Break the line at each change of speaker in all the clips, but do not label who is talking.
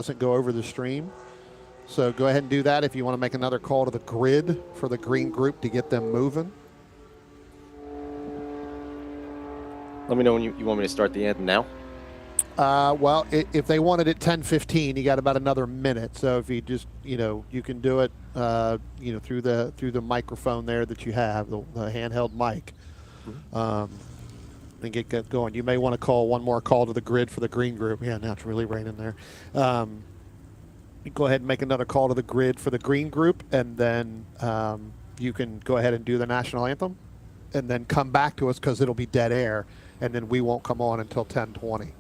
doesn't go over the stream. So go ahead and do that if you want to make another call to the grid for the green group to get them moving.
Let me know when you want me to start the anthem now.
Well, if they wanted it 10:15, you got about another minute. So if you just, you can do it, through the microphone there that you have, the handheld mic, and get going. You may want to call one more call to the grid for the green group. Yeah, now it's really raining there. You go ahead and make another call to the grid for the green group, and then you can go ahead and do the national anthem, and then come back to us because it'll be dead air, and then we won't come on until 10:20.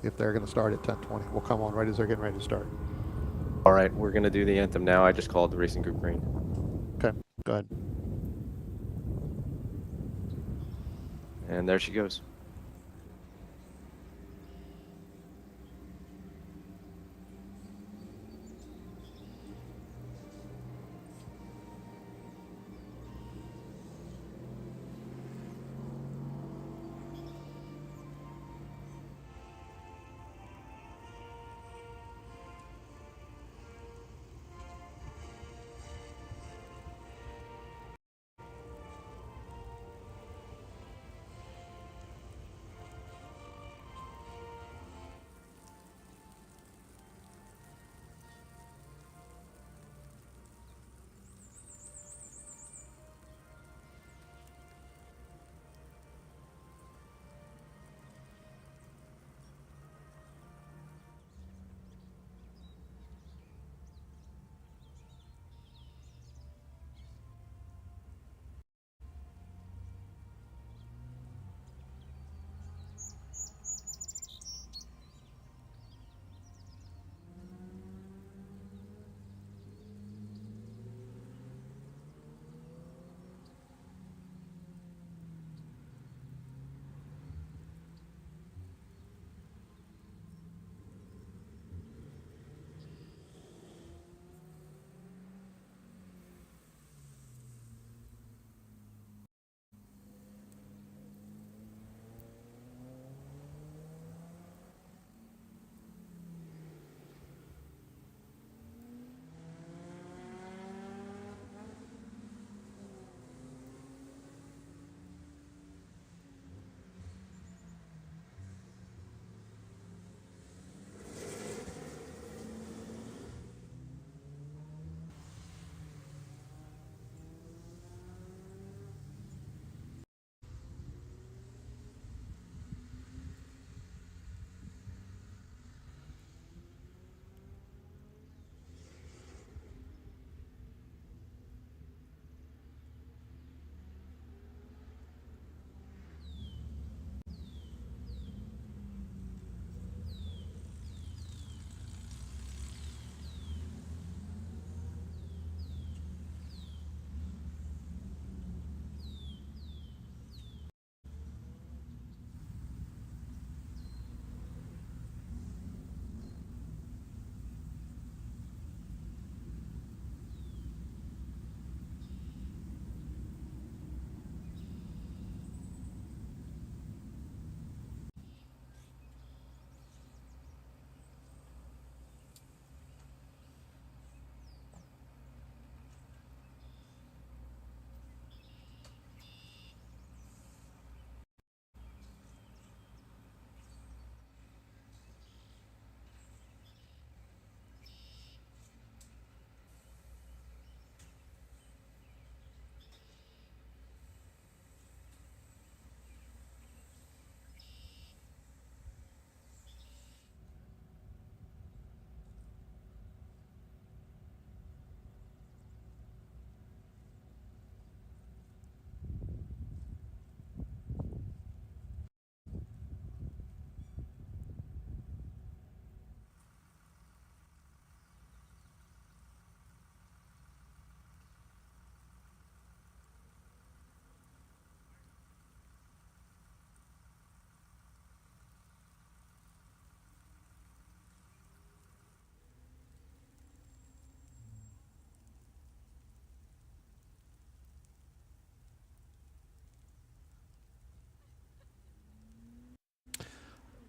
If they're going to start at 10:20, we'll come on right as they're getting ready to start.
All right, we're going to do the anthem now. I just called the racing group green.
Okay, go ahead.
And there she goes.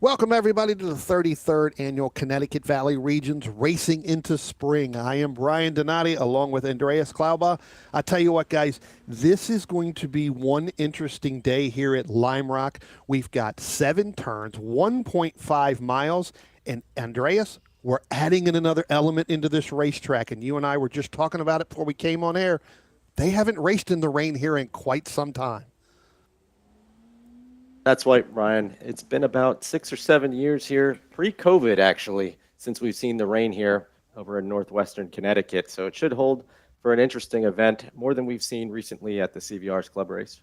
Welcome, everybody, to the 33rd Annual Connecticut Valley Regions Racing into Spring. I am Brian Donati, along with Andreas Klauba. I tell you what, guys, this is going to be one interesting day here at Lime Rock. We've got 7 turns, 1.5 miles, and Andreas, we're adding in another element into this racetrack, and you and I were just talking about it before we came on air. They haven't raced in the rain here in quite some time.
That's right, Ryan. It's been about 6 or 7 years here, pre-COVID actually, since we've seen the rain here over in northwestern Connecticut. So it should hold for an interesting event, more than we've seen recently at the CVR's club race.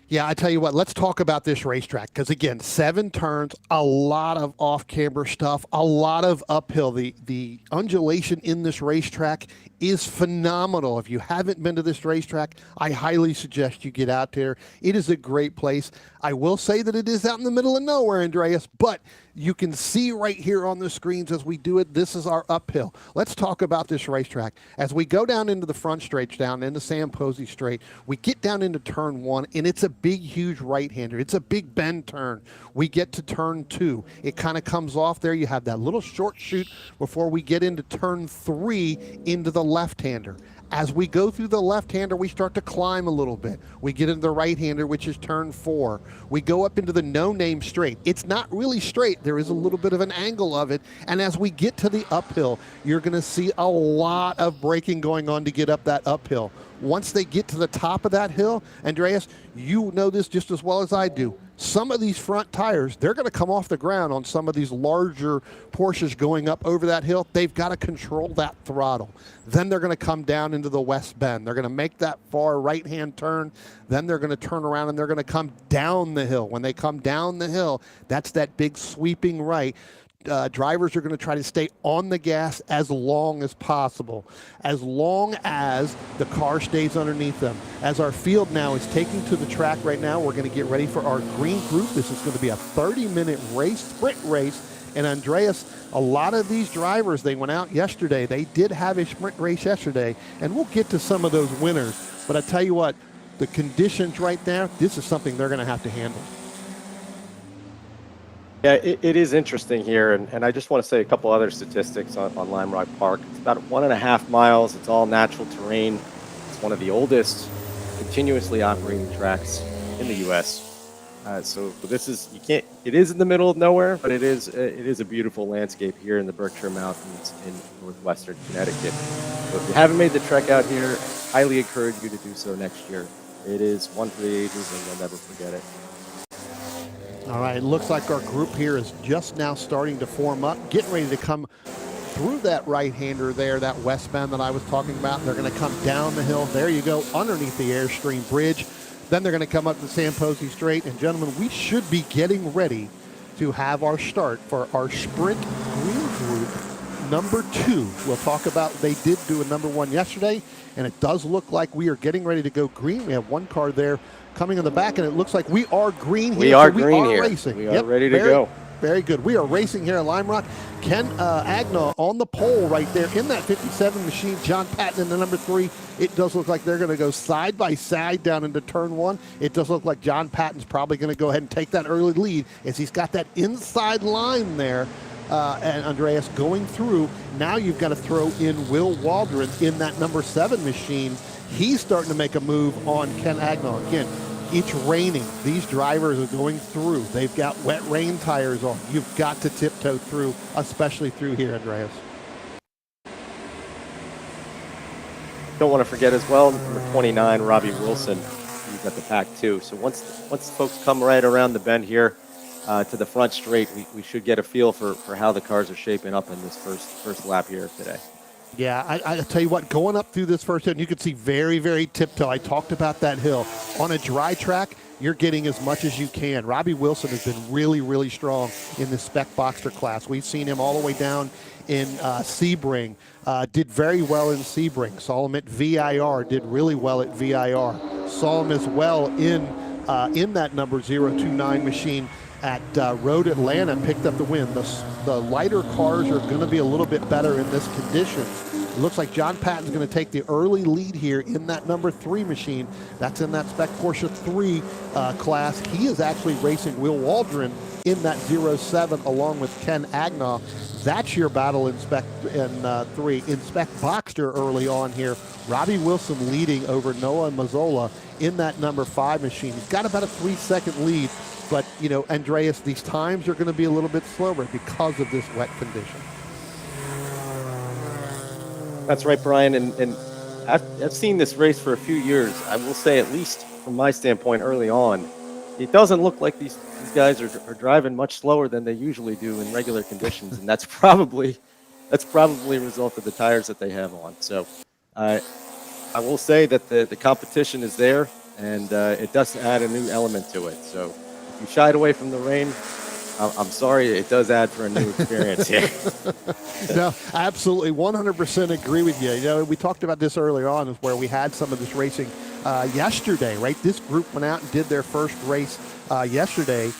Yeah, I tell you what, let's talk about this racetrack because, again, 7 turns, a lot of off-camber stuff, a lot of uphill. The undulation in this racetrack is phenomenal. If you haven't been to this racetrack, I highly suggest you get out there. It is a great place. I will say that it is out in the middle of nowhere, Andreas, but you can see right here on the screens as we do it, this is our uphill. Let's talk about this racetrack. As we go down into the front straight, down into Sam Posey Straight, we get down into turn 1, and it's a big, huge right-hander. It's a big bend turn. We get to turn 2. It kind of comes off there. You have that little short shoot before we get into turn 3 into the left-hander. As we go through the left-hander, we start to climb a little bit. We get into the right-hander, which is turn 4. We go up into the no-name straight. It's not really straight. There is a little bit of an angle of it. And as we get to the uphill, you're going to see a lot of braking going on to get up that uphill. Once they get to the top of that hill, Andreas, you know this just as well as I do. Some of these front tires, they're going to come off the ground on some of these larger Porsches going up over that hill. They've got to control that throttle. Then they're going to come down into the west bend. They're going to make that far right-hand turn. Then they're going to turn around and they're going to come down the hill. When they come down the hill, that's that big sweeping right. Drivers are going to try to stay on the gas as long as possible, as long as the car stays underneath them. As our field now is taking to the track right now, we're going to get ready for our green group. This is going to be a 30-minute race, sprint race. And Andreas, a lot of these drivers, they went out yesterday. They did have a sprint race yesterday, and we'll get to some of those winners. But I tell you what, the conditions right there, this is something they're going to have to handle.
Yeah, it is interesting here, and I just want to say a couple other statistics on Lime Rock Park. It's about 1.5 miles. It's all natural terrain. It's one of the oldest continuously operating tracks in the U.S. So this is it is in the middle of nowhere, but it is a beautiful landscape here in the Berkshire Mountains in northwestern Connecticut. So if you haven't made the trek out here, highly encourage you to do so next year. It is one for the ages, and you'll never forget it.
All right, it looks like our group here is just now starting to form up, getting ready to come through that right-hander there, that west bend that I was talking about. They're going to come down the hill. There you go, underneath the Airstream Bridge. Then they're going to come up the Sam Posey Straight. And, gentlemen, we should be getting ready to have our start for our sprint green group number 2. We'll talk about, they did do a number 1 yesterday, and it does look like we are getting ready to go green. We have one car there coming in the back, and it looks like we are green here.
We are
so
green here.
Racing.
We are ready to go.
Very good. We are racing here at Lime Rock. Ken Agna on the pole right there in that 57 machine. John Patton in the number 3. It does look like they're going to go side by side down into turn 1. It does look like John Patton's probably going to go ahead and take that early lead as he's got that inside line there. And Andreas going through. Now you've got to throw in Will Waldron in that number 7 machine. He's starting to make a move on Ken Agna. Again, it's raining. These drivers are going through. They've got wet rain tires on. You've got to tiptoe through, especially through here, Andreas.
Don't want to forget as well, number 29, Robbie Wilson. He's at the pack too. So once folks come right around the bend here to the front straight, we should get a feel for how the cars are shaping up in this first lap here today.
Yeah, I tell you what, going up through this first hill, you can see very, very tiptoe. I talked about that hill. On a dry track, you're getting as much as you can. Robbie Wilson has been really, really strong in the Spec Boxster class. We've seen him all the way down in Sebring. Did very well in Sebring. Saw him at VIR, did really well at VIR. Saw him as well in that number 029 machine at Road Atlanta picked up the win. The lighter cars are going to be a little bit better in this condition. It looks like John Patton's going to take the early lead here in that number 3 machine. That's in that Spec Porsche 3 class. He is actually racing Will Waldron in that 07 along with Ken Agnaw. That's your battle in Spec 3. In Spec Boxster early on here, Robbie Wilson leading over Noah Mazzola in that number 5 machine. He's got about a 3-second lead, but, you know, Andreas, these times are going to be a little bit slower because of this wet condition.
That's right, Brian. And I've seen this race for a few years. I will say, at least from my standpoint early on, it doesn't look like these guys are driving much slower than they usually do in regular conditions, and that's probably a result of the tires that they have on. So I will say that the competition is there, and it does add a new element to it. So if you shied away from the rain, I'm sorry, it does add for a new experience here.
No, absolutely, 100% agree with you. You know, we talked about this earlier on, is where we had some of this racing yesterday, right? This group went out and did their first race yesterday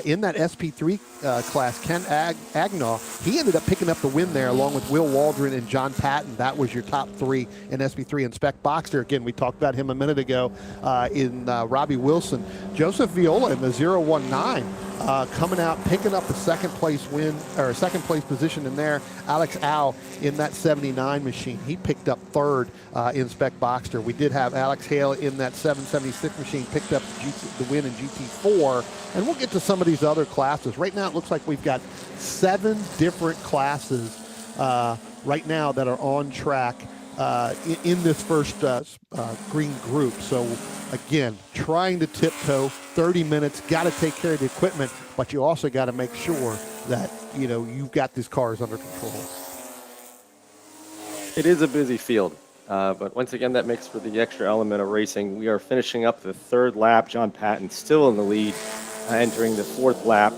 in that SP3 class. Ken Agnaw, he ended up picking up the win there along with Will Waldron and John Patton. That was your top 3 in SP3. And Spec Boxster, again, we talked about him a minute ago in Robbie Wilson. Joseph Viola in the 019 coming out, picking up the second place position in there. Alex Au in that 79 machine. He picked up 3rd in Spec Boxster. We did have Alex Hale in that 776 machine, picked up the win in GT4. And we'll get to some of these other classes. Right now, it looks like we've got 7 different classes right now that are on track in this first green group. So again, trying to tiptoe, 30 minutes, got to take care of the equipment, but you also got to make sure that, you know, you've got these cars under control.
It is a busy field, but once again, that makes for the extra element of racing. We are finishing up the 3rd lap. John Patton still in the lead, entering the 4th lap,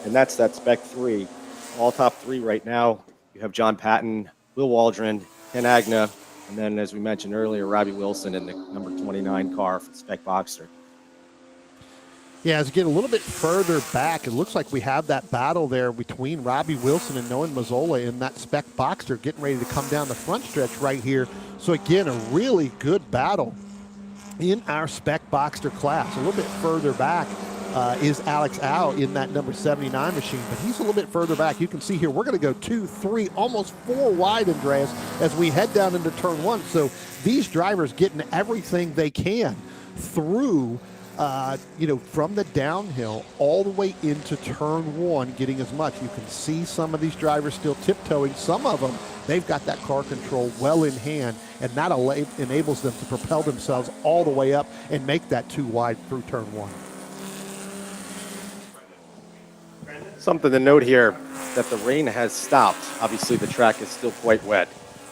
and that's that Spec 3. All top 3 right now. You have John Patton, Will Waldron, Ken Agnaw, and then, as we mentioned earlier, Robbie Wilson in the number 29 car for Spec Boxster.
Yeah, as we get a little bit further back, it looks like we have that battle there between Robbie Wilson and Noah Mazzola in that Spec Boxster, getting ready to come down the front stretch right here. So again, a really good battle in our Spec Boxster class. A little bit further back is Alex Au in that number 79 machine, but he's a little bit further back. You can see here, we're going to go 2, 3, almost 4 wide, Andreas, as we head down into turn 1. So these drivers getting everything they can through, you know, from the downhill all the way into turn 1, getting as much. You can see some of these drivers still tiptoeing. Some of them, they've got that car control well in hand, and that enables them to propel themselves all the way up and make that 2 wide through turn 1.
Something to note here, that the rain has stopped. Obviously, the track is still quite wet,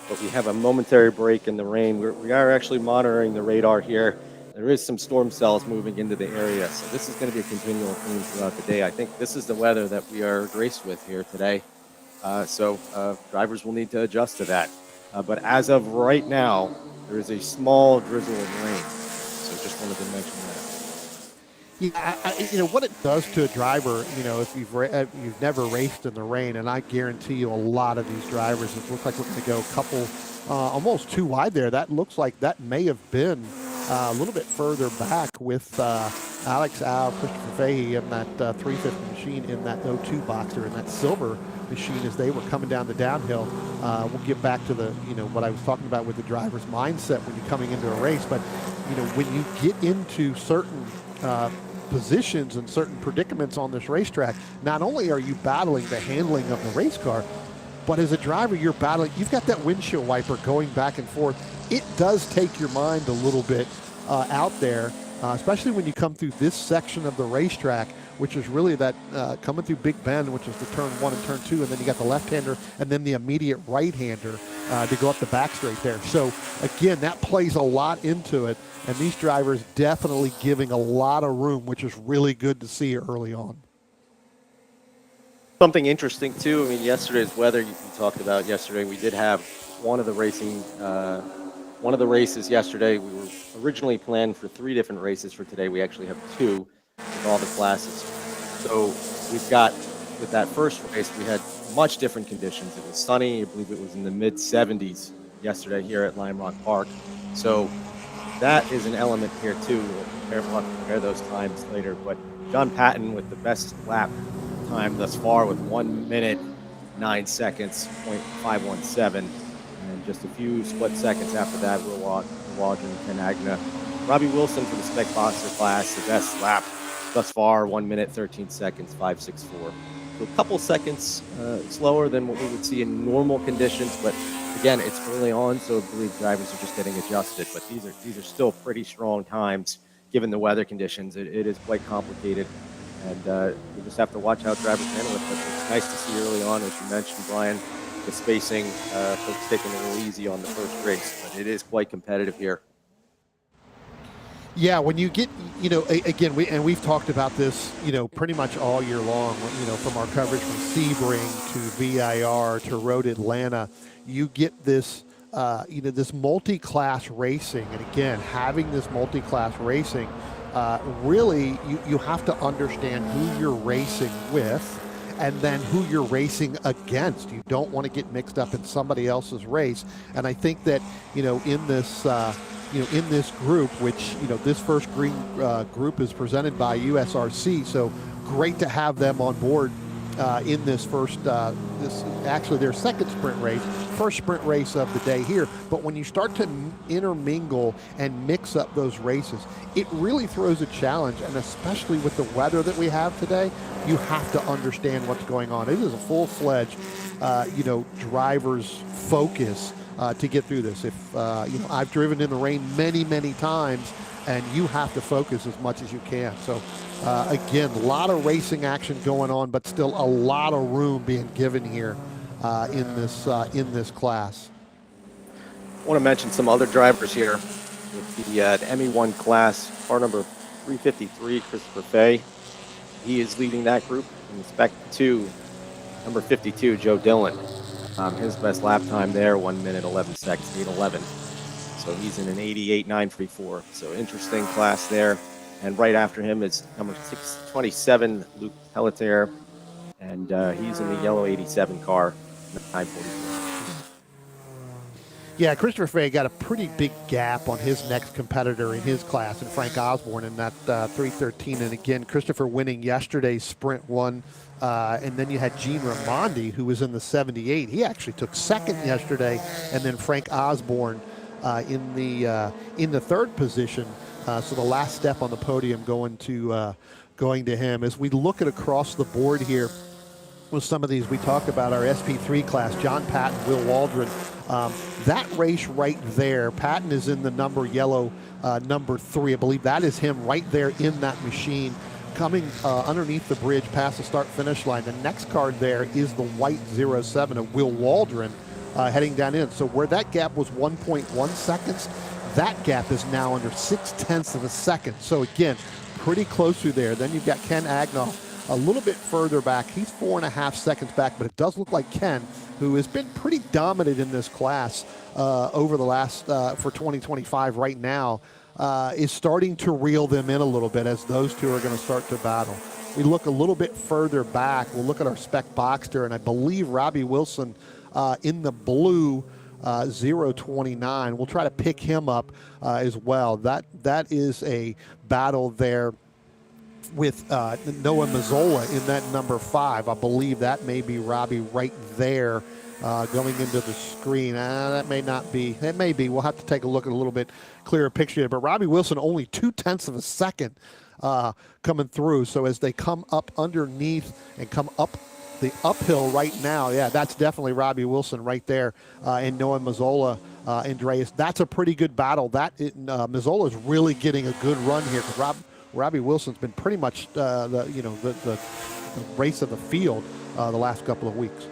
but we have a momentary break in the rain. We are actually monitoring the radar here. There is some storm cells moving into the area, so this is going to be a continual theme throughout the day. I think this is the weather that we are graced with here today, so drivers will need to adjust to that. But as of right now, there is a small drizzle of rain, so just wanted to mention that.
Yeah, you know what it does to a driver. You know, if you've never raced in the rain, and I guarantee you, a lot of these drivers, it looks like we're going to go a couple, almost 2 wide there. That looks like that may have been a little bit further back with Alex Au, Christopher Fahey in that 350 machine in that 02 Boxster, in that silver machine as they were coming down the downhill. We'll get back to the, you know, what I was talking about with the driver's mindset when you're coming into a race. But, you know, when you get into certain positions and certain predicaments on this racetrack, not only are you battling the handling of the race car, but as a driver, you've got that windshield wiper going back and forth. It does take your mind a little bit out there, especially when you come through this section of the racetrack, which is really that coming through Big Bend, which is the turn 1 and turn 2, and then you got the left-hander and then the immediate right-hander to go up the back straight there. So again, that plays a lot into it, and these drivers definitely giving a lot of room, which is really good to see early on.
Something interesting too. I mean, yesterday's weather you talked about yesterday. We did have one of the races yesterday. We were originally planned for 3 different races for today. We actually have 2 with all the classes. So we've got, with that first race, we had much different conditions. It was sunny. I believe it was in the mid 70s yesterday here at Lime Rock Park. So that is an element here too. We'll have to compare those times later. But John Patton with the best lap time thus far with 1 minute 9 seconds, 0.517. And just a few split seconds after that, Will Waldron, Ken Agna. Robbie Wilson for the Spec Boxer class, the best lap thus far, 1 minute 13 seconds, 564. So a couple seconds slower than what we would see in normal conditions, but again, it's early on, so I believe drivers are just getting adjusted. But these are still pretty strong times given the weather conditions. It is quite complicated, and we just have to watch how drivers handle it. But it's nice to see early on, as you mentioned, Brian, the spacing, folks taking it a little easy on the first race, but it is quite competitive here.
Yeah, when you get, again, we've talked about this, pretty much all year long, from our coverage from Sebring to VIR to Road Atlanta, you get this, this multi-class racing. And again, having this multi-class racing, really, you have to understand who you're racing with and then who you're racing against. You don't want to get mixed up in somebody else's race. And I think that, in this, in this group, which, this first green group is presented by USRC, so great to have them on board in this first, this actually their second sprint race, first sprint race of the day here. But when you start to intermingle and mix up those races, it really throws a challenge, and especially with the weather that we have today, you have to understand what's going on. It is a full-fledged, driver's focus to get through this. If I've driven in the rain many times, and you have to focus as much as you can. So again, a lot of racing action going on, but still a lot of room being given here in this class.
I want to mention some other drivers here with the ME1 class, car number 353, Christopher Fay. He is leading that group. In Spec 2, number 52, Joe Dillon. His best lap time there, 1 minute 11 seconds, 8:11. So he's in an 88.934. So interesting class there. And right after him is number 627, Luke Pelletier, and he's in the yellow 87 car, 944.
Yeah, Christopher Fay got a pretty big gap on his next competitor in his class, and Frank Osborne in that 313. And again, Christopher winning yesterday's Sprint 1. And then you had Gene Raimondi, who was in the 78. He actually took second yesterday, and then Frank Osborne in the third position. So the last step on the podium going to him. As we look at across the board here with some of these, we talk about our SP3 class, John Patton, Will Waldron. That race right there, Patton is in the yellow number 3. I believe that is him right there in that machine, coming underneath the bridge past the start-finish line. The next card there is the white 07 of Will Waldron heading down in. So where that gap was 1.1 seconds, that gap is now under 0.6 of a second. So again, pretty close through there. Then you've got Ken Agnoff a little bit further back. He's 4.5 seconds back, but it does look like Ken, who has been pretty dominant in this class over the last, for 2025 right now, is starting to reel them in a little bit as those two are going to start to battle. We look a little bit further back. We'll look at our Spec Boxster, and I believe Robbie Wilson in the blue 029. We'll try to pick him up as well. That is a battle there with Noah Mazzola in that number 5. I believe that may be Robbie right there going into the screen. That may not be. It may be. We'll have to take a look at a little bit clearer picture there. But Robbie Wilson only 0.2 of a second coming through. So as they come up underneath and come up the uphill right now, yeah, that's definitely Robbie Wilson right there and Noah Mazzola. Andreas, that's a pretty good battle. Mazzola is really getting a good run here because Robbie Wilson's been pretty much the race of the field the last couple of weeks.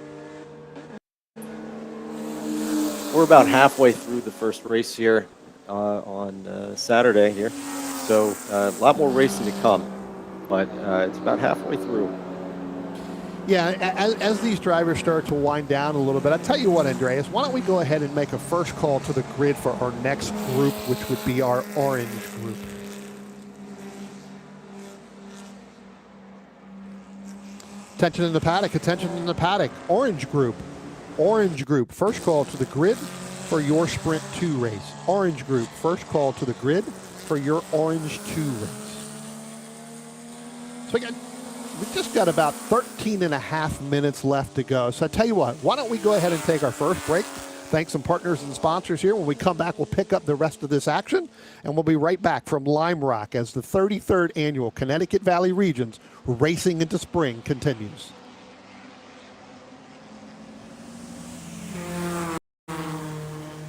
We're about halfway through the first race here on Saturday here. So a lot more racing to come, but it's about halfway through.
Yeah, as these drivers start to wind down a little bit, I'll tell you what, Andreas, why don't we go ahead and make a first call to the grid for our next group, which would be our orange group. Attention in the paddock, attention in the paddock. Orange group, first call to the grid for your Sprint 2 race. Orange group, first call to the grid for your Orange 2 race. So again, we just got about 13 and a half minutes left to go. So I tell you what, why don't we go ahead and take our first break? Thanks some partners and sponsors here. When we come back, we'll pick up the rest of this action, and we'll be right back from Lime Rock as the 33rd Annual Connecticut Valley Regions Racing into Spring continues.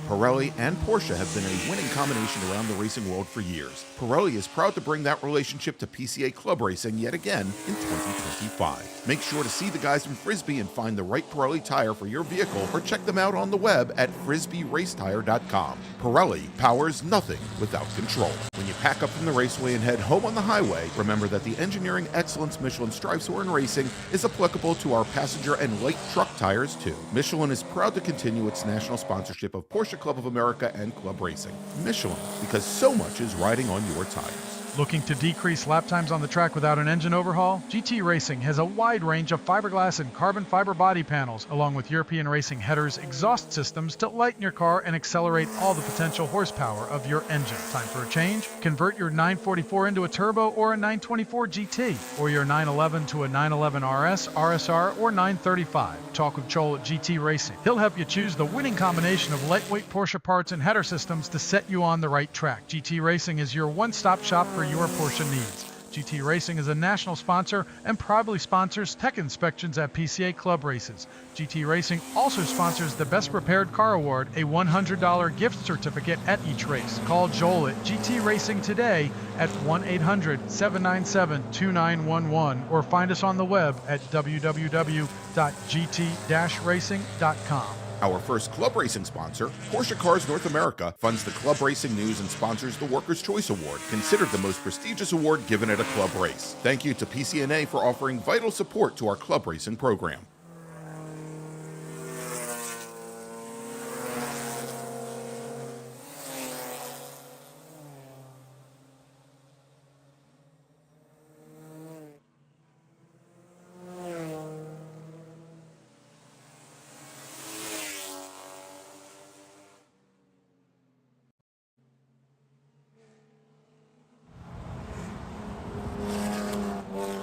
Pirelli and Porsche have been a winning combination around the racing world for years. Pirelli is proud to bring that relationship to PCA Club Racing yet again in 2025. Make sure to see the guys from Frisbee and find the right Pirelli tire for your vehicle, or check them out on the web at frisbeeracetire.com. Pirelli powers nothing without control. When you pack up from the raceway and head home on the highway, remember that the engineering excellence Michelin strives for in racing is applicable to our passenger and light truck tires too. Michelin is proud to continue its national sponsorship of Porsche Club of America and Club Racing. Michelin, because so much is riding on your tires.
Looking to decrease lap times on the track without an engine overhaul? GT Racing has a wide range of fiberglass and carbon fiber body panels, along with European Racing headers, exhaust systems to lighten your car and accelerate all the potential horsepower of your engine. Time for a change? Convert your 944 into a turbo or a 924 GT, or your 911 to a 911 RS, RSR, or 935. Talk with Joel at GT Racing. He'll help you choose the winning combination of lightweight Porsche parts and header systems to set you on the right track. GT Racing is your one-stop shop for your Porsche needs. GT Racing is a national sponsor and proudly sponsors tech inspections at PCA Club races. GT Racing also sponsors the Best Repaired Car Award, a $100 gift certificate at each race. Call Joel at GT Racing today at 1-800-797-2911 or find us on the web at www.gt-racing.com.
Our first club racing sponsor, Porsche Cars North America, funds the club racing news and sponsors the Workers' Choice Award, considered the most prestigious award given at a club race. Thank you to PCNA for offering vital support to our club racing program.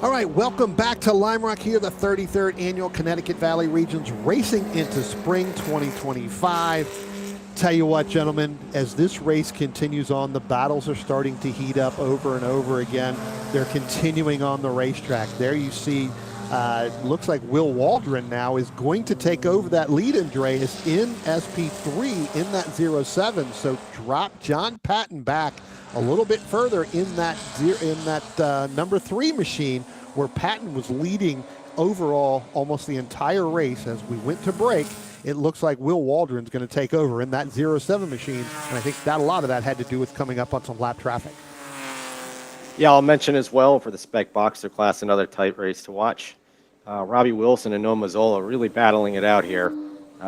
All right, welcome back to Lime Rock here, the 33rd Annual Connecticut Valley Regions Racing into Spring 2025. Tell you what, gentlemen, as this race continues on, the battles are starting to heat up over and over again. They're continuing on the racetrack. There you see, looks like Will Waldron now is going to take over that lead, Andreas, in SP3 in that 07. So drop John Patton back a little bit further in that number 3 machine, where Patton was leading overall almost the entire race. As we went to break, it looks like Will Waldron's going to take over in that 07 machine, and I think that a lot of that had to do with coming up on some lap traffic.
Yeah, I'll mention as well for the Spec Boxer class, another tight race to watch. Robbie Wilson and Noah Mazzola really battling it out here.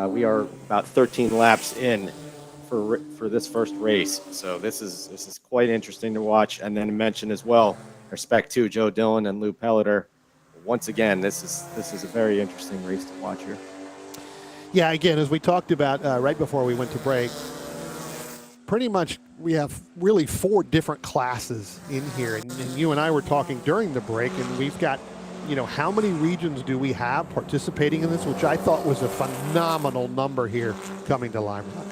We are about 13 laps in for this first race, so this is quite interesting to watch. And then mention as well, our Spec 2, Joe Dillon and Lou Pelliter. Once again, this is a very interesting race to watch here.
Yeah, again, as we talked about right before we went to break, pretty much we have really 4 different classes in here, and you and I were talking during the break, and we've got, you know, how many regions do we have participating in this, which I thought was a phenomenal number here coming to Lime Rock.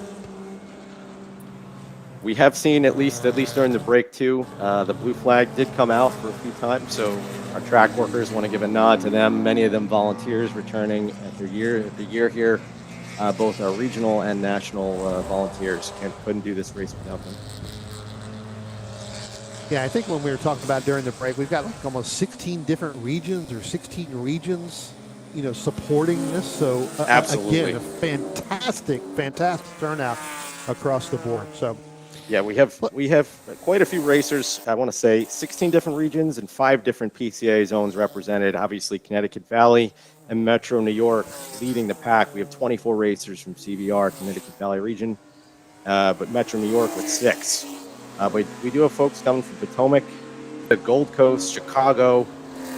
We have seen at least during the break too, the blue flag did come out for a few times, so our track workers want to give a nod to them. Many of them volunteers returning at the year here. Both our regional and national volunteers couldn't do this race without them.
Yeah, I think when we were talking about during the break, we've got like almost 16 different regions or 16 regions, you know, supporting this. So
Absolutely.
Again, a fantastic turnout across the board. So.
Yeah, we have quite a few racers. I want to say 16 different regions and 5 different PCA zones represented. Obviously, Connecticut Valley and Metro New York leading the pack. We have 24 racers from CVR, Connecticut Valley region, but Metro New York with 6. But we do have folks coming from Potomac, the Gold Coast, Chicago,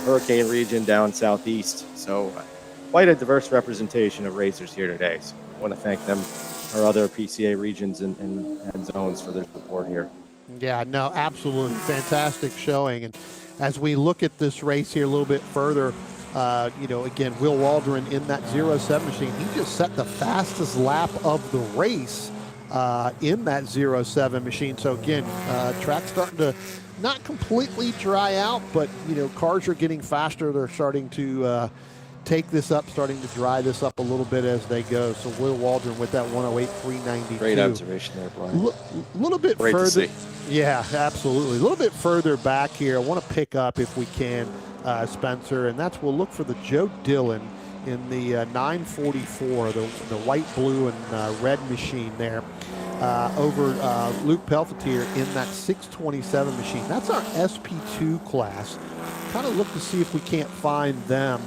Hurricane region down southeast. So quite a diverse representation of racers here today. So I want to thank them, our other PCA regions and zones for their support here.
Yeah, no, absolutely fantastic showing. And as we look at this race here a little bit further, again, Will Waldron in that 07 machine, he just set the fastest lap of the race in that 07 machine. So again, track's starting to not completely dry out, but cars are getting faster. They're starting to take this up, starting to dry this up a little bit as they go. So Will Waldron with that 108.392.
Great observation there, Brian.
A little bit
Great
further.
to see.
Yeah, absolutely. A little bit further back here. I want to pick up, if we can, Spencer, and we'll look for the Joe Dillon in the 944, the white, blue, and red machine there. Over Luke Pelfetier in that 627 machine. That's our SP2 class. Kind of look to see if we can't find them.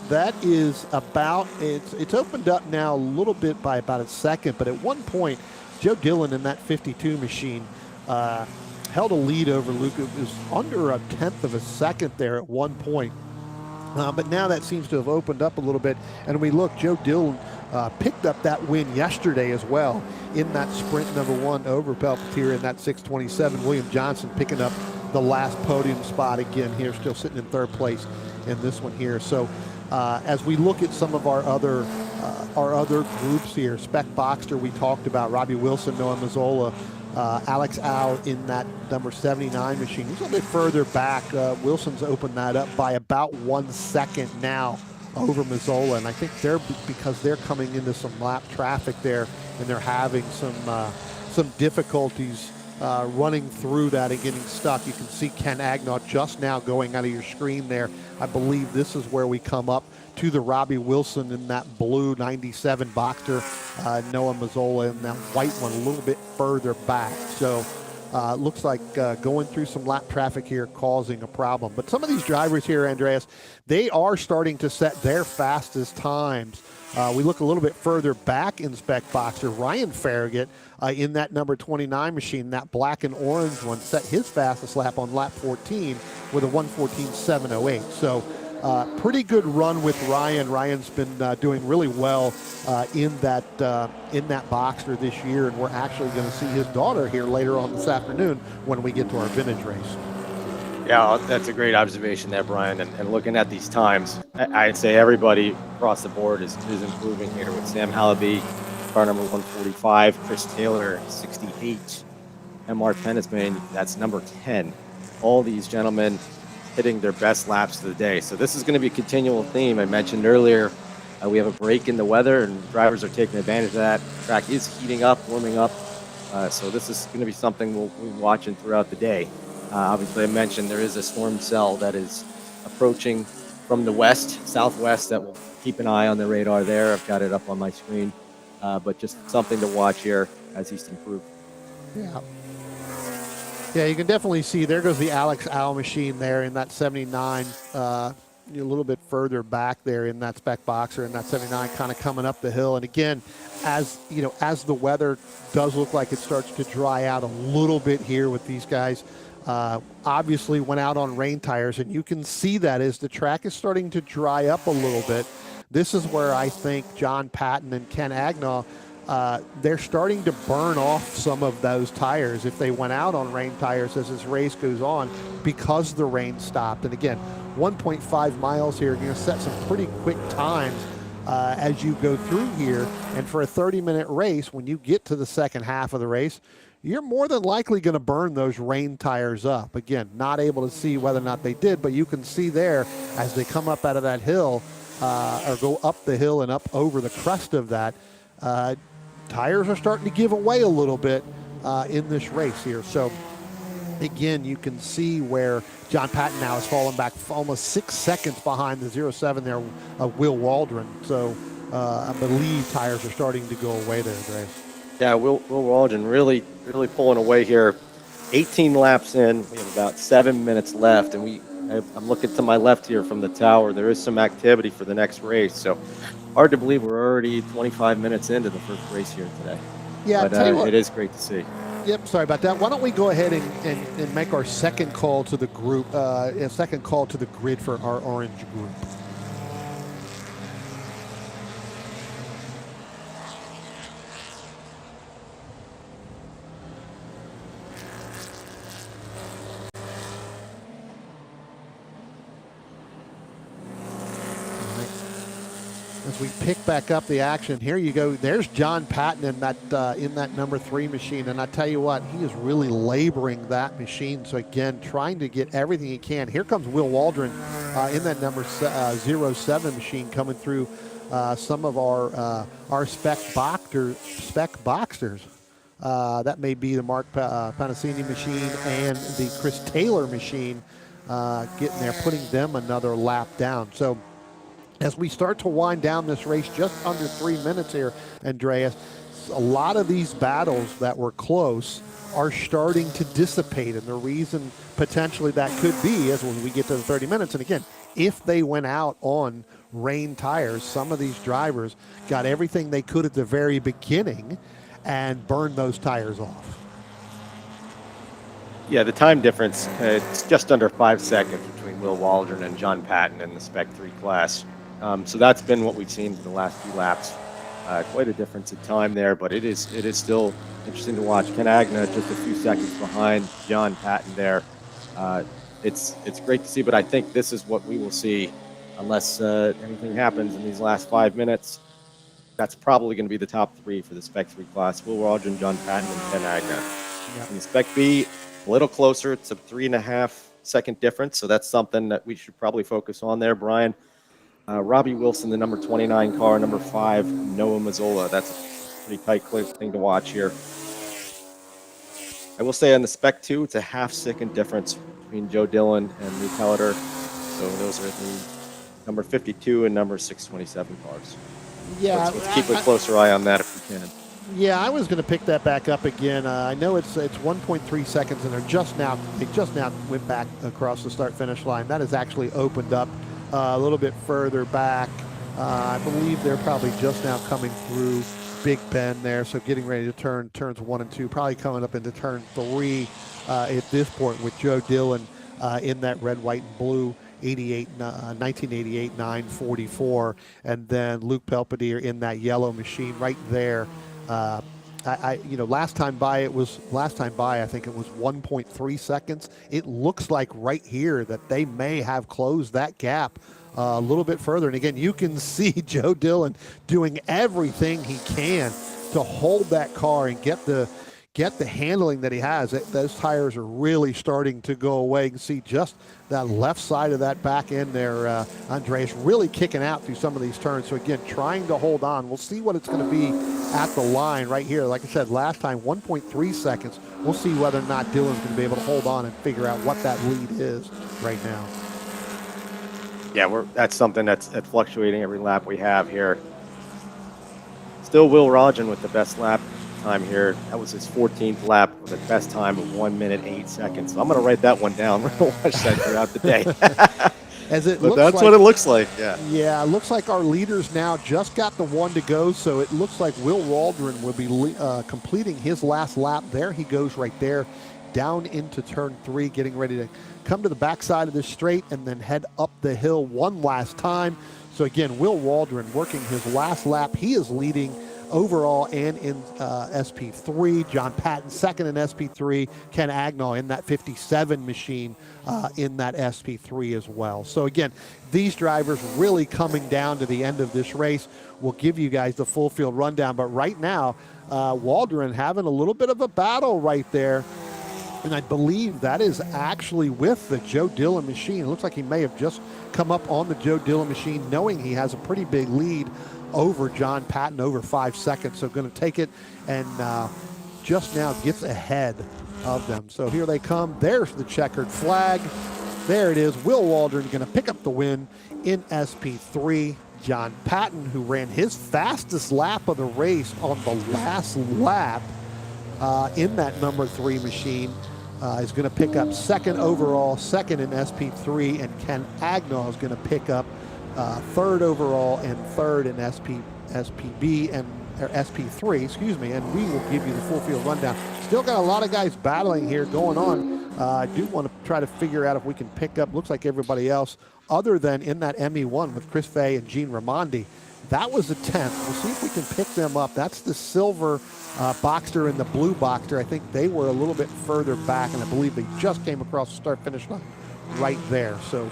That is about, it's opened up now a little bit by about a second, but at one point, Joe Dillon in that 52 machine held a lead over Luke. It was under a tenth of a second there at one point. But now that seems to have opened up a little bit. And we look, Joe Dillon picked up that win yesterday as well in that sprint number 1 over Pelfetier in that 627. William Johnson picking up the last podium spot again here, still sitting in 3rd place in this one here. So as we look at some of our other groups here, Spec Boxster, we talked about Robbie Wilson, Noah Mazzola, Alex Au in that number 79 machine. He's a little bit further back. Wilson's opened that up by about 1 second now over Mazzola, and I think because they're coming into some lap traffic there, and they're having some difficulties running through that and getting stuck. You can see Ken Agnaw just now going out of your screen there. I believe this is where we come up to the Robbie Wilson in that blue 97 Boxster, Noah Mazzola in that white one a little bit further back. So looks like going through some lap traffic here causing a problem. But some of these drivers here, Andreas, they are starting to set their fastest times. We look a little bit further back in Spec Boxster. Ryan Farragut in that number 29 machine, that black and orange one, set his fastest lap on lap 14 with a 1:14.708. So pretty good run with Ryan. Ryan's been doing really well in that Boxster this year, and we're actually going to see his daughter here later on this afternoon when we get to our vintage race.
Yeah, that's a great observation there, Brian. And looking at these times, I'd say everybody across the board is improving here, with Sam Hallaby, car number 145, Chris Taylor, 68, MR Tennisman, that's number 10. All these gentlemen hitting their best laps of the day. So this is going to be a continual theme. I mentioned earlier, we have a break in the weather, and drivers are taking advantage of that. The track is heating up, warming up. So this is going to be something we'll be watching throughout the day. Obviously, I mentioned there is a storm cell that is approaching from the southwest, that will keep an eye on the radar there. I've got it up on my screen, but just something to watch here as he's improved.
Yeah. Yeah, you can definitely see there goes the Alex Au machine there in that 79, a little bit further back there in that Spec Boxster, in that 79, kind of coming up the hill. And again, as the weather does look like it starts to dry out a little bit here with these guys, obviously went out on rain tires, and you can see that as the track is starting to dry up a little bit. This is where I think John Patton and Ken Agnaw, they're starting to burn off some of those tires if they went out on rain tires as this race goes on, because the rain stopped. And again, 1.5 miles here, you're going to set some pretty quick times as you go through here. And for a 30-minute race, when you get to the second half of the race, you're more than likely going to burn those rain tires up. Again, not able to see whether or not they did, but you can see there as they come up out of that hill, or go up the hill and up over the crest of that, tires are starting to give away a little bit in this race here. So again, you can see where John Patton now has fallen back almost 6 seconds behind the 07 there of Will Waldron. So I believe tires are starting to go away there, Andreas.
Yeah, Will Waldron really pulling away here. 18 laps in, we have about 7 minutes left, and I'm looking to my left here from the tower. There is some activity for the next race, so hard to believe we're already 25 minutes into the first race here today.
Yeah,
but it is great to see.
Yep, sorry about that. Why don't we go ahead and make our second call to the group, second call to the grid for our orange group. As we pick back up the action, here you go. There's John Patton in that number 3 machine, and I tell you what, he is really laboring that machine. So again, trying to get everything he can. Here comes Will Waldron in that number 07 machine, coming through some of our spec boxers. That may be the Mark Panasini machine and the Chris Taylor machine, getting there, putting them another lap down. So as we start to wind down this race, just under 3 minutes here, Andreas, a lot of these battles that were close are starting to dissipate. And the reason potentially that could be is when we get to the 30 minutes. And again, if they went out on rain tires, some of these drivers got everything they could at the very beginning and burned those tires off.
Yeah, the time difference, it's just under 5 seconds between Will Waldron and John Patton in the Spec 3 class. So that's been what we've seen for the last few laps. Quite a difference in time there, but it is still interesting to watch. Ken Agna just a few seconds behind John Patton there. It's great to see, but I think this is what we will see unless anything happens in these last 5 minutes. That's probably going to be the top 3 for the Spec 3 class: Will Waldron, John Patton, and Ken Agna. Yep. In the Spec B, a little closer. It's a 3.5 second difference, so that's something that we should probably focus on there, Brian. Robbie Wilson, the number 29 car, number 5, Noah Mazzola. That's a pretty tight thing to watch here. I will say on the Spec 2, it's a half-second difference between Joe Dillon and Luke Helleter. So those are the number 52 and number 627 cars.
Yeah,
let's keep a closer eye on that if we can.
Yeah, I was going to pick that back up again. I know it's 1.3 seconds, and they just now went back across the start-finish line. That has actually opened up a little bit further back. I believe they're probably just now coming through Big Bend there, so getting ready to turn turns 1 and 2, probably coming up into turn 3 at this point with Joe Dillon in that red, white, and blue 1988 944, and then Luke Pelpitier in that yellow machine right there. Last time by I think it was 1.3 seconds. It looks like right here that they may have closed that gap a little bit further. And again, you can see Joe Dillon doing everything he can to hold that car and get the handling that he has. Those tires are really starting to go away. You can see just that left side of that back end there, Andreas, really kicking out through some of these turns. So again, trying to hold on. We'll see what it's going to be at the line right here. Like I said, last time, 1.3 seconds. We'll see whether or not Dillon's going to be able to hold on and figure out what that lead is right now.
Yeah, that's something that's fluctuating every lap we have here. Still Will Waldron with the best lap time here. That was his 14th lap with the best time of 1 minute 8 seconds. So I'm going to write that one down. We're going to watch that throughout the day.
But
that's what it looks like.
Yeah, it looks like our leaders now just got the one to go. So it looks like Will Waldron will be completing his last lap. There he goes right there, down into turn 3, getting ready to come to the backside of this straight and then head up the hill one last time. So again, Will Waldron working his last lap. He is leading overall and in SP3. John Patton second in SP3. Ken Agnall in that 57 machine in that SP3 as well. So again, these drivers really coming down to the end of this race. We'll give you guys the full field rundown, but right now, Waldron having a little bit of a battle right there. And I believe that is actually with the Joe Dillon machine. It looks like he may have just come up on the Joe Dillon machine, knowing he has a pretty big lead over John Patton, over 5 seconds. So going to take it and just now gets ahead of them. So here they come. There's the checkered flag. There it is. Will Waldron going to pick up the win in SP3. John Patton, who ran his fastest lap of the race on the last lap in that number 3 machine, is going to pick up second overall, second in SP3, and Ken Agnall is going to pick up third overall and third in SPB, and or SP3, excuse me, and we will give you the full field rundown. Still got a lot of guys battling here going on. I do want to try to figure out if we can pick up, looks like everybody else, other than in that ME1 with Chris Fay and Gene Raimondi. That was a 10th. We'll see if we can pick them up. That's the silver Boxster and the blue Boxster. I think they were a little bit further back, and I believe they just came across the start-finish line right there. So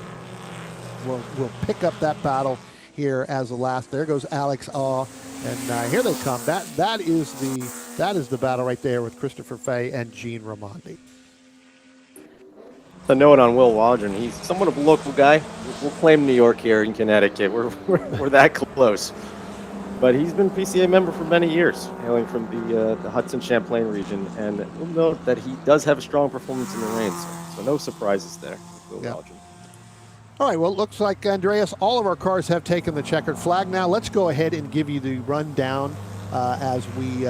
we'll pick up that battle here as the last. There goes Alex Awe, and here they come. That is the battle right there with Christopher Fay and Gene Raimondi.
A note on Will Waldron. He's somewhat of a local guy. We'll claim New York here in Connecticut. We're that close. But he's been PCA member for many years, hailing from the Hudson Champlain region. And we'll note that he does have a strong performance in the rain, so no surprises there with Will Waldron.
All right, well, it looks like, Andreas, all of our cars have taken the checkered flag. Now let's go ahead and give you the rundown as we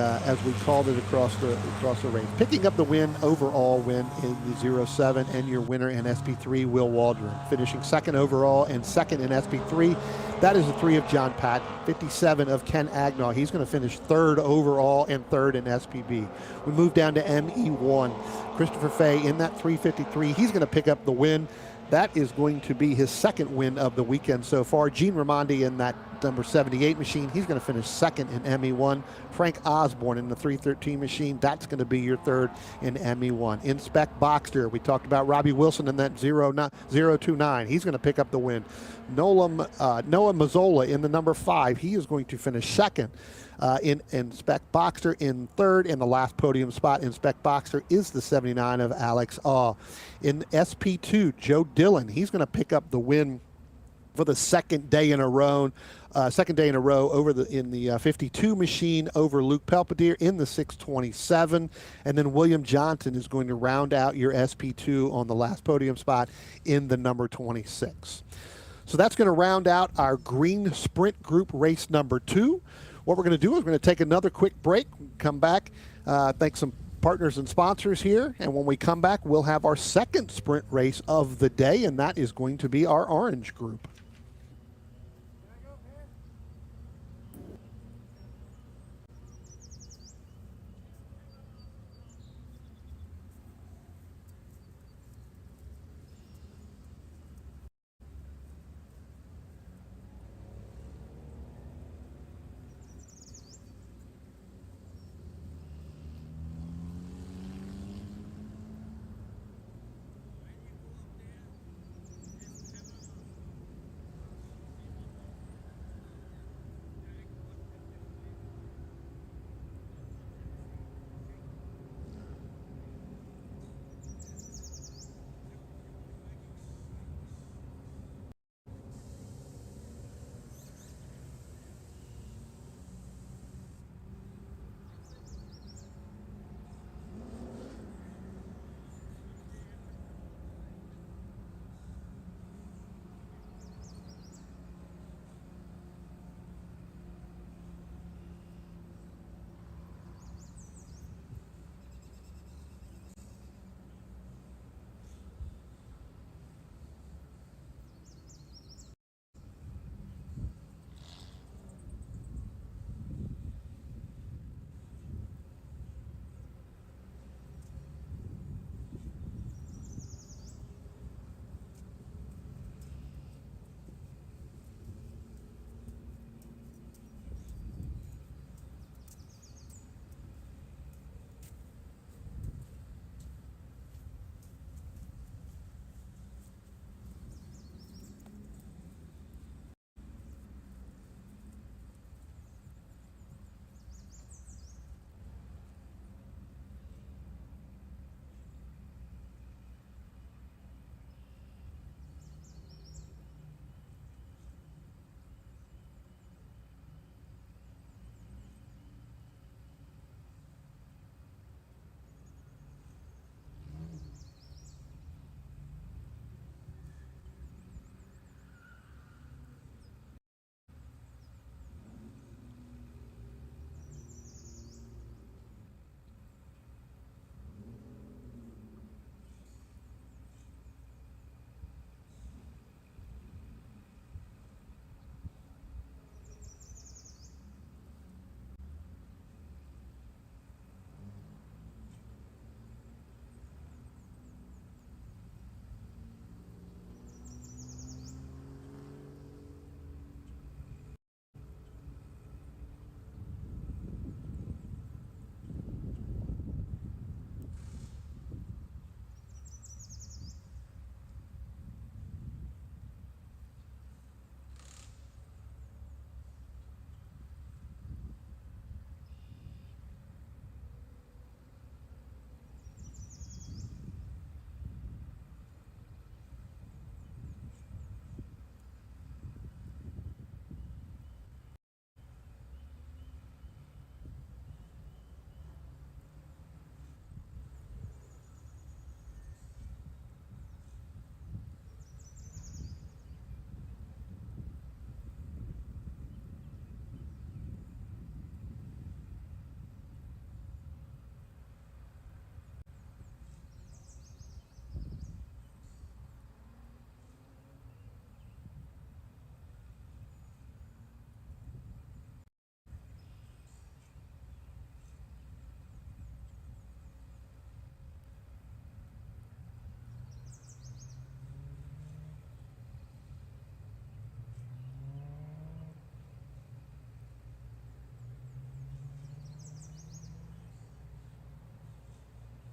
called it across the range. Picking up the overall win in the 07, and your winner in SP3, Will Waldron. Finishing second overall and second in SP3. That is the 3 of John Patton. 57 of Ken Agnaw. He's going to finish third overall and third in SPB. We move down to ME1. Christopher Fay in that 353. He's going to pick up the win. That is going to be his second win of the weekend so far. Gene Raimondi in that number 78 machine. He's going to finish second in ME1. Frank Osborne in the 313 machine. That's going to be your third in ME1. Inspect Boxster. We talked about Robbie Wilson in that 029. He's going to pick up the win. Noah Mazzola in the number 5. He is going to finish second. In Inspect Boxster in third, and the last podium spot in Inspect Boxster is the 79 of Alex Awe. In SP2, Joe Dillon, he's going to pick up the win for the second day in a row over in the 52 machine over Luke Pelpetier in the 627, and then William Johnson is going to round out your SP2 on the last podium spot in the number 26. So that's going to round out our green sprint group race number 2. What we're going to do is we're going to take another quick break, come back, thank some partners and sponsors here, and when we come back, we'll have our second sprint race of the day, and that is going to be our orange group.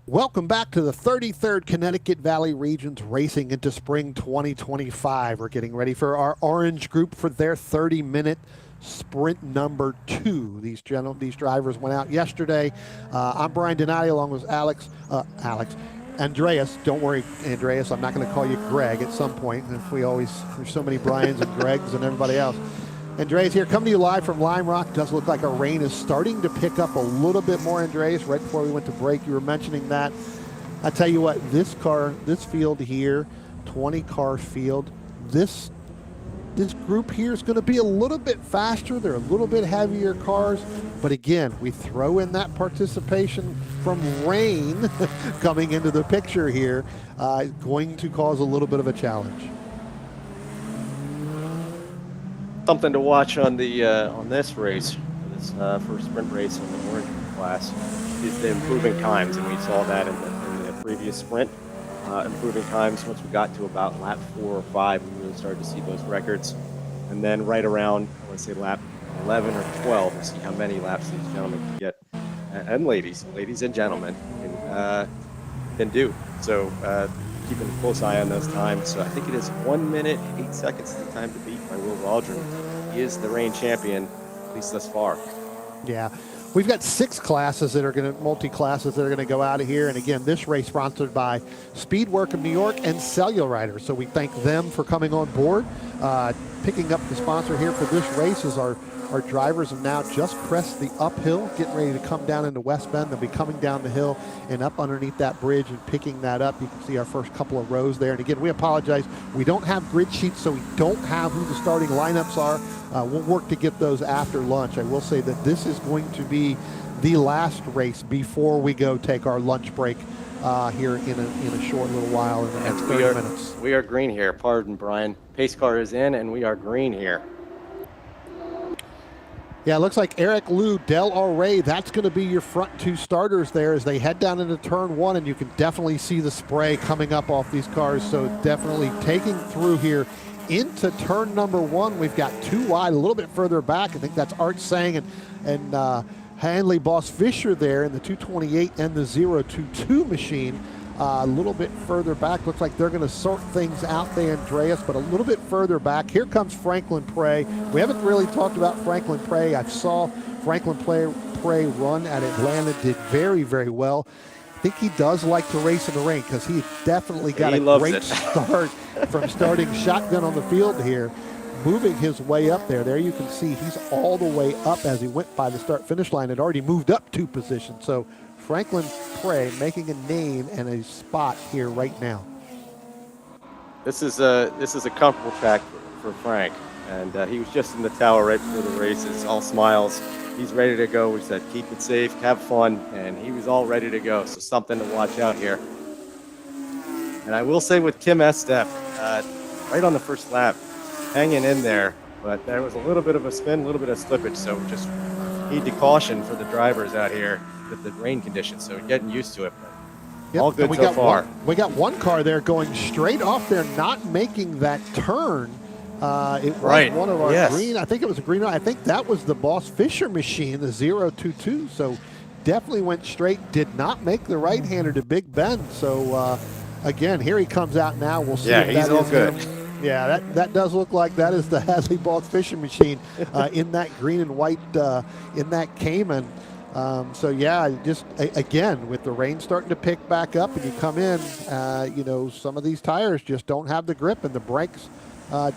Welcome back to the 33rd Connecticut Valley Regions Racing into Spring 2025. We're getting ready for our orange group for their 30-minute sprint number 2. These drivers went out yesterday. I'm Brian Donati along with Andreas. Don't worry, Andreas, I'm not going to call you Greg at some point. If there's so many Brians and Gregs and everybody else. Andreas here, coming to you live from Lime Rock. It does look like our rain is starting to pick up a little bit more, Andreas. Right before we went to break, you were mentioning that. I tell you what, this field here, 20-car field, this group here is going to be a little bit faster. They're a little bit heavier cars. But again, we throw in that participation from rain coming into the picture here, going to cause a little bit of a challenge.
Something to watch on the on this race, this first sprint race in the orange class, is the improving times, and we saw that in the previous sprint. Improving times once we got to about lap 4 or 5, we really started to see those records, and then right around, I want to say lap 11 or 12, we'll see how many laps these gentlemen can get, and ladies and gentlemen can do. So keeping a close eye on those times. So I think it is 1 minute, 8 seconds is the time to beat by Will Waldron. He is the reign champion, at least thus far.
Yeah. We've got 6 classes that are going to, multi-classes that are going to go out of here. And again, this race sponsored by Speedwork of New York and Cellular. So we thank them for coming on board. Picking up the sponsor here for this race is our drivers have now just crest the uphill, getting ready to come down into West Bend. They'll be coming down the hill and up underneath that bridge and picking that up. You can see our first couple of rows there. And again, we apologize. We don't have grid sheets, so we don't have who the starting lineups are. We'll work to get those after lunch. I will say that this is going to be the last race before we go take our lunch break here in a short little while in the next 30 minutes.
We are green here. Pardon, Brian. Pace car is in, and we are green here.
Yeah, it looks like Eric Liu, Del Al Rey, that's going to be your front 2 starters there as they head down into turn 1, and you can definitely see the spray coming up off these cars. So definitely taking through here into turn number 1. We've got 2 wide, a little bit further back. I think that's Art Sang and Hanley Boss Fisher there in the 228 and the 022 machine. A little bit further back. Looks like they're going to sort things out there, Andreas, but a little bit further back. Here comes Franklin Prey. We haven't really talked about Franklin Prey. I saw Franklin Prey run at Atlanta, did very, very well. I think he does like to race in the rain because he definitely got a great start from starting shotgun on the field here, moving his way up there. There you can see he's all the way up as he went by the start-finish line. Had already moved up 2 positions. So Franklin Prey making a name and a spot here right now.
This is a comfortable track for Frank, and he was just in the tower right before the races, all smiles. He's ready to go. We said keep it safe, have fun, and he was all ready to go. So something to watch out here. And I will say with Kim Estep, right on the first lap, hanging in there, but there was a little bit of a spin, a little bit of slippage. So just heed to caution for the drivers out here with the rain conditions, so getting used to it. Yep. All good so far.
We got one car there going straight off there, not making that turn. It was one of our green. I think it was a green. I think that was the Boss Fisher machine, the 022. So definitely went straight. Did not make the right-hander to Big Bend. So again, here he comes out now. We'll see.
Yeah, he's all good.
Yeah, that does look like that is the Hadley Boss Fisher machine in that green and white in that Cayman. So yeah, just again with the rain starting to pick back up and you come in, some of these tires just don't have the grip and the brakes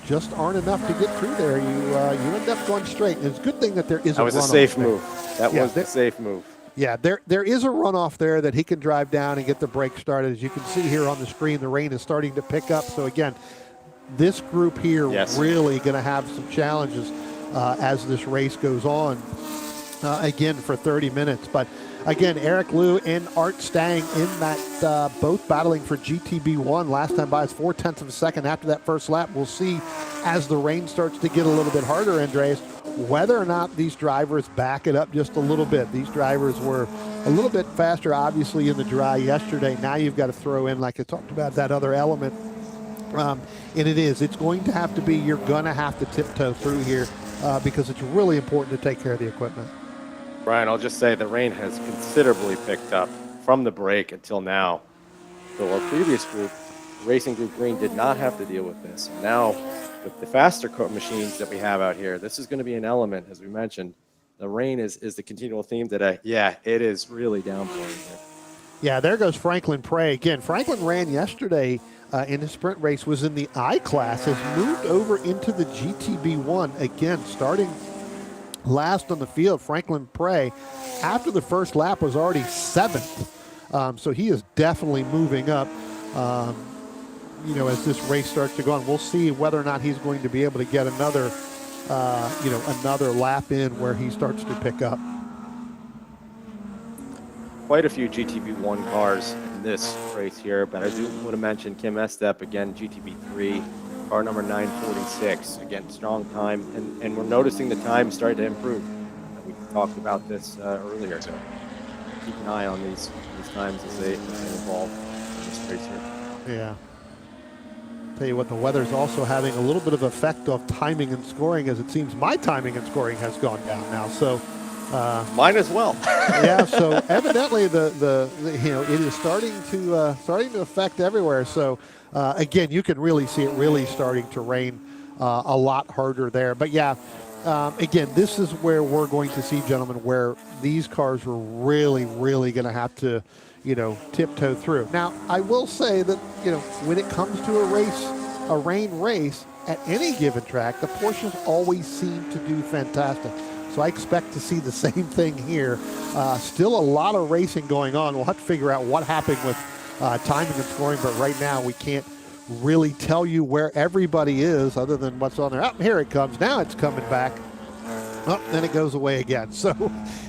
just aren't enough to get through there. You end up going straight. And it's a good thing that there is a runoff.
That was a safe move. That was the safe move.
Yeah, there is a runoff there that he can drive down and get the brake started. As you can see here on the screen, the rain is starting to pick up. So again, this group here really going to have some challenges as this race goes on. Again for 30 minutes. But again, Eric Liu and Art Stang in that both battling for GTB1. Last time by is 0.4 of a second after that first lap. We'll see as the rain starts to get a little bit harder, Andreas, whether or not these drivers back it up just a little bit. These drivers were a little bit faster, obviously, in the dry yesterday. Now you've got to throw in, like I talked about, that other element. And it's going to have to be, you're going to have to tiptoe through here because it's really important to take care of the equipment.
Brian, I'll just say the rain has considerably picked up from the break until now. So our previous group, Racing Group Green, did not have to deal with this. Now, with the faster machines that we have out here, this is going to be an element, as we mentioned. The rain is the continual theme today. Yeah, it is really downpouring here.
Yeah, there goes Franklin Prey again. Franklin ran yesterday in the sprint race, was in the I class, has moved over into the GTB1 again, starting last on the field. Franklin Prey, after the first lap, was already 7th. So he is definitely moving up. As this race starts to go on, we'll see whether or not he's going to be able to get another, another lap in where he starts to pick up.
Quite a few GTB1 cars in this race here, but I do want to mention Kim Estep, again, GTB3, car number 946. Again, strong time, and we're noticing the time starting to improve. We talked about this earlier, so keep an eye on these times as they evolve in this race here.
Yeah. Tell you what, the weather's also having a little bit of effect of timing and scoring, as it seems my timing and scoring has gone down now. So
mine as well.
Yeah, so evidently it is starting to affect everywhere. So again, you can really see it really starting to rain a lot harder there. But yeah, again, this is where we're going to see, gentlemen, where these cars are really going to have to tiptoe through. Now, I will say that, when it comes to a rain race at any given track, the Porsches always seem to do fantastic. So I expect to see the same thing here. Still a lot of racing going on. We'll have to figure out what happened with timing and scoring, but right now we can't really tell you where everybody is other than what's on there. Oh, here it comes. Now it's coming back. Oh, then it goes away again. So,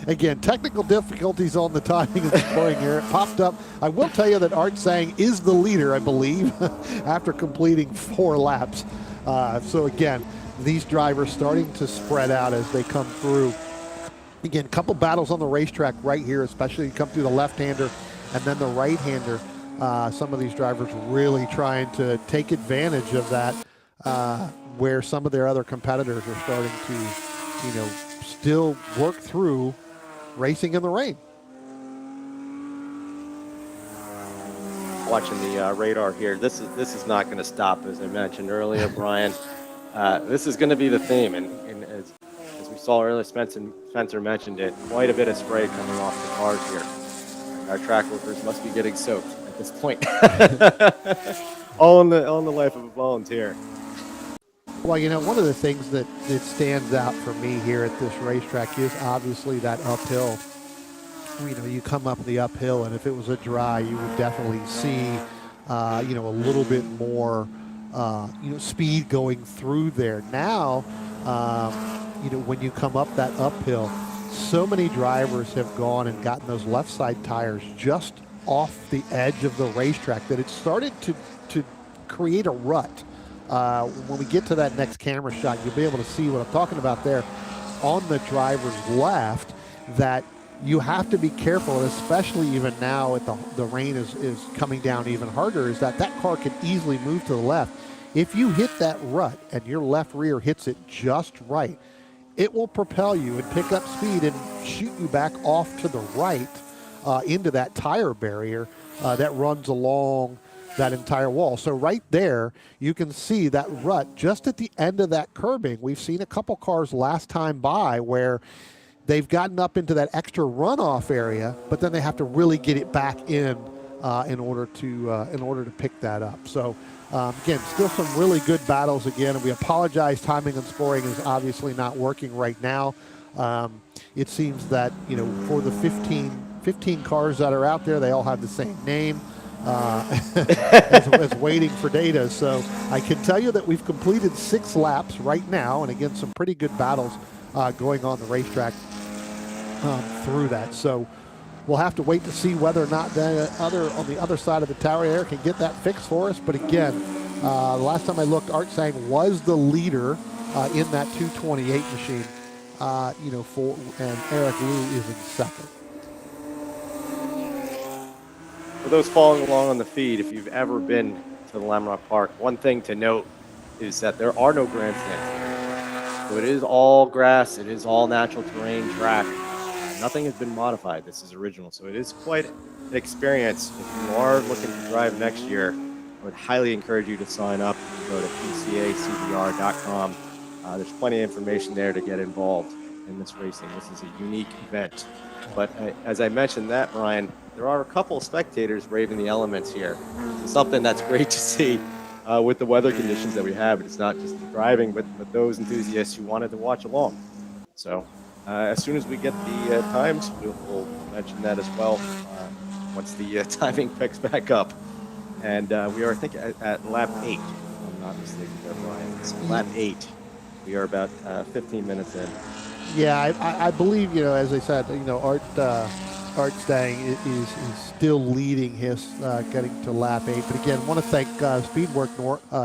again, technical difficulties on the timing and scoring here. It popped up. I will tell you that Art Sang is the leader, I believe, after completing 4 laps. So, again, these drivers starting to spread out as they come through. Again, a couple battles on the racetrack right here, especially you come through the left-hander and then the right-hander. Some of these drivers really trying to take advantage of that, where some of their other competitors are starting to still work through racing in the rain.
Watching the radar here, this is not going to stop, as I mentioned earlier, Brian. This is going to be the theme, and as we saw earlier, Spencer mentioned it, quite a bit of spray coming off the cars here. Our track workers must be getting soaked at this point. all in the life of a volunteer.
Well, one of the things that stands out for me here at this racetrack is obviously that uphill. You come up the uphill, and if it was a dry, you would definitely see, a little bit more, speed going through there. Now, when you come up that uphill, so many drivers have gone and gotten those left side tires just off the edge of the racetrack that it started to create a rut. When we get to that next camera shot, you'll be able to see what I'm talking about there on the driver's left, that you have to be careful, especially even now at the rain is coming down even harder, is that car can easily move to the left. If you hit that rut and your left rear hits it just right, it will propel you and pick up speed and shoot you back off to the right into that tire barrier that runs along that entire wall. So right there, you can see that rut just at the end of that curbing. We've seen a couple cars last time by where they've gotten up into that extra runoff area, but then they have to really get it back in order to pick that up. So again, still some really good battles again, and we apologize. Timing and scoring is obviously not working right now. It seems that for the 15 cars that are out there, they all have the same name. as waiting for data. So I can tell you that we've completed 6 laps right now, and again, some pretty good battles going on the racetrack through that. So we'll have to wait to see whether or not on the other side of the tower there can get that fixed for us. But again, the last time I looked, Art Sang was the leader in that 228 machine, and Eric Liu is in second.
For those following along on the feed, if you've ever been to the Lamrock Park, one thing to note is that there are no grandstands here. So it is all grass, it is all natural terrain track. Nothing has been modified. This is original. So it is quite an experience. If you are looking to drive next year, I would highly encourage you to sign up. Go to PCACBR.com. There's plenty of information there to get involved in this racing. This is a unique event. But as I mentioned that, Brian, there are a couple of spectators braving the elements here. It's something that's great to see with the weather conditions that we have. It's not just the driving, but those enthusiasts who wanted to watch along. So as soon as we get the times, we'll mention that as well once the timing picks back up. And we are, I think, at lap 8, if I'm not mistaken there, Brian. It's lap 8. We are about 15 minutes in.
Yeah, I believe, as I said, Art Stang is still leading his getting to lap 8. But again, want to thank Speedwork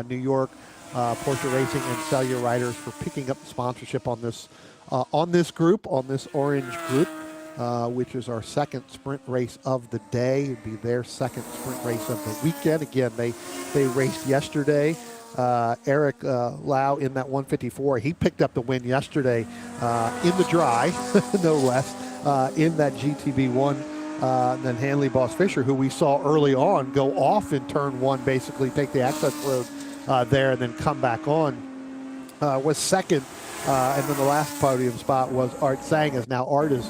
New York, Porsche Racing, and Cellular Riders for picking up the sponsorship on this orange group, which is our second sprint race of the day. It'd be their second sprint race of the weekend. Again, they raced yesterday. Eric Lau in that 154. He picked up the win yesterday in the dry, no less, in that GTB1. Then Hanley Boss Fisher, who we saw early on go off in turn 1, basically take the access road there and then come back on, was second. And then the last podium spot was Art Sang, as now Art is,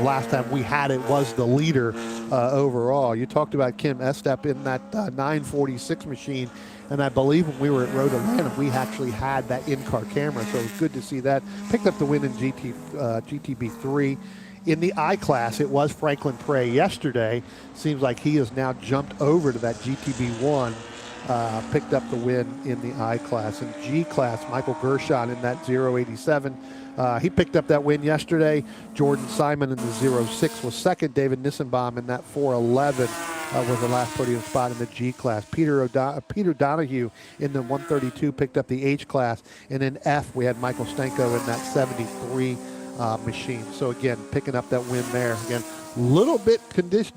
last time we had it, was the leader overall. You talked about Kim Estep in that 946 machine. And I believe when we were at Road Atlanta, we actually had that in-car camera, so it was good to see that. Picked up the win in GTB3. In the I-Class, it was Franklin Prey yesterday. Seems like he has now jumped over to that GTB1, picked up the win in the I-Class. In G-Class, Michael Gershon in that 087. He picked up that win yesterday. Jordan Simon in the 06 was second. David Nissenbaum in that 411 was the last podium spot in the G-Class. Peter Donahue in the 132 picked up the H-Class. And in F, we had Michael Stenko in that 73 machine. So again, picking up that win there. Again, a little bit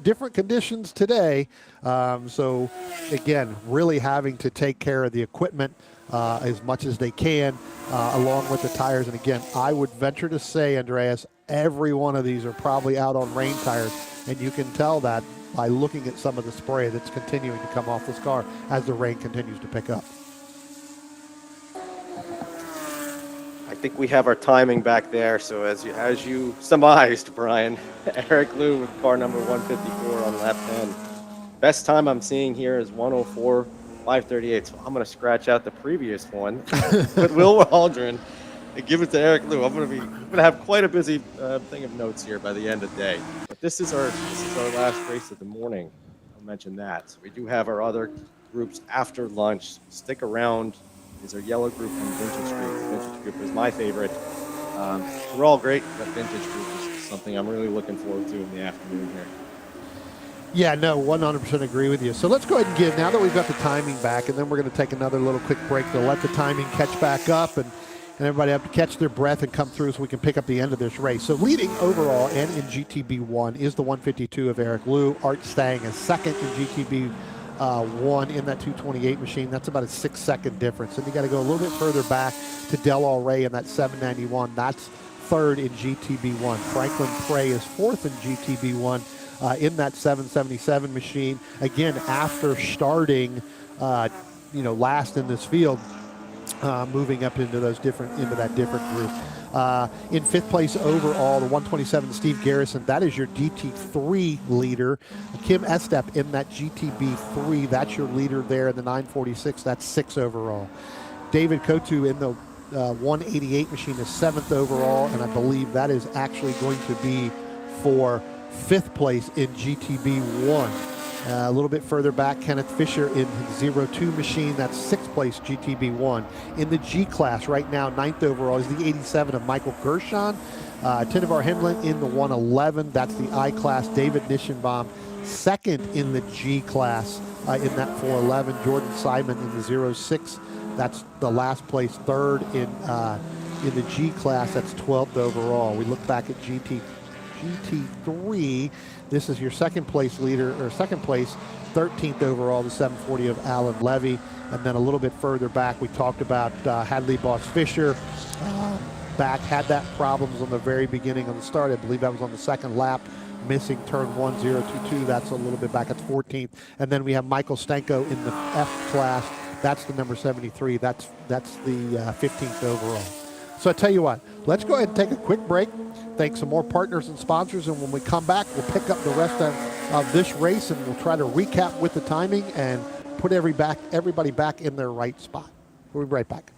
different conditions today. So again, really having to take care of the equipment as much as they can, along with the tires. And again, I would venture to say, Andreas, every one of these are probably out on rain tires, and you can tell that by looking at some of the spray that's continuing to come off this car as the rain continues to pick up.
I think we have our timing back there. So as you surmised, Brian, Eric Liu with car number 154 on lap 10. Best time I'm seeing here is 104.538. So I'm going to scratch out the previous one with Will Waldron and give it to Eric Liu. I'm going to have quite a busy thing of notes here by the end of the day. But this is our last race of the morning. I'll mention that. So we do have our other groups after lunch. Stick around. Is our yellow group and vintage group. The vintage group is my favorite. We're all great, but vintage group is something I'm really looking forward to in the afternoon here.
Yeah, no, 100% agree with you. So let's go ahead and give, now that we've got the timing back, and then we're going to take another little quick break to let the timing catch back up and everybody have to catch their breath and come through so we can pick up the end of this race. So leading overall and in GTB1 is the 152 of Eric Liu. Art Stang is second in GTB1 in that 228 machine. That's about a 6-second difference. And you got to go a little bit further back to Del Al Rey in that 791. That's third in GTB1. Franklin Prey is fourth in GTB1 in that 777 machine. Again, after starting, last in this field, moving up into that different group. In fifth place overall, the 127, Steve Garrison, that is your GT3 leader. Kim Estep in that GTB3, that's your leader there in the 946, that's 6 overall. David Kotu in the 188 machine is 7th overall, and I believe that is actually going to be for 5th place in GTB1. A little bit further back, Kenneth Fisher in his 02 machine. That's 6th place GTB1. In the G-Class right now, 9th overall is the 87 of Michael Gershon. Tinavar Hemlin in the 111. That's the I-Class. David Nissenbaum, 2nd in the G-Class in that 411. Jordan Simon in the 06. That's the last place. 3rd in the G-Class. That's 12th overall. We look back at GT3. This is your second place leader, or second place, 13th overall, the 740 of Alan Levy. And then a little bit further back, we talked about Hadley Boss Fisher. back, had that problems on the very beginning of the start. I believe that was on the second lap, missing turn 1022. That's a little bit back at 14th. And then we have Michael Stenko in the F class. That's the number 73. That's the 15th overall. So I tell you what, let's go ahead and take a quick break. Thank some more partners and sponsors, and when we come back, we'll pick up the rest of this race, and we'll try to recap with the timing and put everybody back in their right spot. We'll be right back.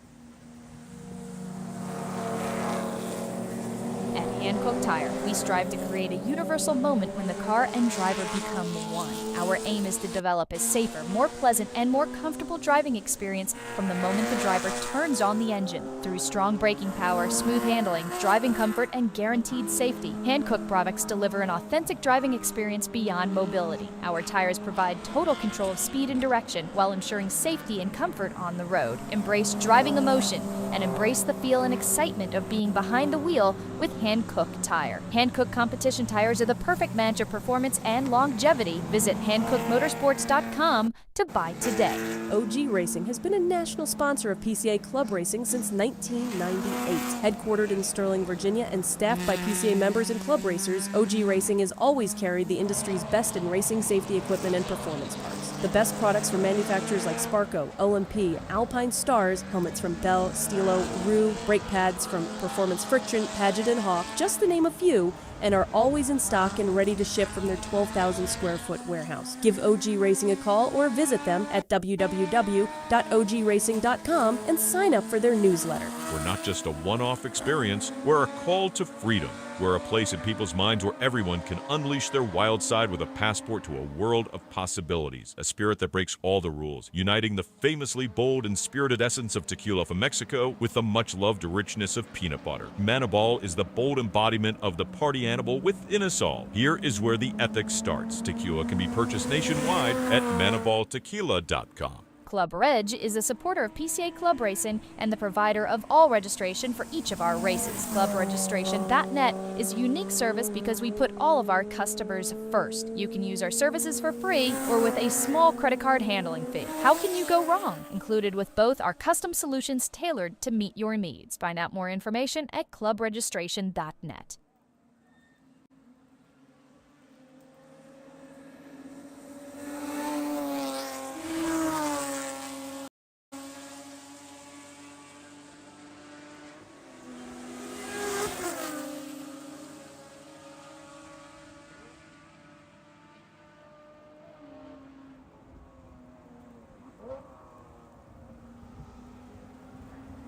At Hankook Tire, we strive to create a universal moment when the car and driver become one. Our aim is to develop a safer, more pleasant, and more comfortable driving experience from the moment the driver turns on the engine. Through strong braking power, smooth handling, driving comfort, and guaranteed safety, Hankook products deliver an authentic driving experience beyond mobility. Our tires provide total control of speed and direction while ensuring safety and comfort on the road. Embrace driving emotion and embrace the feel and excitement of being behind the wheel with Hankook Tire. Hankook competition tires are the perfect match of performance and longevity. Visit HankookMotorsports.com to buy today.
OG Racing has been a national sponsor of PCA Club Racing since 1998. Headquartered in Sterling, Virginia, and staffed by PCA members and club racers, OG Racing has always carried the industry's best in racing safety equipment and performance parts. The best products from manufacturers like Sparco, OMP, Alpine Stars, helmets from Bell, Stilo, Rue, brake pads from Performance Friction, Paget and Hawk, just to name a few, and are always in stock and ready to ship from their 12,000 square foot warehouse. Give OG Racing a call or visit them at www.ogracing.com and sign up for their newsletter.
We're not just a one-off experience, we're a call to freedom. We're a place in people's minds where everyone can unleash their wild side with a passport to a world of possibilities. A spirit that breaks all the rules, uniting the famously bold and spirited essence of tequila from Mexico with the much-loved richness of peanut butter. Manibal is the bold embodiment of the party animal within us all. Here is where the ethics starts. Tequila can be purchased nationwide at manibaltequila.com.
Club Reg is a supporter of PCA Club Racing and the provider of all registration for each of our races. ClubRegistration.net is a unique service because we put all of our customers first. You can use our services for free or with a small credit card handling fee. How can you go wrong? Included with both are custom solutions tailored to meet your needs. Find out more information at ClubRegistration.net.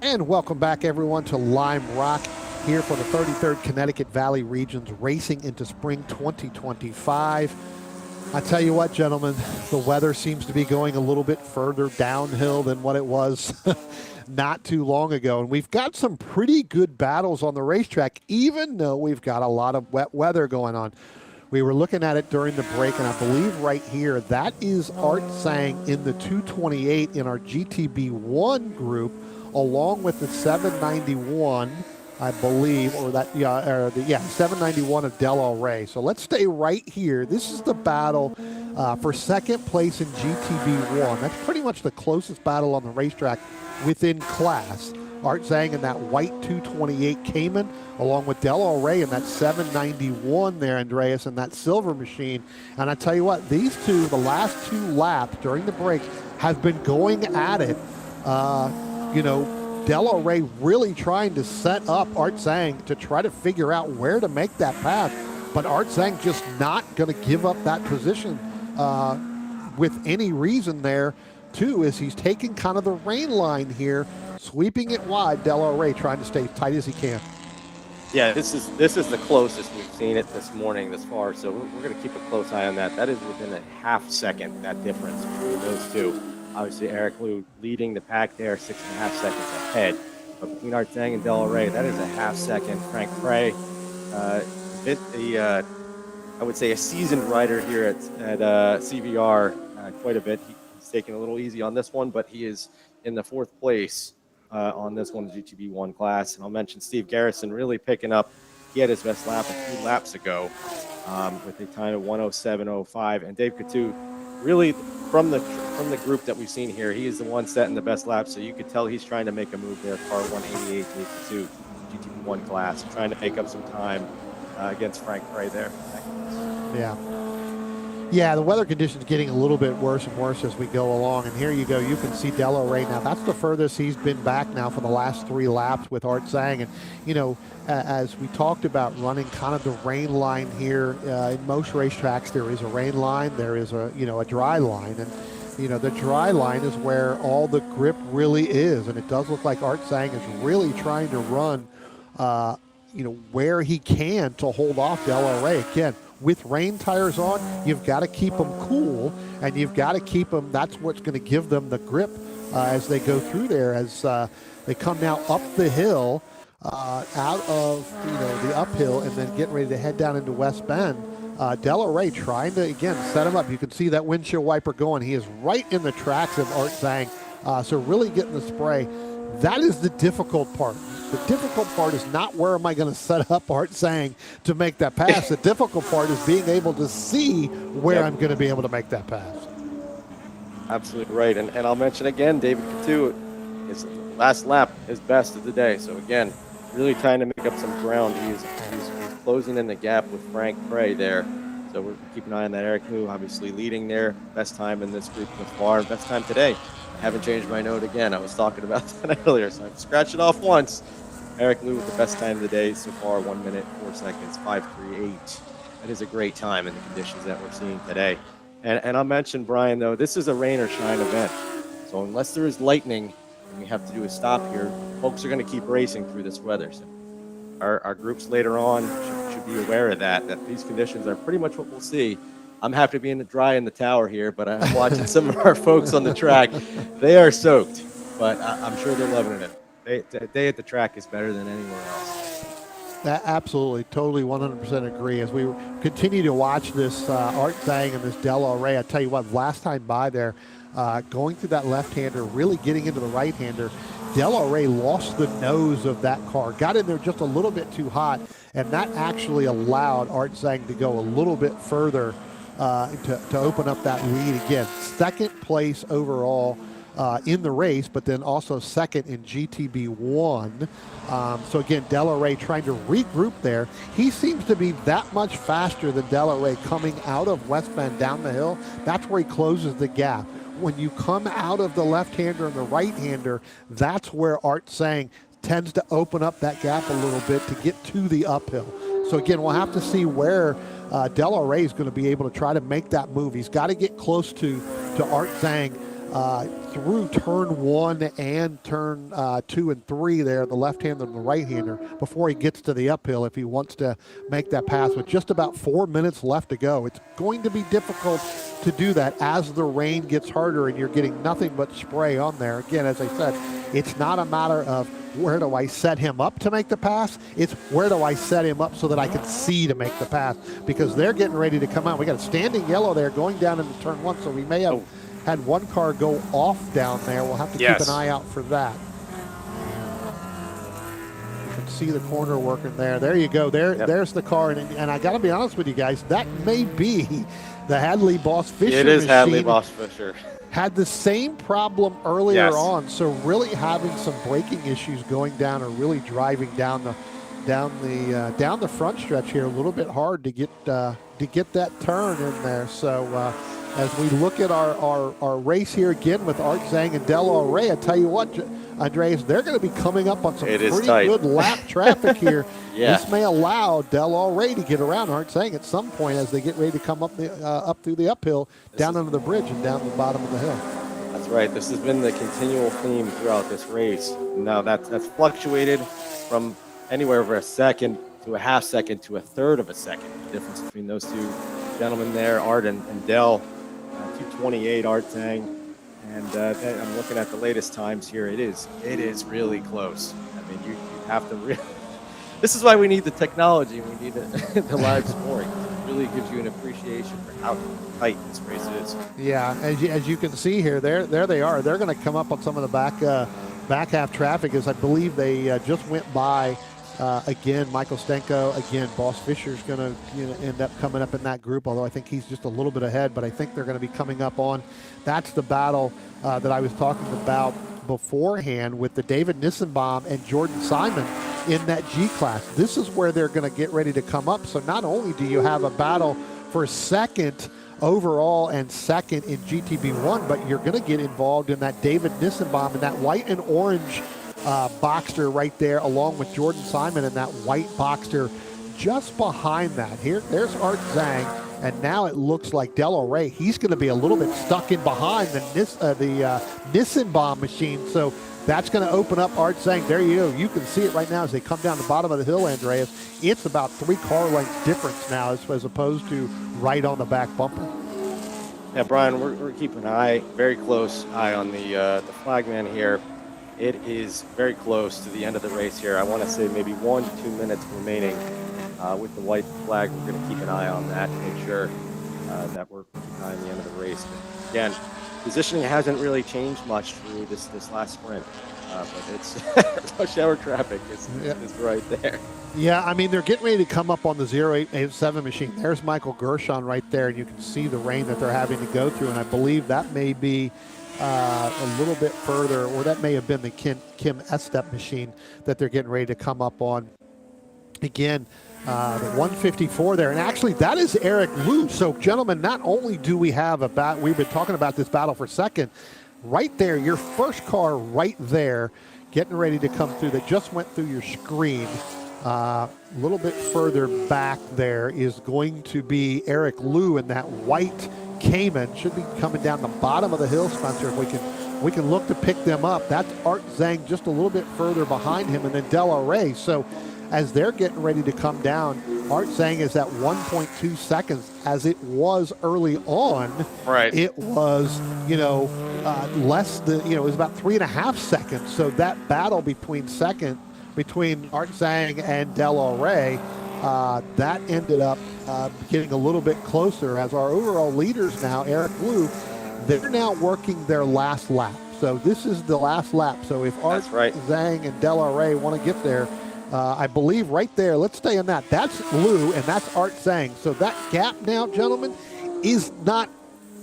And welcome back, everyone, to Lime Rock here for the 33rd Connecticut Valley Regions Racing into Spring 2025. I tell you what, gentlemen, the weather seems to be going a little bit further downhill than what it was not too long ago. And we've got some pretty good battles on the racetrack, even though we've got a lot of wet weather going on. We were looking at it during the break, and I believe right here, that is Art Sang in the 228 in our GTB1 group, along with the 791, I believe, or that, 791 of Del Rey. So let's stay right here. This is the battle for second place in GTB1. That's pretty much the closest battle on the racetrack within class. Art Zhang in that white 228 Cayman, along with Del Rey in that 791 there, Andreas, in that silver machine. And I tell you what, these two, the last two laps during the break, have been going at it. Del Rey really trying to set up Art Zhang to try to figure out where to make that pass. But Art Zhang just not going to give up that position with any reason there, too, as he's taking kind of the rain line here, sweeping it wide. Del Rey trying to stay as tight as he can.
Yeah, this is the closest we've seen it this morning thus far, so we're going to keep a close eye on that. That is within a half second, that difference between those two. Obviously, Eric Liu leading the pack there, 6.5 seconds ahead. But between Art Zhang and Del Rey, that is a half second. Frank Prey, I would say a seasoned rider here at CVR quite a bit. He's taking a little easy on this one, but he is in the fourth place on this one, the GTB1 class. And I'll mention Steve Garrison really picking up. He had his best lap a few laps ago with a time of 107.05. And Dave Coutu, really from the group that we've seen here, he is the one setting the best lap. So you could tell he's trying to make a move there. Car 188, Dave Coutu, GTB1 one class, trying to make up some time against Frank Prey there.
Yeah. Yeah, the weather conditions getting a little bit worse and worse as we go along. And here you go. You can see Delo Ray now. That's the furthest he's been back now for the last 3 laps with Art Zhang. And, you know, as we talked about running kind of the rain line here, in most racetracks, there is a rain line. There is a, you know, a dry line. And, you know, the dry line is where all the grip really is. And it does look like Art Zhang is really trying to run, you know, where he can to hold off Delo Ray. Again, with rain tires on, you've got to keep them cool, and you've got to keep them. That's what's going to give them the grip as they go through there, as they come now up the hill, out of, you know, the uphill, and then getting ready to head down into West Bend. Delo Ray trying to, again, set him up. You can see that windshield wiper going. He is right in the tracks of Art Zhang, so really getting the spray. That is the difficult part. The difficult part is not where am I going to set up Art Zhang to make that pass. The difficult part is being able to see where I'm going to be able to make that pass.
Absolutely right. And I'll mention again, David Coutu, his last lap, his best of the day. So again, really trying to make up some ground. He's closing in the gap with Frank Prey there. So we're keeping an eye on that. Eric Hu obviously leading there. Best time in this group so far. Best time today. I haven't changed my note again. I was talking about that earlier, so I've scratched it off once. Eric Liu with the best time of the day so far, 1 minute, 4 seconds, 5:38. That is a great time in the conditions that we're seeing today. And I'll mention, Brian, though, this is a rain or shine event. So unless there is lightning and we have to do a stop here, folks are going to keep racing through this weather. So our groups later on should be aware of that these conditions are pretty much what we'll see. I'm happy to be in the dry in the tower here, but I'm watching some of our folks on the track. They are soaked, but I'm sure they're loving it. The day at the track is better than anywhere else.
Absolutely, totally, 100% agree. As we continue to watch this Art Zhang and this Delo Ray, I tell you what, last time by there, going through that left-hander, really getting into the right-hander, Delo Ray lost the nose of that car, got in there just a little bit too hot, and that actually allowed Art Zhang to go a little bit further to open up that lead again. Second place overall in the race, but then also second in GTB1. So again, Delo Ray trying to regroup there. He seems to be that much faster than Delo Ray coming out of West Bend down the hill. That's where he closes the gap. When you come out of the left-hander and the right-hander, that's where Art Zhang tends to open up that gap a little bit to get to the uphill. So again, we'll have to see where Delo Ray is going to be able to try to make that move. He's got to get close to Art Zhang through turn 1 and turn 2 and 3 there, the left-hander and the right-hander, before he gets to the uphill if he wants to make that pass with just about 4 minutes left to go. It's going to be difficult to do that as the rain gets harder and you're getting nothing but spray on there. Again, as I said, it's not a matter of where do I set him up to make the pass? It's where do I set him up so that I can see to make the pass, because they're getting ready to come out. We got a standing yellow there going down into turn 1, so we may have had one car go off down there. We'll have to keep an eye out for that. You can see the corner working there. There you go. There's the car. And I got to be honest with you guys, that may be the Hadley Boss Fisher
It is
machine.
Hadley Boss Fisher.
Had the same problem earlier on, so really having some braking issues going down or really driving down the front stretch here a little bit hard to get that turn in there. So as we look at our race here again with Art Zhang and Delo Ray, I tell you what, Andreas, they're going to be coming up on some pretty good lap traffic here. This may allow Delo Ray to get around Art Zhang at some point as they get ready to come up through the uphill, down under the bridge and down the bottom of the hill.
That's right. This has been the continual theme throughout this race. Now that's fluctuated from anywhere over a second to a half second to a third of a second. The difference between those two gentlemen there, Art and Del. 2:28 Art Zhang, and I'm looking at the latest times here. It is really close. I mean, you have to really. This is why we need the technology. We need the live scoring. It really gives you an appreciation for how tight this race is.
Yeah, as you can see here, there they are. They're going to come up on some of the back half traffic, as I believe they just went by. Again, Michael Stenko, again, Boss Fisher's going to end up coming up in that group, although I think he's just a little bit ahead, but I think they're going to be coming up on. That's the battle that I was talking about beforehand with the David Nissenbaum and Jordan Simon. in that G class. This is where they're going to get ready to come up. So not only do you have a battle for second overall and second in GTB1, but you're going to get involved in that David Nissenbaum and that white and orange Boxster right there, along with Jordan Simon and that white Boxster just behind that. There's Art Zhang, and now it looks like Del Rey. He's going to be a little bit stuck in behind the Nissenbaum machine, so that's going to open up Art Zhang. There you go. You can see it right now as they come down the bottom of the hill, Andreas. It's about 3 car lengths difference now as opposed to right on the back bumper.
Yeah, Brian, we're keeping an eye, very close eye on the flagman here. It is very close to the end of the race here. I want to say maybe 1 to 2 minutes remaining with the white flag. We're going to keep an eye on that to make sure that we're keeping an eye on the end of the race. But again, positioning hasn't really changed much through this last sprint, but it's rush hour traffic is right there.
Yeah, I mean, they're getting ready to come up on the 0887 machine. There's Michael Gershon right there, and you can see the rain that they're having to go through, and I believe that may be a little bit further, or that may have been the Kim Estep machine that they're getting ready to come up on. Again, the 154 there, and actually that is Eric Liu. So, gentlemen, not only do we have we've been talking about this battle for second, right there, your first car right there, getting ready to come through, that just went through your screen. A little bit further back there is going to be Eric Liu in that white Cayman. Should be coming down the bottom of the hill, Spencer, if we can look to pick them up. That's Art Zhang just a little bit further behind him, and then Del Rey. So as they're getting ready to come down, Art Zhang is at 1.2 seconds, as it was early on.
Right.
It was, less than, it was about 3.5 seconds. So that battle between Art Zhang and Del Rey, that ended up getting a little bit closer, as our overall leaders now, Eric Liu, they're now working their last lap. So this is the last lap. So if Art Zhang and Del Rey want to get there, I believe right there, let's stay on that. That's Liu and that's Art Zhang. So that gap now, gentlemen, is not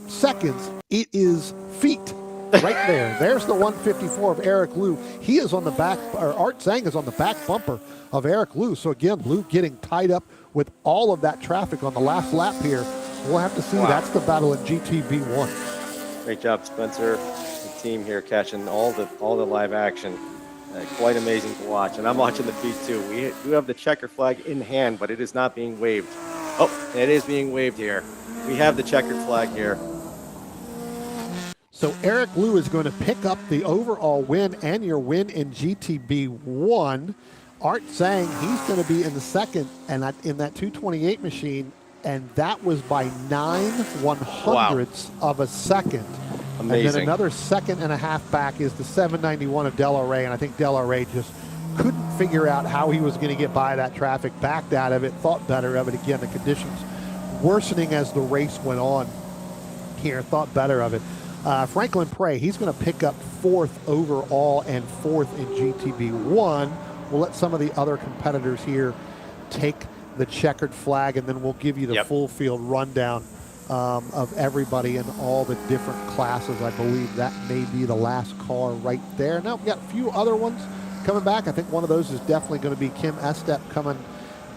seconds. It is feet. Right there. There's the 154 of Eric Liu. He is on the back, or Art Zhang is on the back bumper of Eric Liu. So again, Liu getting tied up with all of that traffic on the last lap here. We'll have to see. Wow. That's the battle in GTB1.
Great job, Spencer. The team here catching all the live action. Quite amazing to watch. And I'm watching the feed too. We do have the checker flag in hand, but it is not being waved. Oh, it is being waved here. We have the checkered flag here.
So Eric Liu is going to pick up the overall win and your win in GTB1. Art Zhang, he's going to be in the second and in that 228 machine, and that was by 9/100ths of a second.
Amazing.
And then another 1.5 back is the 791 of Del Rey, and I think Del Rey just couldn't figure out how he was going to get by that traffic, backed out of it, thought better of it. Again, the conditions worsening as the race went on here, thought better of it. Franklin Prey, he's going to pick up 4th overall and 4th in GTB1. We'll let some of the other competitors here take the checkered flag, and then we'll give you the full field rundown of everybody in all the different classes. I believe that may be the last car right there. Now, we've got a few other ones coming back. I think one of those is definitely going to be Kim Estep coming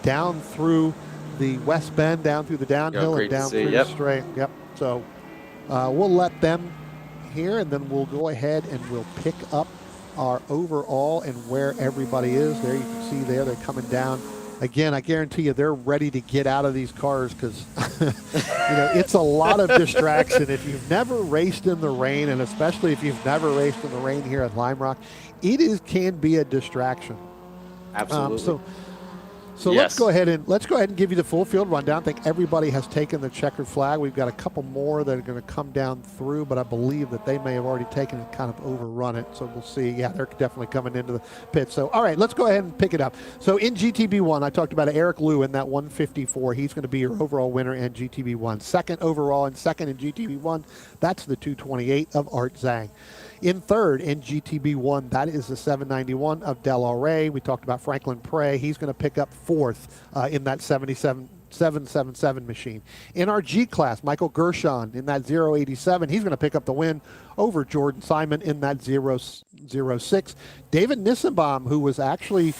down through the West Bend, down through the downhill, and down through the straight. Yep. So we'll let them here, and then we'll go ahead and we'll pick up our overall and where everybody is. There you can see there, they're coming down. Again, I guarantee you they're ready to get out of these cars because, it's a lot of distraction. If you've never raced in the rain, and especially if you've never raced in the rain here at Lime Rock, can be a distraction.
Absolutely.
So let's go ahead and give you the full field rundown. I think everybody has taken the checkered flag. We've got a couple more that are going to come down through, but I believe that they may have already taken and kind of overrun it. So we'll see. Yeah, they're definitely coming into the pit. So, all right, let's go ahead and pick it up. So in GTB1, I talked about Eric Liu in that 154. He's going to be your overall winner in GTB1. Second overall and second in GTB1, that's the 228 of Art Zhang. In third in GTB1, that is the 791 of Del Rey. We talked about Franklin Prey. He's going to pick up 4th in that 777 machine. In our G class, Michael Gershon in that 087, he's going to pick up the win over Jordan Simon in that 006. David Nissenbaum, who was actually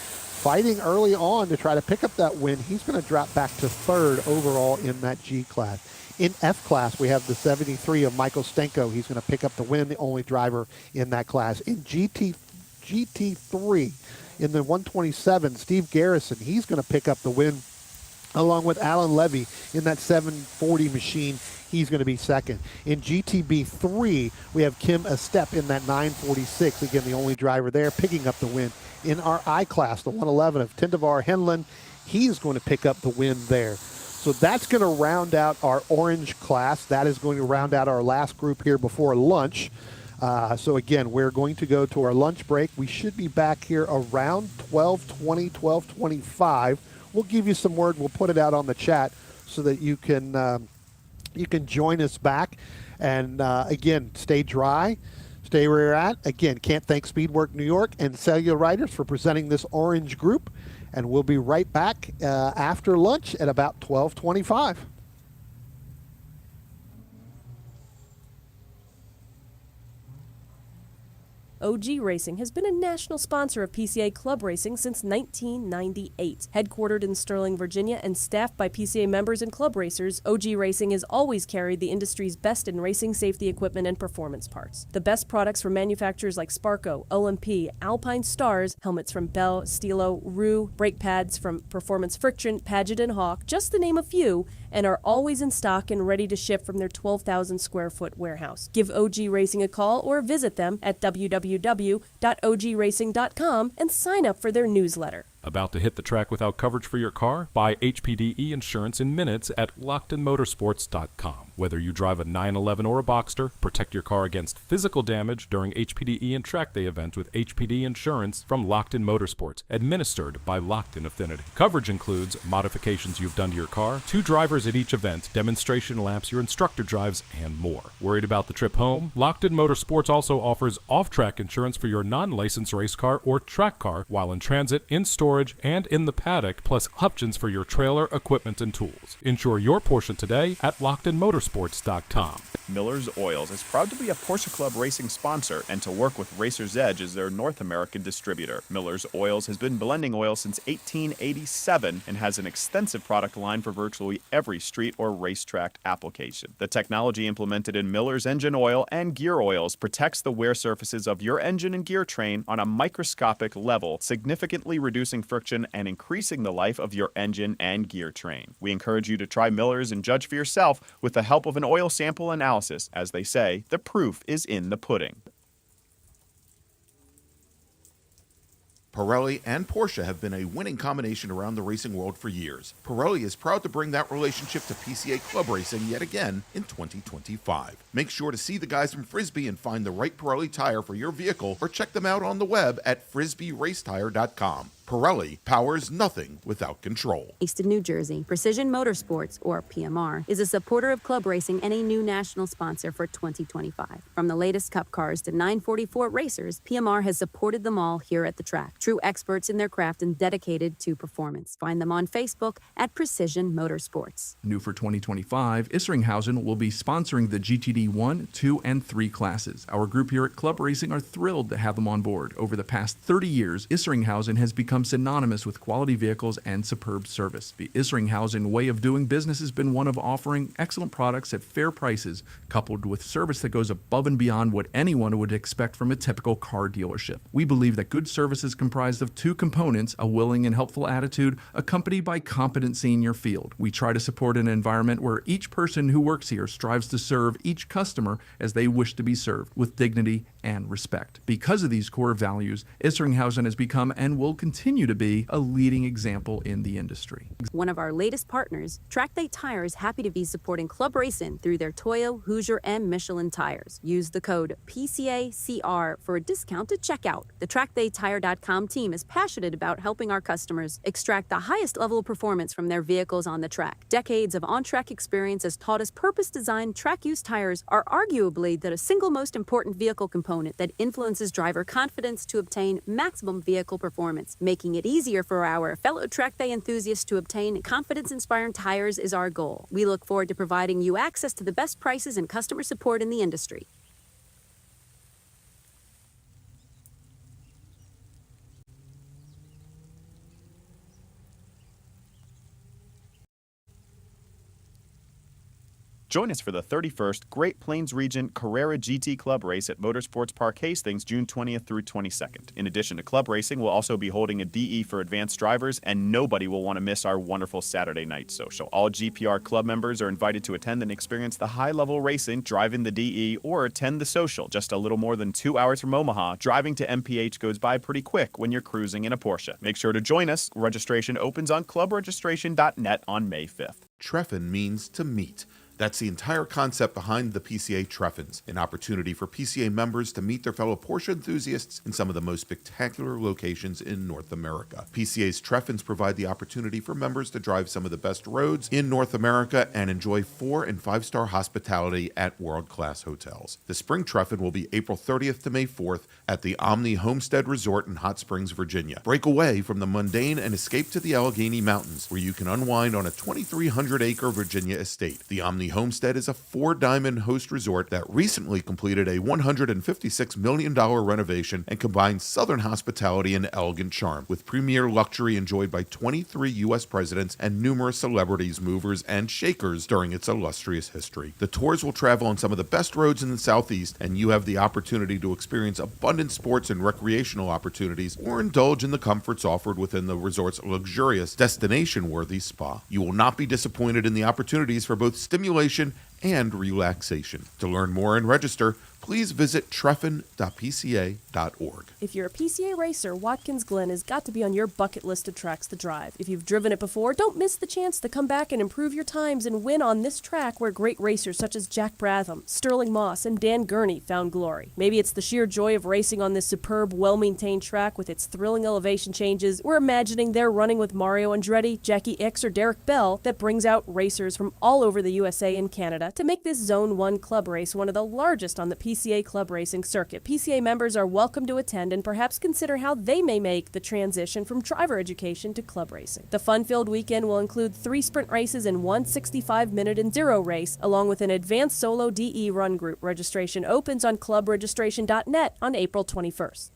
fighting early on to try to pick up that win. He's going to drop back to third overall in that G class. In F class, we have the 73 of Michael Stenko. He's going to pick up the win, the only driver in that class. In GT3, in the 127, Steve Garrison, he's going to pick up the win along with Alan Levy in that 740 machine. He's going to be second. In GTB3, we have Kim Estep in that 946. Again, the only driver there, picking up the win. In our I class, the 111 of Tindavar Henlin, he's going to pick up the win there. So that's going to round out our orange class. That is going to round out our last group here before lunch. So again, we're going to go to our lunch break. We should be back here around 12:20, 12:25. We'll give you some word. We'll put it out on the chat so that you can join us back. And again, stay dry. Stay where you're at. Again, can't thank Speedwork New York and Cellular Riders for presenting this orange group. And we'll be right back after lunch at about 12:25.
OG Racing has been a national sponsor of PCA Club Racing since 1998. Headquartered in Sterling, Virginia, and staffed by PCA members and club racers, OG Racing has always carried the industry's best in racing safety equipment and performance parts. The best products from manufacturers like Sparco, OMP, Alpine Stars, helmets from Bell, Stilo, Rue, brake pads from Performance Friction, Paget, and Hawk, just to name a few, and are always in stock and ready to ship from their 12,000 square foot warehouse. Give OG Racing a call or visit them at www.ogracing.com and sign up for their newsletter.
About to hit the track without coverage for your car? Buy HPDE insurance in minutes at LocktonMotorsports.com. Whether you drive a 911 or a Boxster, protect your car against physical damage during HPDE and track day events with HPD insurance from Lockton Motorsports, administered by Lockton Affinity. Coverage includes modifications you've done to your car, 2 drivers at each event, demonstration laps your instructor drives, and more. Worried about the trip home? Lockton Motorsports also offers off-track insurance for your non-licensed race car or track car while in transit, in storage, and in the paddock, plus options for your trailer, equipment, and tools. Insure your Porsche today at LocktonMotorsports.com.
Miller's Oils is proud to be a Porsche Club Racing sponsor and to work with Racer's Edge as their North American distributor. Miller's Oils has been blending oil since 1887 and has an extensive product line for virtually every street or racetrack application. The technology implemented in Miller's engine oil and gear oils protects the wear surfaces of your engine and gear train on a microscopic level, significantly reducing friction and increasing the life of your engine and gear train. We encourage you to try Miller's and judge for yourself with the help of an oil sample analysis. As they say, the proof is in the pudding.
Pirelli and Porsche have been a winning combination around the racing world for years. Pirelli is proud to bring that relationship to PCA Club Racing yet again in 2025. Make sure to see the guys from Frisbee and find the right Pirelli tire for your vehicle, or check them out on the web at frisbeeracetire.com. Pirelli powers nothing without control.
Based in New Jersey, Precision Motorsports, or PMR, is a supporter of club racing and a new national sponsor for 2025. From the latest Cup cars to 944 racers, PMR has supported them all here at the track. True experts in their craft and dedicated to performance. Find them on Facebook at Precision Motorsports.
New for 2025, Isringhausen will be sponsoring the GTD 1, 2, and 3 classes. Our group here at Club Racing are thrilled to have them on board. Over the past 30 years, Isringhausen has become synonymous with quality vehicles and superb service. The Isringhausen way of doing business has been one of offering excellent products at fair prices, coupled with service that goes above and beyond what anyone would expect from a typical car dealership. We believe that good service is comprised of 2 components: a willing and helpful attitude, accompanied by competency in your field. We try to support an environment where each person who works here strives to serve each customer as they wish to be served, with dignity and respect. Because of these core values, Isringhausen has become and will continue to be a leading example in the industry.
One of our latest partners, Track Day Tire, is happy to be supporting Club Racing through their Toyo, Hoosier, and Michelin tires. Use the code PCACR for a discount at checkout. The TrackDayTire.com team is passionate about helping our customers extract the highest level of performance from their vehicles on the track. Decades of on-track experience has taught us purpose-designed track-use tires are arguably the single most important vehicle component that influences driver confidence to obtain maximum vehicle performance. Making it easier for our fellow track day enthusiasts to obtain confidence-inspiring tires is our goal. We look forward to providing you access to the best prices and customer support in the industry.
Join us for the 31st Great Plains Region Carrera GT Club Race at Motorsports Park Hastings, June 20th through 22nd. In addition to club racing, we'll also be holding a DE for advanced drivers, and nobody will want to miss our wonderful Saturday night social. All GPR club members are invited to attend and experience the high-level racing, drive in the DE, or attend the social. Just a little more than 2 hours from Omaha, driving to MPH goes by pretty quick when you're cruising in a Porsche. Make sure to join us. Registration opens on clubregistration.net on May 5th.
Treffin means to meet. That's the entire concept behind the PCA Treffins, an opportunity for PCA members to meet their fellow Porsche enthusiasts in some of the most spectacular locations in North America. PCA's Treffins provide the opportunity for members to drive some of the best roads in North America and enjoy 4- and 5-star hospitality at world-class hotels. The Spring Treffin will be April 30th to May 4th at the Omni Homestead Resort in Hot Springs, Virginia. Break away from the mundane and escape to the Allegheny Mountains, where you can unwind on a 2,300-acre Virginia estate. The Omni Homestead is a 4-diamond host resort that recently completed a $156 million renovation and combines Southern hospitality and elegant charm with premier luxury enjoyed by 23 U.S. presidents and numerous celebrities, movers, and shakers during its illustrious history. The tours will travel on some of the best roads in the Southeast, and you have the opportunity to experience abundant sports and recreational opportunities or indulge in the comforts offered within the resort's luxurious, destination-worthy spa. You will not be disappointed in the opportunities for both stimulation and relaxation. To learn more and register, please visit treffin.pca.org.
If you're a PCA racer, Watkins Glen has got to be on your bucket list of tracks to drive. If you've driven it before, don't miss the chance to come back and improve your times and win on this track where great racers such as Jack Bratham, Sterling Moss, and Dan Gurney found glory. Maybe it's the sheer joy of racing on this superb, well-maintained track with its thrilling elevation changes, or imagining they're running with Mario Andretti, Jackie Ickx, or Derek Bell that brings out racers from all over the USA and Canada to make this Zone 1 club race one of the largest on the PCA Club Racing circuit. PCA members are welcome to attend and perhaps consider how they may make the transition from driver education to club racing. The fun-filled weekend will include 3 sprint races and 1 65-minute enduro race, along with an advanced solo DE run group. Registration opens on clubregistration.net on April 21st.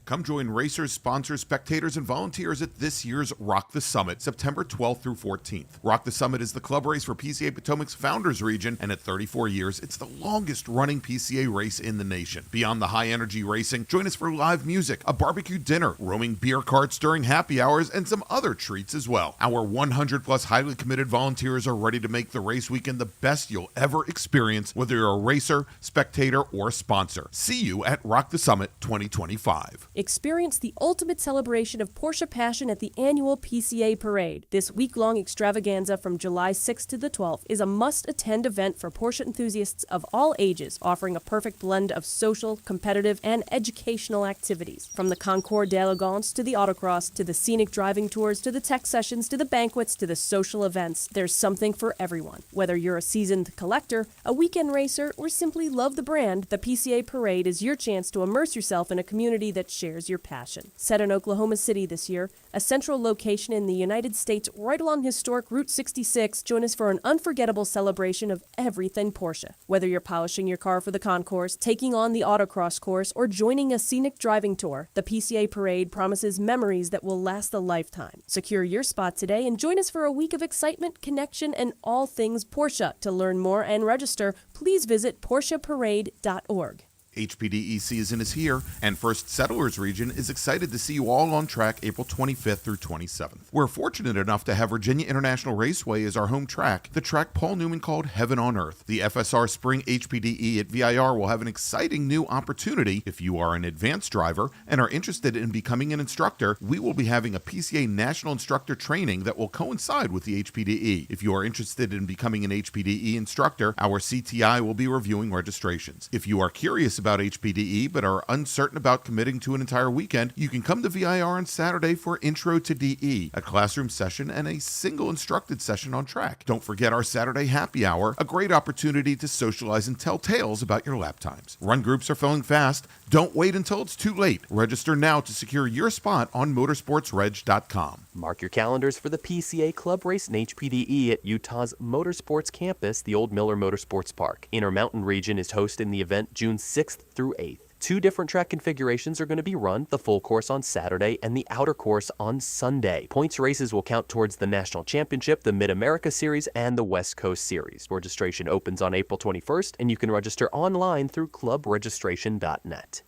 Come join racers, sponsors, spectators, and volunteers at this year's Rock the Summit, September 12th through 14th. Rock the Summit is the club race for PCA Potomac's Founders Region, and at 34 years, it's the longest-running PCA race in the nation. Beyond the high-energy racing, join us for live music, a barbecue dinner, roaming beer carts during happy hours, and some other treats as well. Our 100-plus highly committed volunteers are ready to make the race weekend the best you'll ever experience, whether you're a racer, spectator, or sponsor. See you at Rock the Summit 2025.
Experience the ultimate celebration of Porsche passion at the annual PCA Parade. This week-long extravaganza from July 6th to the 12th is a must-attend event for Porsche enthusiasts of all ages, offering a perfect blend of social, competitive, and educational activities. From the Concours d'Elegance to the autocross, to the scenic driving tours, to the tech sessions, to the banquets, to the social events, there's something for everyone. Whether you're a seasoned collector, a weekend racer, or simply love the brand, the PCA Parade is your chance to immerse yourself in a community that shares your passion. Set in Oklahoma City this year, a central location in the United States right along historic Route 66, join us for an unforgettable celebration of everything Porsche. Whether you're polishing your car for the concourse, taking on the autocross course, or joining a scenic driving tour, the PCA Parade promises memories that will last a lifetime. Secure your spot today and join us for a week of excitement, connection, and all things Porsche. To learn more and register, please visit PorscheParade.org.
HPDE season is here, and First Settlers Region is excited to see you all on track April 25th through 27th. We're fortunate enough to have Virginia International Raceway as our home track, the track Paul Newman called Heaven on Earth. The FSR Spring HPDE at VIR will have an exciting new opportunity. If you are an advanced driver and are interested in becoming an instructor, we will be having a PCA National Instructor Training that will coincide with the HPDE. If you are interested in becoming an HPDE instructor, our CTI will be reviewing registrations. If you are curious about HPDE but are uncertain about committing to an entire weekend, you can come to VIR on Saturday for Intro to DE, a classroom session and a single instructed session on track. Don't forget our Saturday happy hour, a great opportunity to socialize and tell tales about your lap times. Run groups are filling fast. Don't wait until it's too late. Register now to secure your spot on motorsportsreg.com.
Mark your calendars for the PCA Club Race and HPDE at Utah's Motorsports Campus, the Old Miller Motorsports Park. Intermountain Region is hosting the event June 6th through 8th. 2 different track configurations are going to be run, the full course on Saturday and the outer course on Sunday. Points races will count towards the National Championship, the Mid-America Series, and the West Coast Series. Registration opens on April 21st, and you can register online through clubregistration.net.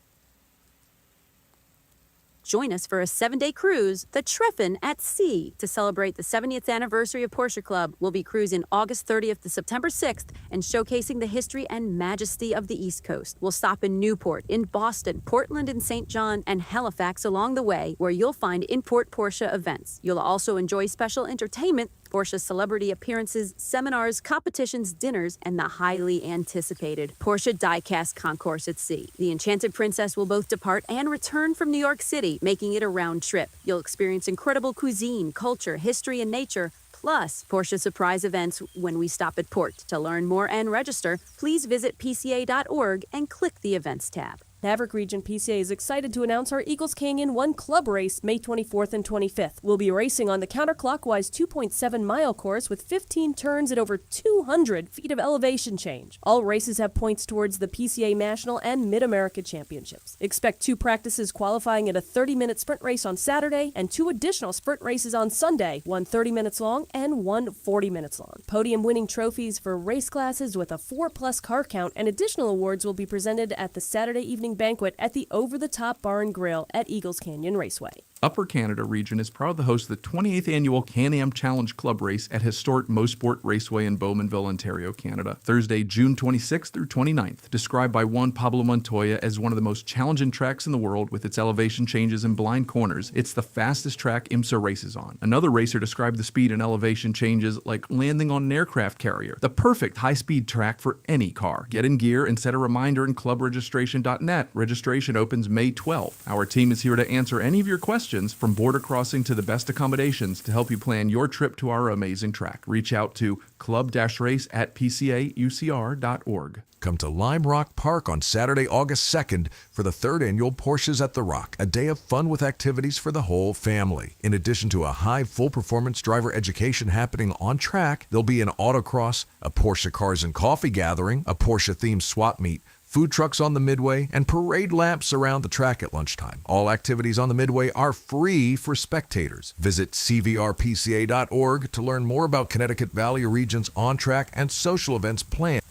Join us for a 7-day cruise, the Treffin at Sea, to celebrate the 70th anniversary of Porsche Club. We'll be cruising August 30th to September 6th and showcasing the history and majesty of the East Coast. We'll stop in Newport, in Boston, Portland and St. John, and Halifax along the way, where you'll find import Porsche events. You'll also enjoy special entertainment, Porsche celebrity appearances, seminars, competitions, dinners, and the highly anticipated Porsche Diecast Concourse at Sea. The Enchanted Princess will both depart and return from New York City, making it a round trip. You'll experience incredible cuisine, culture, history, and nature, plus Porsche surprise events when we stop at port. To learn more and register, please visit PCA.org and click the Events tab.
Maverick Region PCA is excited to announce our Eagles Canyon 1 Club Race May 24th and 25th. We'll be racing on the counterclockwise 2.7-mile course with 15 turns at over 200 feet of elevation change. All races have points towards the PCA National and Mid-America Championships. Expect 2 practices qualifying at a 30-minute sprint race on Saturday and 2 additional sprint races on Sunday, one 30 minutes long and one 40 minutes long. Podium winning trophies for race classes with a 4+ car count and additional awards will be presented at the Saturday evening banquet at the Over the Top Bar and Grill at Eagles Canyon Raceway.
Upper Canada region is proud to host the 28th annual Can-Am Challenge Club Race at historic Mosport Raceway in Bowmanville, Ontario, Canada, Thursday, June 26th through 29th. Described by Juan Pablo Montoya as one of the most challenging tracks in the world with its elevation changes and blind corners, it's the fastest track IMSA races on. Another racer described the speed and elevation changes like landing on an aircraft carrier, the perfect high-speed track for any car. Get in gear and set a reminder in clubregistration.net. Registration opens May 12th. Our team is here to answer any of your questions, from border crossing to the best accommodations, to help you plan your trip to our amazing track. Reach out to club-race@pcaucr.org.
Come to Lime Rock Park on Saturday, August 2nd for the 3rd annual Porsches at the Rock, a day of fun with activities for the whole family. In addition to a high full-performance driver education happening on track, there'll be an autocross, a Porsche Cars and Coffee gathering, a Porsche-themed swap meet, food trucks on the Midway, and parade laps around the track at lunchtime. All activities on the Midway are free for spectators. Visit cvrpca.org to learn more about Connecticut Valley Region's on-track and social events planned.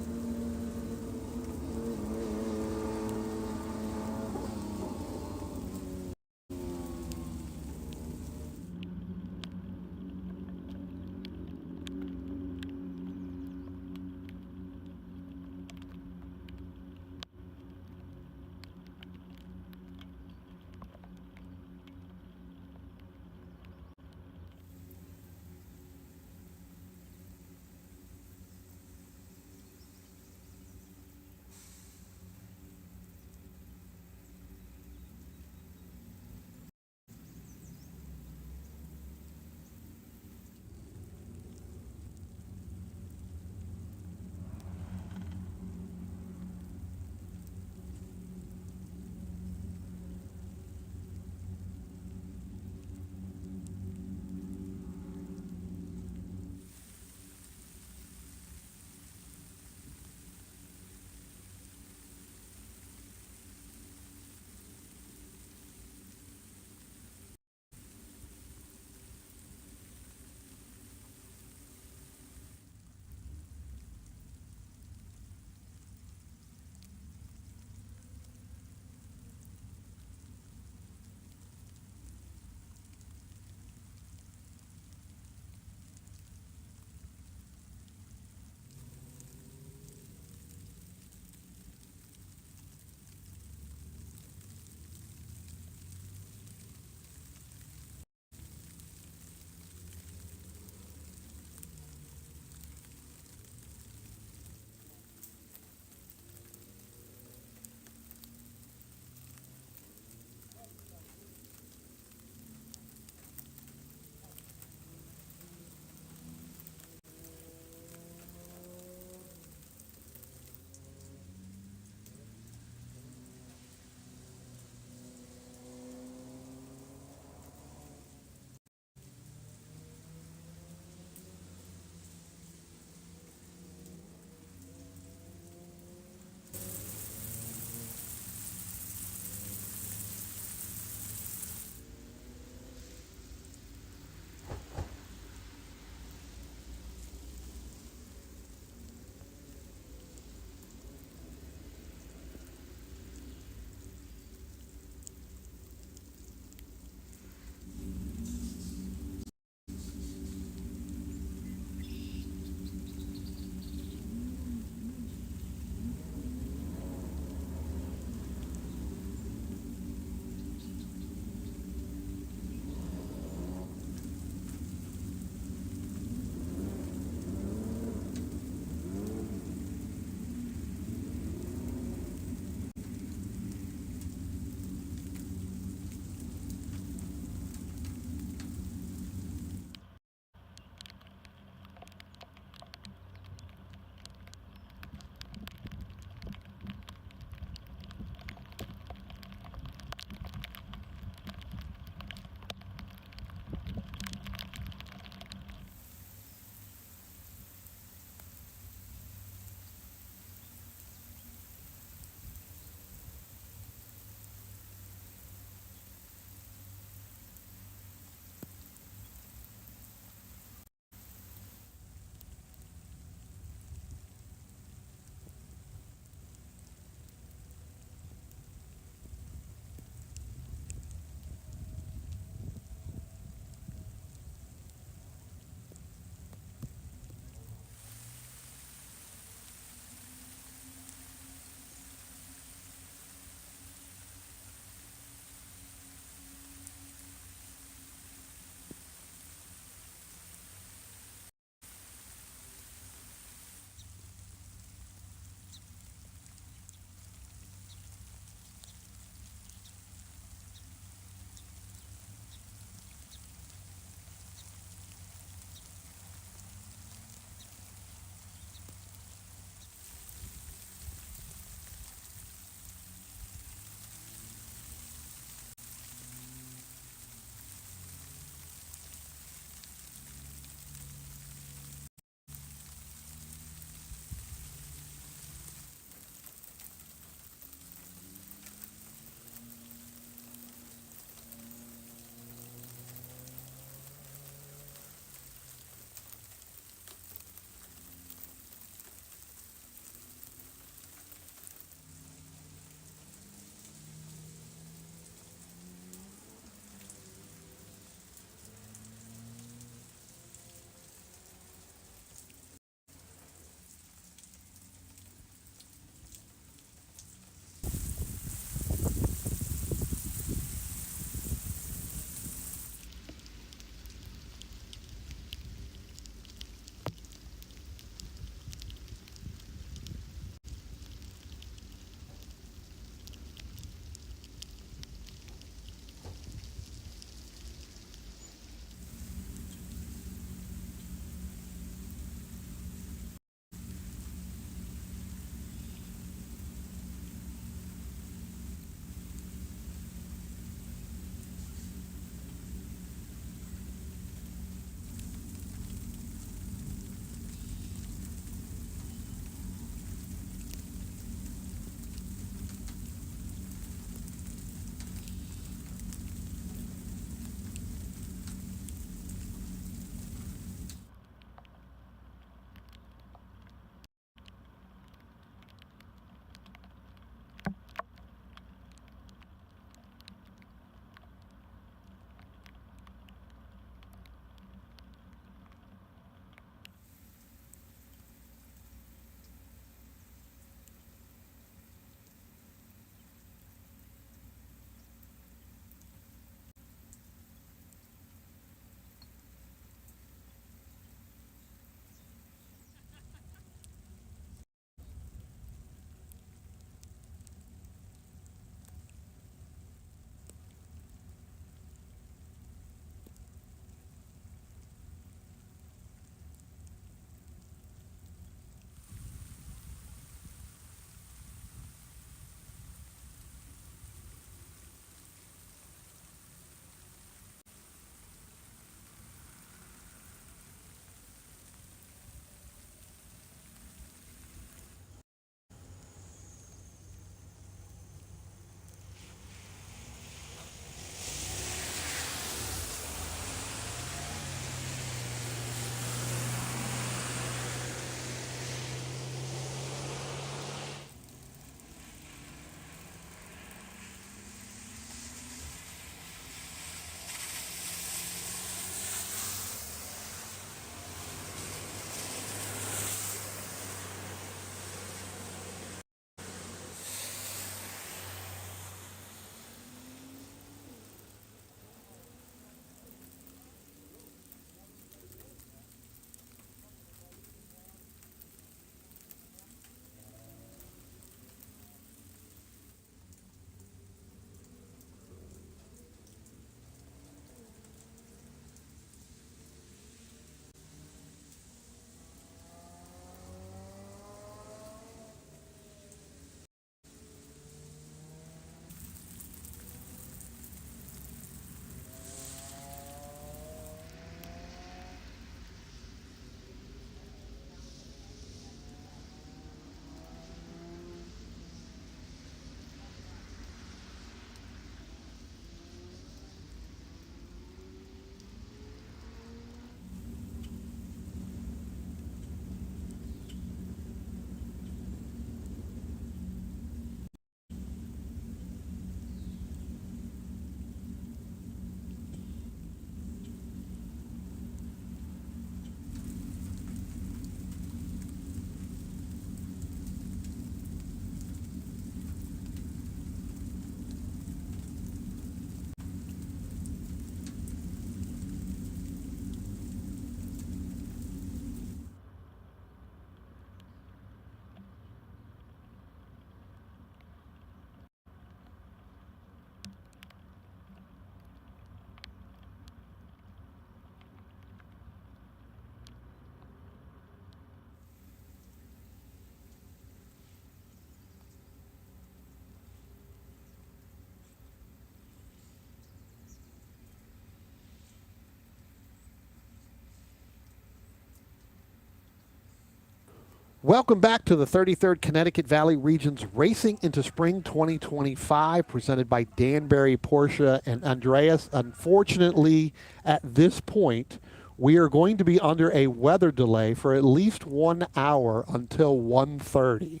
Welcome back to the 33rd Connecticut Valley Region's Racing into Spring 2025, presented by Danbury, Porsche, and Andreas. Unfortunately, at this point, we are going to be under a weather delay for at least 1 hour until 1:30.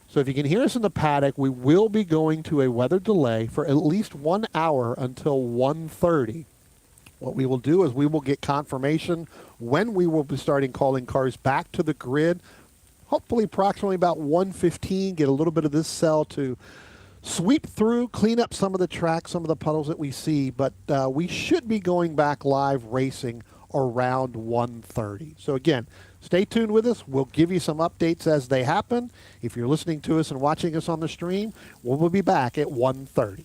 So if you can hear us in the paddock, we will be going to a weather delay for at least 1 hour until 1:30. What we will do is we will get confirmation when we will be starting calling cars back to the grid. Hopefully approximately about 1:15, get a little bit of this cell to sweep through, clean up some of the tracks, some of the puddles that we see, but we should be going back live racing around 1:30. So again, stay tuned with us. We'll give you some updates as they happen. If you're listening to us and watching us on the stream, we'll be back at 1:30.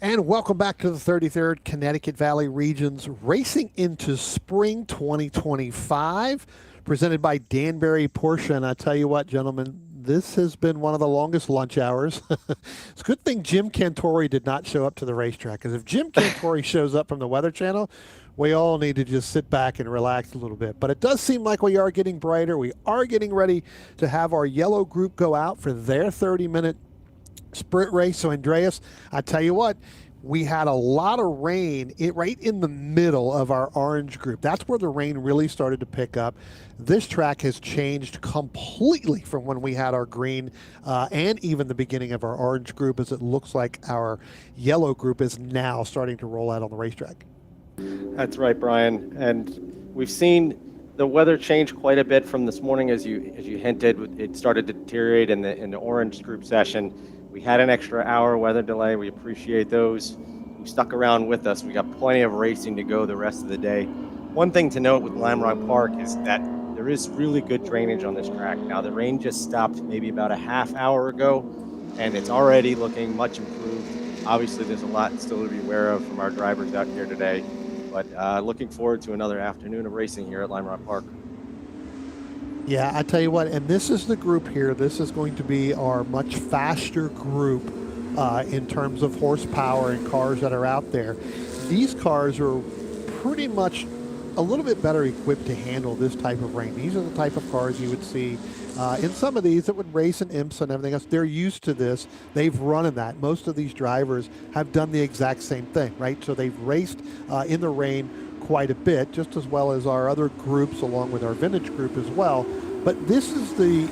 And welcome back to the 33rd Connecticut Valley Region's Racing into Spring 2025, presented by Danbury Porsche. And I tell you what, gentlemen, this has been one of the longest lunch hours. It's a good thing Jim Cantori did not show up to the racetrack, because if Jim Cantori shows up from the Weather Channel, we all need to just sit back and relax a little bit. But it does seem like we are getting brighter. We are getting ready to have our yellow group go out for their 30-minute sprint race. So, Andreas, I tell you what, we had a lot of rain right in the middle of our orange group. That's where the rain really started to pick up. This track has changed completely from when we had our green and even the beginning of our orange group, as it looks like our yellow group is now starting to roll out on the racetrack.
That's right, Brian. And we've seen the weather change quite a bit from this morning, as you hinted. It started to deteriorate in the orange group session. We had an extra hour weather delay. We appreciate those who stuck around with us. We got plenty of racing to go the rest of the day. One thing to note with Lime Rock Park is that there is really good drainage on this track. Now, the rain just stopped maybe about a half hour ago, and it's already looking much improved. Obviously, there's a lot still to be aware of from our drivers out here today, but looking forward to another afternoon of racing here at Lime Rock Park.
Yeah, I tell you what, and this is the group here. This is going to be our much faster group in terms of horsepower and cars that are out there. These cars are pretty much a little bit better equipped to handle this type of rain. These are the type of cars you would see in some of these that would race in IMSA and everything else. They're used to this. They've run in that. Most of these drivers have done the exact same thing, right? So they've raced in the rain quite a bit, just as well as our other groups, along with our vintage group as well. But this is the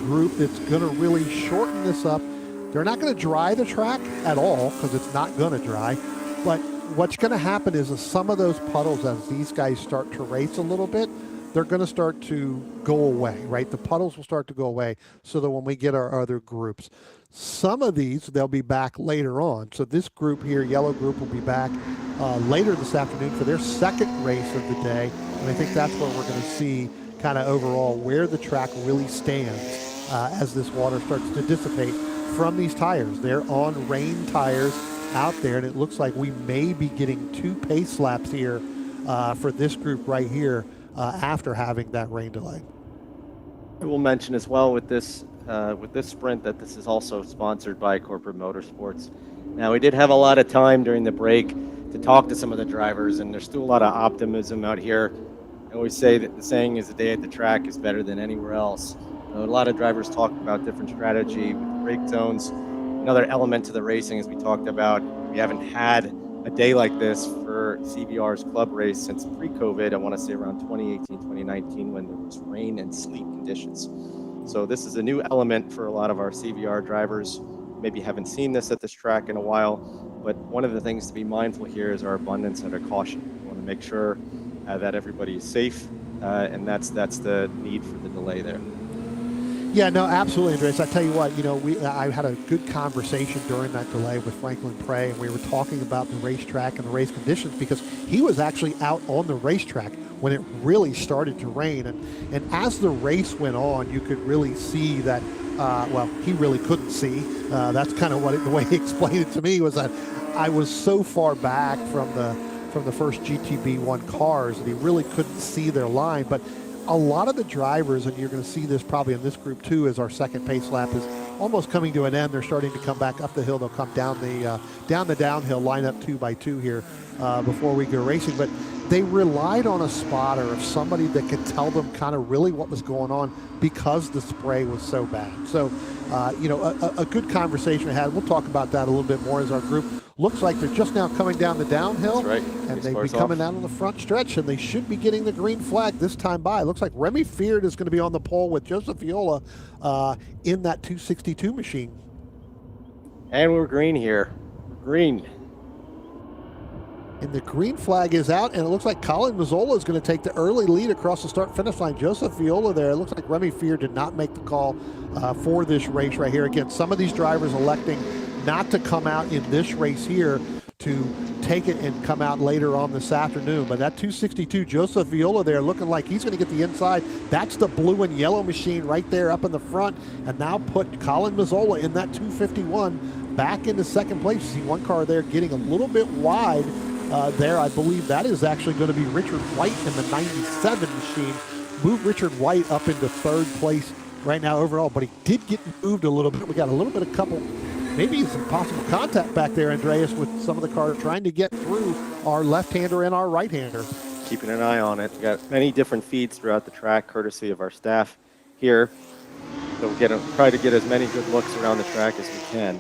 group that's going to really shorten this up. They're not going to dry the track at all, because it's not going to dry. But what's going to happen is that some of those puddles, as these guys start to race a little bit, they're going to start to go away, right? The puddles will start to go away, so that when we get our other groups, some of these, they'll be back later on. So this group here, yellow group, will be back later this afternoon for their second race of the day. And I think that's where we're going to see kind of overall where the track really stands as this water starts to dissipate from these tires. They're on rain tires out there, and it looks like we may be getting 2 pace laps here for this group right here after having that rain delay.
I will mention as well with this sprint that this is also sponsored by Corporate Motorsports. Now, we did have a lot of time during the break to talk to some of the drivers, and there's still a lot of optimism out here. I always say that the saying is, a day at the track is better than anywhere else. A lot of drivers talk about different strategy with the brake zones. Another element to the racing, as we talked about, we haven't had a day like this for CVR's club race since pre-COVID. I want to say around 2018, 2019, when there was rain and sleet conditions. So this is a new element for a lot of our CVR drivers. Maybe haven't seen this at this track in a while, but one of the things to be mindful here is our abundance and our caution. We want to make sure that everybody is safe, and that's the need for the delay there.
Yeah, no, absolutely, Andreas. I tell you what, I had a good conversation during that delay with Franklin Prey, and we were talking about the racetrack and the race conditions, because he was actually out on the racetrack when it really started to rain. And as the race went on, you could really see that, he really couldn't see. That's kind of the way he explained it to me, was that I was so far back from the first GTB1 cars that he really couldn't see their line. But a lot of the drivers, and you're going to see this probably in this group too, as our second pace lap is almost coming to an end. They're starting to come back up the hill. They'll come down the downhill, line up 2 by 2 here before we go racing. But they relied on a spotter of somebody that could tell them kind of really what was going on, because the spray was so bad. So, a good conversation I had. We'll talk about that a little bit more as our group looks like they're just now coming down the downhill.
That's right.
And they'll be coming out on the front stretch, and they should be getting the green flag this time by. It looks like Remy Feard is going to be on the pole with Joseph Viola in that 262 machine.
And we're green here. Green.
And the green flag is out, and it looks like Colin Mazzola is going to take the early lead across the start-finish line. Joseph Viola there. It looks like Remy Feard did not make the call for this race right here. Again, some of these drivers electing not to come out in this race here, to take it and come out later on this afternoon. But that 262, Joseph Viola there, looking like he's going to get the inside. That's the blue and yellow machine right there up in the front, and now put Colin Mazzola in that 251 back into second place. You see one car there getting a little bit wide there. I believe that is actually going to be Richard White in the 97 machine. Moved Richard White up into third place right now overall, but he did get moved a little bit. We got a little bit of couple, maybe some possible contact back there, Andreas, with some of the cars trying to get through our left-hander and our right-hander.
Keeping an eye on it. We got many different feeds throughout the track, courtesy of our staff here. So we'll try to get as many good looks around the track as we can.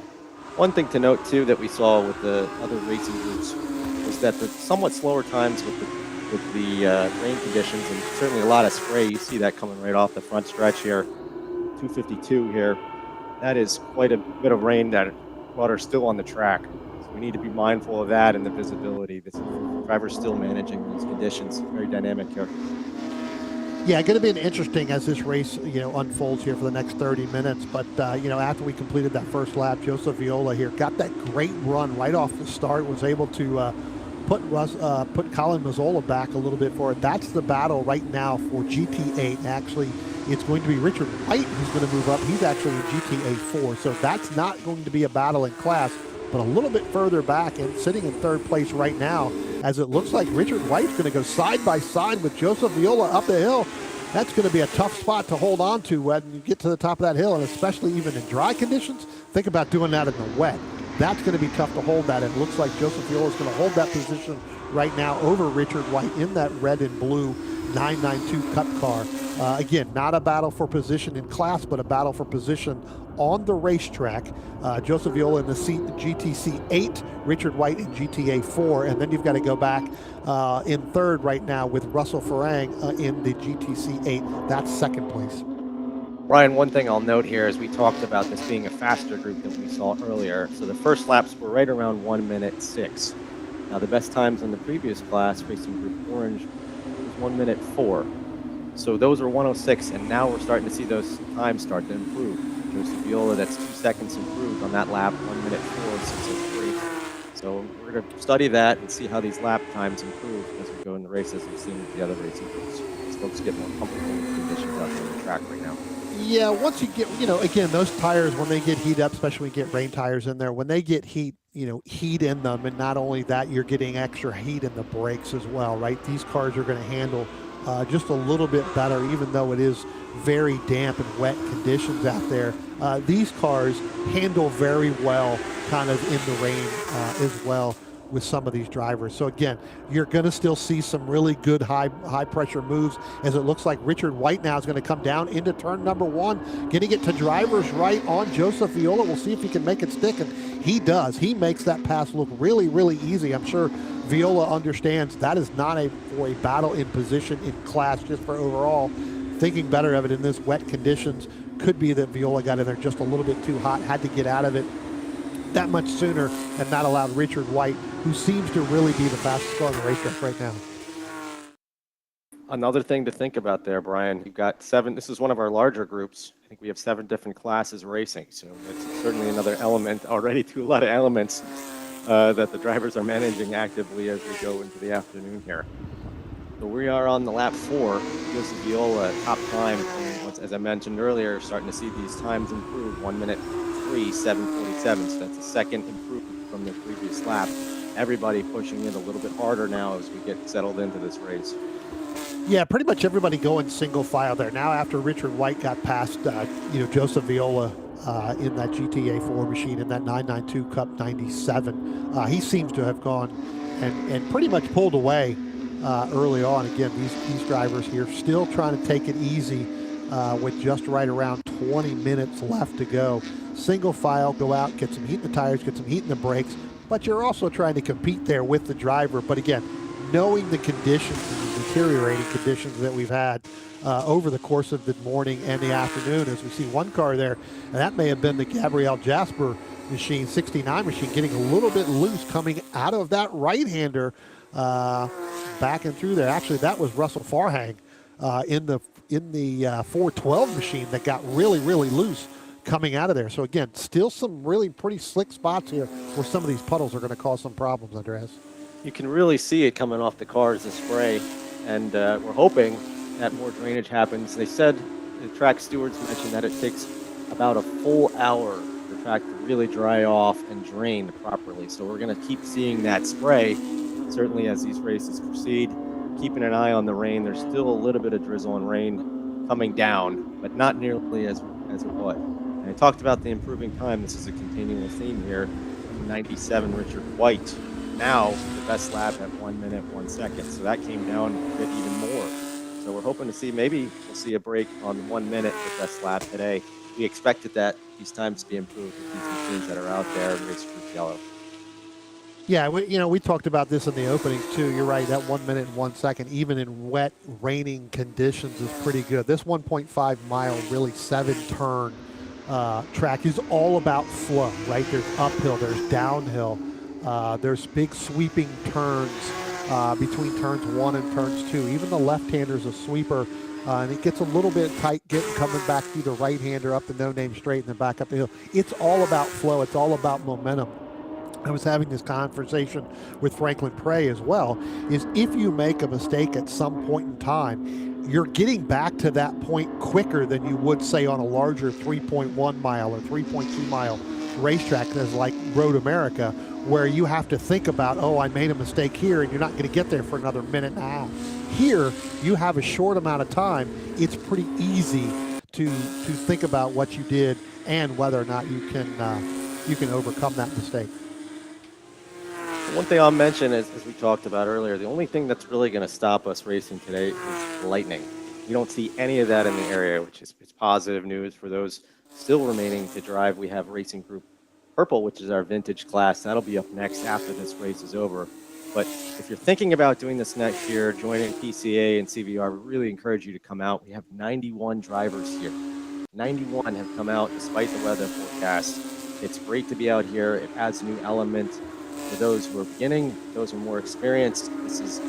One thing to note, too, that we saw with the other racing groups was that the somewhat slower times with the rain conditions, and certainly a lot of spray. You see that coming right off the front stretch here. 252 here. That is quite a bit of rain that water still on the track. So we need to be mindful of that and the visibility. The driver's still managing these conditions. Very dynamic here.
Yeah, going to be interesting as this race, unfolds here for the next 30 minutes. But, after we completed that first lap, Joseph Viola here got that great run right off the start, was able to put Colin Mazzola back a little bit forward. That's the battle right now for GT8. Actually, it's going to be Richard White who's going to move up. He's actually in GTA 4, so that's not going to be a battle in class, but a little bit further back and sitting in third place right now, as it looks like Richard White's going to go side by side with Joseph Viola up the hill. That's going to be a tough spot to hold on to when you get to the top of that hill, and especially even in dry conditions. Think about doing that in the wet. That's going to be tough to hold that. It looks like Joseph Viola is going to hold that position right now over Richard White in that red and blue 992 Cup car. Again, not a battle for position in class, but a battle for position on the racetrack. Joseph Viola in the GTC 8, Richard White in GTA 4, and then you've got to go back in third right now with Russell Farang in the GTC 8. That's second place.
Ryan, one thing I'll note here is we talked about this being a faster group than we saw earlier. So the first laps were right around 1 minute 6. Now the best times in the previous class, Racing Group Orange, was 1 minute 4. So those are 106, and now we're starting to see those times start to improve. Joseph Viola, that's 2 seconds improved on that lap, 1 minute 4, 603. So we're going to study that and see how these lap times improve as we go in the races and see with the other racing groups. These folks get more comfortable with conditions out there on the track right now.
Yeah, once you get, again, those tires, when they get heat up, especially when you get rain tires in there, when they get heat, heat in them, and not only that, you're getting extra heat in the brakes as well, right? These cars are going to handle just a little bit better, even though it is very damp and wet conditions out there. These cars handle very well kind of in the rain as well with some of these drivers. So again, you're going to still see some really good high pressure moves, as it looks like Richard White now is going to come down into turn number 1, getting it to driver's right on Joseph Viola. We'll see if he can make it stick, and he does. He makes that pass look really, really easy. I'm sure Viola understands that is not for a battle in position in class, just for overall. Thinking better of it in this wet conditions, could be that Viola got in there just a little bit too hot, had to get out of it that much sooner, and that allowed Richard White, who seems to really be the fastest car on the racetrack right now.
Another thing to think about there, Brian, you've got 7, this is one of our larger groups. I think we have 7 different classes racing, so that's certainly another element, already to a lot of elements that the drivers are managing actively as we go into the afternoon here. So we are on the lap 4. Joseph Viola, top time, as I mentioned earlier, starting to see these times improve. 1 minute 3, 7:47. So that's a second improvement from the previous lap. Everybody pushing it a little bit harder now as we get settled into this race.
Yeah, pretty much everybody going single file there. Now after Richard White got past, Joseph Viola in that GTA 4 machine, in that 992 Cup 97, he seems to have gone and pretty much pulled away early on. Again, these drivers here still trying to take it easy with just right around 20 minutes left to go. Single file, go out, get some heat in the tires, get some heat in the brakes, but you're also trying to compete there with the driver. But again, knowing the conditions and the deteriorating conditions that we've had over the course of the morning and the afternoon, as we see one car there, and that may have been the Gabrielle Jasper machine, 69 machine, getting a little bit loose coming out of that right-hander back and through there. Actually, that was Russell Farhang in the 412 machine that got really, really loose coming out of there. So again, still some really pretty slick spots here where some of these puddles are going to cause some problems, Andreas.
You can really see it coming off the cars, the spray, and we're hoping that more drainage happens. They said, the track stewards mentioned that it takes about a full hour for track to really dry off and drain properly. So we're going to keep seeing that spray, certainly as these races proceed. Keeping an eye on the rain. There's still a little bit of drizzle and rain coming down, but not nearly as it was. And I talked about the improving time. This is a continual theme here. 97 Richard White, now the best lap at 1 minute, 1 second. So that came down a bit even more. So we're hoping to see, maybe we'll see a break on 1 minute for best lap today. We expected these times to be improved with these machines that are out there in race group yellow.
Yeah, we talked about this in the opening too. You're right, that 1 minute and 1 second, even in wet, raining conditions, is pretty good. This 1.5 mile, really 7-turn track is all about flow, right? There's uphill, there's downhill, there's big sweeping turns between turns 1 and turns 2. Even the left-hander's a sweeper, and it gets a little bit tight coming back through the right-hander up the no-name straight and then back up the hill. It's all about flow. It's all about momentum. I was having this conversation with Franklin Prey as well, is if you make a mistake at some point in time, you're getting back to that point quicker than you would, say, on a larger 3.1 mile or 3.2 mile racetrack as like Road America, where you have to think about, oh, I made a mistake here, and you're not going to get there for another minute and a half. Here, you have a short amount of time. It's pretty easy to think about what you did and whether or not you can overcome that mistake.
One thing I'll mention is, as we talked about earlier, the only thing that's really going to stop us racing today is lightning. You don't see any of that in the area, which is positive news for those still remaining to drive. We have Racing Group Purple, which is our vintage class. That'll be up next after this race is over. But if you're thinking about doing this next year, joining PCA and CVR, we really encourage you to come out. We have 91 drivers here. 91 have come out despite the weather forecast. It's great to be out here. It adds a new element for those who are beginning, those who are more experienced. This is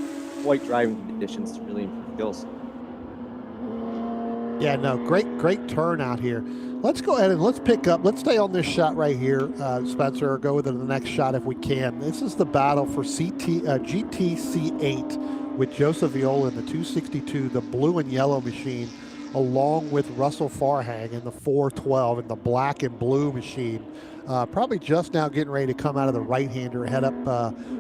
quite driving conditions to really improve skills.
Yeah, no, great turnout here. Let's go ahead and let's stay on this shot right here, Spencer, or go with the next shot if we can. This is the battle for GTC8 with Joseph Viola in the 262, the blue and yellow machine, along with Russell Farhang in the 412 and the black and blue machine. Probably just now getting ready to come out of the right-hander, head up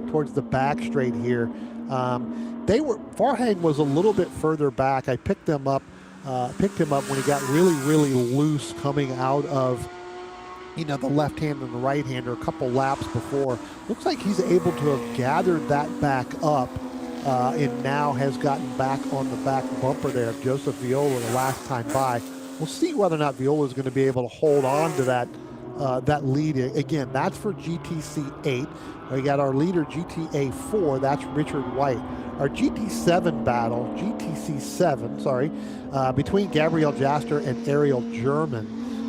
towards the back straight here. Farhang was a little bit further back. I picked him up when he got really loose coming out of the left hand and the right hander a couple laps before. Looks like he's able to have gathered that back up and now has gotten back on the back bumper there of Joseph Viola the last time by. We'll see whether or not Viola is going to be able to hold on to that lead. Again, that's for GTC 8. We got our leader GTA 4, that's Richard White. Our GT7 battle, GTC 7, between Gabriel Jaster and Ariel German.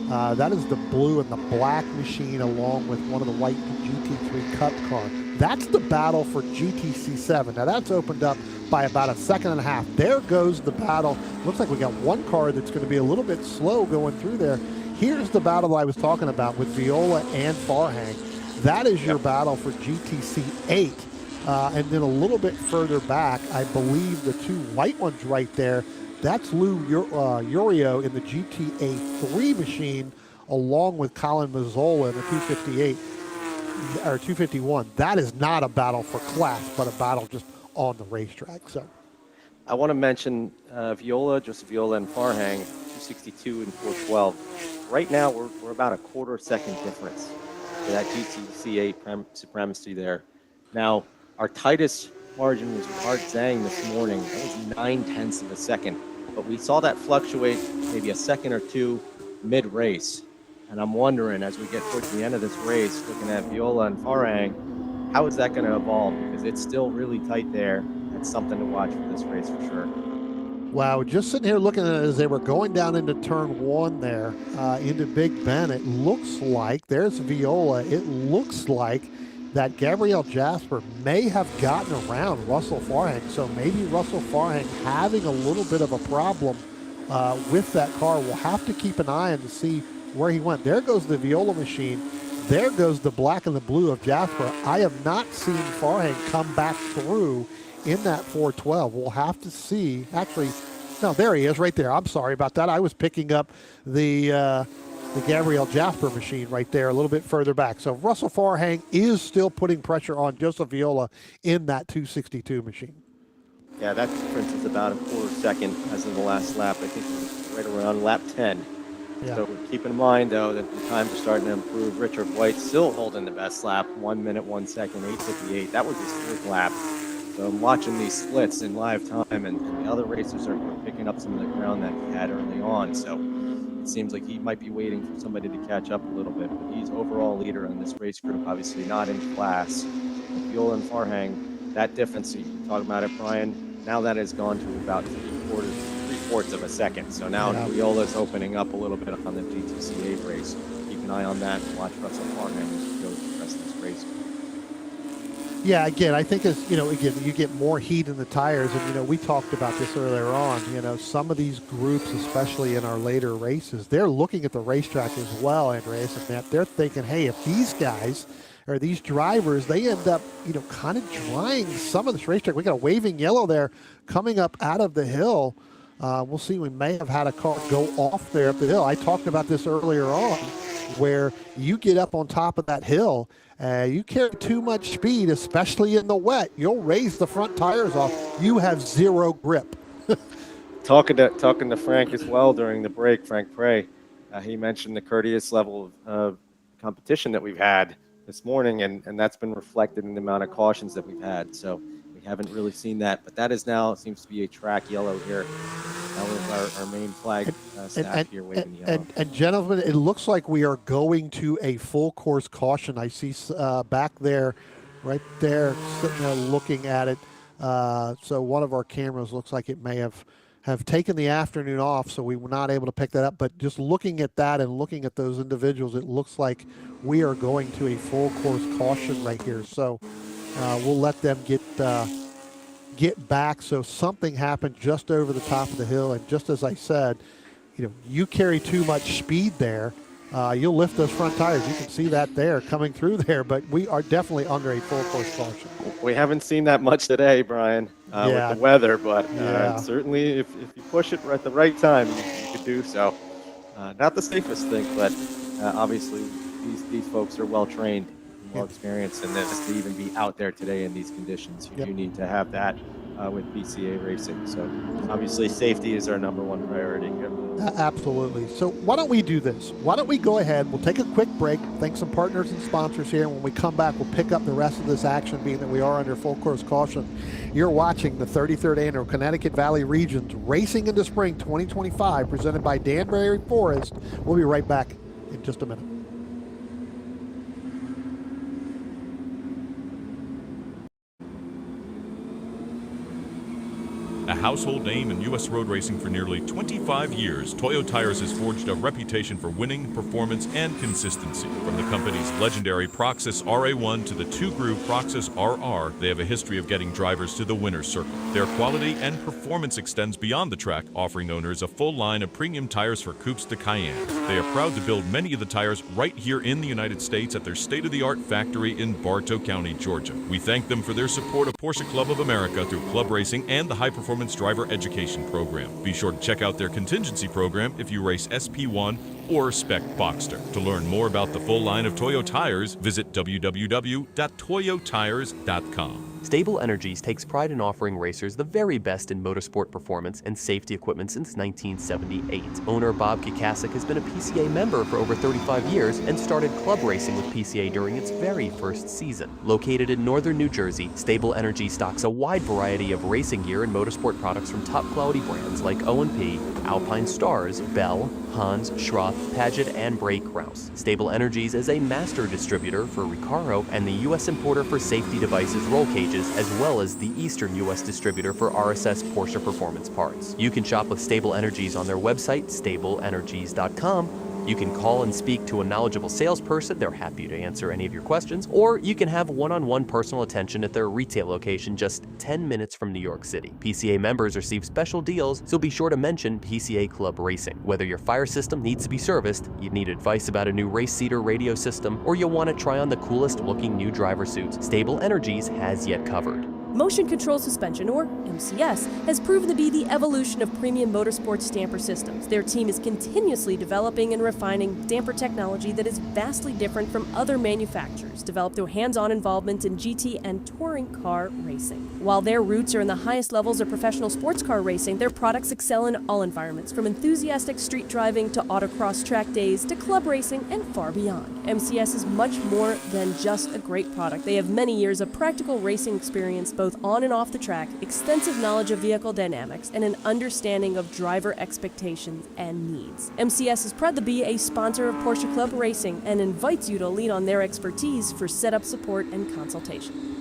That is the blue and the black machine along with one of the white GT3 Cup car. That's the battle for GTC 7. Now that's opened up by about a second and a half. There goes the battle. Looks like we got one car that's going to be a little bit slow going through there. Here's the battle I was talking about with Viola and Farhang. That is your battle for GTC 8. And then a little bit further back, I believe the two white ones right there, that's Lou Urio in the GTA 3 machine, along with Colin Mazzola in the 258 or 251. That is not a battle for class, but a battle just on the racetrack. So,
I want to mention Joseph Viola and Farhang, 262 and 412. Right now, we're about a quarter second difference for that GTC 8 supremacy there. Now, our tightest margin was with Art Zhang this morning. That was 9/10 of a second. But we saw that fluctuate maybe a second or two mid-race. And I'm wondering, as we get towards the end of this race, looking at Viola and Farhang, how is that going to evolve? Because it's still really tight there. That's something to watch for this race for sure.
Wow, just sitting here looking at it as they were going down into turn 1 there, into Big Ben, it looks like, there's Viola, it looks like that Gabriel Jasper may have gotten around Russell Farhang. So maybe Russell Farhang having a little bit of a problem with that car. We'll have to keep an eye on to see where he went. There goes the Viola machine. There goes the black and the blue of Jasper. I have not seen Farhang come back through in that 412. We'll have to see. Actually, no, there he is right there. I'm sorry about that. I was picking up the the Gabrielle Jasper machine right there a little bit further back. So Russell Farhang is still putting pressure on Joseph Viola in that 262 machine.
Yeah, that difference is about a quarter second as of the last lap. I think it was right around lap 10.
Yeah.
So keep in mind, though, that the times are starting to improve. Richard White still holding the best lap, 1 minute, 1 second, 8:58. That was his fourth lap. So I'm watching these splits in live time, and the other racers are picking up some of the ground that he had early on. So it seems like he might be waiting for somebody to catch up a little bit. But he's overall leader in this race group, obviously not in class. Viola and Farhang, that difference, you talk about it, Brian, now that has gone to about three-fourths of a second. So now Viola's opening up a little bit on the GTCA race. Keep an eye on that and watch Russell Farhang as he goes the rest of this race.
Yeah, again, I think as you get more heat in the tires, and we talked about this earlier on. Some of these groups, especially in our later races, they're looking at the racetrack as well, Andreas and Matt. They're thinking, hey, if these guys or these drivers, they end up, kind of drying some of this racetrack. We got a waving yellow there coming up out of the hill. We'll see. We may have had a car go off there up the hill. I talked about this earlier on, where you get up on top of that hill. You carry too much speed, especially in the wet. You'll raise the front tires off. You have zero grip.
Talking to Frank as well during the break, Frank Prey, he mentioned the courteous level of competition that we've had this morning, and that's been reflected in the amount of cautions that we've had. So we haven't really seen that, but that is now seems to be a track yellow here. That was our main flag staff here waving yellow.
And gentlemen, it looks like we are going to a full course caution. I see back there, right there, sitting there looking at it. So one of our cameras looks like it may have taken the afternoon off, so we were not able to pick that up. But just looking at that and looking at those individuals, it looks like we are going to a full course caution right here. So we'll let them get back. So something happened just over the top of the hill, and just as I said, you carry too much speed there, you'll lift those front tires. You can see that there coming through there, but we are definitely under a full course caution.
We haven't seen that much today, Brian, with the weather, but certainly if you push it at the right time, you could do so. Not the safest thing, but obviously these folks are well trained, well experienced in this to even be out there today in these conditions. You do need to have that with PCA racing. So obviously safety is our number one priority here.
Absolutely. So why don't we do this? Why don't we go ahead, we'll take a quick break, thank some partners and sponsors here, and when we come back, we'll pick up the rest of this action, being that we are under full course caution. You're watching the 33rd Annual Connecticut Valley Regions Racing into Spring 2025, presented by Danbury Forest. We'll be right back in just a minute.
A household name in U.S. road racing for nearly 25 years, Toyo Tires has forged a reputation for winning, performance, and consistency. From the company's legendary Proxys RA1 to the two-groove Proxys RR, they have a history of getting drivers to the winner's circle. Their quality and performance extends beyond the track, offering owners a full line of premium tires for coupes to Cayenne. They are proud to build many of the tires right here in the United States at their state-of-the-art factory in Bartow County, Georgia. We thank them for their support of Porsche Club of America through club racing and the high-performance driver education program. Be sure to check out their contingency program if you race SP1 or Spec Boxster. To learn more about the full line of Toyo tires, visit www.toyotires.com.
Stable Energies takes pride in offering racers the very best in motorsport performance and safety equipment since 1978. Owner Bob Kikasik has been a PCA member for over 35 years and started club racing with PCA during its very first season. Located in northern New Jersey, Stable Energy stocks a wide variety of racing gear and motorsport products from top quality brands like O&P, Alpine Stars, Bell, Hans, Schroth, Paget, and Bray Kraus. Stable Energies is a master distributor for Recaro and the U.S. importer for safety devices roll cages, as well as the Eastern U.S. distributor for RSS Porsche performance parts. You can shop with Stable Energies on their website, stableenergies.com. You can call and speak to a knowledgeable salesperson. They're happy to answer any of your questions. Or you can have one-on-one personal attention at their retail location just 10 minutes from New York City. PCA members receive special deals, so be sure to mention PCA Club Racing. Whether your fire system needs to be serviced, you need advice about a new race seater radio system, or you want to try on the coolest looking new driver suits, Stable Energies has you covered.
Motion Control Suspension, or MCS, has proven to be the evolution of premium motorsports damper systems. Their team is continuously developing and refining damper technology that is vastly different from other manufacturers, developed through hands-on involvement in GT and touring car racing. While their roots are in the highest levels of professional sports car racing, their products excel in all environments, from enthusiastic street driving to autocross track days to club racing and far beyond. MCS is much more than just a great product. They have many years of practical racing experience both on and off the track, extensive knowledge of vehicle dynamics, and an understanding of driver expectations and needs. MCS is proud to be a sponsor of Porsche Club Racing and invites you to lean on their expertise for setup support and consultation.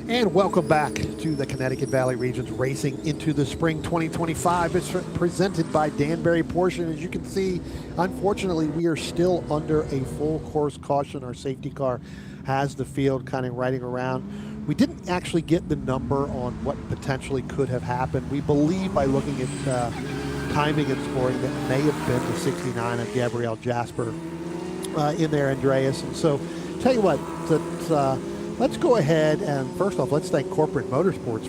And welcome back to the Connecticut Valley Region's Racing into the Spring 2025. It's presented by Danbury Porsche. And as you can see, unfortunately, we are still under a full course caution. Our safety car has the field kind of riding around. We didn't actually get the number on what potentially could have happened. We believe by looking at timing and scoring that may have been the 69 of Gabriel Jasper in there, Andreas. And so, tell you what, let's go ahead and first off, let's thank Corporate Motorsports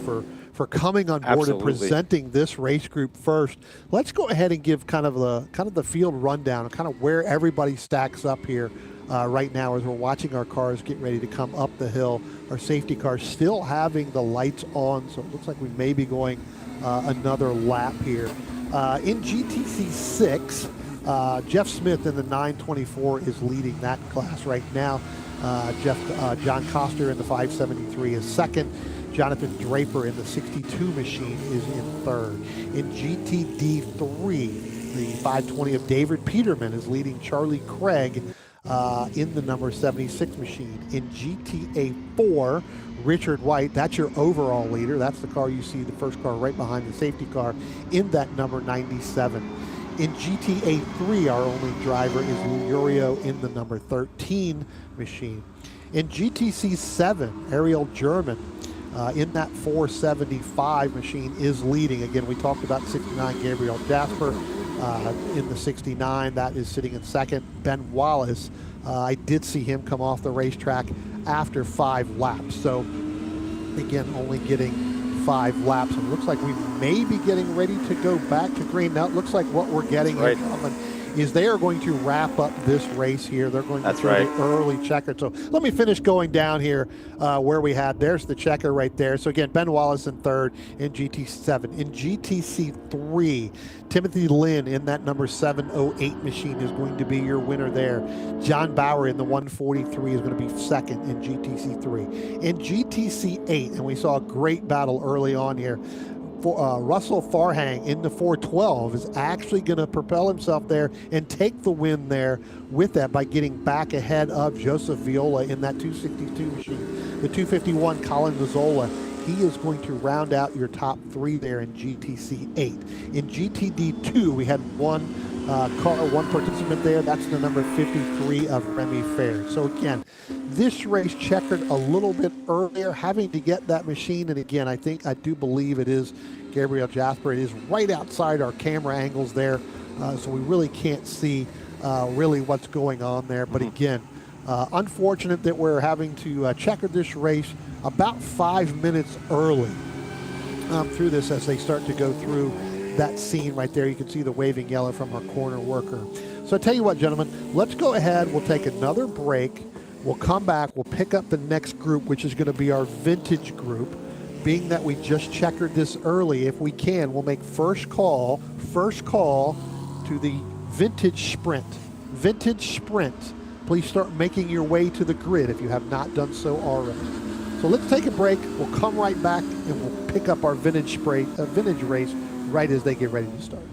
for coming on board and presenting this race group first. Let's go ahead and give kind of the field rundown, kind of where everybody stacks up here right now as we're watching our cars get ready to come up the hill. Our safety cars still having the lights on, so it looks like we may be going another lap here. In GTC 6, Jeff Smith in the 924 is leading that class right now. John Coster in the 573 is second. Jonathan Draper in the 62 machine is in third. In GTD3, the 520 of David Peterman is leading Charlie Craig in the number 76 machine. In GTA 4, Richard White, that's your overall leader. That's the car you see, the first car right behind the safety car in that number 97. In GTA 3, our only driver is Lurio in the number 13 machine. In GTC 7, Ariel German in that 475 machine is leading. Again, we talked about 69 Gabriel Jasper in the 69. That is sitting in second. Ben Wallace, I did see him come off the racetrack after 5 laps. So, again, only getting 5 laps. And it looks like we may be getting ready to go back to green. Now, it looks like what we're getting here, gentlemen, is they are going to wrap up this race here. They're going to do the early checker. So let me finish going down here where we had. There's the checker right there. So again, Ben Wallace in third in GT7. In GTC 3, Timothy Lynn in that number 708 machine is going to be your winner there. John Bauer in the 143 is going to be second in GTC 3. In GTC 8, and we saw a great battle early on here, Russell Farhang in the 412 is actually going to propel himself there and take the win there with that by getting back ahead of Joseph Viola in that 262 machine. The 251, Colin Mazzola, he is going to round out your top 3 there in GTC 8. In GTD 2, we had one participant there. That's the number 53 of Remy Fair. So again, this race checkered a little bit earlier, having to get that machine. And again, I do believe it is Gabriel Jasper. It is right outside our camera angles there, so we really can't see really what's going on there. But again, unfortunate that we're having to checker this race about 5 minutes early through this as they start to go through that scene right there. You can see the waving yellow from our corner worker. So I tell you what, gentlemen, let's go ahead. We'll take another break. We'll come back. We'll pick up the next group, which is going to be our vintage group. Being that we just checkered this early, if we can, we'll make first call to the vintage sprint. Vintage sprint. Please start making your way to the grid if you have not done so already. So let's take a break. We'll come right back and we'll pick up our vintage race right as they get ready to start.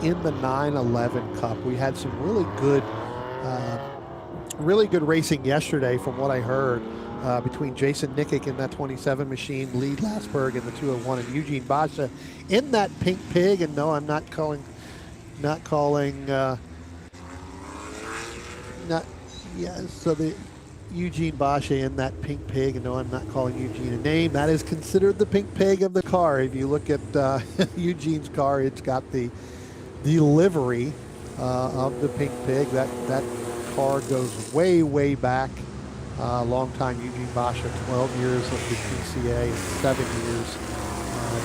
in the 911 Cup. We had some really good racing yesterday from what I heard between Jason Nickick in that 27 machine, Lee Lasberg in the 201, and Eugene Basha in that Pink Pig. And no, I'm not calling, so the Eugene Basha in that Pink Pig, and no, I'm not calling Eugene a name. That is considered the Pink Pig of the car. If you look at Eugene's car, it's got the livery of the Pink Pig. That car goes way back. Long time Eugene Basha, 12 years of the PCA and 7 years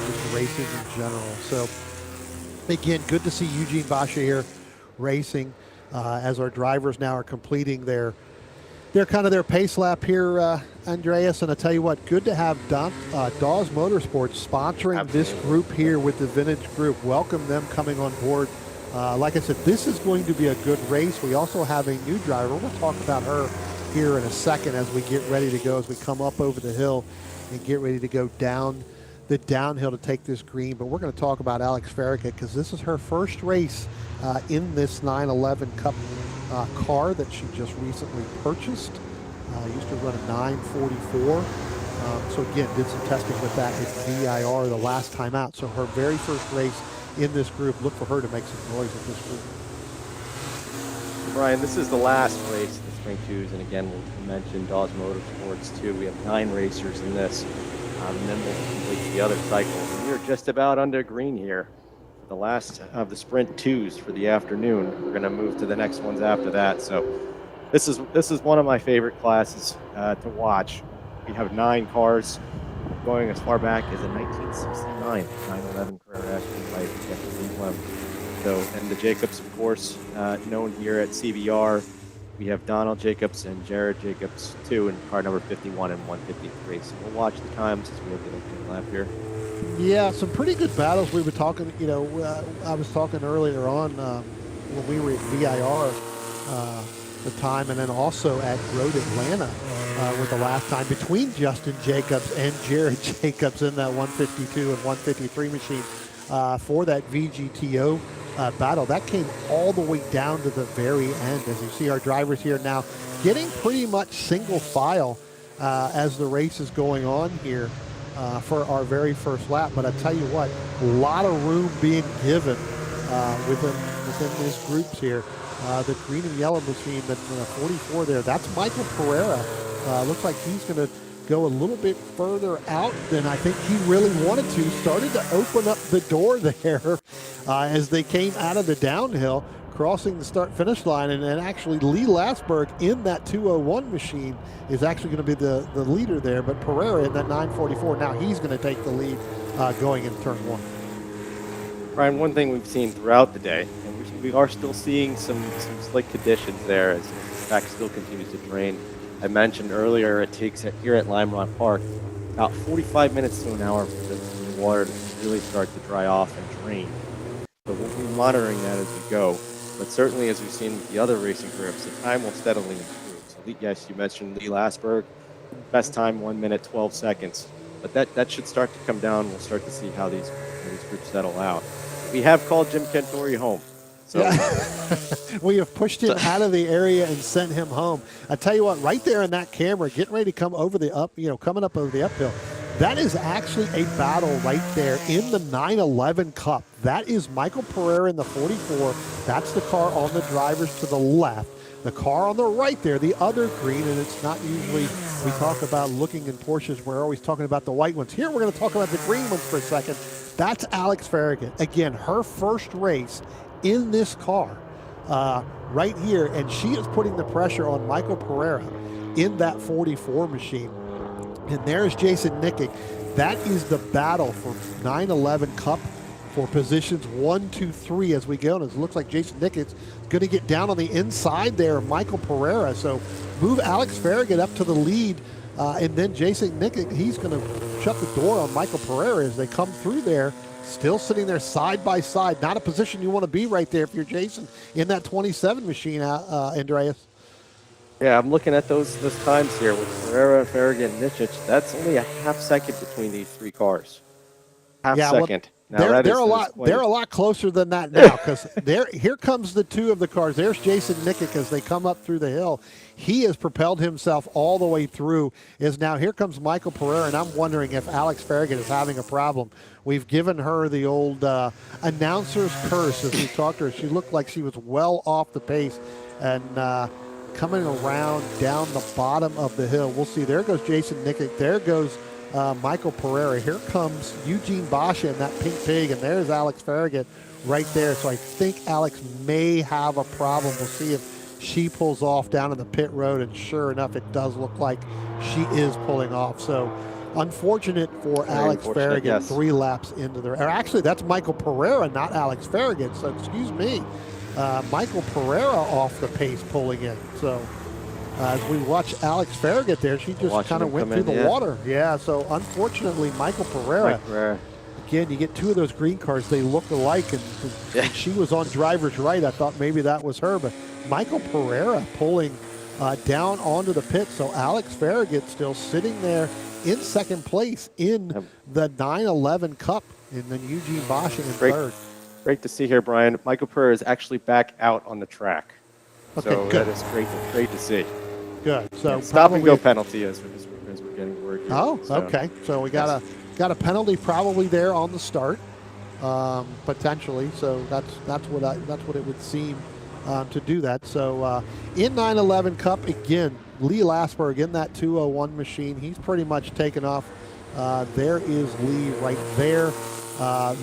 just racing in general. So again, good to see Eugene Basha here racing as our drivers now are completing their pace lap here, Andreas. And I tell you what, good to have Dawes Motorsports sponsoring this group here with the Vintage Group. Welcome them coming on board. Like I said, this is going to be a good race. We also have a new driver. We'll talk about her here in a second as we get ready to go, as we come up over the hill and get ready to go down the downhill to take this green. But we're going to talk about Alex Farragut because this is her first race in this 911 Cup car that she just recently purchased. Used to run a 944. So again, did some testing with that at VIR the last time out. So her very first race in this group. Look for her to make some noise in this group.
Brian, this is the last race of the Spring 2s, and again, we'll mention Dawes Motorsports too. We have 9 racers in this, and then we'll complete the other cycle. And we're just about under green here for the last of the Sprint 2s for the afternoon. We're going to move to the next ones after that. So this is one of my favorite classes to watch. We have 9 cars going as far back as a 1969 911 Carrera S. So, and the Jacobs, of course, known here at CBR. We have Donald Jacobs and Jared Jacobs, too, in car number 51 and 153. So we'll watch the times as we have the opening lap here.
Yeah, some pretty good battles. We were talking, I was talking earlier on when we were at VIR the time, and then also at Road Atlanta with the last time between Justin Jacobs and Jared Jacobs in that 152 and 153 machine for that VGTO battle. That came all the way down to the very end. As you see our drivers here now getting pretty much single file as the race is going on here for our very first lap. But I tell you what, a lot of room being given within these groups here. The green and yellow machine, the 44 there, that's Michael Pereira. Looks like he's going to go a little bit further out than I think he really wanted to. Started to open up the door there as they came out of the downhill, crossing the start-finish line. And then actually Lee Lasberg in that 201 machine is actually going to be the leader there. But Pereira in that 944, now he's going to take the lead going into turn 1.
Brian, one thing we've seen throughout the day, and we are still seeing some slick conditions there as the track still continues to drain. I mentioned earlier it takes here at Lime Rock Park about 45 minutes to an hour for the water to really start to dry off and drain. So we'll be monitoring that as we go. But certainly, as we've seen with the other racing groups, the time will steadily improve. So, yes, you mentioned Lee Lasberg, best time 1 minute 12 seconds. But that should start to come down. We'll start to see how these groups settle out. We have called Jim Cantori home. So.
Yeah. We have pushed him out of the area and sent him home. I tell you what, right there in that camera, getting ready to come over coming up over the uphill. That is actually a battle right there in the 911 Cup. That is Michael Pereira in the 44. That's the car on the drivers to the left. The car on the right there, the other green, and it's not usually, we talk about looking in Porsches, we're always talking about the white ones. Here we're going to talk about the green ones for a second. That's Alex Farragut. Again, her first race in this car right here, and she is putting the pressure on Michael Pereira in that 44 machine. And there's Jason Nickick. That is the battle for 911 Cup for positions 1, 2, 3 as we go. And it looks like Jason Nickick's going to get down on the inside there of Michael Pereira. So move Alex Farragut up to the lead. And then Jason Nickick, he's going to shut the door on Michael Pereira as they come through there. Still sitting there side by side. Not a position you want to be right there if you're Jason in that 27 machine, Andreas.
Yeah, I'm looking at those times here with Pereira, Farragut, and Nicic. That's only a half second between these 3 cars. Half second. Now
They're a lot closer than that now, because here comes the two of the cars. There's Jason Nikic as they come up through the hill. He has propelled himself all the way through. Here comes Michael Pereira, and I'm wondering if Alex Farragut is having a problem. We've given her the old announcer's curse as we talked to her. She looked like she was well off the pace, and coming around down the bottom of the hill. We'll see. There goes Jason Nikic. There goes Michael Pereira. Here comes Eugene Basha in that pink pig, and there's Alex Farragut right there. So I think Alex may have a problem. We'll see if she pulls off down in the pit road, and sure enough, it does look like she is pulling off. So unfortunate for Alex Farragut,
yes.
3 laps into the... Or actually, that's Michael Pereira, not Alex Farragut. So excuse me. Michael Pereira off the pace pulling in. So as we watch Alex Farragut there, she just kind of went through the water. Yeah, so unfortunately, Michael Pereira, again, you get 2 of those green cars, they look alike, and when she was on driver's right, I thought maybe that was her, but Michael Pereira pulling down onto the pit, so Alex Farragut still sitting there in second place in the 911 Cup, and then Eugene Basha in third.
Great to see here, Brian. Michael Pereira is actually back out on the track.
Okay,
so
good.
That is great to see.
Good. So
stop and go penalty as we're getting word here.
Oh, okay. So we got a penalty probably there on the start, potentially. So that's what it would seem to do that. So in 911 Cup again, Lee Lasberg in that 201 machine. He's pretty much taken off. There is Lee right there.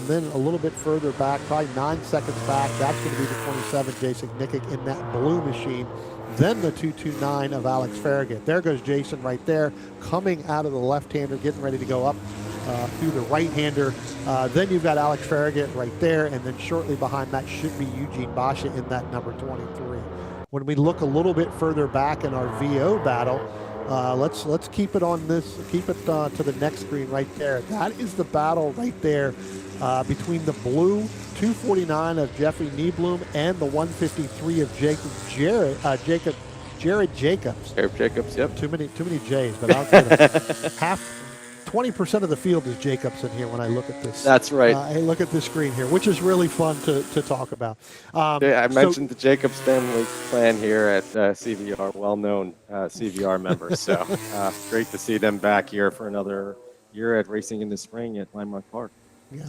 Then a little bit further back, probably 9 seconds back, that's going to be the 27 Jason Nikic in that blue machine. Then the 229 of Alex Farragut. There goes Jason right there, coming out of the left-hander, getting ready to go up through the right-hander. Then you've got Alex Farragut right there, and then shortly behind that should be Eugene Basha in that number 23. When we look a little bit further back in our VO battle, let's keep it on this. Keep it to the next screen right there. That is the battle right there between the blue 249 of Jeffrey Nieblum and the 153 of Jared Jacobs.
Jared Jacobs, yep.
Too many J's, but I'll get it. 20% of the field is Jacobs in here when I look at this.
That's right.
I look at this screen here, which is really fun to talk about.
I mentioned the Jacobs family clan here at CVR, well-known CVR members. So great to see them back here for another year at Racing in the Spring at Lime Rock Park.
Yeah.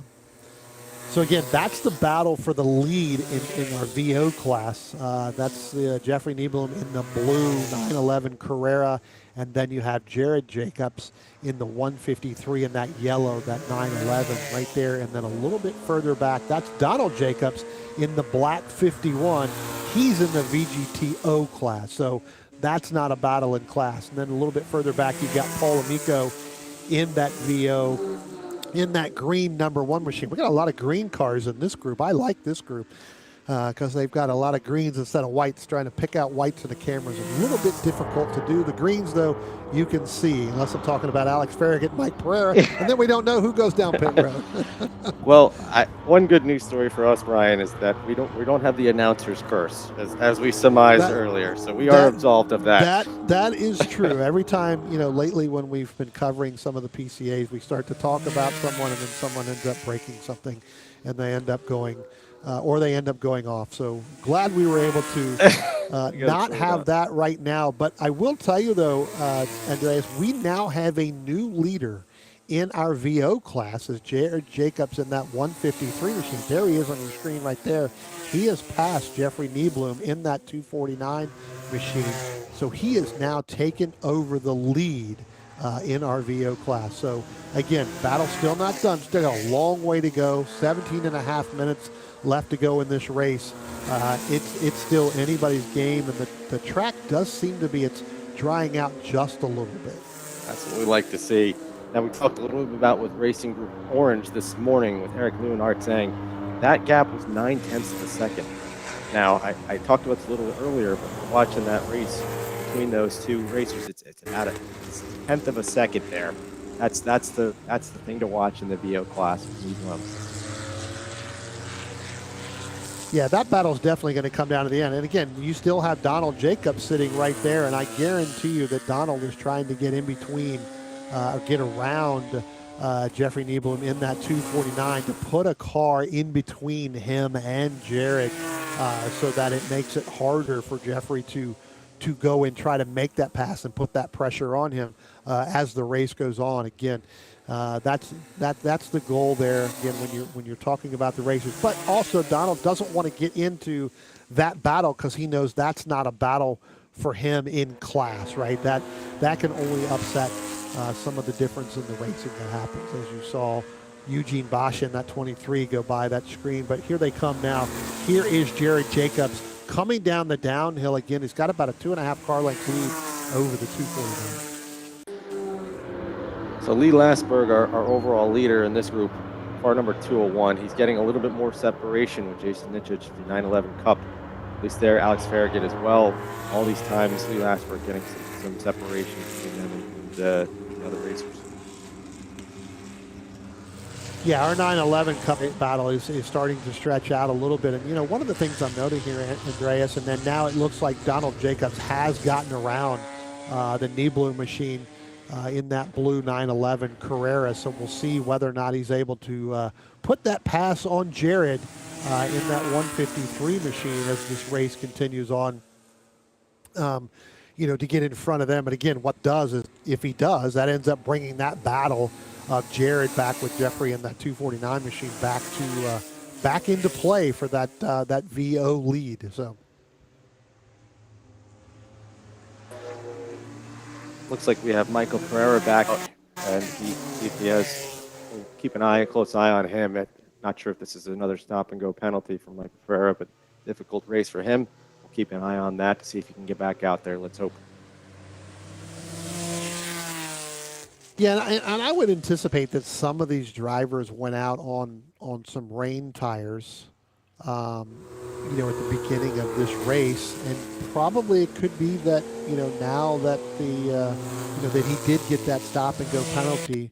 So again, that's the battle for the lead in our VO class. That's Jeffrey Nieblum in the blue 911 Carrera, and then you have Jared Jacobs in the 153 in that yellow, that 911 right there, and then a little bit further back, that's Donald Jacobs in the black 51. He's in the VGTO class, so that's not a battle in class. And then a little bit further back, you've got Paul Amico in that VO, in that green number 1 machine. We got a lot of green cars in this group. I like this group because they've got a lot of greens instead of whites. Trying to pick out whites in the cameras is a little bit difficult to do. The greens, though, you can see, unless I'm talking about Alex Farragut and Mike Pereira, and then we don't know who goes down pit road.
Well, one good news story for us, Brian, is that we don't have the announcer's curse, as we surmised earlier. So we are absolved of that.
That is true. Every time, lately when we've been covering some of the PCAs, we start to talk about someone, and then someone ends up breaking something, and they end up going off. So glad we were able to not have that right now. But I will tell you, though, Andreas, we now have a new leader in our VO class as Jared Jacobs in that 153 machine. There he is on your screen right there. He has passed Jeffrey Nieblum in that 249 machine. So he is now taken over the lead in our VO class. So again, battle still not done. Still a long way to go. 17 and a half minutes left to go in this race. It's still anybody's game, and the track does seem to be drying out just a little bit.
That's what we like to see. Now, we talked a little bit about with Racing Group Orange this morning with Eric Liu and Art saying that gap was 9/10 of a second. Now, I talked about this a little bit earlier, but we're watching that race between those two racers. It's about a tenth of a second there. That's the thing to watch in the VO class.
Yeah, that battle's definitely going to come down to the end. And again, you still have Donald Jacobs sitting right there, and I guarantee you that Donald is trying to get in between or get around Jeffrey Nieblum in that 249 to put a car in between him and Jared so that it makes it harder for Jeffrey to go and try to make that pass and put that pressure on him as the race goes on. Again, that's the goal there. Again, when you're talking about the races, but also Donald doesn't want to get into that battle because he knows that's not a battle for him in class, right? That can only upset some of the difference in the racing that happens. As you saw Eugene Bosch in that 23 go by that screen, but here they come now. Here is Jared Jacobs coming down the downhill again. He's got about a 2.5 car length lead over the 249.
So Lee Lasberg, our overall leader in this group, car number 201. He's getting a little bit more separation with Jason Nitchich, the 911 Cup. At least there, Alex Farragut as well. All these times, Lee Lasberg getting some separation between them and the other racers.
Yeah, our 911 Cup battle is starting to stretch out a little bit. And, you know, one of the things I'm noting here, Andreas, and then now it looks like Donald Jacobs has gotten around the Nieblum machine in that blue 911 Carrera. So we'll see whether or not he's able to put that pass on Jared in that 153 machine as this race continues on. You know, to get in front of them. But again, what does is, if he does, that ends up bringing that battle of Jared back with Jeffrey in that 249 machine back into play for that VO lead. So
looks like we have Michael Pereira back, and he has, we'll keep a close eye on him. Not sure if this is another stop and go penalty for Michael Pereira, but difficult race for him. Keep an eye on that to see if he can get back out there. Let's hope.
Yeah, and I would anticipate that some of these drivers went out on some rain tires, you know, at the beginning of this race, and probably it could be that, you know, now that you know, that he did get that stop and go penalty,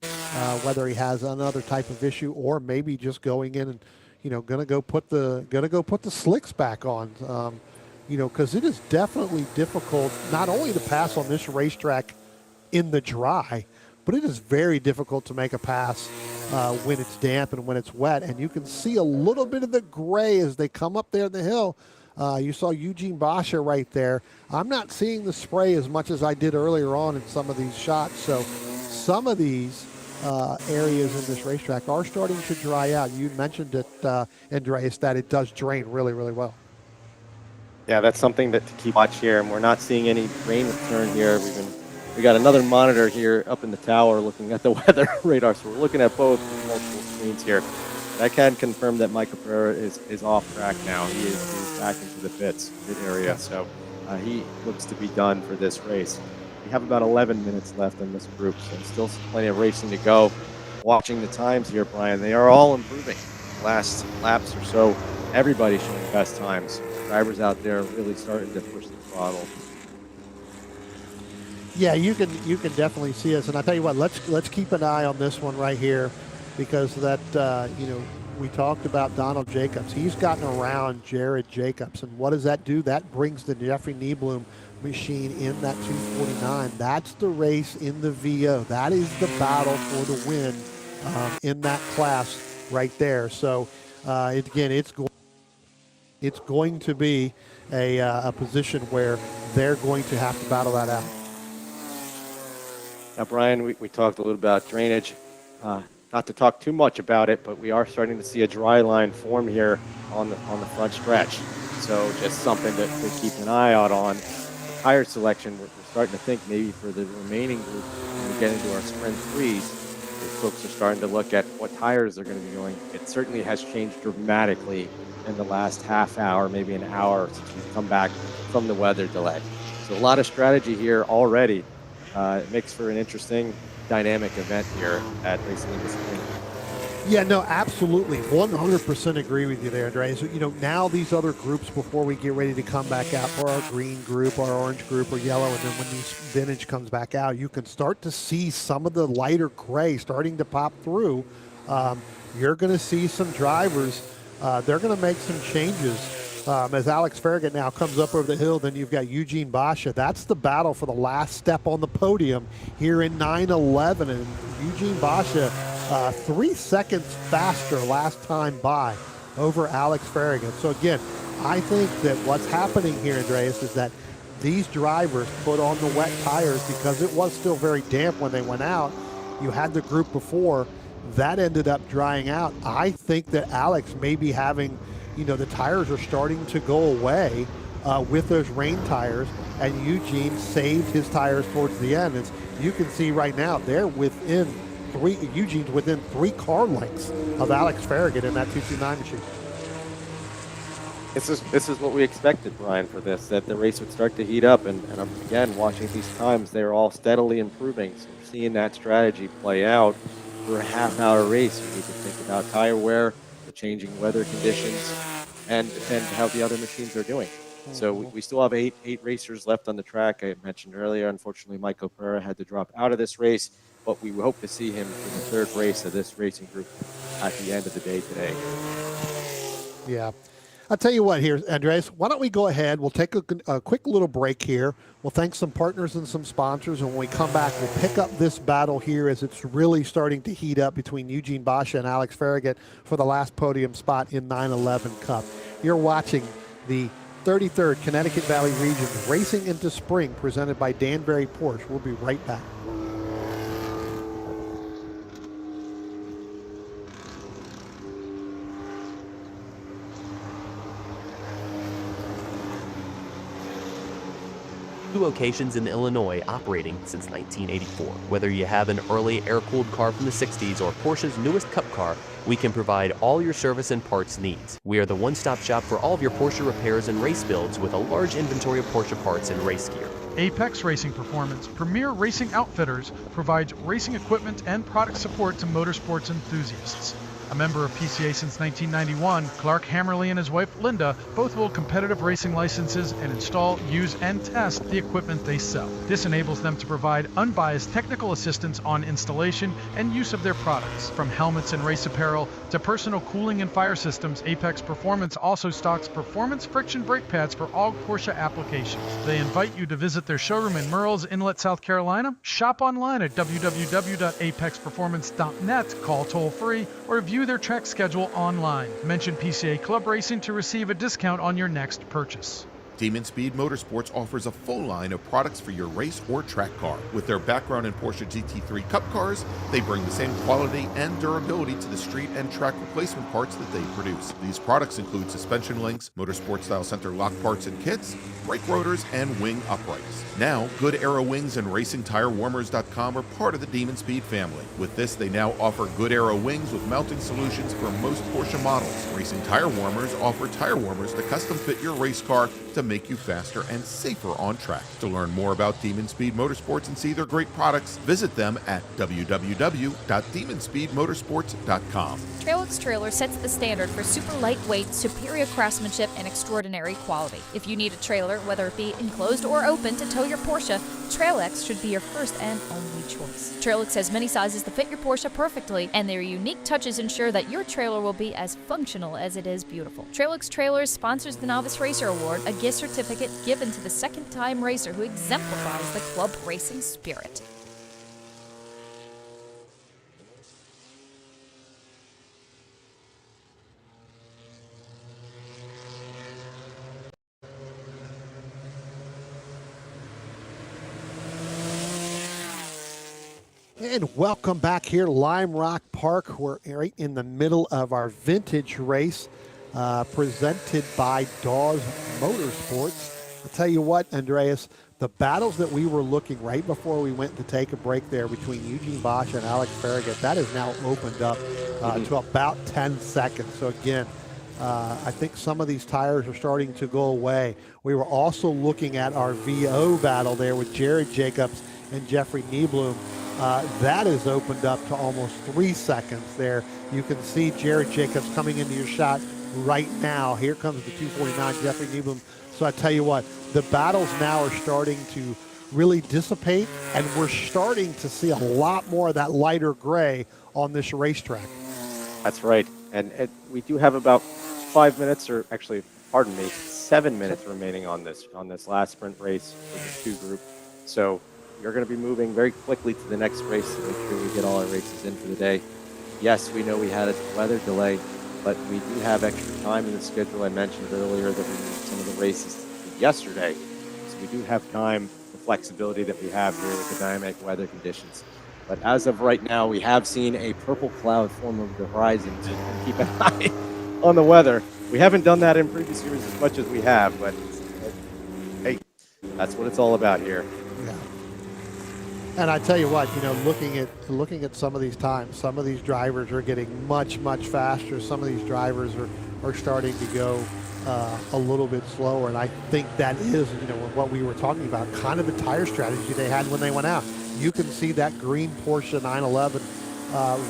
whether he has another type of issue or maybe just going in and, you know, gonna go put the slicks back on. You know, because it is definitely difficult not only to pass on this racetrack in the dry, but it is very difficult to make a pass when it's damp and when it's wet. And you can see a little bit of the gray as they come up there the hill. You saw Eugene Bosch right there. I'm not seeing the spray as much as I did earlier on in some of these shots. So some of these areas in this racetrack are starting to dry out. You mentioned it, Andreas, that it does drain really, really well.
Yeah, that's something to keep watch here, and we're not seeing any rain return here. We got another monitor here up in the tower looking at the weather radar, so we're looking at both multiple screens here. I can confirm that Michael Pereira is off track now. He's back into the pit area, so he looks to be done for this race. We have about 11 minutes left in this group, so still plenty of racing to go. Watching the times here, Brian, they are all improving. Last laps or so, everybody's showing best times. Drivers out there really starting to push the throttle.
Yeah, you can definitely see us, and I tell you what, let's keep an eye on this one right here, because that you know, we talked about Donald Jacobs. He's gotten around Jared Jacobs, and what does that do? That brings the Jeffrey Nieblum machine in that 249. That's the race in the VO. That is the battle for the win in that class right there. So again, it's going to be a position where they're going to have to battle that out.
Now, Brian, we talked a little about drainage. Not to talk too much about it, but we are starting to see a dry line form here on the front stretch. So just something to keep an eye out on. Tire selection, we're starting to think maybe for the remaining group, when we get into our sprint threes, folks are starting to look at what tires are going to be going. It certainly has changed dramatically in the last half hour, maybe an hour since we've come back from the weather delay. So a lot of strategy here already. It makes for an interesting, dynamic event here at Racing in Discipline.
Yeah, no, absolutely. 100% agree with you there, Andreas. So, you know, now these other groups, before we get ready to come back out for our green group, our orange group, or yellow, and then when these vintage comes back out, you can start to see some of the lighter gray starting to pop through. You're going to see some drivers. They're going to make some changes. As Alex Farragut now comes up over the hill, then you've got Eugene Bosch. That's the battle for the last step on the podium here in 911. And Eugene Bosch 3 seconds faster last time by over Alex Farragut. So again, I think that what's happening here, Andreas, is that these drivers put on the wet tires because it was still very damp when they went out. You had the group before. That ended up drying out. I think that Alex may be having, the tires are starting to go away with those rain tires, and Eugene saved his tires towards the end. As you can see right now, they're Eugene's within 3 car lengths of Alex Farragut in that 229 machine.
This is what we expected, Brian, for this, that the race would start to heat up. And again, watching these times, they're all steadily improving. So seeing that strategy play out for a half-hour race, you need to think about tire wear, the changing weather conditions, and how the other machines are doing. So we still have eight racers left on the track. I mentioned earlier, unfortunately, Michael Pereira had to drop out of this race, but we hope to see him in the 3rd race of this racing group at the end of the day today.
Yeah. I'll tell you what here, Andres, why don't we go ahead, we'll take a quick little break here. We'll thank some partners and some sponsors, and when we come back, we'll pick up this battle here as it's really starting to heat up between Eugene Basha and Alex Farragut for the last podium spot in 911 Cup. You're watching the 33rd Connecticut Valley Region Racing into Spring presented by Danbury Porsche. We'll be right back.
Locations in Illinois operating since 1984. Whether you have an early air-cooled car from the 60s or Porsche's newest Cup car, we can provide all your service and parts needs. We are the one-stop shop for all of your Porsche repairs and race builds with a large inventory of Porsche parts and race gear.
Apex Racing Performance, premier racing outfitters, provides racing equipment and product support to motorsports enthusiasts. A member of PCA since 1991, Clark Hammerly and his wife Linda both hold competitive racing licenses and install, use, and test the equipment they sell. This enables them to provide unbiased technical assistance on installation and use of their products. From helmets and race apparel to personal cooling and fire systems, Apex Performance also stocks performance friction brake pads for all Porsche applications. They invite you to visit their showroom in Merle's Inlet, South Carolina. Shop online at www.apexperformance.net, call toll-free, or view their track schedule online. Mention PCA Club Racing to receive a discount on your next purchase.
Demon Speed Motorsports offers a full line of products for your race or track car. With their background in Porsche GT3 Cup cars, they bring the same quality and durability to the street and track replacement parts that they produce. These products include suspension links, motorsport-style center lock parts and kits, brake rotors, and wing uprights. Now, Good Arrow Wings and RacingTireWarmers.com are part of the Demon Speed family. With this, they now offer Good Arrow Wings with mounting solutions for most Porsche models. Racing Tire Warmers offer tire warmers to custom fit your race car to make you faster and safer on track. To learn more about Demon Speed Motorsports and see their great products, visit them at www.demonspeedmotorsports.com.
Trailix Trailer sets the standard for super lightweight, superior craftsmanship, and extraordinary quality. If you need a trailer, whether it be enclosed or open, to tow your Porsche, Trailix should be your first and only choice. Trailix has many sizes to fit your Porsche perfectly, and their unique touches ensure that your trailer will be as functional as it is beautiful. Trailix Trailers sponsors the Novice Racer Award, a gift certificate given to the second-time racer who exemplifies the club racing spirit.
And welcome back here to Lime Rock Park. We're right in the middle of our vintage race presented by Dawes Motorsports. I'll tell you what, Andreas, the battles that we were looking right before we went to take a break there between Eugene Bosch and Alex Farragut, that is now opened up to about 10 seconds. So again, I think some of these tires are starting to go away. We were also looking at our VO battle there with Jared Jacobs and Jeffrey Nieblum. That is opened up to almost 3 seconds there. You can see Jared Jacobs coming into your shot right now. Here comes the 249 Jeffrey Nieblum. So I tell you what, the battles now are starting to really dissipate, and we're starting to see a lot more of that lighter gray on this racetrack.
That's right. And we do have about 5 minutes, or actually, pardon me, 7 minutes remaining on this last sprint race for the 2 group. So you're going to be moving very quickly to the next race to make sure we get all our races in for the day. Yes, we know we had a weather delay, but we do have extra time in the schedule. I mentioned earlier that we moved some of the races to yesterday. So we do have time, the flexibility that we have here with the dynamic weather conditions. But as of right now, we have seen a purple cloud form over the horizon, so keep an eye on the weather. We haven't done that in previous years as much as we have, but hey, that's what it's all about here.
Yeah. And I tell you what, looking at some of these times, some of these drivers are getting much faster. Some of these drivers are starting to go a little bit slower, and I think that is what we were talking about, kind of the tire strategy they had when they went out. You can see that green Porsche 911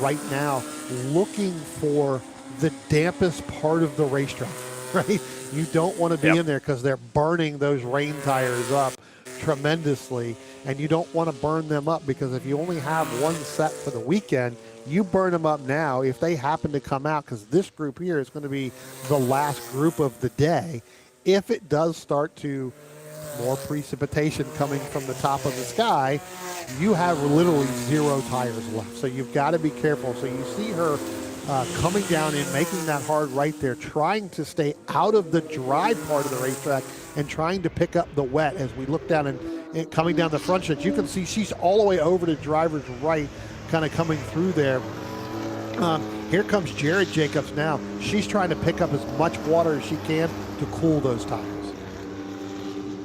right now looking for the dampest part of the racetrack, right? You don't want to be in there because they're burning those rain tires up tremendously, and you don't want to burn them up because if you only have one set for the weekend, you burn them up now if they happen to come out, because this group here is going to be the last group of the day. If it does start to more precipitation coming from the top of the sky, you have literally 0 tires left. So you've got to be careful. So you see her coming down in, making that hard right there, trying to stay out of the dry part of the racetrack and trying to pick up the wet. As we look down and coming down the front stretch, you can see she's all the way over to driver's right, kind of coming through there. Here comes Jared Jacobs now. She's trying to pick up as much water as she can to cool those tires.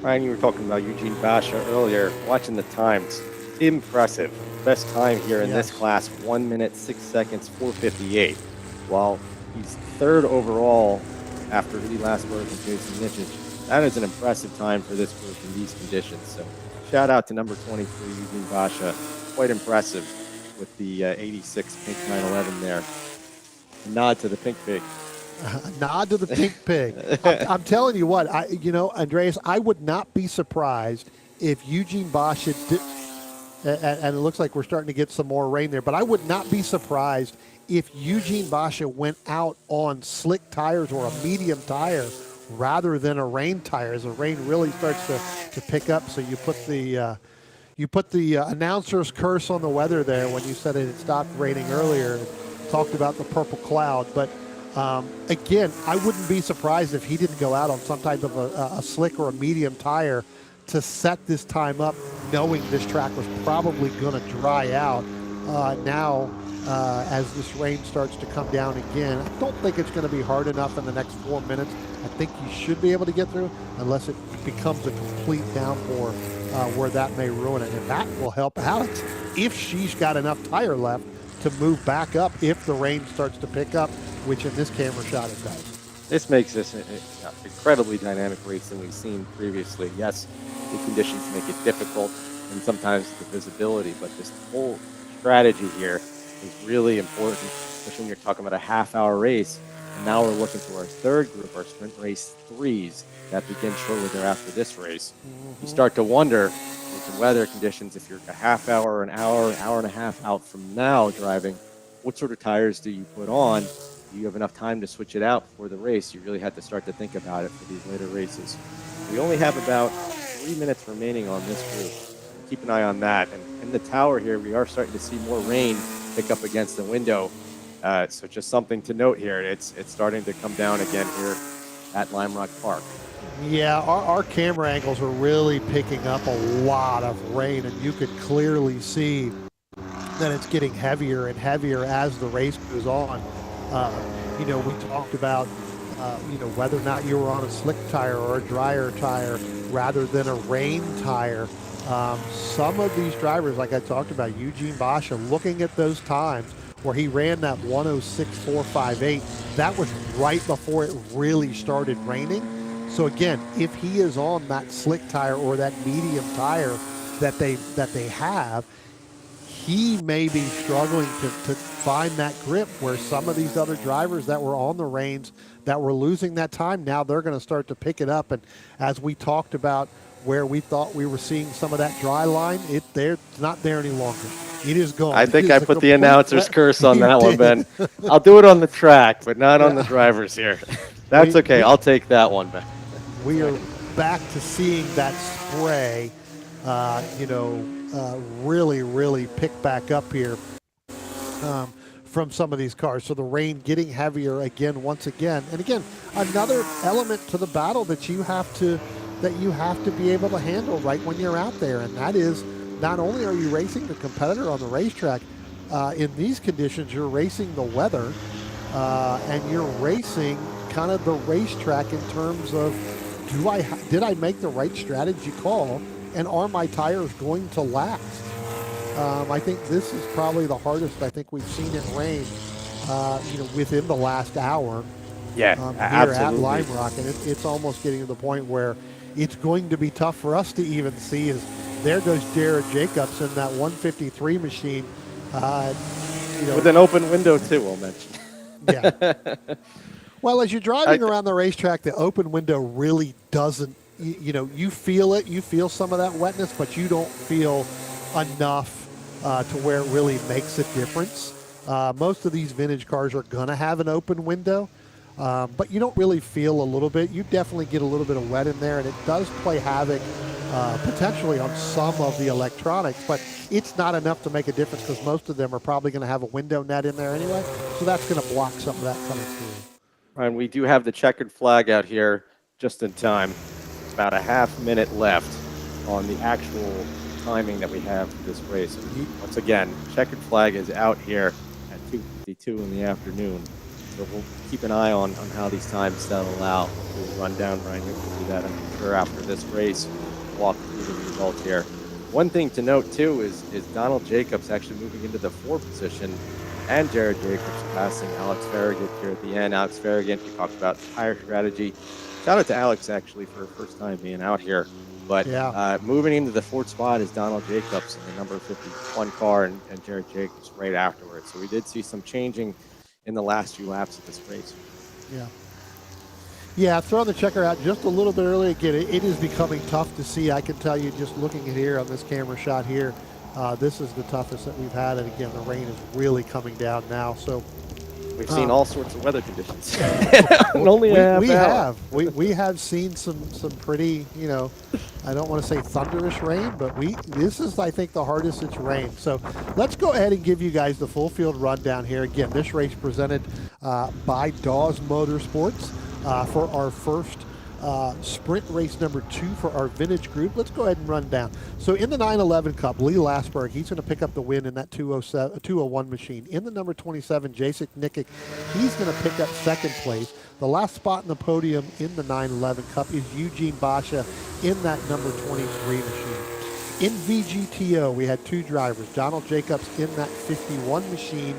Ryan, you were talking about Eugene Basha earlier. Watching the times, impressive. Best time here in this class, 1 minute, 6 seconds, 4:58. While he's third overall after Lee Lasberg and Jason Nitchich. That is an impressive time for this group in these conditions. So shout out to number 23, Eugene Basha. Quite impressive with the 86 pink 911 there. A nod to the pink pig.
Nod to the pink pig. I'm telling you what, Andreas, I would not be surprised if Eugene Basha did, and it looks like we're starting to get some more rain there, but I would not be surprised if Eugene Basha went out on slick tires or a medium tire rather than a rain tire, as the rain really starts to pick up. So you put the announcer's curse on the weather there when you said it had stopped raining earlier and talked about the purple cloud. But again, I wouldn't be surprised if he didn't go out on some type of a slick or a medium tire to set this time up, knowing this track was probably going to dry out now as this rain starts to come down again. I don't think it's going to be hard enough in the next 4 minutes. I think you should be able to get through unless it becomes a complete downpour where that may ruin it. And that will help Alex if she's got enough tire left to move back up if the rain starts to pick up, which in this camera shot it does.
This makes this an incredibly dynamic race than we've seen previously. Yes, the conditions make it difficult and sometimes the visibility, but this whole strategy here is really important, especially when you're talking about a half-hour race. And now we're looking to our third group, our sprint race 3s, that begin shortly thereafter this race. You start to wonder, with the weather conditions, if you're a half hour, an hour and a half out from now driving, what sort of tires do you put on? Do you have enough time to switch it out for the race? You really have to start to think about it for these later races. We only have about 3 minutes remaining on this group. Keep an eye on that. And in the tower here, we are starting to see more rain pick up against the window. So just something to note here. It's starting to come down again here at Lime Rock Park.
Yeah, our camera angles are really picking up a lot of rain, and you could clearly see that it's getting heavier and heavier as the race goes on. We talked about, whether or not you were on a slick tire or a drier tire rather than a rain tire. Some of these drivers, like I talked about, Eugene Basha, looking at those times where he ran that 106.458, that was right before it really started raining. So again, if he is on that slick tire or that medium tire that they have, he may be struggling to find that grip, where some of these other drivers that were on the reins that were losing that time, now they're going to start to pick it up. And as we talked about where we thought we were seeing some of that dry line, it's not there any longer. It is gone.
I think I put the announcer's curse on that one, Ben. I'll do it on the track, but not on the drivers here. That's okay. I'll take that one, Ben.
We are back to seeing that spray, really pick back up here from some of these cars. So the rain getting heavier again, once again. And again, another element to the battle that you have to be able to handle right when you're out there. And that is, not only are you racing the competitor on the racetrack, in these conditions, you're racing the weather, and you're racing kind of the racetrack in terms of, did I make the right strategy call, and are my tires going to last? I think this is probably the hardest I think we've seen it rain, within the last hour.
Yeah,
Here at
absolutely.
Lime Rock, and it's almost getting to the point where it's going to be tough for us to even see. As there goes Jared Jacobs in that 153 machine,
with an open window too, we'll mention.
Yeah. Well, as you're driving around the racetrack, the open window really doesn't, you feel it. You feel some of that wetness, but you don't feel enough to where it really makes a difference. Most of these vintage cars are going to have an open window, but you don't really feel a little bit. You definitely get a little bit of wet in there, and it does play havoc potentially on some of the electronics, but it's not enough to make a difference because most of them are probably going to have a window net in there anyway, so that's going to block some of that coming through.
Ryan, we do have the checkered flag out here just in time. About a half minute left on the actual timing that we have for this race. And once again, checkered flag is out here at 2:52 in the afternoon. So we'll keep an eye on how these times settle out. We'll run down, Ryan, we'll do that, I'm sure, after this race. Walk through the results here. One thing to note, too, is Donald Jacobs actually moving into the 4th position, and Jared Jacobs passing Alex Farragut here at the end. Alex Farragut, we talked about tire strategy. Shout out to Alex, actually, for her first time being out here. But moving into the 4th spot is Donald Jacobs in the number 51 car, and Jared Jacobs right afterwards. So we did see some changing in the last few laps of this race.
Yeah, throwing the checker out just a little bit early. Again, it is becoming tough to see. I can tell you just looking at here on this camera shot here, this is the toughest that we've had. And again, the rain is really coming down now. So
we've seen all sorts of weather conditions.
We have seen some pretty, I don't want to say thunderous rain, but this is, I think, the hardest it's rained. So let's go ahead and give you guys the full field rundown here. Again, this race presented by Dawes Motorsports for our first sprint race number 2 for our vintage group. Let's go ahead and run down. So in the 911 Cup, Lee Lasberg, he's going to pick up the win in that 201 machine. In the number 27, Jacek Nikic, he's going to pick up 2nd place. The last spot in the podium in the 911 Cup is Eugene Basha in that number 23 machine. In VGTO, we had 2 drivers. Donald Jacobs in that 51 machine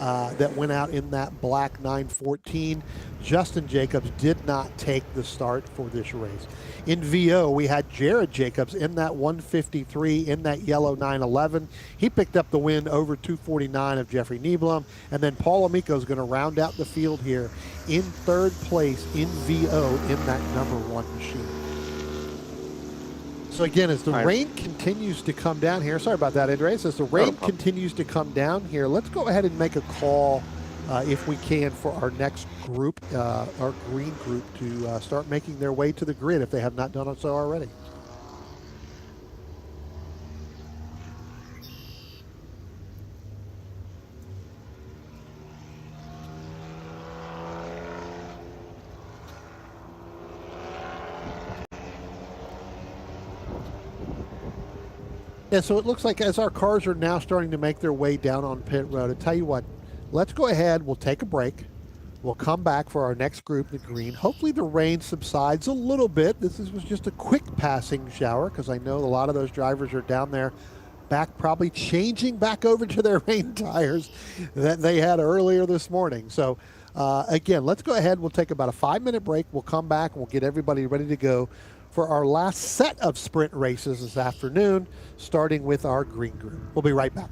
that went out in that black 914. Justin Jacobs did not take the start for this race. In VO, we had Jared Jacobs in that 153 in that yellow 911. He picked up the win over 249 of Jeffrey Nieblum. And then Paul Amico is going to round out the field here in 3rd place in VO in that number 1 machine. So again, as the rain continues to come down here, sorry about that, Andreas, as the rain continues to come down here, let's go ahead and make a call, if we can, for our next group, our green group, to start making their way to the grid if they have not done so already. Yeah, so it looks like as our cars are now starting to make their way down on pit road, I tell you what, let's go ahead, we'll take a break. We'll come back for our next group, the green. Hopefully the rain subsides a little bit. This was just a quick passing shower because I know a lot of those drivers are down there back, probably changing back over to their rain tires that they had earlier this morning. So again, let's go ahead. We'll take about a 5-minute break. We'll come back and we'll get everybody ready to go for our last set of sprint races this afternoon, starting with our green group. We'll be right back.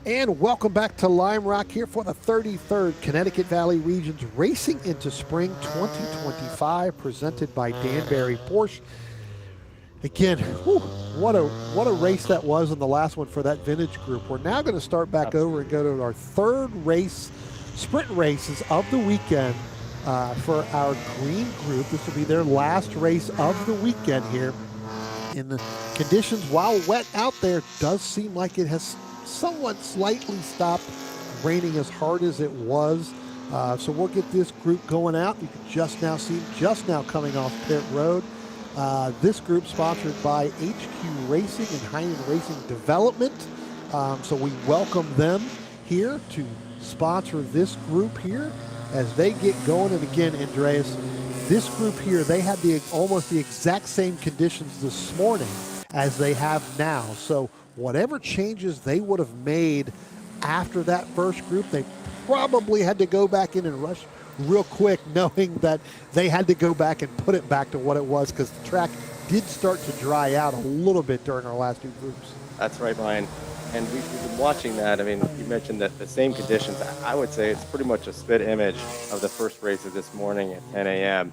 And welcome back to Lime Rock here for the 33rd Connecticut Valley Region's Racing into Spring 2025, presented by Danbury Porsche. Again, what a race that was in the last one for that vintage group. We're now going to start back over and go to our third race, sprint races of the weekend for our green group. This will be their last race of the weekend here. In the conditions, while wet out there, does seem like it has somewhat slightly stopped raining as hard as it was. So we'll get this group going out. You can just now see coming off pit road. This group sponsored by HQ Racing and Heinen Racing Development. So we welcome them here to sponsor this group here as they get going. And again, Andreas, this group here, they had almost the exact same conditions this morning as they have now. So whatever changes they would have made after that first group, they probably had to go back in and rush real quick, knowing that they had to go back and put it back to what it was, because the track did start to dry out a little bit during our last two groups.
That's right, Ryan. And we've been watching that. I mean, you mentioned that the same conditions. I would say it's pretty much a spit image of the first race of this morning at 10 a.m.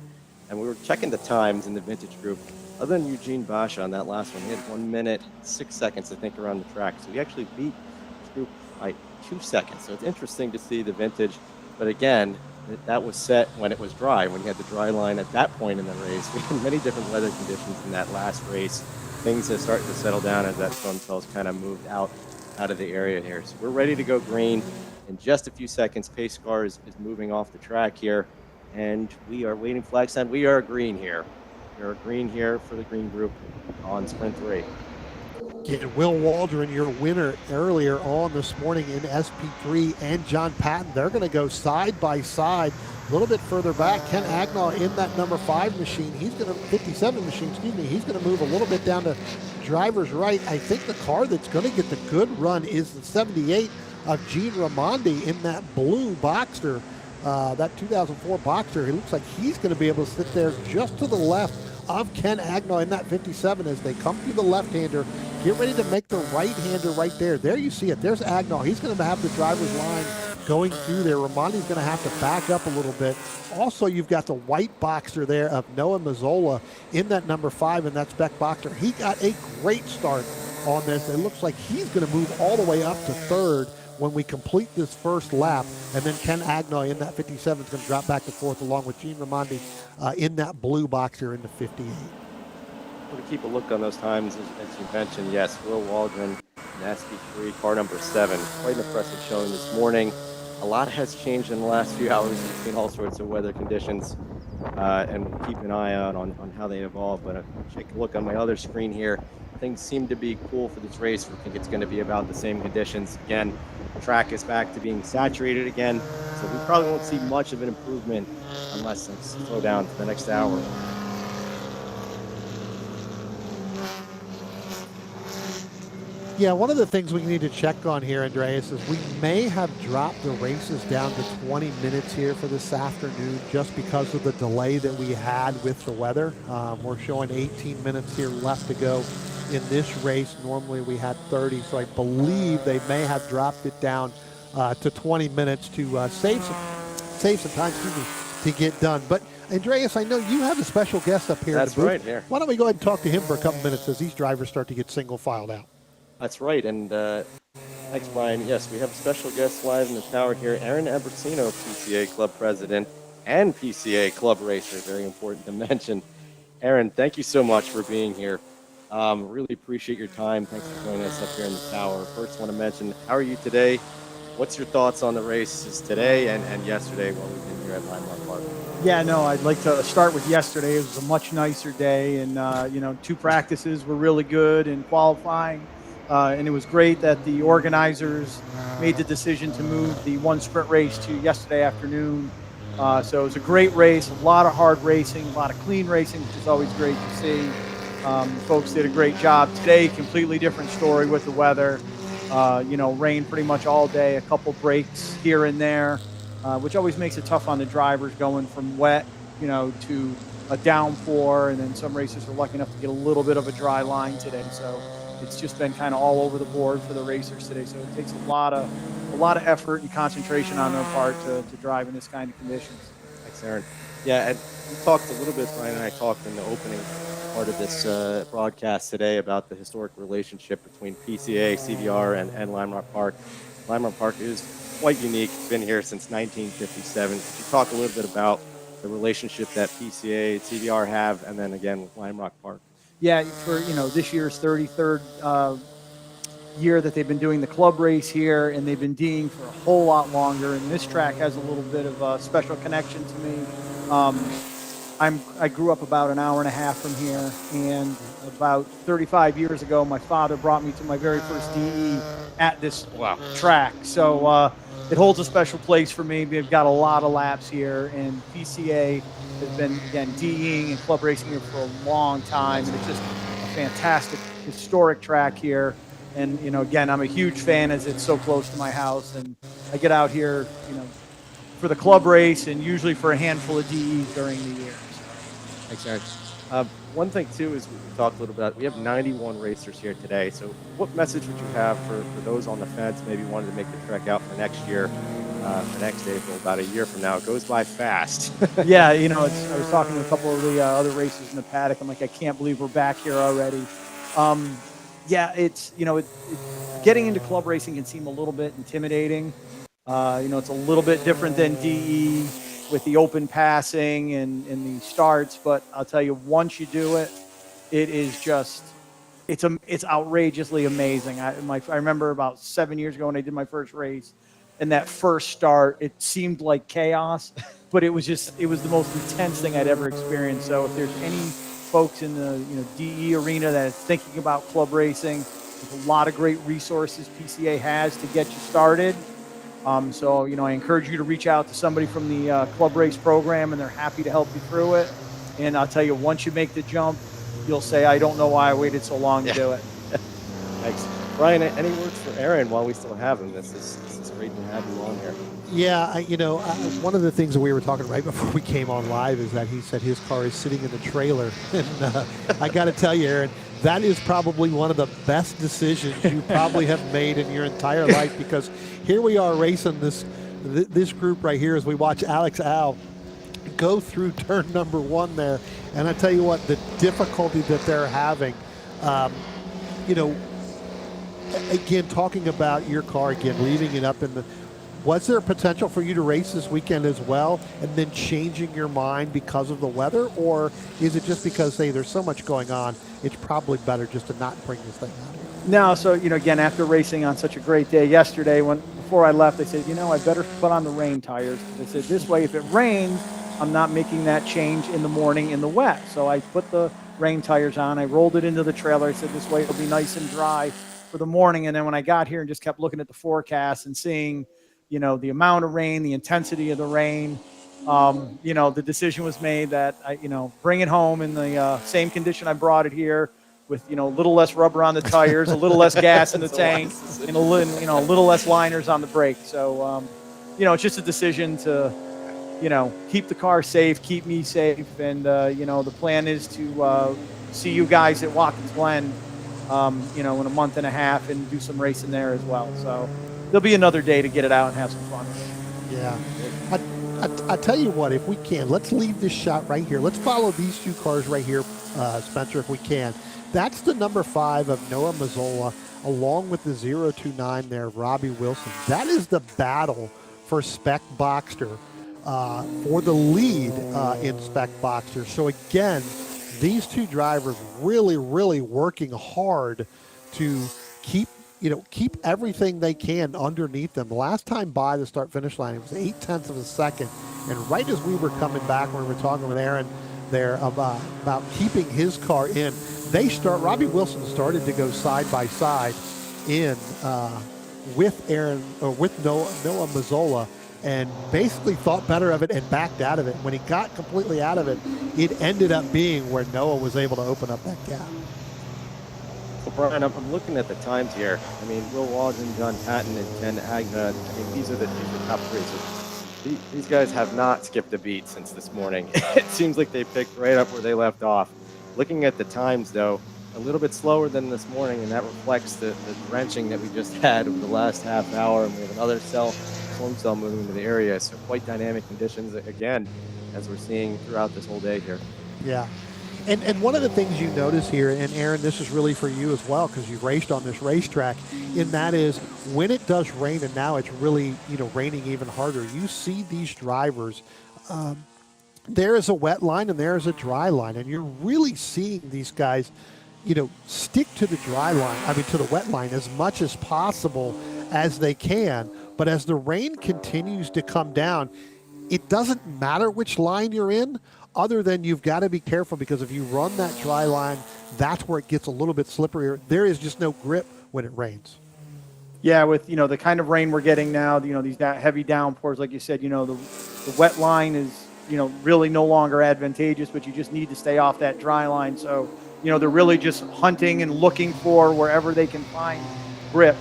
And we were checking the times in the vintage group. Other than Eugene Basha on that last one, he had 1 minute, 6 seconds, I think, around the track. So he actually beat this group by 2 seconds. So it's interesting to see the vintage. But again, that was set when it was dry, when you had the dry line at that point in the race. We had many different weather conditions in that last race. Things are starting to settle down as that sun cell's kind of moved out of the area here. So we're ready to go green in just a few seconds. Pace car is moving off the track here, and we are waiting flag sign. We are green here. We are green here for the green group on sprint 3.
Getting Will Waldron, your winner earlier on this morning in SP3, and John Patton. They're going to go side by side. A little bit further back, Ken Agnall in that number 5 machine. He's going to 57 machine. Excuse me. He's going to move a little bit down to driver's right. I think the car that's going to get the good run is the 78 of Gene Raimondi in that blue Boxster, that 2004 Boxster. It looks like he's going to be able to sit there just to the left of Ken Agnall in that 57 as they come through the left-hander. Get ready to make the right-hander right there. There you see it. There's Agnall. He's going to have the driver's line going through there. Raimondi's going to have to back up a little bit. Also, you've got the white Boxster there of Noah Mazzola in that number 5, and that's Beck Boxster. He got a great start on this. It looks like he's going to move all the way up to 3rd when we complete this first lap, and then Ken Agnall in that 57 is going to drop back to 4th along with Gene Raimondi in that blue Boxster in the 58.
We'll keep a look on those times, as you mentioned. Yes, Will Waldron in SP3, car number 7. Quite an impressive showing this morning. A lot has changed in the last few hours. We've seen all sorts of weather conditions, and we'll keep an eye out on how they evolve. But take a look on my other screen here. Things seem to be cool for this race. We think it's going to be about the same conditions. Again, the track is back to being saturated again, so we probably won't see much of an improvement unless things slow down for the next hour.
Yeah, one of the things we need to check on here, Andreas, is we may have dropped the races down to 20 minutes here for this afternoon just because of the delay that we had with the weather. We're showing 18 minutes here left to go in this race. Normally we had 30, so I believe they may have dropped it down to 20 minutes to save some time, to get done. But Andreas, I know you have a special guest up here.
That's
in the booth.
right, here.
Why don't we go ahead and talk to him for a couple minutes as these drivers start to get single filed out?
That's right, and thanks, Brian. Yes, we have a special guest live in the tower here, Aaron Abercino, PCA Club President and PCA Club Racer. Very important to mention. Aaron, thank you so much for being here. Really appreciate your time. Thanks for joining us up here in the tower. First, want to mention, how are you today? What's your thoughts on the races today and yesterday while we've been here at Lime Rock Park?
Yeah, no, I'd like to start with yesterday. It was a much nicer day, and 2 practices were really good in qualifying. And it was great that the organizers made the decision to move the 1 sprint race to yesterday afternoon. So it was a great race, a lot of hard racing, a lot of clean racing, which is always great to see. Folks did a great job. Today, completely different story with the weather. Rain pretty much all day, a couple breaks here and there, which always makes it tough on the drivers going from wet, to a downpour. And then some racers are lucky enough to get a little bit of a dry line today. So it's just been kind of all over the board for the racers today. So it takes a lot of effort and concentration on their part to drive in this kind of conditions.
Thanks, Aaron. Yeah, and we talked a little bit, Brian and I talked in the opening part of this broadcast today about the historic relationship between PCA, CVR, and Lime Rock Park. Lime Rock Park is quite unique. It's been here since 1957. Could you talk a little bit about the relationship that PCA and CVR have, and then again with Lime Rock Park?
Yeah, for this year's 33rd year that they've been doing the club race here, and they've been D'ing for a whole lot longer. And this track has a little bit of a special connection to me. I grew up about an hour and a half from here, and about 35 years ago, my father brought me to my very first DE at this track. So it holds a special place for me. We've got a lot of laps here, and PCA has been, again, DEing and club racing here for a long time, and it's just a fantastic, historic track here. And, again, I'm a huge fan as it's so close to my house, and I get out here, for the club race and usually for a handful of DEs during the year.
Thanks, Aaron. One thing, too, is we talked a little bit about, we have 91 racers here today. So what message would you have for those on the fence, maybe wanting to make the trek out for next year, for next April, about a year from now? It goes by fast.
Yeah, I was talking to a couple of the other racers in the paddock. I'm like, I can't believe we're back here already. Yeah, it's, getting into club racing can seem a little bit intimidating. It's a little bit different than DE with the open passing and the starts, but I'll tell you, once you do it, it is just, it's outrageously amazing. I remember about 7 years ago when I did my first race, and that first start, it seemed like chaos, but it was the most intense thing I'd ever experienced. So if there's any folks in the DE arena that is thinking about club racing, there's a lot of great resources PCA has to get you started. So, I encourage you to reach out to somebody from the club race program, and they're happy to help you through it. And I'll tell you, once you make the jump, you'll say, I don't know why I waited so long to do it.
Thanks. Brian, any words for Aaron while we still have him? This is great to have you on here.
Yeah, one of the things that we were talking right before we came on live is that he said his car is sitting in the trailer. And I got to tell you, Aaron, that is probably one of the best decisions you probably have made in your entire life, because here we are racing this group right here as we watch Alex Al go through turn number 1 there. And I tell you what, the difficulty that they're having, again, talking about your car again, leaving it up in the, was there potential for you to race this weekend as well and then changing your mind because of the weather? Or is it just because, hey, there's so much going on, it's probably better just to not bring this thing out?
No, so, again, after racing on such a great day yesterday, before I left, I said, I better put on the rain tires. They said, this way, if it rains, I'm not making that change in the morning in the wet. So I put the rain tires on. I rolled it into the trailer. I said, this way it'll be nice and dry for the morning. And then when I got here and just kept looking at the forecast and seeing, the amount of rain, the intensity of the rain, the decision was made that I, bring it home in the same condition I brought it here, with a little less rubber on the tires, a little less gas in the tank, and a little less liners on the brake. So it's just a decision to keep the car safe, keep me safe, and the plan is to see you guys at Watkins Glen in a month and a half and do some racing there as well. So there'll be another day to get it out and have some fun.
Yeah. I tell you what, if we can, let's leave this shot right here. Let's follow these two cars right here, Spencer, if we can. That's the number 5 of Noah Mazzola, along with the 029 there, Robbie Wilson. That is the battle for Spec Boxster, for the lead in Spec Boxster. So again, these two drivers really, really working hard to keep everything they can underneath them. The last time by the start-finish line, it was 0.8 of a second. And right as we were coming back, when we were talking with Aaron there about keeping his car in, Robbie Wilson started to go side by side in with Noah Mazzola, and basically thought better of it and backed out of it. When he got completely out of it, it ended up being where Noah was able to open up that gap.
Well, Brian, I'm looking at the times here. I mean, Will Waldron, John Patton, and Ken Agna, these are the top racers. These guys have not skipped a beat since this morning. It seems like they picked right up where they left off. Looking at the times, though, a little bit slower than this morning, and that reflects the drenching that we just had over the last half hour. And we have another storm cell moving into the area, so quite dynamic conditions again, as we're seeing throughout this whole day here.
Yeah. And one of the things you notice here, and Aaron, this is really for you as well because you've raced on this racetrack, and that is when it does rain, and now it's really, raining even harder, you see these drivers, there is a wet line and there is a dry line, and you're really seeing these guys, stick to the to the wet line as much as possible as they can. But as the rain continues to come down, it doesn't matter which line you're in, other than you've got to be careful because if you run that dry line, that's where it gets a little bit slipperier. There is just no grip when it rains.
Yeah, with the kind of rain we're getting now, these heavy downpours, like you said, the wet line is really no longer advantageous, but you just need to stay off that dry line. So they're really just hunting and looking for wherever they can find grip.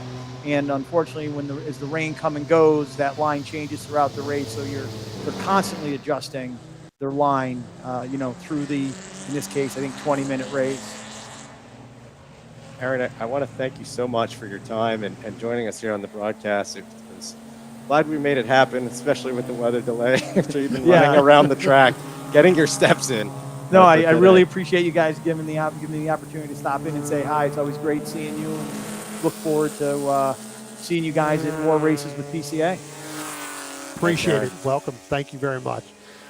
And unfortunately, as the rain comes and goes, that line changes throughout the race. So they're constantly adjusting their line, through in this case, I think 20-minute race.
Aaron, I want to thank you so much for your time and joining us here on the broadcast. Glad we made it happen, especially with the weather delay after you've been running around the track, getting your steps in.
No, I really appreciate you guys giving me the opportunity to stop in and say hi. It's always great seeing you, and look forward to seeing you guys at more races with PCA.
Appreciate it. Welcome. Thank you very much.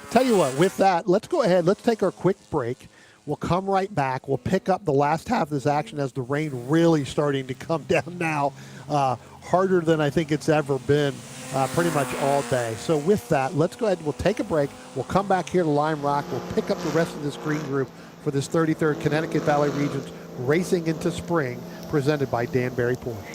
Tell you what, with that, let's go ahead. Let's take our quick break. We'll come right back. We'll pick up the last half of this action as the rain really starting to come down now, harder than I think it's ever been pretty much all day. So with that, let's go ahead and we'll take a break. We'll come back here to Lime Rock. We'll pick up the rest of this green group for this 33rd Connecticut Valley Region's Racing into Spring, presented by Danbury Porsche.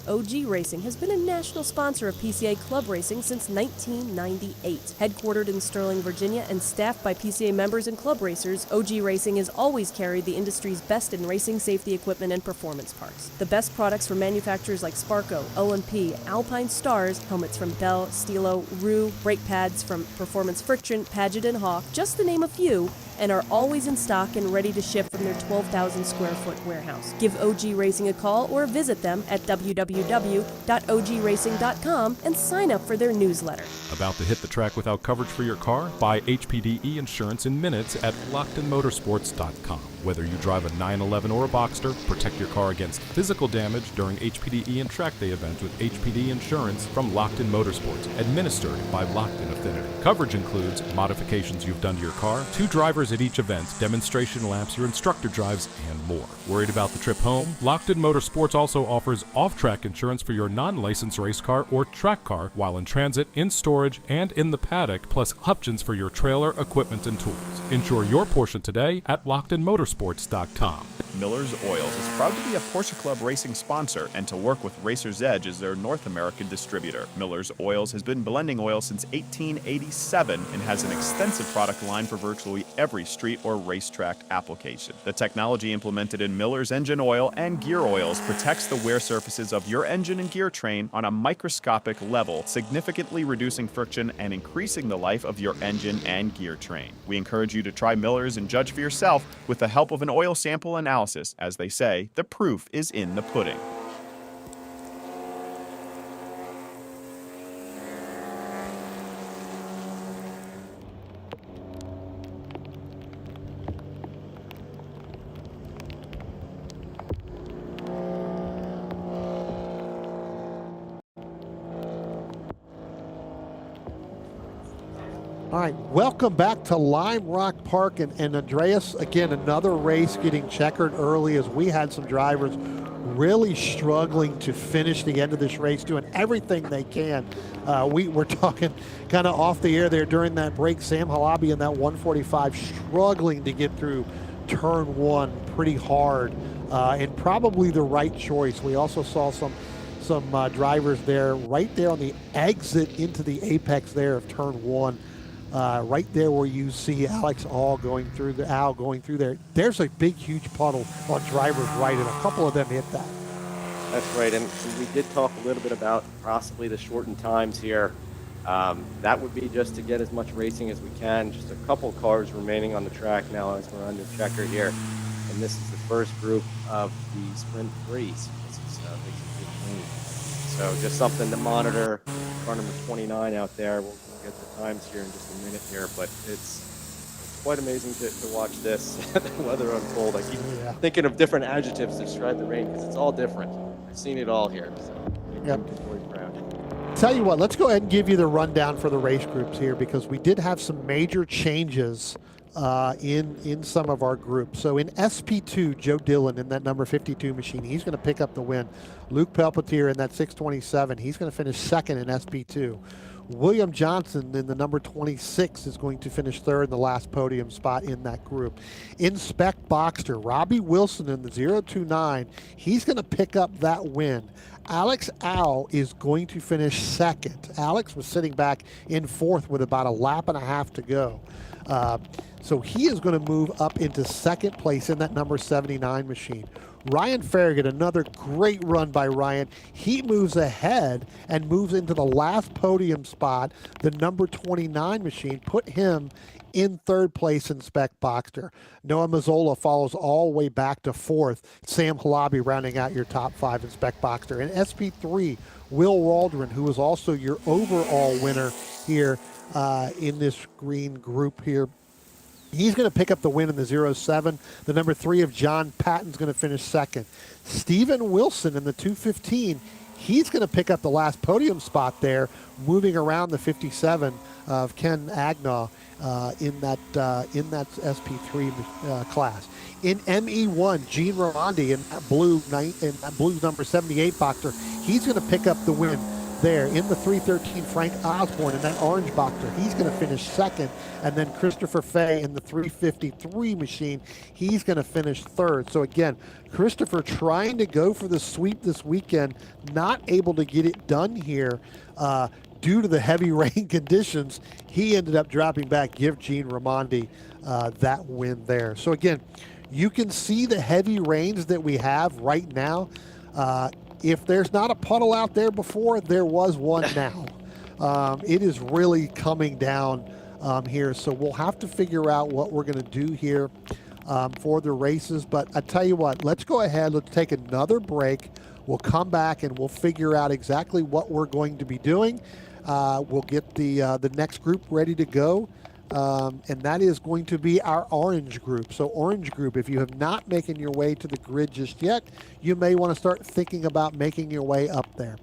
OG Racing has been a national sponsor of PCA Club Racing since 1998. Headquartered in Sterling, Virginia, and staffed by PCA members and club racers, OG Racing has always carried the industry's best in racing safety equipment and performance parts. The best products from manufacturers like Sparco, O&P, Alpine Stars, helmets from Bell, Stilo, Rue, brake pads from Performance Friction, Paget and Hawk, just to name a few, and are always in stock and ready to ship from their 12,000 square foot warehouse. Give OG Racing a call or visit them at www.ogracing.com and sign up for their newsletter.
About to hit the track without coverage for your car? Buy HPDE insurance in minutes at LockedInMotorsports.com. Whether you drive a 911 or a Boxster, protect your car against physical damage during HPDE and track day events with HPD insurance from Locked In Motorsports, administered by Locked In Affinity. Coverage includes modifications you've done to your car, 2 drivers at each event, demonstration laps your instructor drives, and more. Worried about the trip home? Locked In Motorsports also offers off-track insurance for your non-licensed race car or track car while in transit, in storage, and in the paddock, plus options for your trailer, equipment, and tools. Insure your portion today at LockedInMotorsports.com.
Miller's Oils is proud to be a Porsche Club Racing sponsor and to work with Racer's Edge as their North American distributor. Miller's Oils has been blending oil since 1887 and has an extensive product line for virtually every street or racetrack application. The technology implemented in Miller's engine oil and gear oils protects the wear surfaces of your engine and gear train on a microscopic level, significantly reducing friction and increasing the life of your engine and gear train. We encourage you to try Miller's and judge for yourself with the help of an oil sample analysis. As they say, the proof is in the pudding.
All right, welcome back to Lime Rock Park. And Andreas, again, another race getting checkered early as we had some drivers really struggling to finish the end of this race, doing everything they can. We were talking kind of off the air there during that break. Sam Halabi in that 145 struggling to get through turn 1 pretty hard, and probably the right choice. We also saw some drivers there right there on the exit into the apex there of turn 1. Right there where you see Alex Al going through there. There's a big, huge puddle on driver's right, and a couple of them hit that.
That's right, and we did talk a little bit about possibly the shortened times here That would be just to get as much racing as we can. Just a couple cars remaining on the track now as we're under checker here. And this is the first group of the Sprint 3s. This is race 15. So just something to monitor. Car number 29 out there. We'll get the times here in just a minute here, but it's quite amazing to watch this, the weather unfold. I keep thinking of different adjectives to describe the rain because it's all different. I've seen it all here. So
Yep.
very proud.
Tell you what, let's go ahead and give you the rundown for the race groups here because we did have some major changes in some of our groups. So in SP2, Joe Dillon in that number 52 machine, he's going to pick up the win. Luke Pelpetier in that 627, he's going to finish second in SP2. William Johnson in the number 26 is going to finish third in the last podium spot in that group. In Spec Boxster, Robbie Wilson in the 029, he's going to pick up that win. Alex Au is going to finish second. Alex was sitting back in fourth with about a lap and a half to go. So he is going to move up into second place in that number 79 machine. Ryan Farragut, another great run by Ryan. He moves ahead and moves into the last podium spot. The number 29 machine put him in third place in Spec Boxster. Noah Mazzola follows all the way back to fourth. Sam Halabi rounding out your top five in Spec Boxster. In SP3, Will Waldron, who was also your overall winner here in this green group here. He's going to pick up the win in the 07. The number 3 of John Patton's going to finish second. Stephen Wilson in the 215. He's going to pick up the last podium spot there, moving around the 57 of Ken Agnaw in that SP3 class. In ME1, Gene Ramondi in that blue number 78 boxer, he's going to pick up the win there. In the 313, Frank Osborne in that orange boxer, he's going to finish second. And then Christopher Fay in the 353 machine, he's going to finish third. So again, Christopher trying to go for the sweep this weekend, not able to get it done here due to the heavy rain conditions. He ended up dropping back, give Gene Ramondi that win there. So again, you can see the heavy rains that we have right now. If there's not a puddle out there before, there was one now. It is really coming down here, so we'll have to figure out what we're going to do here for the races. But I tell you what, let's go ahead, let's take another break. We'll come back and we'll figure out exactly what we're going to be doing. We'll get the next group ready to go. And that is going to be our orange group. So orange group, if you have not making your way to the grid just yet, you may want to start thinking about making your way up there.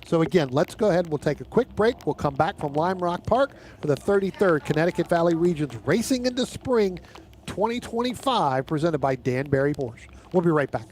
So again, let's go ahead and we'll take a quick break. We'll come back from Lime Rock Park for the 33rd Connecticut Valley Region's Racing into Spring 2025 presented by Danbury Porsche. We'll be right back.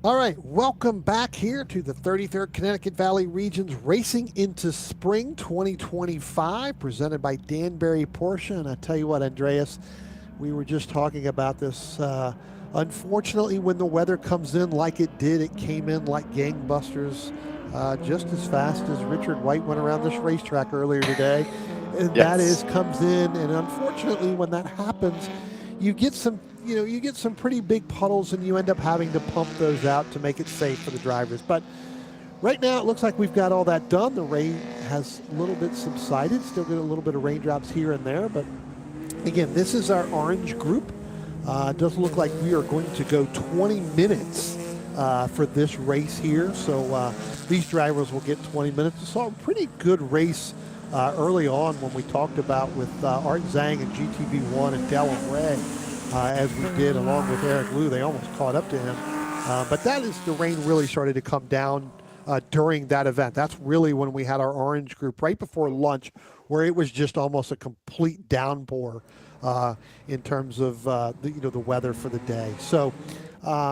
All right, welcome back here to the 33rd Connecticut Valley Region's Racing into Spring 2025, presented by Danbury Porsche. And I tell you what, Andreas, we were just talking about this. Unfortunately, when the weather comes in like it did, it came in like gangbusters, just as fast as Richard White went around this racetrack earlier today. And
Yes.
that is comes in, and unfortunately, when that happens, you get some pretty big puddles, and you end up having to pump those out to make it safe for the drivers. But right now, it looks like we've got all that done. The rain has a little bit subsided. Still get a little bit of raindrops here and there, but again, this is our orange group. It does look like we are going to go 20 minutes for this race here. So these drivers will get 20 minutes. We saw a pretty good race early on when we talked about with Art Zhang and GTB1 and Del Rey, as we did along with Eric Liu. They almost caught up to him. But that is, the rain really started to come down during that event. That's really when we had our orange group right before lunch, where it was just almost a complete downpour in terms of the weather for the day. So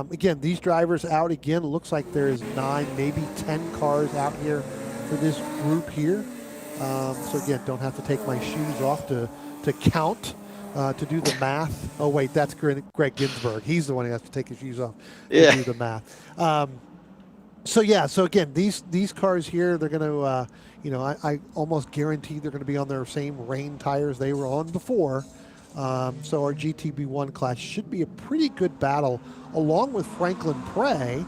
again, these drivers out again. It looks like there's 9, maybe 10 cars out here for this group here. So again, don't have to take my shoes off to count, to do the math. Oh wait, that's Greg Ginsburg. He's the one who has to take his shoes off to do the math. So yeah, so again, these cars here, they're going to, I almost guarantee they're going to be on their same rain tires they were on before. So our GTB1 class should be a pretty good battle, along with Franklin Prey.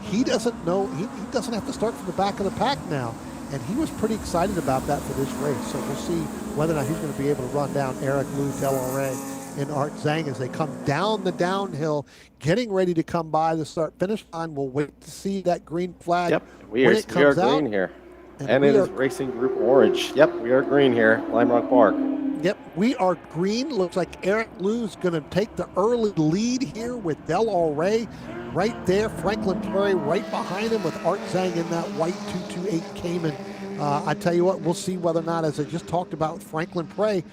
He doesn't know, he doesn't have to start from the back of the pack now. And he was pretty excited about that for this race. So we'll see whether or not he's going to be able to run down Eric Liu, Del Rey, and Art Zhang as they come down the downhill, getting ready to come by the start-finish line. We'll wait to see that green flag.
Yep, we
when
are
it comes out.
green here. And it is Racing Group Orange. Yep, we are green here, Lime Rock Park.
Yep, we are green. Looks like Eric Liu's going to take the early lead here with Del Rey right there. Franklin Prey right behind him with Art Zhang in that white 228 Cayman. I tell you what, we'll see whether or not, as I just talked about with Franklin Prey,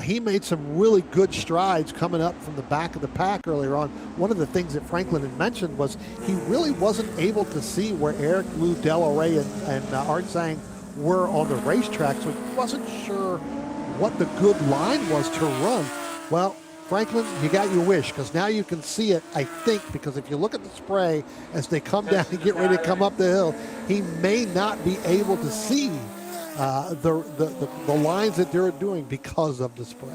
he made some really good strides coming up from the back of the pack earlier on. One of the things that Franklin had mentioned was he really wasn't able to see where Eric Liu, Del Rey, and Art Zhang were on the racetrack, so he wasn't sure what the good line was to run. Well, Franklin, you got your wish, because now you can see it, I think, because if you look at the spray as they come down and get ready to come up the hill, he may not be able to see the lines that they're doing because of the spray.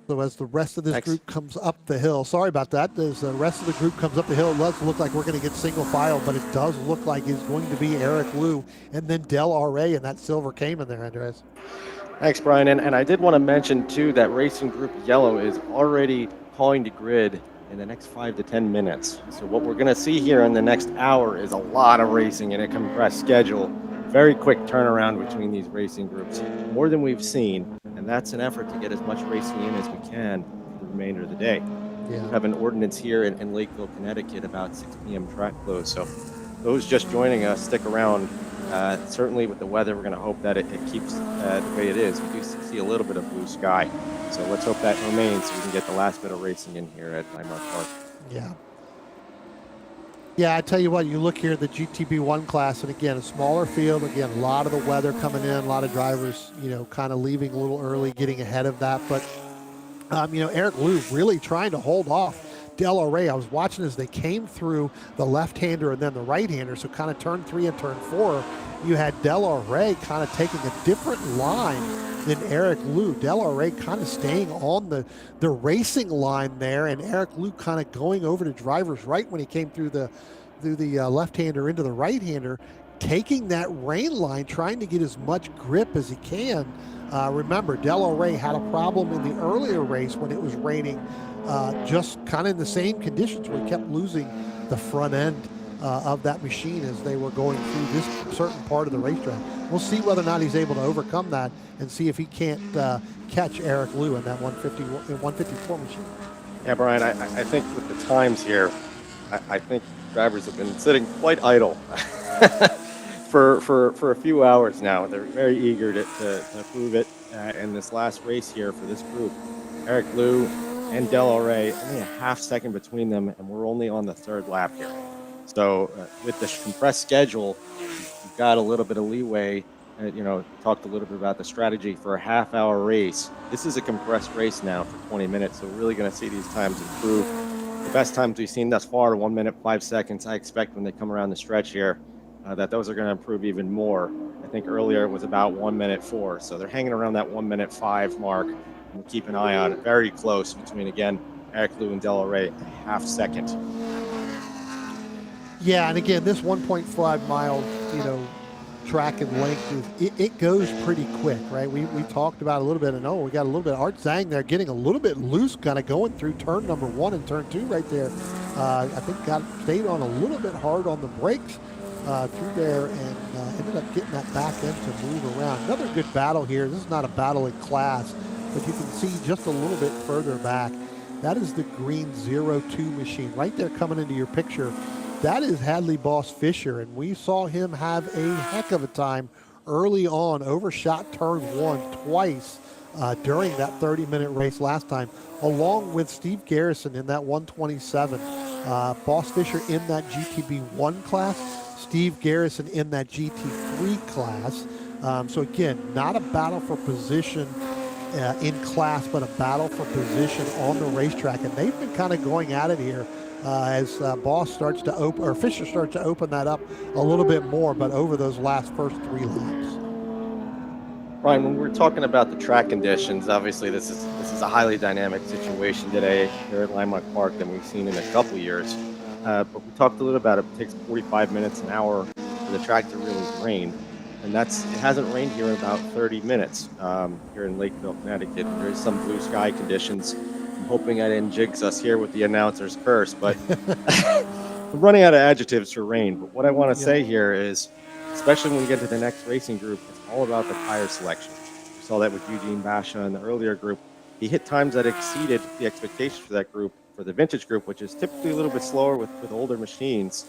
So as the rest of this group comes up the hill, sorry about that, as the rest of the group comes up the hill, it does look like we're going to get single file, but it does look like it's going to be Eric Liu and then Del Rey and that silver Cayman there, Andres.
Thanks, Brian. And I did want to mention, too, that Racing Group Yellow is already calling to grid in the next 5 to 10 minutes. So what we're going to see here in the next hour is a lot of racing in a compressed schedule. Very quick turnaround between these racing groups, more than we've seen. And that's an effort to get as much racing in as we can for the remainder of the day.
Yeah.
We have an ordinance here in Lakeville, Connecticut, about 6 p.m. track close. So those just joining us, stick around. Certainly with the weather, we're going to hope that it keeps the way it is. We do see a little bit of blue sky. So let's hope that remains so we can get the last bit of racing in here at Lime Rock Park.
Yeah. Yeah, I tell you what, you look here at the GTB1 class, and again, a smaller field. Again, a lot of the weather coming in, a lot of drivers, kind of leaving a little early, getting ahead of that. But, Eric Liu really trying to hold off Del Rey. I was watching as they came through the left-hander and then the right-hander. So kind of turn 3 and turn 4, you had Del Rey kind of taking a different line than Eric Liu. Del Rey kind of staying on the racing line there, and Eric Liu kind of going over to driver's right when he came through the left-hander into the right-hander, taking that rain line, trying to get as much grip as he can. Remember, Del Rey had a problem in the earlier race when it was raining, just kind of in the same conditions where he kept losing the front end of that machine as they were going through this certain part of the racetrack. We'll see whether or not he's able to overcome that and see if he can't catch Eric Liu in that 154 machine.
Yeah, Brian, I think with the times here, I think drivers have been sitting quite idle for a few hours now. They're very eager to prove it in this last race here for this group. Eric Liu and Del Rey, only a half second between them, and we're only on the third lap here. So with the compressed schedule, you've got a little bit of leeway. Talked a little bit about the strategy for a half-hour race. This is a compressed race now for 20 minutes, so we're really going to see these times improve. The best times we've seen thus far, 1 minute, 5 seconds. I expect when they come around the stretch here, that those are going to improve even more. I think earlier it was about 1 minute 4, so they're hanging around that 1 minute 5 mark. And we'll keep an eye on it. Very close between, again, Eric Liu and Del Rey, a half second.
Yeah, and again, this 1.5 mile, track and length, it goes pretty quick, right? We talked about a little bit, and we got a little bit of Art Zhang there getting a little bit loose, kind of going through turn number 1 and turn 2 right there. I think stayed on a little bit hard on the brakes through there, and ended up getting that back end to move around. Another good battle here. This is not a battle in class, but you can see just a little bit further back. That is the green 02 machine right there coming into your picture. That is Hadley Boss Fisher, and we saw him have a heck of a time early on, overshot turn 1 twice during that 30-minute race last time, along with Steve Garrison in that 127. Boss Fisher in that GTB1 class, Steve Garrison in that GT3 class. So again, not a battle for position in class, but a battle for position on the racetrack, and they've been kind of going at it here. As Boss starts to open, or Fisher starts to open that up a little bit more, but over those first 3 laps.
Ryan, when we're talking about the track conditions, obviously this is a highly dynamic situation today here at Lime Rock Park than we've seen in a couple years. But we talked a little about it. It takes 45 minutes, an hour for the track to really rain, and it hasn't rained here in about 30 minutes here in Lakeville, Connecticut. There's some blue sky conditions. Hoping I didn't jinx us here with the announcer's curse, but I'm running out of adjectives for rain. But what I want to say here is, especially when we get to the next racing group, it's all about the tire selection. We saw that with Eugene Basha in the earlier group. He hit times that exceeded the expectations for that group, for the vintage group, which is typically a little bit slower with older machines.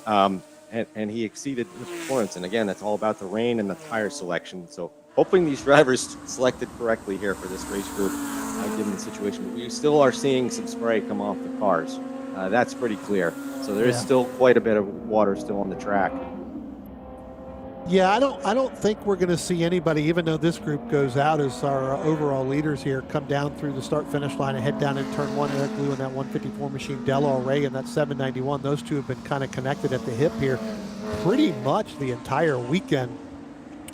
And he exceeded the performance. And again, that's all about the rain and the tire selection. So hoping these drivers selected correctly here for this race group. Given the situation, but we still are seeing some spray come off the cars. That's pretty clear. So there is still quite a bit of water still on the track.
Yeah, I don't think we're going to see anybody, even though this group goes out as our overall leaders here, come down through the start-finish line and head down in turn 1. Eric Liu in that 154 machine, Del Rey in that 791. Those two have been kind of connected at the hip here pretty much the entire weekend.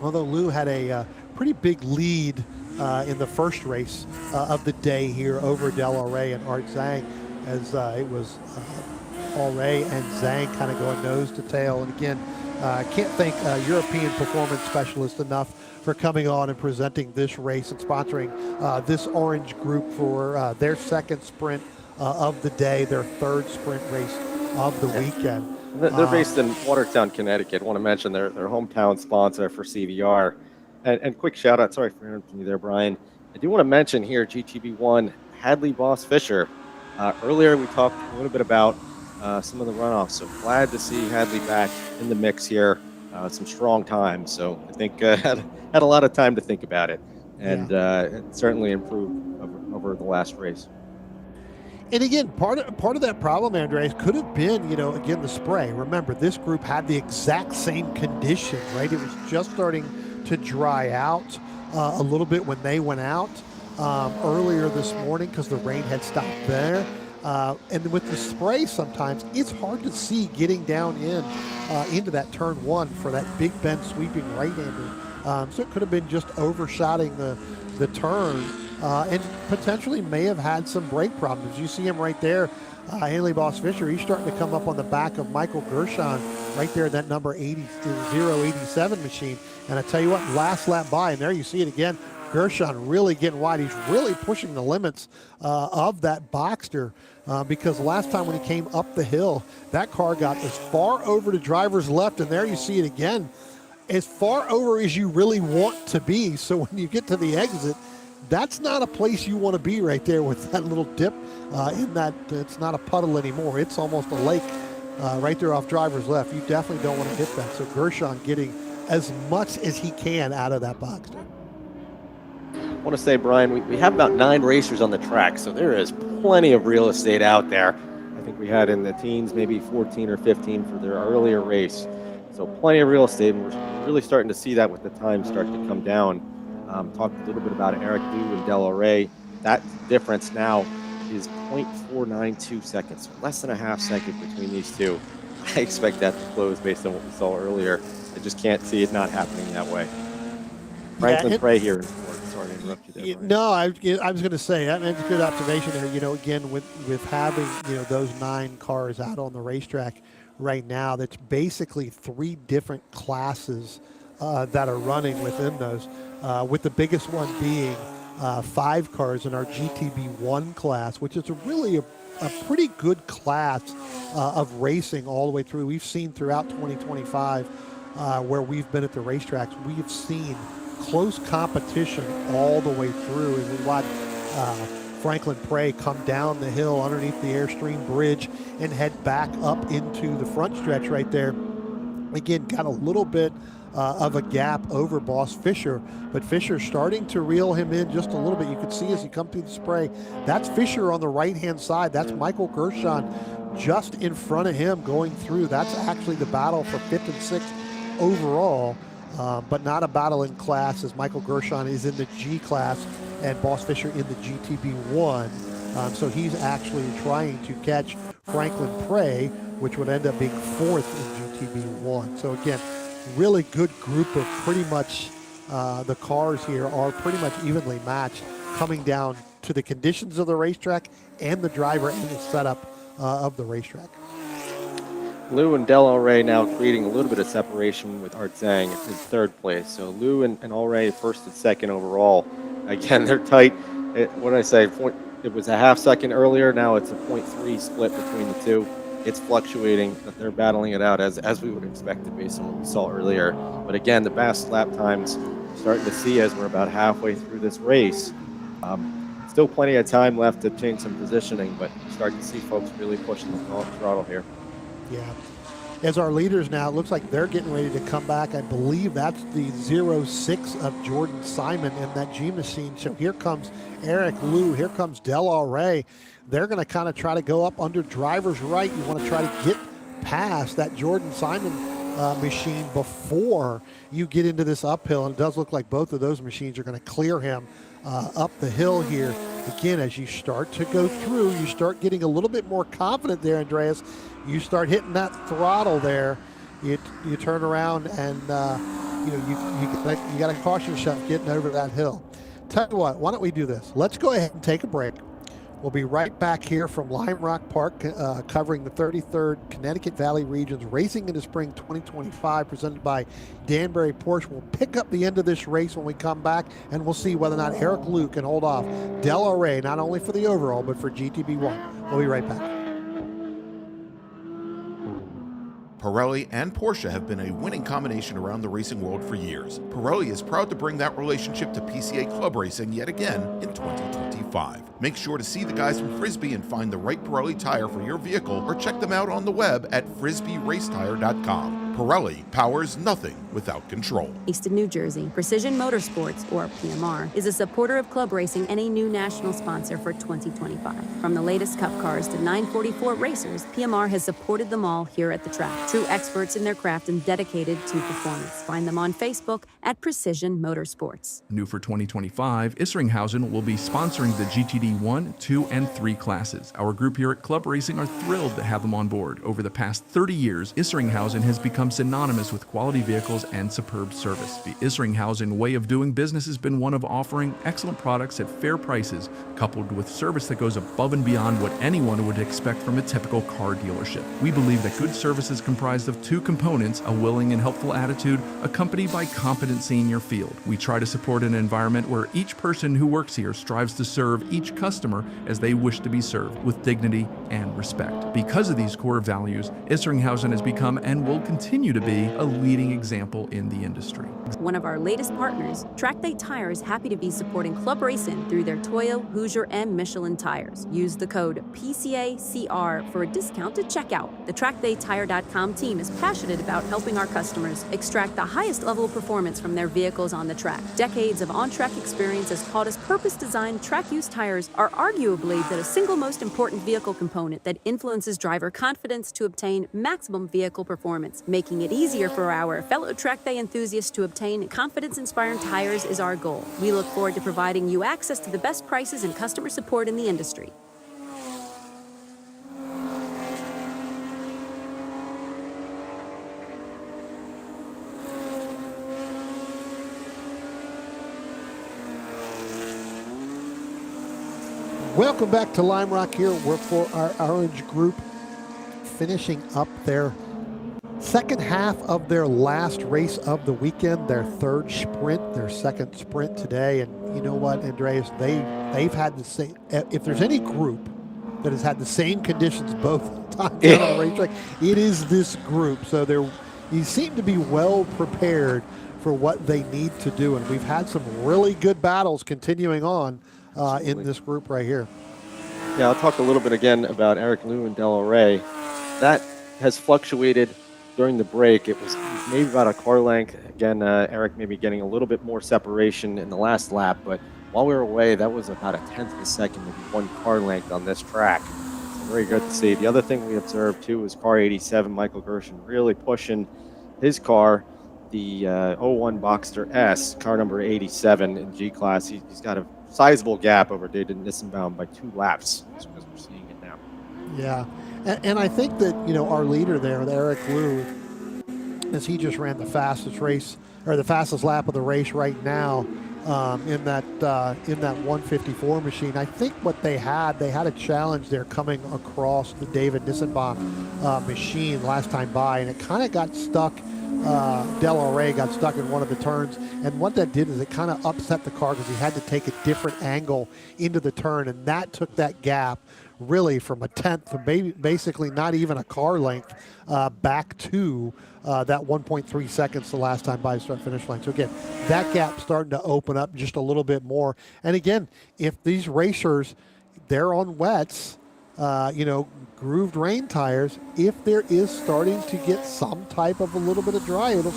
Although Liu had a pretty big lead in the first race of the day here over Del Rey and Art Zhang, as it was Rey and Zhang kind of going nose to tail. And again, I can't thank European Performance Specialist enough for coming on and presenting this race and sponsoring this orange group for their second sprint of the day, their third sprint race of the weekend.
They're based in Watertown, Connecticut. I want to mention their hometown sponsor for CVR. And quick shout out, sorry for interrupting you there, Brian. I do want to mention here GTB1 Hadley Boss Fisher. Earlier we talked a little bit about some of the runoffs, so glad to see Hadley back in the mix here. Some strong times, so I think had a lot of time to think about it, and it certainly improved over the last race.
And again, part of that problem, Andres, could have been, again, the spray. Remember, this group had the exact same conditions, right? It was just starting to dry out a little bit when they went out earlier this morning because the rain had stopped there. And with the spray, sometimes it's hard to see getting down into that turn 1 for that big bend sweeping right-hander. So it could have been just overshotting the turn and potentially may have had some brake problems. You see him right there, Hadley Boss Fisher. He's starting to come up on the back of Michael Gershon right there, that number 087 machine. And I tell you what, last lap by, and there you see it again, Gershon really getting wide. He's really pushing the limits of that Boxster because last time when he came up the hill, that car got as far over to driver's left, and there you see it again, as far over as you really want to be. So when you get to the exit, that's not a place you want to be right there with that little dip in that. It's not a puddle anymore. It's almost a lake right there off driver's left. You definitely don't want to hit that. So Gershon getting as much as he can out of that Boxster.
want to say, Brian, we have about 9 racers on the track, so there is plenty of real estate out there. I think we had in the teens maybe 14 or 15 for their earlier race. So plenty of real estate, and we're really starting to see that with the time start to come down. Talked a little bit about Eric Liu and Del Rey. That difference now is 0.492 seconds, so less than a half second between these two. I expect that to close based on what we saw earlier. I just can't see it not happening that way. Franklin Prey here in Ford. Sorry to interrupt you there, Brian.
No, I was going to say, I mean, it's a good observation there. You know, again, with having, you know, those 9 cars out on the racetrack right now, that's basically 3 different classes that are running within those, with the biggest one being 5 cars in our GTB1 class, which is really a pretty good class of racing all the way through. We've seen throughout 2025 where we've been at the racetracks, we've seen close competition all the way through. And we watched Franklin Prey come down the hill underneath the Airstream Bridge and head back up into the front stretch right there. Again, got a little bit of a gap over Boss Fisher, but Fisher starting to reel him in just a little bit. You can see as he comes through the spray, that's Fisher on the right-hand side. That's Michael Gershon just in front of him going through. That's actually the battle for 5th and 6th overall, but not a battle in class, as Michael Gershon is in the G class and Boss Fisher in the GTB1. So he's actually trying to catch Franklin Prey, which would end up being 4th in GTB1. So again, really good group of pretty much the cars here are pretty much evenly matched, coming down to the conditions of the racetrack and the driver and the setup of the racetrack.
Liu and Del Rey now creating a little bit of separation with Art Zhang in 3rd place. So Liu and Rey 1st and 2nd overall. Again, they're tight. What did I say? It was a half second earlier. Now it's a 0.3 split between the two. It's fluctuating, but they're battling it out as we would expect it based on what we saw earlier. But again, the best lap times starting to see as we're about halfway through this race. Still plenty of time left to change some positioning, but starting to see folks really pushing the throttle here.
Yeah. As our leaders now, it looks like they're getting ready to come back. I believe that's the 06 of Jordan Simon in that G machine. So here comes Eric Liu. Here comes Del Rey. They're going to kind of try to go up under driver's right. You want to try to get past that Jordan Simon machine before you get into this uphill. And it does look like both of those machines are going to clear him up the hill here. Again, as you start to go through, you start getting a little bit more confident there, Andreas. You start hitting that throttle there. You turn around and you got to caution yourself getting over that hill. Tell you what, why don't we do this? Let's go ahead and take a break. We'll be right back here from Lime Rock Park, covering the 33rd Connecticut Valley Regions Racing in the Spring 2025, presented by Danbury Porsche. We'll pick up the end of this race when we come back, and we'll see whether or not Eric Liu can hold off Del Rey, not only for the overall, but for GTB1. We'll be right back.
Pirelli and Porsche have been a winning combination around the racing world for years. Pirelli is proud to bring that relationship to PCA Club Racing yet again in 2025. Make sure to see the guys from Frisbee and find the right Pirelli tire for your vehicle, or check them out on the web at frisbeeracetire.com. Pirelli powers nothing without control.
Based in New Jersey, Precision Motorsports, or PMR, is a supporter of club racing and a new national sponsor for 2025. From the latest Cup cars to 944 racers, PMR has supported them all here at the track. True experts in their craft and dedicated to performance. Find them on Facebook at Precision Motorsports.
New for 2025, Isringhausen will be sponsoring the GTD 1, 2, and 3 classes. Our group here at Club Racing are thrilled to have them on board. Over the past 30 years, Isringhausen has become synonymous with quality vehicles and superb service. The Isringhausen way of doing business has been one of offering excellent products at fair prices, coupled with service that goes above and beyond what anyone would expect from a typical car dealership. We believe that good service is comprised of 2 components: a willing and helpful attitude, accompanied by competency in your field. We try to support an environment where each person who works here strives to serve each customer as they wish to be served, with dignity and respect. Because of these core values, Isringhausen has become and will continue continue to be a leading example in the industry.
One of our latest partners, TrackDay Tire is happy to be supporting Club Racing through their Toyo, Hoosier, and Michelin tires. Use the code PCACR for a discount at checkout. The TrackDayTire.com team is passionate about helping our customers extract the highest level of performance from their vehicles on the track. Decades of on-track experience has taught us purpose-designed track-use tires are arguably the single most important vehicle component that influences driver confidence to obtain maximum vehicle performance. Making it easier for our fellow track day enthusiasts to obtain confidence-inspiring tires is our goal. We look forward to providing you access to the best prices and customer support in the industry.
Welcome back to Lime Rock here. We're for our Orange group finishing up their second half of their last race of the weekend, their third sprint, their second sprint today. And you know what, Andreas, they've had the same, if there's any group that has had the same conditions both times out on the racetrack, it is this group. So you seem to be well prepared for what they need to do. And we've had some really good battles continuing on in this group right here.
Yeah, I'll talk a little bit again about Eric Liu and Del Rey. That has fluctuated during the break. It was maybe about a car length. Again, Eric maybe getting a little bit more separation in the last lap, but while we were away, that was about a tenth of a second, maybe one car length on this track. So very good to see. The other thing we observed too was car 87, Michael Gershon, really pushing his car, the 01 Boxster S, car number 87 in G-Class. He's got a sizable gap over David Nissenbaum by 2 laps, as we're seeing it now.
Yeah, and I think that, you know, our leader there, Eric Liu, as he just ran the fastest race, or the fastest lap of the race right now, in that 154 machine. I think what they had a challenge there coming across the David Nissenbaum machine last time by, and it kind of got stuck. Del Rey got stuck in one of the turns, and what that did is it kind of upset the car because he had to take a different angle into the turn, and that took that gap really from a tenth to basically not even a car length back to that 1.3 seconds the last time by the start finish line. So again, that gap starting to open up just a little bit more. And again, if these racers, they're on wets, grooved rain tires, if there is starting to get some type of a little bit of dry, it'll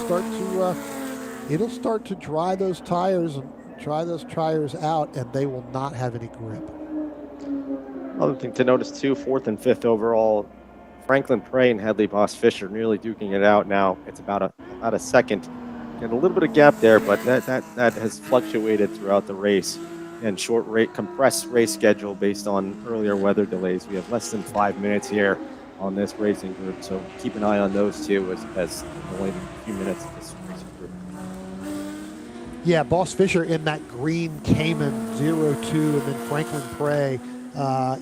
start to dry those tires and dry those tires out, and they will not have any grip.
Other thing to notice too, 4th and 5th overall, Franklin Prey and Hedley Boss Fisher nearly duking it out now. It's about a second. Got a little bit of gap there, but that has fluctuated throughout the race. And compressed race schedule based on earlier weather delays. We have less than 5 minutes here on this racing group, so keep an eye on those two as only a few minutes of this racing group.
Yeah, Boss Fisher in that green Cayman 02, and then Franklin Prey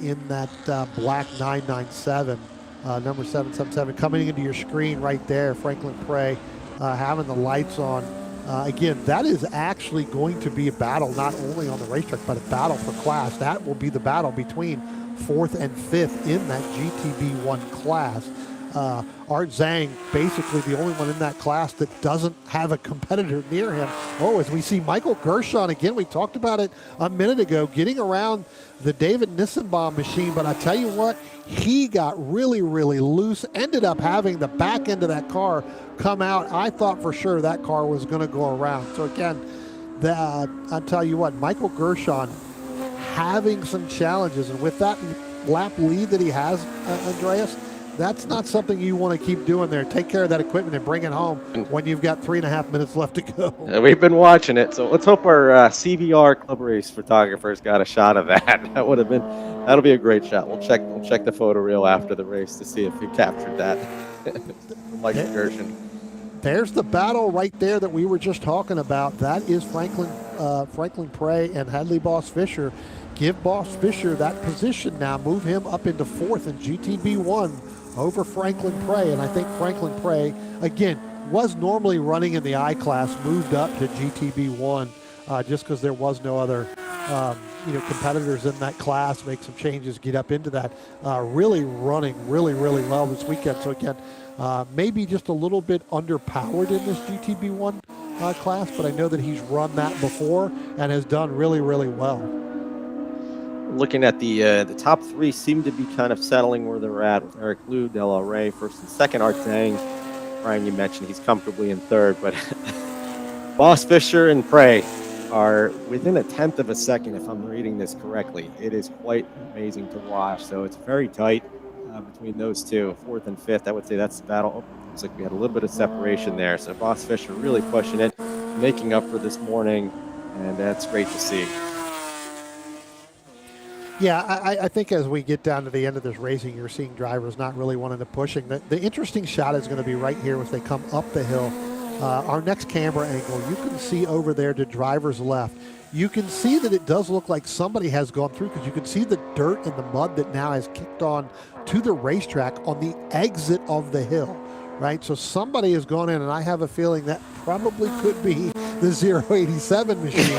in that black 997, number 777, coming into your screen right there. Franklin Prey having the lights on. Again, that is actually going to be a battle not only on the racetrack, but a battle for class. That will be the battle between 4th and 5th in that GTB1 class. Art Zhang, basically the only one in that class that doesn't have a competitor near him. Oh, as we see Michael Gershon, again, we talked about it a minute ago, getting around the David Nissenbaum machine, but I tell you what, he got really, really loose, ended up having the back end of that car come out. I thought for sure that car was going to go around. So again, I tell you what, Michael Gershon having some challenges, and with that lap lead that he has, Andreas, that's not something you want to keep doing there. Take care of that equipment and bring it home when you've got 3.5 minutes left to go.
We've been watching it, so let's hope our CVR Club Race photographers got a shot of that. That'll be a great shot. We'll check the photo reel after the race to see if we captured that. Michael Gershon.
There's the battle right there that we were just talking about. That is Franklin Prey and Hadley Boss Fisher. Give Boss Fisher that position now. Move him up into 4th in GTB1 over Franklin Prey. And I think Franklin Prey, again, was normally running in the I class, moved up to GTB1 just because there was no other competitors in that class, make some changes, get up into that. Really running really well this weekend. So again, maybe just a little bit underpowered in this GTB1 class, but I know that he's run that before and has done really well.
Looking at the top three seem to be kind of settling where they're at with Eric Liu, Del Rey, first and second. Art Zhang, Brian, you mentioned he's comfortably in third, but Boss Fisher and Prey are within 1/10 of a second, if I'm reading this correctly. It is quite amazing to watch. So it's very tight between those two, fourth and fifth. I would say that's the battle. Oh, looks like we had a little bit of separation there. So Boss Fisher really pushing it, making up for this morning, and that's great to see.
Yeah, I think as we get down to the end of this racing, you're seeing drivers not really wanting to pushing. The interesting shot is going to be right here as they come up the hill. Our next camera angle, you can see over there to driver's left. You can see that it does look like somebody has gone through because you can see the dirt and the mud that now has kicked on to the racetrack on the exit of the hill, right? So somebody has gone in, and I have a feeling that probably could be the 087 machine.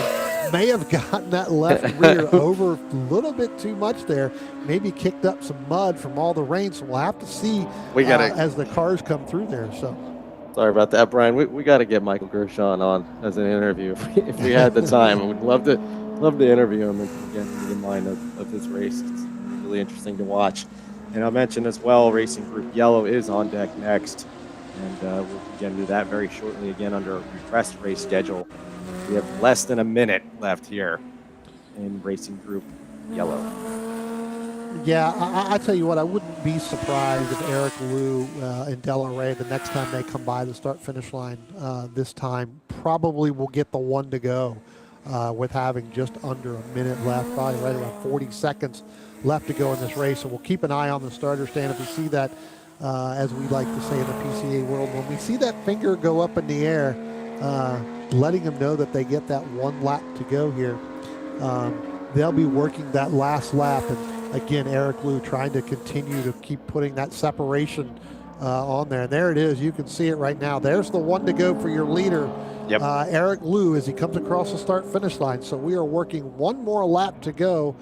May have gotten that left rear over a little bit too much there, maybe kicked up some mud from all the rain, so we'll have to see as the cars come through there. So
sorry about that, Brian. We got to get Michael Gershon on as an interview if we had the time. I would love to interview him and get in mind of his race. It's really interesting to watch. And I'll mention as well, Racing Group Yellow is on deck next, and we'll again do that very shortly again under a compressed race schedule. We have less than a minute left here in Racing Group Yellow.
Yeah, I tell you what, I wouldn't be surprised if Eric Liu and Del Rey, the next time they come by the start-finish line this time, probably will get the one to go with having just under a minute left, probably right around 40 seconds left to go in this race. So we'll keep an eye on the starter stand. If we see that, as we like to say in the PCA world, when we see that finger go up in the air, letting them know that they get that one lap to go here. They'll be working that last lap, and again, Eric Liu trying to continue to keep putting that separation on there. And there it is. You can see it right now. There's the one to go for your leader, Eric Liu, as he comes across the start-finish line. So we are working one more lap to go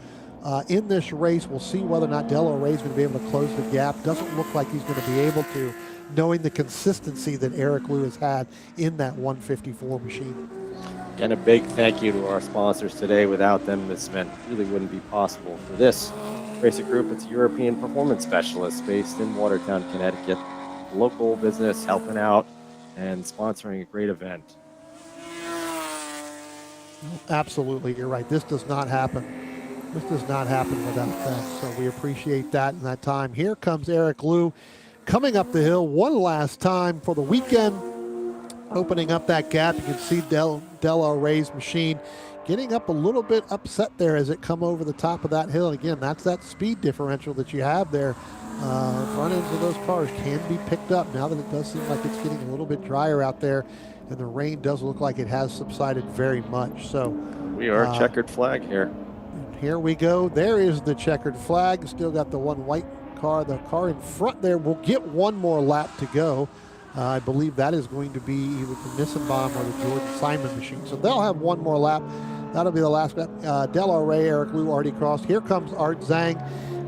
in this race. We'll see whether or not Del Rey is going to be able to close the gap. Doesn't look like he's going to be able to, knowing the consistency that Eric Liu has had in that 154 machine.
And a big thank you to our sponsors today. Without them, this event really wouldn't be possible. For this Racing Group, it's European Performance Specialists based in Watertown, Connecticut. Local business helping out and sponsoring a great event.
Absolutely, you're right. This does not happen. This does not happen without that. So we appreciate that in that time. Here comes Eric Liu coming up the hill one last time for the weekend, opening up that gap. You can see Del Rey's machine getting up a little bit upset there as it come over the top of that hill. And again, that's that speed differential that you have there. Front ends of those cars can be picked up now that it does seem like it's getting a little bit drier out there, and the rain does look like it has subsided very much. So
we are checkered flag here.
Here we go. There is the checkered flag. Still got the one white car. The car in front there will get one more lap to go. I believe that is going to be either the Nissenbaum or the Jordan Simon machine. So they'll have one more lap. That'll be the last lap. Del Rey, Eric Liu already crossed. Here comes Art Zhang.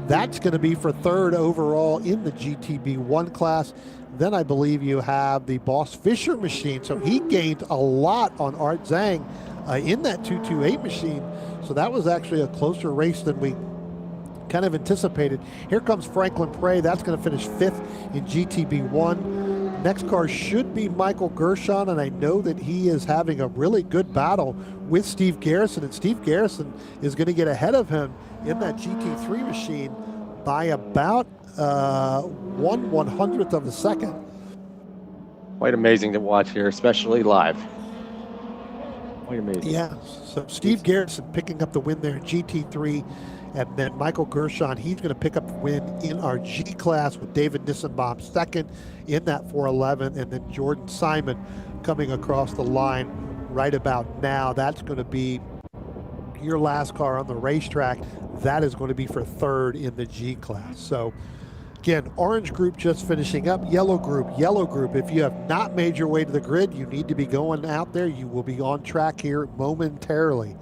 That's going to be for third overall in the GTB1 class. Then I believe you have the Boss Fisher machine. So he gained a lot on Art Zhang in that 228 machine. So that was actually a closer race than we kind of anticipated. Here comes Franklin Prey. That's going to finish fifth in GTB1. Next car should be Michael Gershon, and I know that he is having a really good battle with Steve Garrison, and Steve Garrison is going to get ahead of him in that GT3 machine by about 1/100th of a second.
Quite amazing to watch here, especially live. Quite amazing.
Yeah, so Steve Garrison picking up the win there in GT3, and then Michael Gershon, he's going to pick up the win in our G class with David Nissenbaum second in that 411, and then Jordan Simon coming across the line right about now. That's going to be your last car on the racetrack. That is going to be for third in the G class. So again, orange group just finishing up, yellow group. If you have not made your way to the grid, you need to be going out there. You will be on track here momentarily.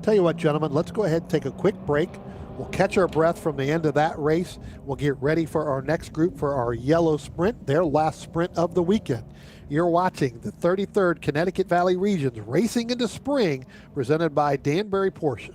Tell you what, gentlemen, let's go ahead and take a quick break. We'll catch our breath from the end of that race. We'll get ready for our next group for our yellow sprint, their last sprint of the weekend. You're watching the 33rd Connecticut Valley Regions Racing into Spring, presented by Danbury Porsche.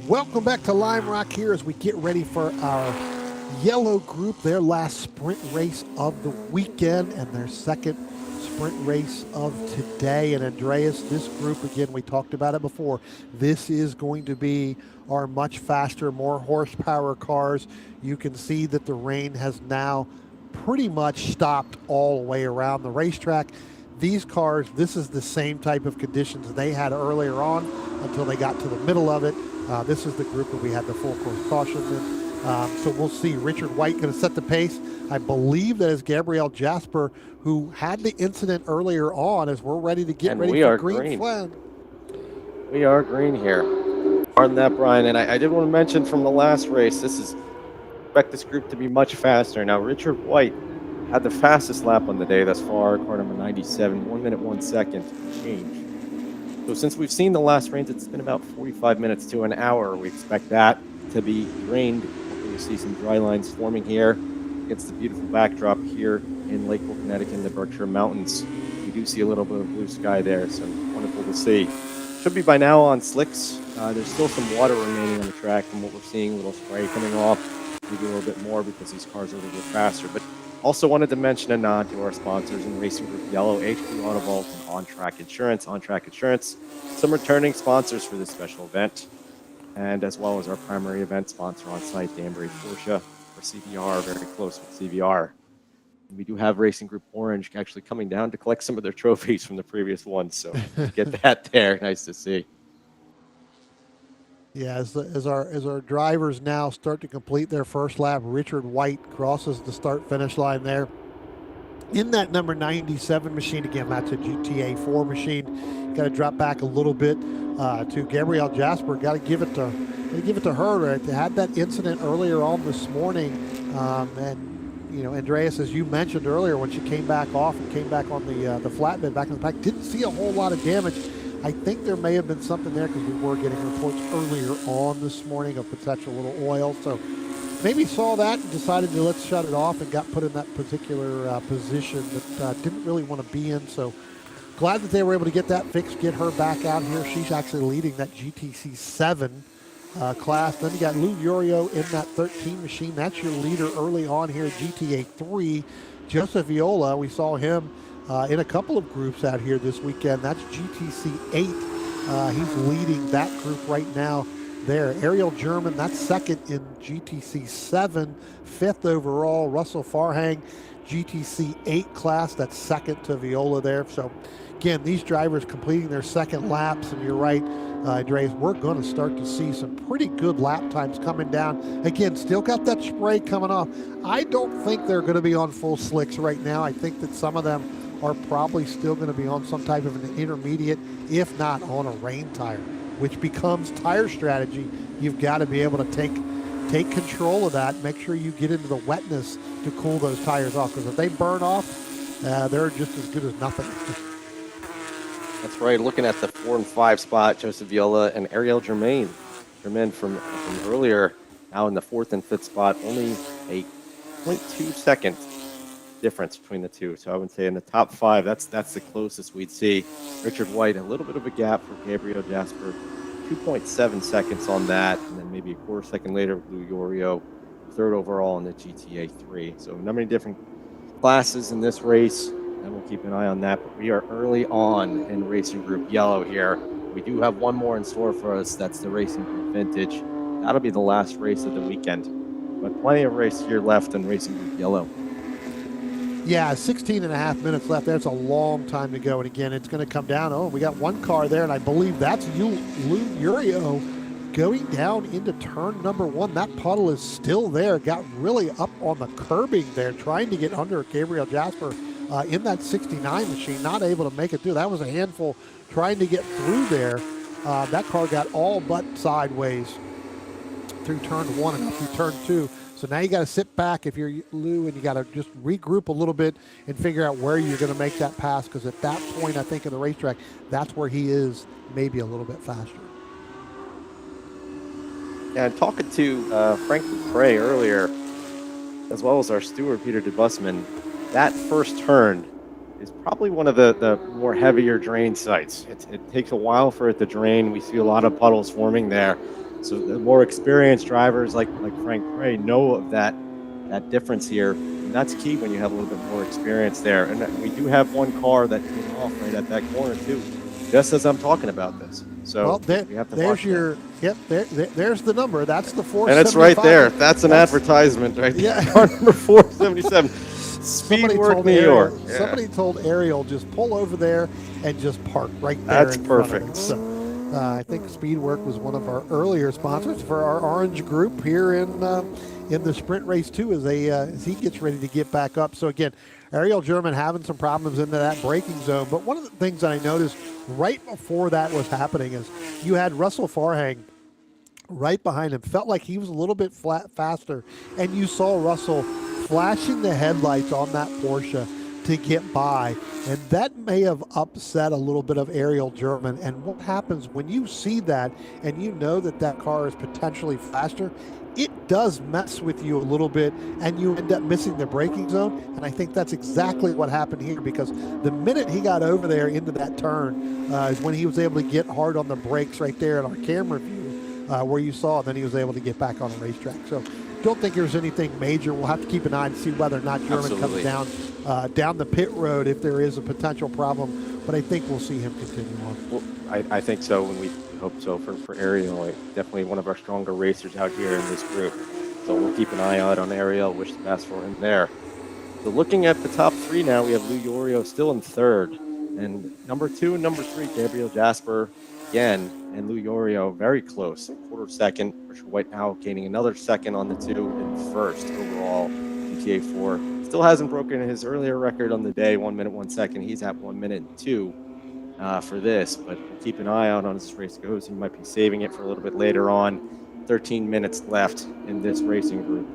Welcome back to Lime Rock here as we get ready for our yellow group, their last sprint race of the weekend and their second sprint race of today. And Andreas, this group, again, we talked about it before, this is going to be our much faster, more horsepower cars. You can see that the rain has now pretty much stopped all the way around the racetrack. These cars, this is the same type of conditions they had earlier on until they got to the middle of it. This is the group where we had the full course caution. So we'll see. Richard White going to set the pace. I believe that is Gabrielle Jasper, who had the incident earlier on, as we're ready to get
And
ready
we
for
are
green flag.
We are green here. Pardon that, Brian. And I did want to mention from the last race, expect this group to be much faster. Now, Richard White had the fastest lap on the day thus far, car number 97, 1 minute, 1 second change. So since we've seen the last rains, it's been about 45 minutes to an hour. We expect that to be drained. You see some dry lines forming here against the beautiful backdrop here in Lakeville, Connecticut, in the Berkshire Mountains. We do see a little bit of blue sky there, so wonderful to see. Should be by now on slicks. There's still some water remaining on the track from what we're seeing, a little spray coming off. Maybe a little bit more because these cars are a little bit faster. But also wanted to mention a nod to our sponsors in Racing Group Yellow, HP Autovault, and On Track Insurance. On Track Insurance, some returning sponsors for this special event, and as well as our primary event sponsor on site, Danbury Porsche, or CVR, very close with CVR. We do have Racing Group Orange actually coming down to collect some of their trophies from the previous ones, so get that there. Nice to see.
Yeah, as our drivers now start to complete their first lap, Richard White crosses the start-finish line there. In that number 97 machine, again, that's a GTA 4 machine. Got to drop back a little bit to Gabrielle Jasper. Got to give it to her. Right? They had that incident earlier on this morning, and you know, Andreas, as you mentioned earlier, when she came back off and came back on the flatbed back in the back, didn't see a whole lot of damage. I think there may have been something there because we were getting reports earlier on this morning of potential little oil. So maybe saw that and decided to let's shut it off and got put in that particular position that didn't really want to be in. So glad that they were able to get that fixed, get her back out here. She's actually leading that GTC 7 class. Then you got Lou Urio in that 13 machine. That's your leader early on here at GTA 3. Joseph Viola, we saw him in a couple of groups out here this weekend. That's GTC 8. He's leading that group right now there. Ariel German, that's second in GTC 7, fifth overall. Russell Farhang, GTC 8 class, that's second to Viola there. So again, these drivers completing their second laps, and you're right, Andreas, we're going to start to see some pretty good lap times coming down. Again, still got that spray coming off. I don't think they're going to be on full slicks right now. I think that some of them are probably still going to be on some type of an intermediate, if not on a rain tire, which becomes tire strategy. You've got to be able to take control of that. Make sure you get into the wetness to cool those tires off, because if they burn off, they're just as good as nothing.
That's right. Looking at the 4 and 5 spot, Joseph Viola and Ariel Germain. Germain from earlier, now in the 4th and 5th spot. Only a 0.2 second difference between the two. So I would say in the top 5, that's the closest we'd see. Richard White, a little bit of a gap for Gabriel Jasper. 2.7 seconds on that, and then maybe a quarter second later, Lou Urio, 3rd overall in the GTA 3. So a number of different classes in this race, and we'll keep an eye on that. But we are early on in Racing Group Yellow here. We do have one more in store for us. That's the Racing Group Vintage. That'll be the last race of the weekend. But plenty of race here left in Racing Group Yellow.
Yeah, 16 and a half minutes left. There's a long time to go. And again, it's going to come down. Oh, we got one car there, and I believe that's Lou Urio going down into turn number 1. That puddle is still there. Got really up on the curbing there, trying to get under Gabriel Jasper in that 69 machine. Not able to make it through. That was a handful trying to get through there. That car got all but sideways through turn 1 and up through turn 2. So now you got to sit back if you're Lou, and you got to just regroup a little bit and figure out where you're going to make that pass, because at that point, I think, in the racetrack, that's where he is maybe a little bit faster.
Yeah, and talking to Frank Dupre earlier, as well as our steward, Peter DeBusman, that first turn is probably one of the more heavier drain sites. It takes a while for it to drain. We see a lot of puddles forming there. So the more experienced drivers like Frank Prey know of that difference here. And that's key when you have a little bit more experience there. And we do have one car that came off right at that corner too, just as I'm talking about this. So we have to
there's your that. There's the number. That's the 475.
And it's right there. That's an advertisement right there.
Yeah.
Car number 477. Speedwork New York.
Somebody told Ariel, just pull over there and just park right there.
That's perfect.
So I think Speedwork was one of our earlier sponsors for our orange group here in the sprint race too, as he gets ready to get back up. So again, Ariel German having some problems into that braking zone. But one of the things that I noticed right before that was happening is you had Russell Farhang right behind him. Felt like he was a little bit faster, and you saw Russell flashing the headlights on that Porsche to get by, and that may have upset a little bit of Ariel German. And what happens when you see that and you know that that car is potentially faster, it does mess with you a little bit, and you end up missing the braking zone. And I think that's exactly what happened here, because the minute he got over there into that turn is when he was able to get hard on the brakes right there in our camera view, where you saw, and then he was able to get back on the racetrack. So don't think there's anything major. We'll have to keep an eye to see whether or not German comes down the pit road if there is a potential problem. But I think we'll see him continue on.
Well, I think so, and we hope so for Ariel. Definitely one of our stronger racers out here in this group. So we'll keep an eye out on Ariel. Wish the best for him there. So looking at the top three now, we have Lou Yorio still in third. And number 2 and number 3, Gabriel Jasper again, and Lou Yorio very close, a quarter second. Richard White now gaining another second on the 2 and first overall. GTA 4 still hasn't broken his earlier record on the day, 1 minute, 1 second. He's at 1 minute and 2 for this, but we'll keep an eye out on as this race goes. He might be saving it for a little bit later on. 13 minutes left in this racing group.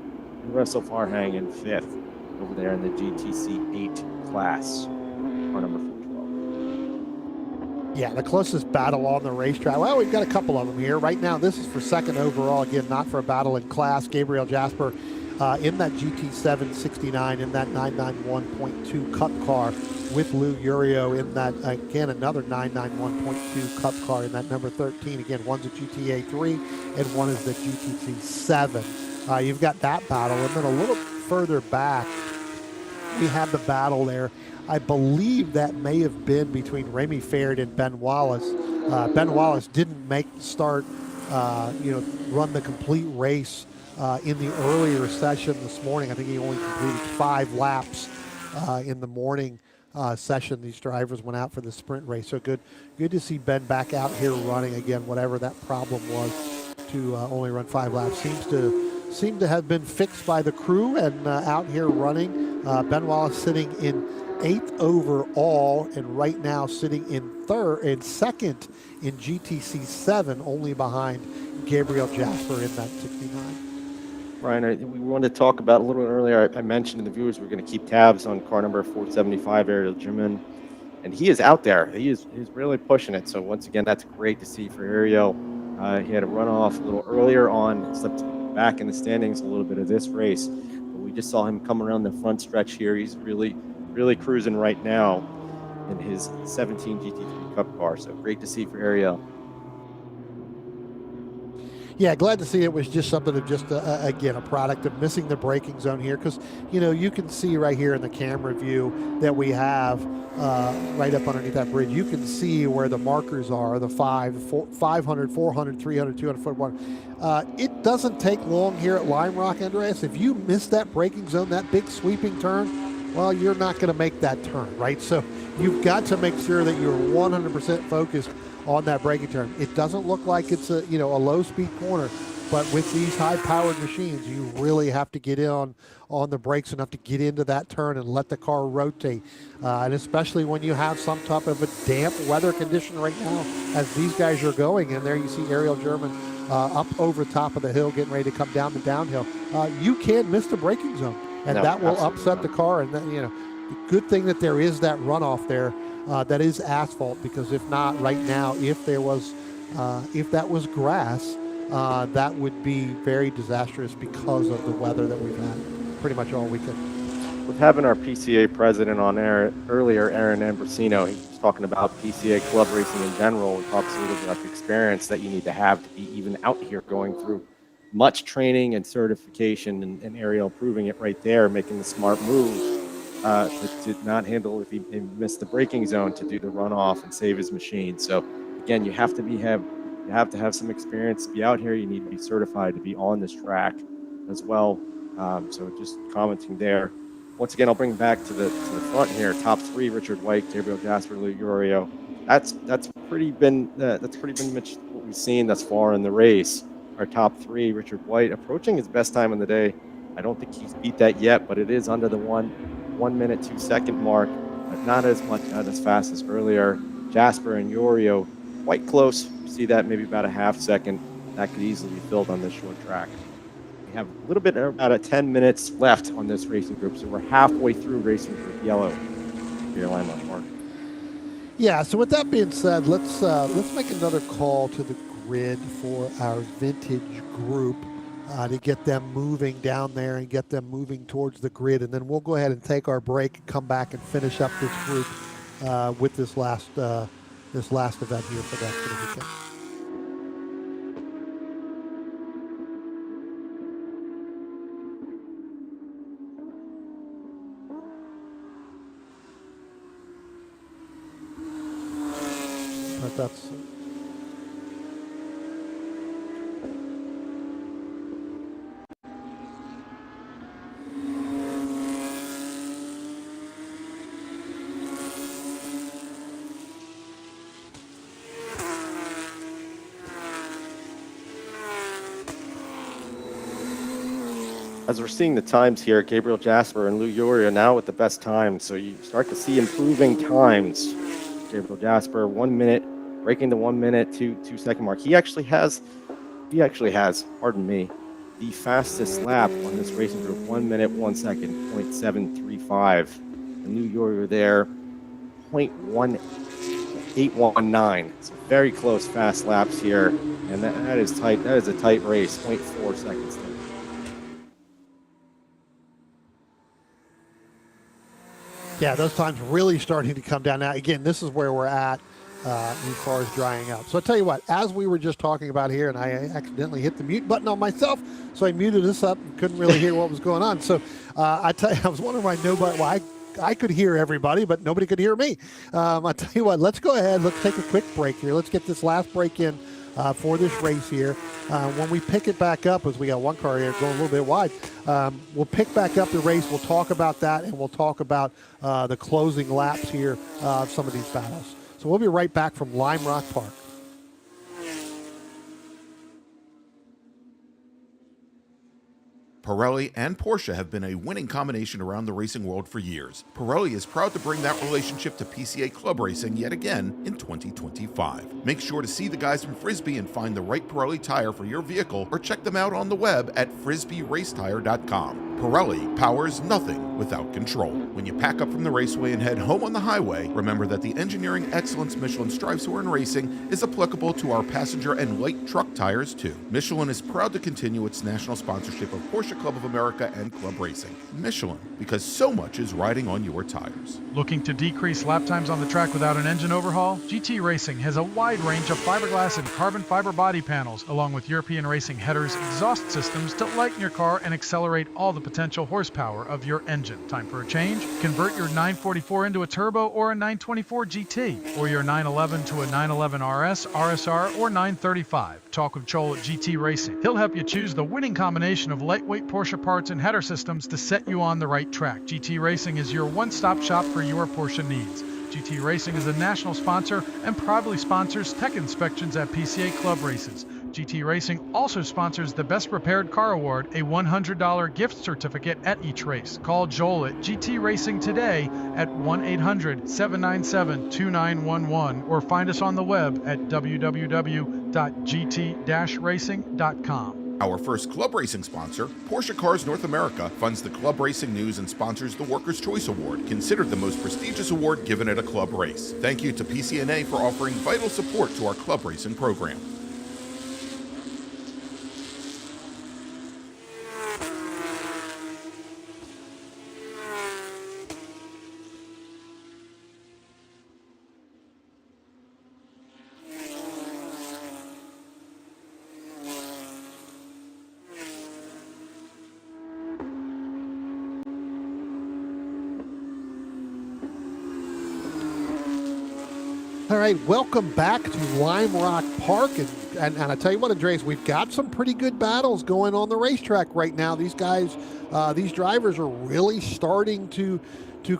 And Russell Farhang in 5th over there in the GTC 8 class, car number 412.
Yeah, the closest battle on the racetrack. Well, we've got a couple of them here. Right now, this is for second overall. Again, not for a battle in class. Gabriel Jasper in that GT7 69 in that 991.2 Cup car with Lou Yorio in that, again, another 991.2 Cup car in that number 13. Again, one's a GTA 3 and one is the GTC 7. You've got that battle. And then a little further back, we have the battle there. I believe that may have been between Remy Faird and Ben Wallace. Ben Wallace didn't make the start, run the complete race in the earlier session this morning. I think he only completed 5 laps in the morning session. These drivers went out for the sprint race. So good to see Ben back out here running again, whatever that problem was to only run 5 laps. Seemed to have been fixed by the crew and out here running. Ben Wallace sitting in 8th overall, and right now sitting in second in GTC 7, only behind Gabriel Jasper in that 69.
Ryan, we wanted to talk about a little bit earlier. I mentioned to the viewers we're going to keep tabs on car number 475, Ariel German, and he is out there. He's really pushing it. So once again, that's great to see for Ariel. He had a runoff a little earlier on, slipped back in the standings a little bit of this race, but we just saw him come around the front stretch here. He's really cruising right now in his 17 GT3 Cup car. So great to see for Ariel.
Yeah, glad to see it was just something of just, again, a product of missing the braking zone here, because, you can see right here in the camera view that we have right up underneath that bridge. You can see where the markers are, the 500, 400, 300, 200 foot one. It doesn't take long here at Lime Rock, Andreas. If you miss that braking zone, that big sweeping turn, well, you're not going to make that turn, right? So you've got to make sure that you're 100% focused on that braking turn. It doesn't look like it's a low speed corner, but with these high powered machines, you really have to get in on the brakes enough to get into that turn and let the car rotate. And especially when you have some type of a damp weather condition right now, as these guys are going, and there you see Ariel German up over top of the hill getting ready to come down the downhill. You can miss the braking zone, and that will upset the car. And then, the good thing that there is that runoff there. That is asphalt, because if not, right now, if that was grass, that would be very disastrous because of the weather that we've had pretty much all weekend.
With having our PCA president on air earlier, Aaron Ambrosino, he was talking about PCA Club Racing in general. He talks a little bit about the experience that you need to have to be even out here going through much training and certification, and Ariel proving it right there, making the smart move. To not handle if he missed the braking zone, to do the runoff and save his machine. So again, you have to have some experience to be out here. You need to be certified to be on this track as well. So just commenting there. Once again, I'll bring back to the front here. Top 3: Richard White, Gabriel Jasper, Lou Yorio. That's pretty been much what we've seen thus far in the race. Our top three, Richard White, approaching his best time of the day. I don't think he's beat that yet, but it is under the 1 minute 2 second mark, but not as fast as earlier. Jasper and Yorio quite close. See that maybe about a half second. That could easily be filled on this short track. We have a little bit, about 10 minutes left on this racing group, so we're halfway through racing group yellow here at Lima Park.
Yeah, so with that being said, let's make another call to the grid for our vintage group to get them moving down there and get them moving towards the grid, and then we'll go ahead and take our break and come back and finish up this group with this last event here for the weekend. But that's
as we're seeing the times here, Gabriel Jasper and Lou Yorio now with the best time. So you start to see improving times. Gabriel Jasper, 1 minute, breaking the 1 minute 2 second mark. He actually has, pardon me, the fastest lap on this racing group, 1 minute 1 second, 0.735. And Lou Yorio there, 0.1819. So very close, fast laps here, and that is tight. That is a tight race, 0.4 seconds.
Yeah, those times really starting to come down. Now, again, this is where we're at as far as drying up. So I'll tell you what, as we were just talking about here, and I accidentally hit the mute button on myself, so I muted this up and couldn't really hear what was going on. So I was wondering why I could hear everybody, but nobody could hear me. I'll tell you what, let's go ahead. Let's take a quick break here. Let's get this last break in for this race here. When we pick it back up, as we got one car here going a little bit wide, we'll pick back up the race. We'll talk about that, and we'll talk about the closing laps here of some of these battles. So we'll be right back from Lime Rock Park.
Pirelli and Porsche have been a winning combination around the racing world for years. Pirelli is proud to bring that relationship to PCA Club Racing yet again in 2025. Make sure to see the guys from Frisbee and find the right Pirelli tire for your vehicle, or check them out on the web at frisbeeracetire.com. Pirelli powers nothing without control. When you pack up from the raceway and head home on the highway, remember that the engineering excellence Michelin strives for in racing is applicable to our passenger and light truck tires too. Michelin is proud to continue its national sponsorship of Porsche Club of America and Club Racing. Michelin, because so much is riding on your tires.
Looking to decrease lap times on the track without an engine overhaul? GT Racing has a wide range of fiberglass and carbon fiber body panels, along with European racing headers, exhaust systems to lighten your car and accelerate all the potential horsepower of your engine. Time for a change? Convert your 944 into a turbo or a 924 GT, or your 911 to a 911 RS, RSR, or 935. Talk with Joel at GT Racing. He'll help you choose the winning combination of lightweight Porsche parts and header systems to set you on the right track. GT Racing is your one-stop shop for your Porsche needs. GT Racing is a national sponsor and proudly sponsors tech inspections at PCA Club Races. GT Racing also sponsors the Best Prepared Car Award, a $100 gift certificate at each race. Call Joel at GT Racing today at 1-800-797-2911 or find us on the web at www.gt-racing.com.
Our first club racing sponsor, Porsche Cars North America, funds the club racing news and sponsors the Workers' Choice Award, considered the most prestigious award given at a club race. Thank you to PCNA for offering vital support to our club racing program.
All right, welcome back to Lime Rock Park. And I tell you what, Andreas, we've got some pretty good battles going on the racetrack right now. These guys, these drivers are really starting to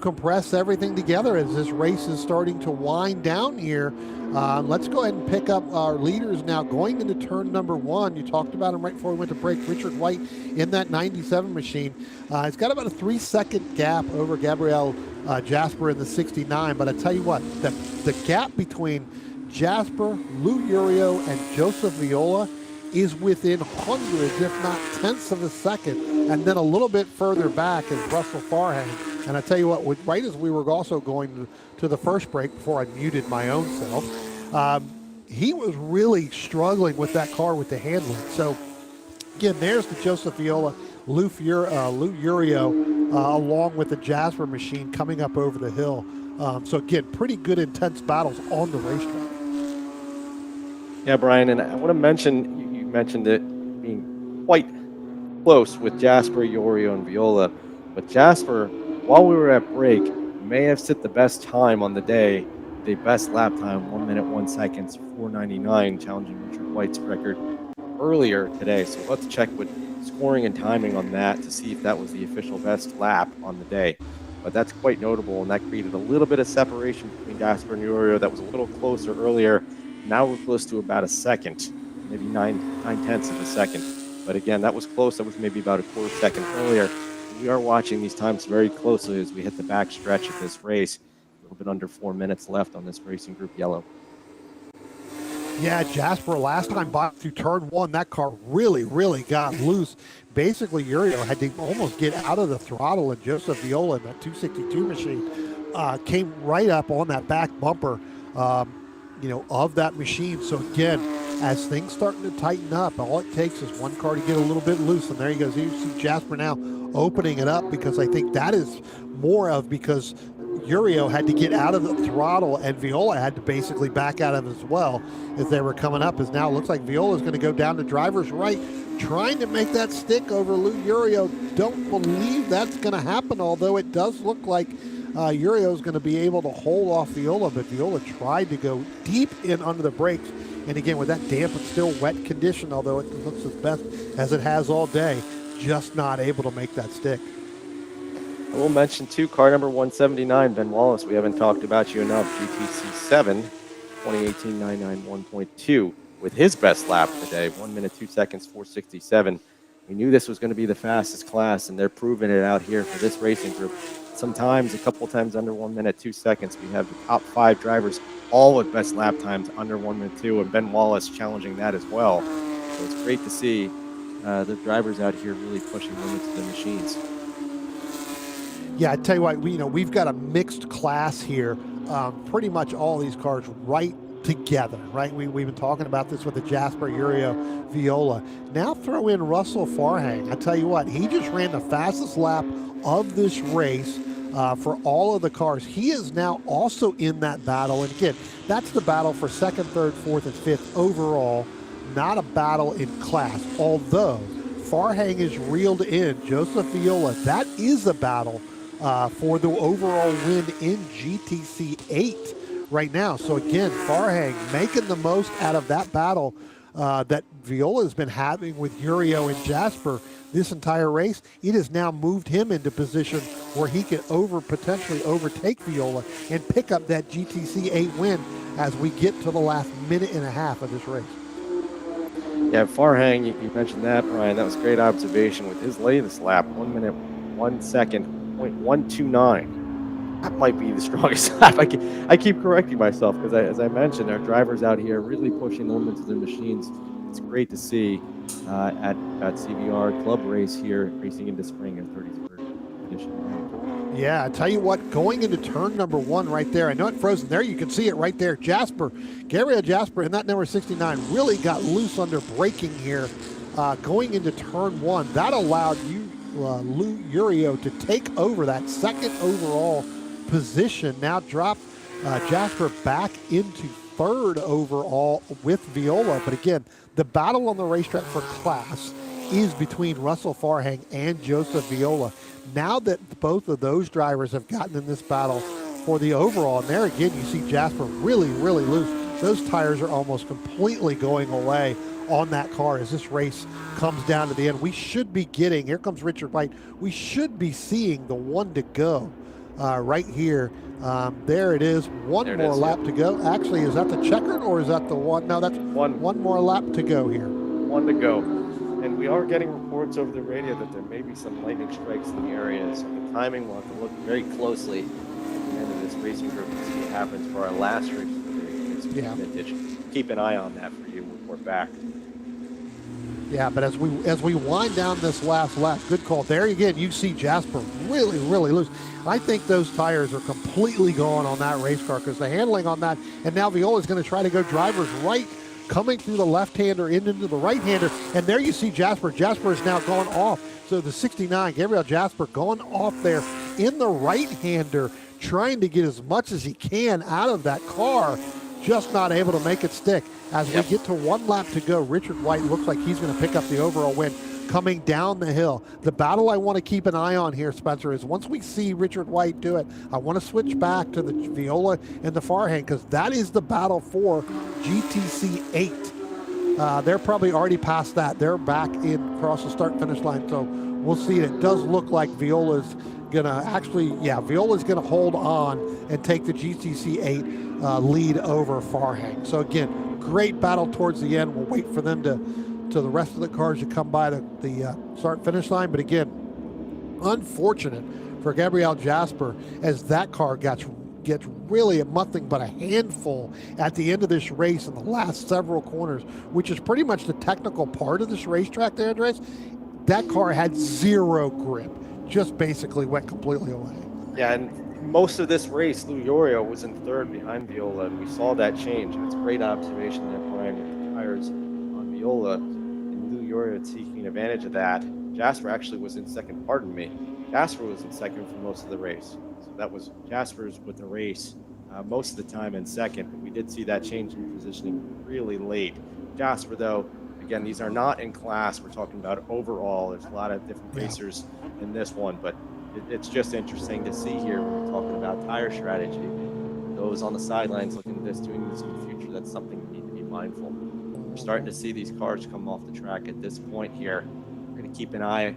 compress everything together as this race is starting to wind down here. Let's go ahead and pick up our leaders now going into turn number 1. You talked about him right before we went to break. Richard White in that 97 machine. It's got about a 3-second gap over Gabriel Jasper in the 69. But I tell you what, the gap between Jasper, Lou Urio, and Joseph Viola is within hundreds, if not tenths of a second. And then a little bit further back is Russell Farhang. And I tell you what, right as we were also going to the first break before I muted my own self, he was really struggling with that car with the handling. So again, there's the Joseph Viola, Lou Urio, along with the Jasper machine coming up over the hill. So again, pretty good intense battles on the racetrack.
Yeah, Brian, and I want to mention, you mentioned it being quite close with Jasper, Urio, and Viola. But Jasper, while we were at break, may have set the best time on the day, the best lap time, 1 minute, 1 second, 4:99, challenging Richard White's record earlier today. So let's check with scoring and timing on that to see if that was the official best lap on the day. But that's quite notable, and that created a little bit of separation between Jasper and Urio. That was a little closer earlier. Now we're close to about a second, maybe 9/10 of a second. But again, that was close. That was maybe about a quarter second earlier. We are watching these times very closely as we hit the back stretch of this race. A little bit under 4 minutes left on this Racing Group Yellow.
Yeah, Jasper, last time by through turn 1, that car really got loose. Basically, Urio had to almost get out of the throttle, and Joseph Viola in that 262 machine came right up on that back bumper, of that machine. So again, as things starting to tighten up, all it takes is one car to get a little bit loose, and there he goes. You see Jasper now opening it up, because I think that is more of because Urio had to get out of the throttle and Viola had to basically back out of it as well as they were coming up. As now it looks like Viola is going to go down to driver's right, trying to make that stick over Lou Urio. Don't believe that's going to happen, although it does look like Urio is going to be able to hold off Viola, but Viola tried to go deep in under the brakes. And again, with that damp and still wet condition, although it looks as best as it has all day, just not able to make that stick.
I will mention, too, car number 179, Ben Wallace. We haven't talked about you enough. GTC 7, 2018 991.2, with his best lap today, 1 minute, 2 seconds, 4:67. We knew this was going to be the fastest class, and they're proving it out here for this racing group. Sometimes, a couple times under 1 minute, 2 seconds. We have the top 5 drivers, all with best lap times under 1 minute 2, and Ben Wallace challenging that as well. So it's great to see the drivers out here really pushing limits of the machines.
Yeah, I tell you what, we've got a mixed class here. Pretty much all these cars right together, right? We've been talking about this with the Jasper, Urio, Viola. Now throw in Russell Farhang. I tell you what, he just ran the fastest lap of this race for all of the cars. He is now also in that battle. And again, that's the battle for second, third, fourth, and fifth overall, not a battle in class. Although Farhang is reeled in, Joseph Viola, that is a battle for the overall win in GTC 8 right now. So again, Farhang making the most out of that battle that Viola has been having with Urio and Jasper this entire race. It has now moved him into position where he can potentially overtake Viola and pick up that GTC 8 win as we get to the last minute and a half of this race.
Yeah, Farhang, you mentioned that, Brian. That was a great observation with his latest lap, 1 minute, 1 second, 0.129. That might be the strongest lap. I keep correcting myself because, as I mentioned, our drivers out here really pushing the limits of their machines. It's great to see at CVR Club Race here, racing into spring in 33rd edition.
Yeah, I tell you what, going into turn number 1 right there, I know it frozen there, you can see it right there. Gabriel Jasper in that number 69 really got loose under braking here going into turn 1. That allowed Lou Urio to take over that second overall position. Now drop Jasper back into third overall with Viola. But again, the battle on the racetrack for class is between Russell Farhang and Joseph Viola. Now that both of those drivers have gotten in this battle for the overall, and there again you see Jasper really loose. Those tires are almost completely going away on that car as this race comes down to the end. We should be getting, here comes Richard White, we should be seeing the 1 to go right here. There it is. One
There it
more
is,
lap
yep.
to go. Actually, is that the checkered or is that the one? No, that's one more lap to go here.
One to go. And we are getting reports over the radio that there may be some lightning strikes in the area. So the timing, we'll have to look very closely at the end of this racing group to see what happens for our last race of the vintage. Keep an eye on that for you. We'll report back.
Yeah, but as we wind down this last lap, good call. There again, you see Jasper really loose. I think those tires are completely gone on that race car because the handling on that, and now Viola's going to try to go driver's right, coming through the left-hander into the right-hander, and there you see Jasper. Jasper is now going off. So the 69, Gabriel Jasper, going off there in the right-hander, trying to get as much as he can out of that car, just not able to make it stick. As we get to one lap to go, Richard White looks like he's going to pick up the overall win coming down the hill. The battle I want to keep an eye on here, Spencer, is once we see Richard White do it, I want to switch back to the Viola and the Farhang because that is the battle for GTC 8. They're probably already past that. They're back in across the start-finish line, so we'll see it. It does look like Viola's going to Viola's going to hold on and take the GTC 8 lead over Farhang. So again, great battle towards the end. We'll wait for them to the rest of the cars to come by the start-finish line. But again, unfortunate for Gabriel Jasper as that car gets really nothing but a handful at the end of this race in the last several corners, which is pretty much the technical part of this racetrack there, Andres. That car had zero grip, just basically went completely away.
Yeah, and most of this race, Lou Yorio was in third behind Viola, and we saw that change. And it's a great observation there, Brian, with the tires on Viola, and Lou Yorio taking advantage of that. Jasper actually was in second, pardon me. Jasper was in second for most of the race. So that was Jasper's with the race most of the time in second. But we did see that change in positioning really late. Jasper, though, again, these are not in class. We're talking about overall. There's a lot of different racers in this one, but it's just interesting to see here when we're talking about tire strategy. Those on the sidelines looking at this, doing this in the future, that's something we need to be mindful. We're starting to see these cars come off the track at this point here. We're going to keep an eye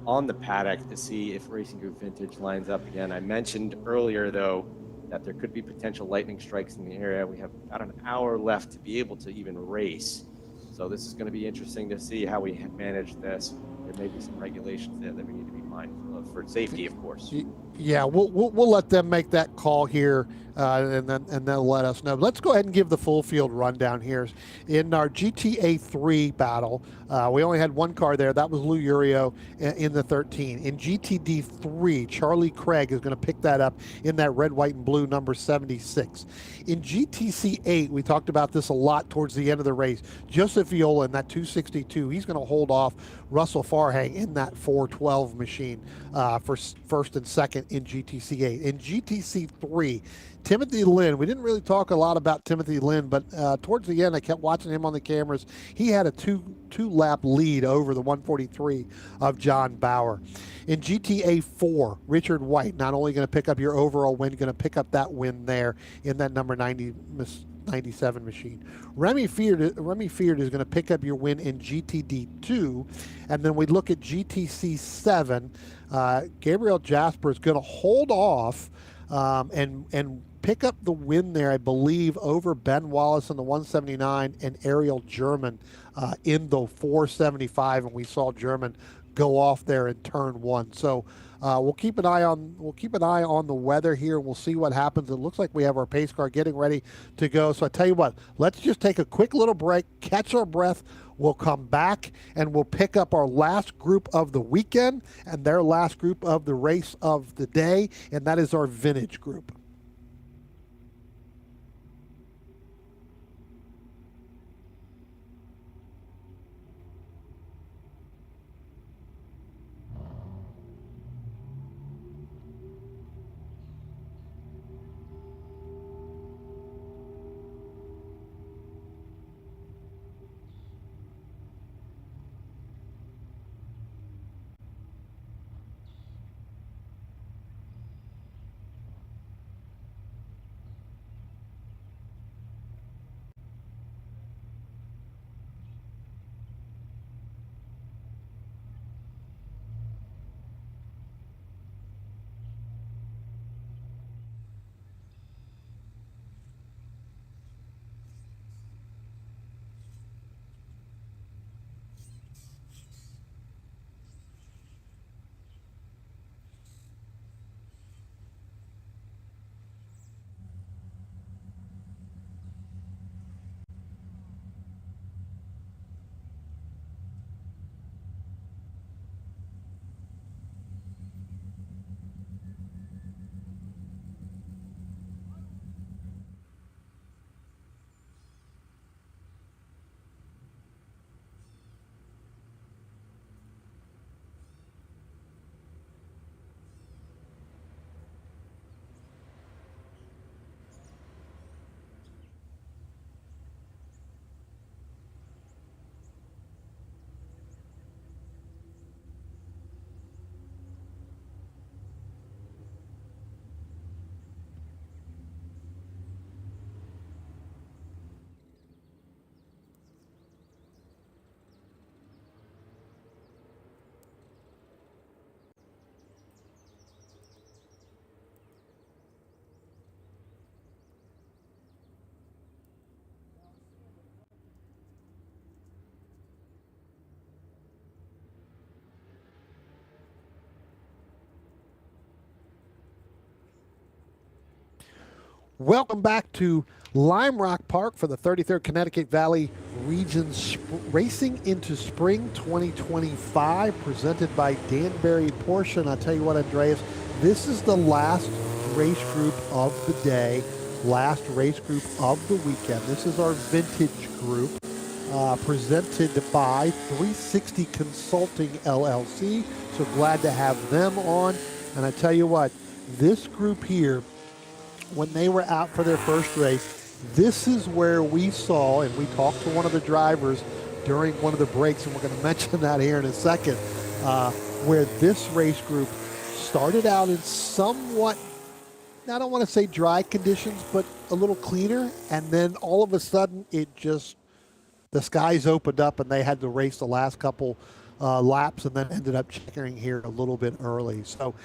on the paddock to see if Racing Group Vintage lines up again. I mentioned earlier, though, that there could be potential lightning strikes in the area. We have about an hour left to be able to even race. So this is going to be interesting to see how we manage this. There may be some regulations there that we need to be mindful of for safety, of course.
Yeah, we'll let them make that call here, and then they'll let us know. But let's go ahead and give the full field rundown here. In our GTA 3 battle, we only had one car there. That was Lou Yorio in the 13. In GTD 3, Charlie Craig is going to pick that up in that red, white, and blue number 76. In GTC 8, we talked about this a lot towards the end of the race. Joseph Viola in that 262, he's going to hold off Russell Farhang in that 412 machine for first and second in GTC 8. In GTC 3, Timothy Lynn, we didn't really talk a lot about Timothy Lynn, but towards the end, I kept watching him on the cameras. He had a two-lap lead over the 143 of John Bauer. In GTA 4, Richard White, not only going to pick up your overall win, going to pick up that win there in that number 97 machine. Remy Feard is going to pick up your win in GTD 2. And then we look at GTC 7. Gabriel Jasper is going to hold off and pick up the win there, I believe, over Ben Wallace in the 179 and Ariel German in the 475. And we saw German go off there in turn one. So we'll keep an eye on the weather here. We'll see what happens. It looks like we have our pace car getting ready to go. So I tell you what, let's just take a quick little break, catch our breath. We'll come back and we'll pick up our last group of the weekend and their last group of the race of the day, and that is our vintage group. Welcome back to Lime Rock Park for the 33rd Connecticut Valley Region Racing into Spring 2025, presented by Danbury Porsche. And I'll tell you what, Andreas, this is the last race group of the day, last race group of the weekend. This is our vintage group, presented by 360 Consulting LLC. So glad to have them on. And I tell you what, this group here, when they were out for their first race, this is where we saw, and we talked to one of the drivers during one of the breaks, and we're going to mention that here in a second, where this race group started out in somewhat, I don't want to say dry conditions, but a little cleaner, and then all of a sudden the skies opened up and they had to race the last couple laps and then ended up checking here a little bit early. So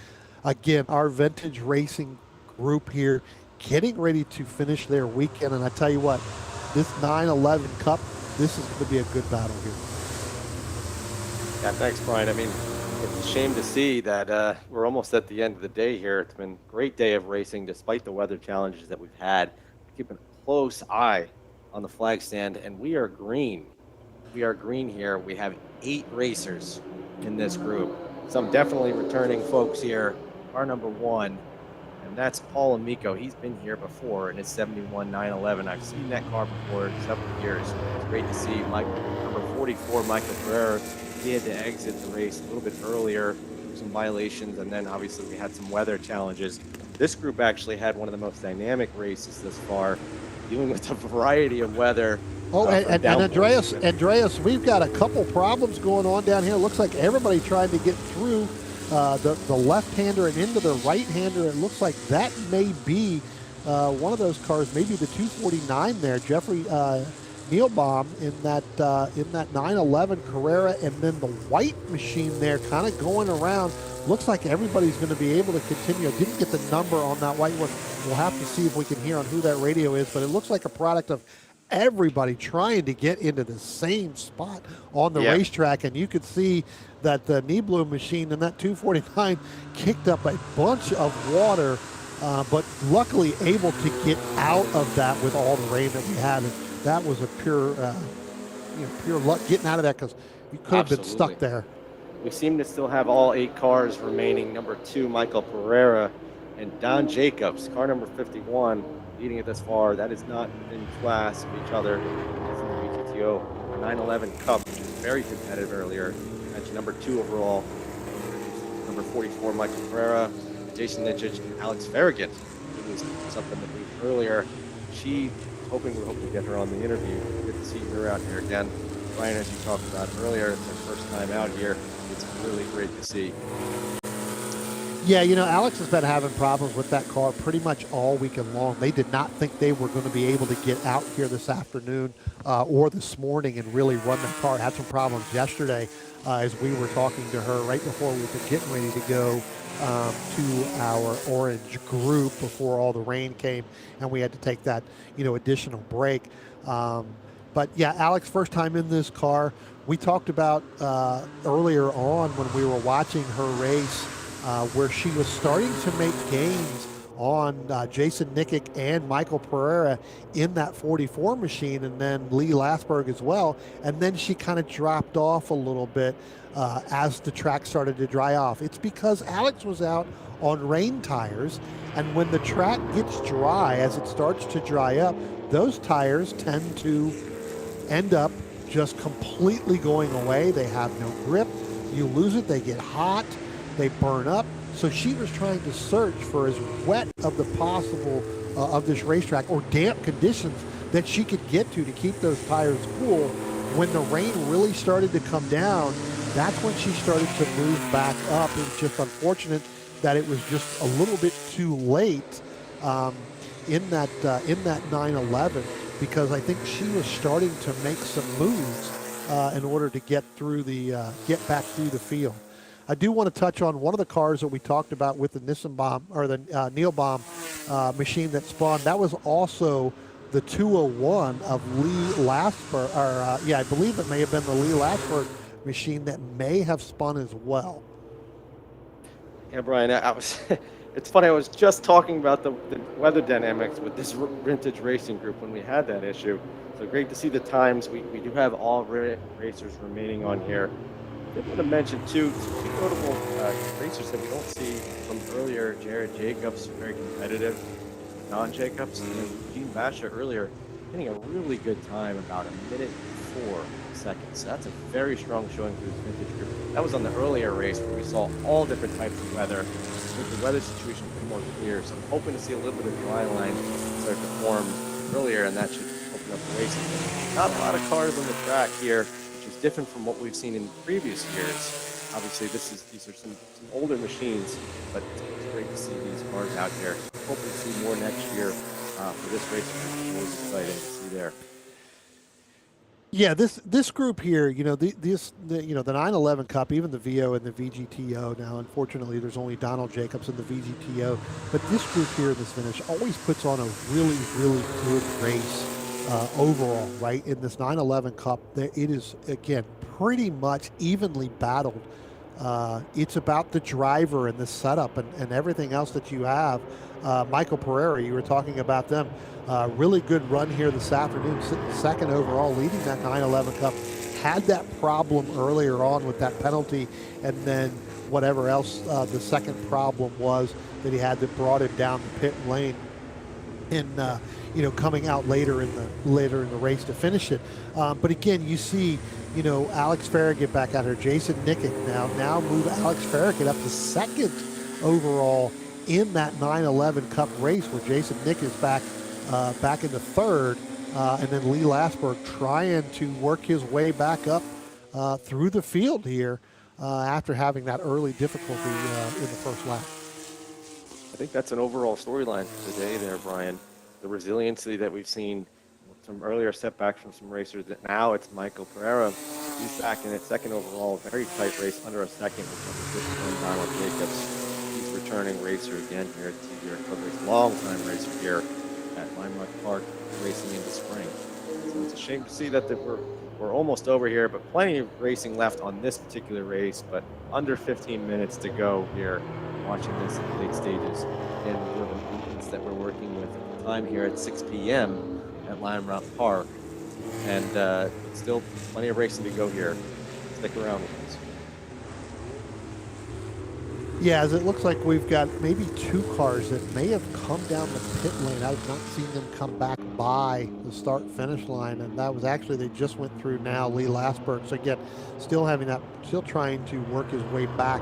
again, our vintage racing group here getting ready to finish their weekend, and I tell you what, this 911 Cup, this is going to be a good battle here.
Yeah, thanks, Brian. I mean, it's a shame to see that we're almost at the end of the day here. It's been a great day of racing despite the weather challenges that we've had. Keeping a close eye on the flag stand, and we are green. We are green here. We have 8 racers in this group. Some definitely returning folks here. Car number 1. And that's Paul Amico. He's been here before in his 71 911. I've seen that car before in several years. It's great to see number 44, Michael Pereira. He had to exit the race a little bit earlier, some violations, and then obviously we had some weather challenges. This group actually had one of the most dynamic races this far, dealing with a variety of weather.
Oh, and Andreas, we've got a couple problems going on down here. It looks like everybody trying to get through the left-hander and into the right-hander. It looks like that may be one of those cars, maybe the 249 there, Jeffrey Neilbaum in that 911 Carrera, and then the white machine there kind of going around. Looks like everybody's going to be able to continue. I didn't get the number on that white one. We'll have to see if we can hear on who that radio is, but it looks like a product of everybody trying to get into the same spot on the racetrack, and you could see that the Nieblu machine and that 249 kicked up a bunch of water, but luckily able to get out of that with all the rain that we had. And that was a pure luck getting out of that, because you could have been stuck there.
We seem to still have all 8 cars remaining. Number 2, Michael Pereira, and Don Jacobs, car number 51, leading it this far. That is not in class of each other. It's in the BTTO 911 Cup, which was very competitive earlier. Mentioned number 2 overall. Number 44, Michael Pereira, Jason Nitchich, and Alex Farragut. It was something that we earlier. We're hoping to get her on the interview. Good to see her out here again. Brian, as you talked about earlier, it's her first time out here. It's really great to see.
Yeah, Alex has been having problems with that car pretty much all weekend long. They did not think they were going to be able to get out here this afternoon or this morning and really run that car. Had some problems yesterday as we were talking to her right before we were getting ready to go to our orange group before all the rain came, and we had to take that, additional break. But yeah, Alex, first time in this car. We talked about earlier on when we were watching her race where she was starting to make gains on Jason Nickick and Michael Pereira in that 44 machine, and then Lee Lasberg as well. And then she kind of dropped off a little bit as the track started to dry off. It's because Alex was out on rain tires, and when the track gets dry, as it starts to dry up, those tires tend to end up just completely going away. They have no grip. You lose it. They get hot. They burn up. So she was trying to search for as wet of the possible of this racetrack or damp conditions that she could get to keep those tires cool. When the rain really started to come down, that's when she started to move back up. It was just unfortunate that it was just a little bit too late in that 911, because I think she was starting to make some moves in order to get back through the field. I do want to touch on one of the cars that we talked about with the Nissenbaum or the Neilbaum machine that spawned. That was also the 201 of Lee Lasberg, or I believe it may have been the Lee Lasberg machine that may have spun as well.
Yeah, Brian, I was It's funny, I was just talking about the weather dynamics with this vintage racing group when we had that issue. So great to see the times. We do have all racers remaining on here. I did want to mention two notable racers that we don't see from earlier. Jared Jacobs, very competitive. Don Jacobs and Gene Basha earlier, hitting a really good time, about 1:04. So that's a very strong showing for this vintage group. That was on the earlier race where we saw all different types of weather. With the weather situation a bit more clear, so I'm hoping to see a little bit of dry line start to form earlier, and that should open up the racing. Not a lot of cars on the track here, which is different from what we've seen in previous years. Obviously, these are some older machines, but it's great to see these cars out here. Hoping to see more next year for this race. It's always exciting to see there.
Yeah, this group here, the 911 Cup, even the VO and the VGTO. Now, unfortunately, there's only Donald Jacobs in the VGTO, but this group here in this finish always puts on a really, really good race overall, right? In this 911 Cup, it is again pretty much evenly battled. It's about the driver and the setup and everything else that you have. Michael Pereira, you were talking about them. Really good run here this afternoon, sitting second overall, leading that 911 Cup. Had that problem earlier on with that penalty, and then whatever else the second problem was that he had that brought him down the pit lane, and coming out later in the race to finish it. But again, you see, Alex Farragut back out here, Jason Nikic now move Alex Farragut up to second overall in that 911 Cup race, where Jason Nikic is back in the third, and then Lee Lasberg trying to work his way back up through the field here after having that early difficulty in the first lap.
I think that's an overall storyline today there, Brian. The resiliency that we've seen, some earlier setbacks from some racers, that now it's Michael Pereira. He's back in it, second overall, very tight race, under a second with number 51, Donald Jacobs. He's returning racer again here at TVR Club Racing, long-time racer here at Lime Rock Park, racing in the spring. So it's a shame to see that we're almost over here, but plenty of racing left on this particular race, but under 15 minutes to go here, watching this in the late stages. And with the movements that we're working with at the time here at 6 p.m. at Lime Rock Park, and still plenty of racing to go here. Stick around with us.
Yeah, as it looks like we've got maybe two cars that may have come down the pit lane. I've not seen them come back by the start-finish line, and that was actually, they just went through now, Lee Lasberg. So again, still trying to work his way back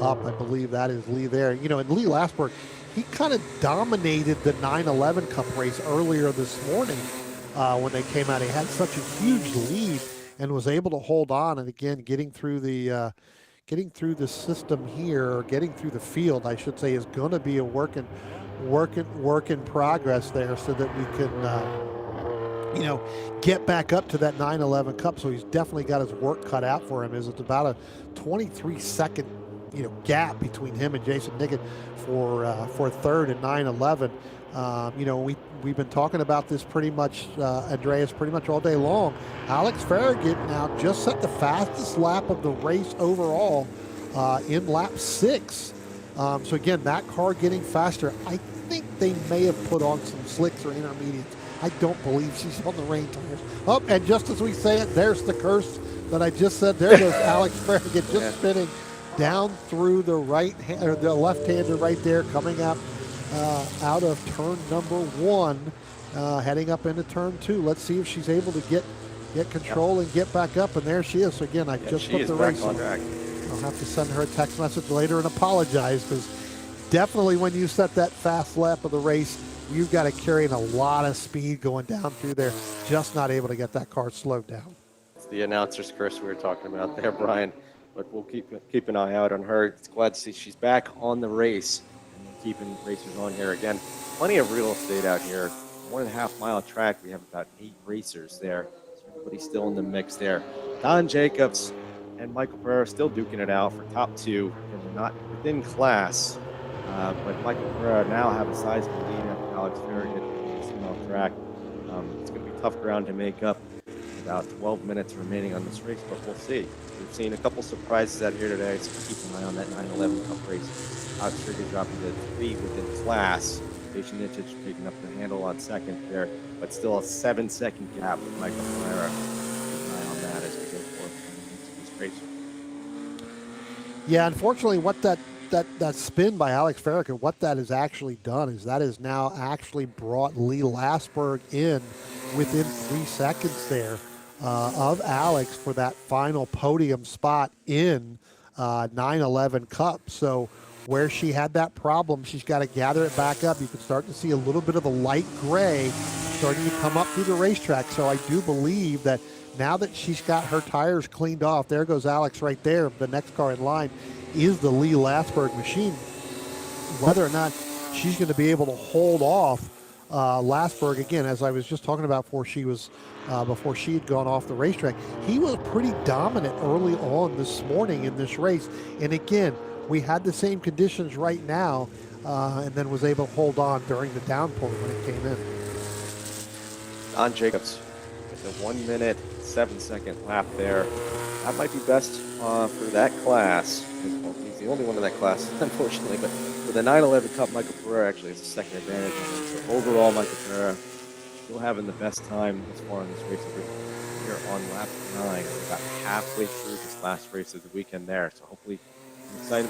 up. I believe that is Lee there. And Lee Lasberg, he kind of dominated the 911 Cup race earlier this morning when they came out. He had such a huge lead and was able to hold on, and again, getting through the system here, or getting through the field, I should say, is going to be a work in progress there, so that we can, get back up to that 911 Cup. So he's definitely got his work cut out for him. It's about a 23-second, gap between him and Jason Nikic for third and 911. We've been talking about this pretty much, Andreas, pretty much all day long. Alex Farragut now just set the fastest lap of the race overall in lap 6. So again, that car getting faster. I think they may have put on some slicks or intermediates. I don't believe she's on the rain tires. Oh, and just as we say it, there's the curse that I just said. There goes Alex Farragut just spinning down through the the left-hander right there, coming up out of turn number 1, heading up into turn 2. Let's see if she's able to get control and get back up, and there she is. So again, I just put the race on track. I'll have to send her a text message later and apologize, because definitely when you set that fast lap of the race, you've got to carry a lot of speed going down through there, just not able to get that car slowed down.
It's the announcer's curse we were talking about there, Brian, but we'll keep an eye out on her. It's glad to see she's back on the race, and we're keeping racers on here again. Plenty of real estate out here. 1.5 mile track. We have about 8 racers there. So everybody's still in the mix there. Don Jacobs and Michael Pereira still duking it out for top 2, and they're not within class. But Michael Pereira now have a sizable lead after Alex Farragut on this mile track. It's going to be tough ground to make up. about 12 minutes remaining on this race, but we'll see. We've seen a couple surprises out here today, so keep an eye on that 911 Cup race. Alex Trigger dropping to 3 within class. Jason Nitich picking up the handle on second there, but still a 7-second gap with Michael Pereira. Keep an eye on that as we go forward into this race.
Yeah, unfortunately, what that spin by Alex Farrakhan, what that has actually done is that has now actually brought Lee Lasberg in within 3 seconds there of Alex for that final podium spot in 911 Cup. So where she had that problem, she's got to gather it back up. You can start to see a little bit of a light gray starting to come up through the racetrack. So I do believe that now that she's got her tires cleaned off, there goes Alex right there. The next car in line is the Lee Lasberg machine. Whether or not she's going to be able to hold off Lasberg again, as I was just talking about before she had gone off the racetrack, he was pretty dominant early on this morning in this race. And again, we had the same conditions right now, and then was able to hold on during the downpour when it came in.
Don Jacobs with a 1 minute, 7-second lap there. That might be best for that class. Well, he's the only one in that class, unfortunately. But for the 911 Cup, Michael Pereira actually has a second advantage. So overall, Michael Pereira still having the best time as far in this race. Here on lap 9, we're about halfway through this last race of the weekend there. So hopefully,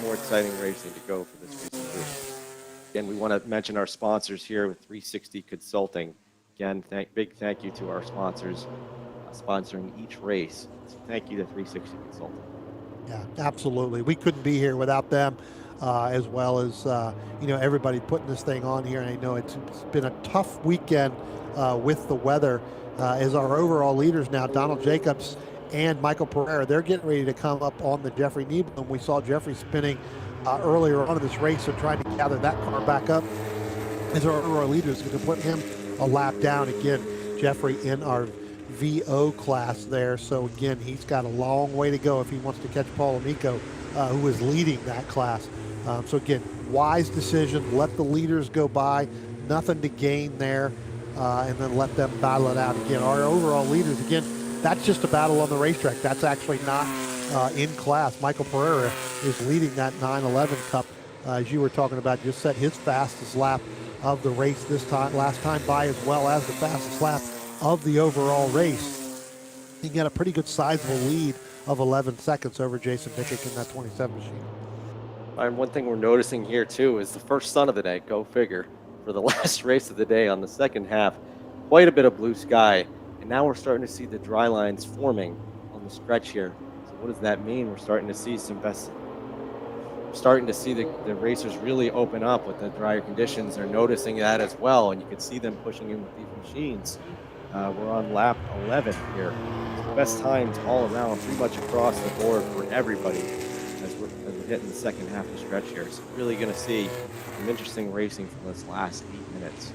more exciting racing to go for this racing group. Again, we want to mention our sponsors here with 360 Consulting. Again, big thank you to our sponsors sponsoring each race. So thank you to 360 Consulting.
Yeah, absolutely. We couldn't be here without them, as well as everybody putting this thing on here. And I know it's been a tough weekend with the weather. As our overall leaders now, Donald Jacobs and Michael Pereira, they're getting ready to come up on the Jeffrey Nieblum. We saw Jeffrey spinning earlier on in this race, so trying to gather that car back up. As our overall leaders, going to put him a lap down again. Jeffrey in our VO class there. So again, he's got a long way to go if he wants to catch Paul Amico, who is leading that class. So again, wise decision. Let the leaders go by. Nothing to gain there, and then let them battle it out. Again, our overall leaders, again, that's just a battle on the racetrack. That's actually not in class. Michael Pereira is leading that 911 Cup, as you were talking about, just set his fastest lap of the race last time by, as well as the fastest lap of the overall race. He got a pretty good sizable lead of 11 seconds over Jason Bickett in that 27 machine.
And one thing we're noticing here too is the first sun of the day, go figure, for the last race of the day on the second half. Quite a bit of blue sky, and now we're starting to see the dry lines forming on the stretch here. So what does that mean? We're starting to see the racers really open up with the drier conditions. They're noticing that as well, and you can see them pushing in with these machines. We're on lap 11 here. Best times all around, pretty much across the board for everybody as we're hitting the second half of the stretch here. So really going to see some interesting racing from this last 8 minutes.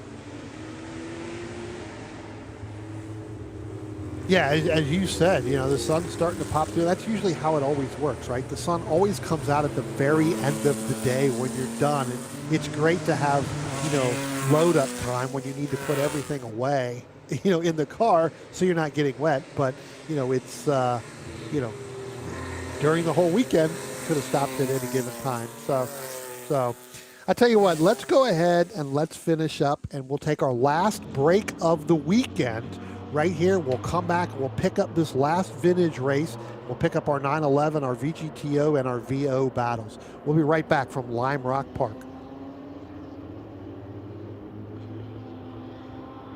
Yeah, as you said, the sun's starting to pop through. That's usually how it always works, right? The sun always comes out at the very end of the day when you're done. And it's great to have, load up time when you need to put everything away, in the car so you're not getting wet. But, it's, during the whole weekend, could have stopped at any given time. So I tell you what, let's go ahead and let's finish up, and we'll take our last break of the weekend right here. We'll come back, we'll pick up this last vintage race. We'll pick up our 911, our VGTO, and our VO battles. We'll be right back from Lime Rock Park.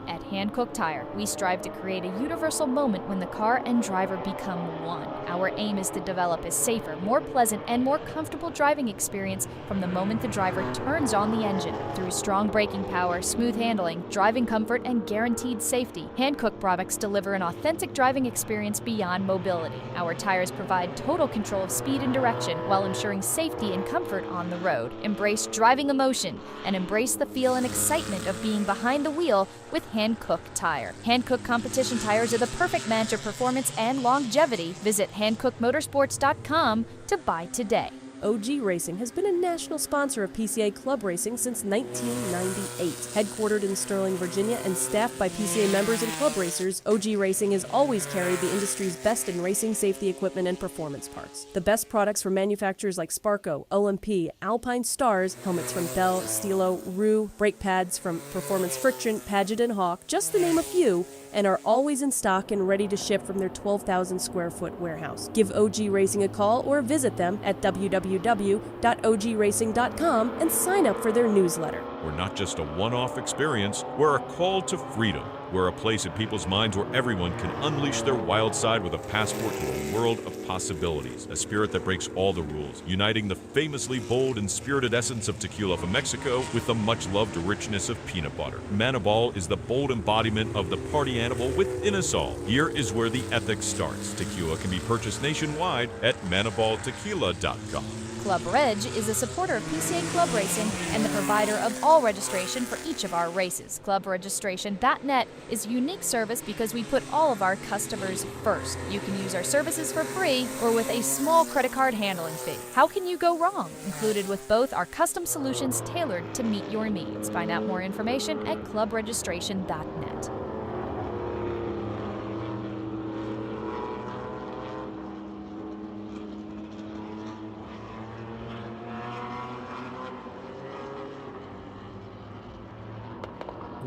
At Hankook Tire, we strive to create a universal moment when the car and driver become one. Our aim is to develop a safer, more pleasant, and more comfortable driving experience from the moment the driver turns on the engine. Through strong braking power, smooth handling, driving comfort, and guaranteed safety, Hankook products deliver an authentic driving experience beyond mobility. Our tires provide total control of speed and direction while ensuring safety and comfort on the road. Embrace driving emotion and embrace the feel and excitement of being behind the wheel with Hankook Tire. Hankook competition tires are the perfect match of performance and longevity. Visit HankookMotorsports.com to buy today.
OG Racing has been a national sponsor of PCA Club Racing since 1998. Headquartered in Sterling, Virginia, and staffed by PCA members and club racers, OG Racing has always carried the industry's best in racing safety equipment and performance parts. The best products from manufacturers like Sparco, OMP, Alpine Stars, helmets from Bell, Stilo, Rue, brake pads from Performance Friction, Paget and Hawk, just to name a few, and are always in stock and ready to ship from their 12,000 square foot warehouse. Give OG Racing a call or visit them at www.ogracing.com and sign up for their newsletter.
We're not just a one-off experience, we're a call to freedom. We're a place in people's minds where everyone can unleash their wild side with a passport to a world of possibilities, a spirit that breaks all the rules, uniting the famously bold and spirited essence of tequila from Mexico with the much-loved richness of peanut butter. Manibal is the bold embodiment of the party animal within us all. Here is where the ethics starts. Tequila can be purchased nationwide at manibaltequila.com.
Club Reg is a supporter of PCA Club Racing and the provider of all registration for each of our races. ClubRegistration.net is a unique service because we put all of our customers first. You can use our services for free or with a small credit card handling fee. How can you go wrong? Included with both are custom solutions tailored to meet your needs. Find out more information at ClubRegistration.net.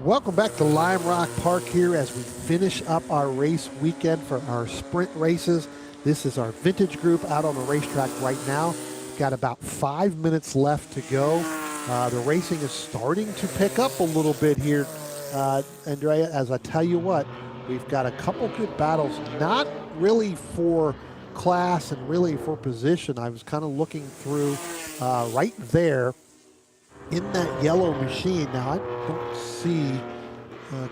Welcome back to Lime Rock Park here as we finish up our race weekend for our sprint races. This is our vintage group out on the racetrack right now. Got about 5 minutes left to go. The racing is starting to pick up a little bit here, Andrea, as I tell you what, we've got a couple good battles, not really for class and really for position. I was kind of looking through right there in that yellow machine. Now I don't see,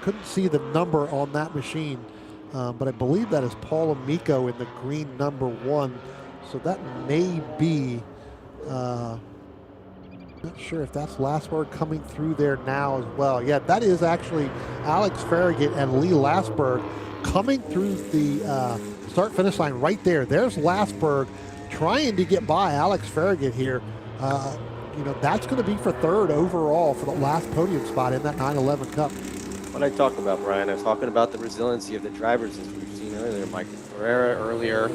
couldn't see the number on that machine, but I believe that is Paul Amico in the green number 1. So that may be, not sure if that's Lasberg coming through there now as well. Yeah, that is actually Alex Farragut and Lee Lasberg coming through the start-finish line right there. There's Lasberg trying to get by Alex Farragut here. You know, that's going to be for third overall for the last podium spot in that 911 Cup.
What I talk about, Brian, I was talking about the resiliency of the drivers as we've seen earlier. Michael Ferreira earlier,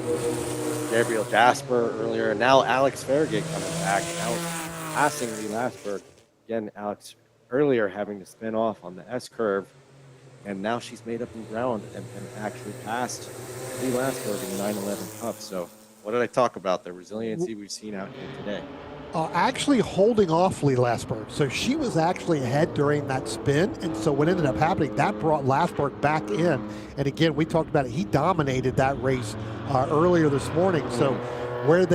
Gabriel Jasper earlier, and now Alex Farragut coming back, now passing Lee Lasberg. Again, Alex earlier having to spin off on the S-curve, and now she's made up in ground and actually passed Lee Lasberg in the 911 Cup. So what did I talk about? The resiliency we've seen out here today.
Actually holding off Lee Lasberg. So she was actually ahead during that spin, and so what ended up happening, that brought Lasberg back in. And again, we talked about it, he dominated that race earlier this morning. So where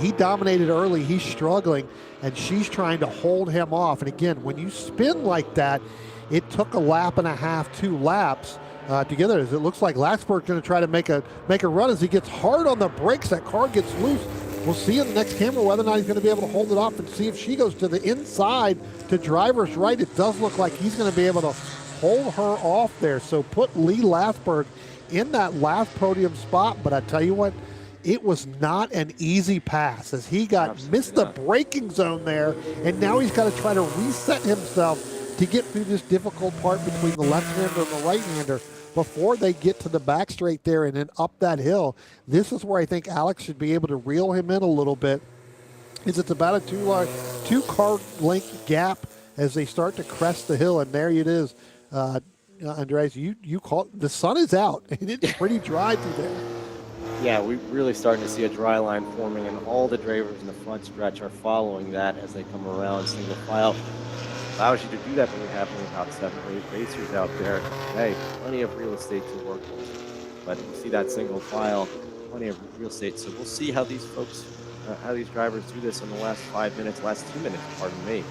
he dominated early, he's struggling, and she's trying to hold him off. And again, when you spin like that, it took a lap and a half, 2 laps together, as it looks like Lasberg's going to try to make a run as he gets hard on the brakes. That car gets loose. We'll see in the next camera whether or not he's going to be able to hold it off and see if she goes to the inside to driver's right. It does look like he's going to be able to hold her off there. So put Lee Lasberg in that last podium spot. But I tell you what, it was not an easy pass as he missed the braking zone there. And now he's got to try to reset himself to get through this difficult part between the left-hander and the right-hander before they get to the back straight there and then up that hill. This is where I think Alex should be able to reel him in a little bit. It's about a 2-car length gap as they start to crest the hill, and there it is. Andres, you call it, the sun is out, and it's pretty dry through there.
Yeah, we're really starting to see a dry line forming, and all the drivers in the front stretch are following that as they come around single file. Allows you to do that when you're having about 7 or 8 racers out there. Hey, plenty of real estate to work with. But you see that single file, plenty of real estate. So we'll see how these folks, how these drivers do this in the last 5 minutes, last 2 minutes, pardon me,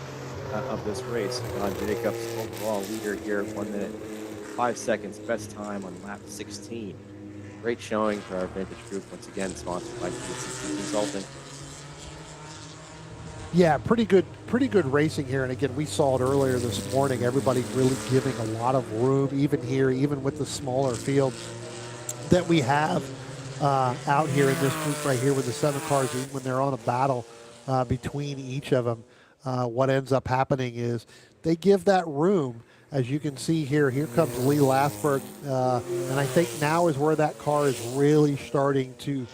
of this race. John Jacobs, overall leader here, 1 minute, 5 seconds, best time on lap 16. Great showing for our vintage group, once again, sponsored by PCA Consulting.
Yeah, pretty good racing here. And again, we saw it earlier this morning. Everybody really giving a lot of room, even here, even with the smaller field that we have. out here in this group right here with the 7 cars, even when they're on a battle between each of them. What ends up happening is they give that room. As you can see here, here comes Lee Lasberg, and I think now is where that car is really starting to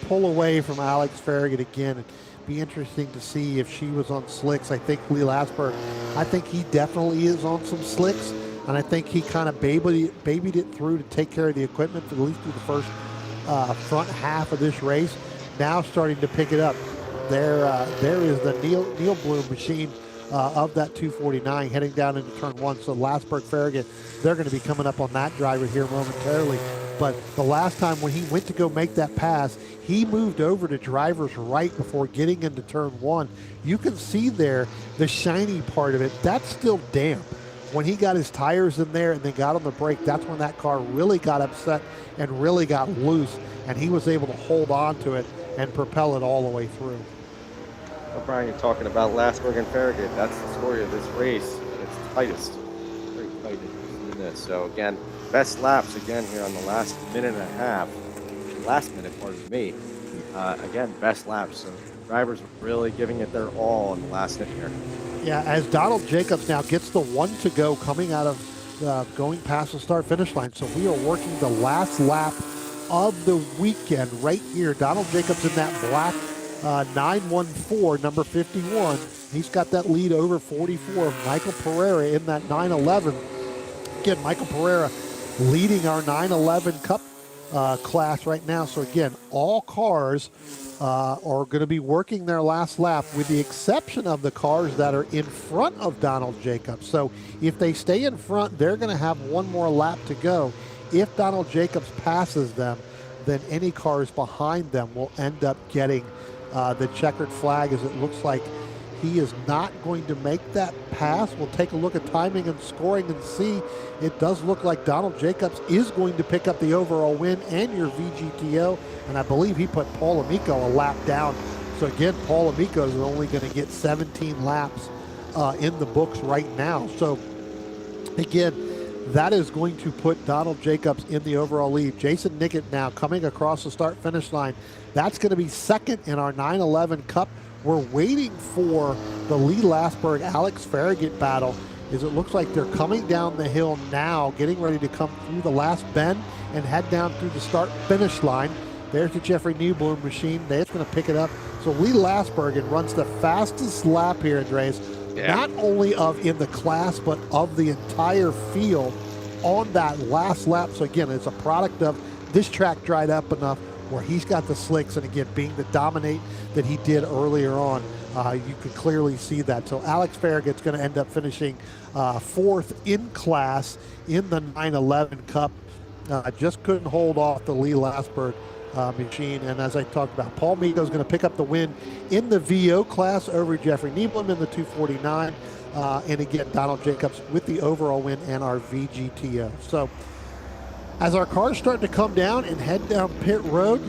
pull away from Alex Farragut again. It'd be interesting to see if she was on slicks. I think Lee Lasberg, I think he definitely is on some slicks, and I think he kind of babied it through to take care of the equipment for at least through the first front half of this race. Now starting to pick it up. There is the Neil Bloom machine of that 249 heading down into turn 1. So Lasberg, Farragut, they're going to be coming up on that driver here momentarily. But the last time when he went to go make that pass, he moved over to driver's right before getting into turn 1. You can see there the shiny part of it. That's still damp. When he got his tires in there and they got on the brake, that's when that car really got upset and really got loose, and he was able to hold on to it and propel it all the way through.
Well, Brian, you're talking about Lasberg and Farragut. That's the story of this race. It's tightest, very tight in this. So again, best laps again here on the last minute and a half. Last minute, pardon me. Again, best laps. So drivers were really giving it their all in the last hit here.
Yeah, as Donald Jacobs now gets the 1 to go coming out of going past the start-finish line. So we are working the last lap of the weekend right here. Donald Jacobs in that black 914, number 51. He's got that lead over 44 of Michael Pereira in that 911. Again, Michael Pereira leading our 911 Cup class right now. So again, all cars are going to be working their last lap with the exception of the cars that are in front of Donald Jacobs. So if they stay in front, they're going to have one more lap to go. If Donald Jacobs passes them, then any cars behind them will end up getting the checkered flag, as it looks like he is not going to make that pass. We'll take a look at timing and scoring and see. It does look like Donald Jacobs is going to pick up the overall win and your VGTO, and I believe he put Paul Amico a lap down. So again, Paul Amico is only going to get 17 laps in the books right now. So again, that is going to put Donald Jacobs in the overall lead. Jason Nickett now coming across the start-finish line. That's going to be second in our 911 Cup. We're waiting for the Lee Lasberg, Alex Farragut battle, as it looks like they're coming down the hill now, getting ready to come through the last bend and head down through the start-finish line. There's the Jeffrey Newbloom machine. They're going to pick it up. So Lee Lasberg runs the fastest lap here, Andreas, not only of in the class, but of the entire field on that last lap. So again, it's a product of this track dried up enough where he's got the slicks, and again, being the dominate that he did earlier on, you could clearly see that. So Alex Farragut's going to end up finishing fourth in class in the 911 Cup. Just couldn't hold off the Lee Lasberg machine. And as I talked about, Paul Miko is going to pick up the win in the VO class over Jeffrey Nieblum in the 249. And again, Donald Jacobs with the overall win and our VGTO. So as our cars start to come down and head down pit road,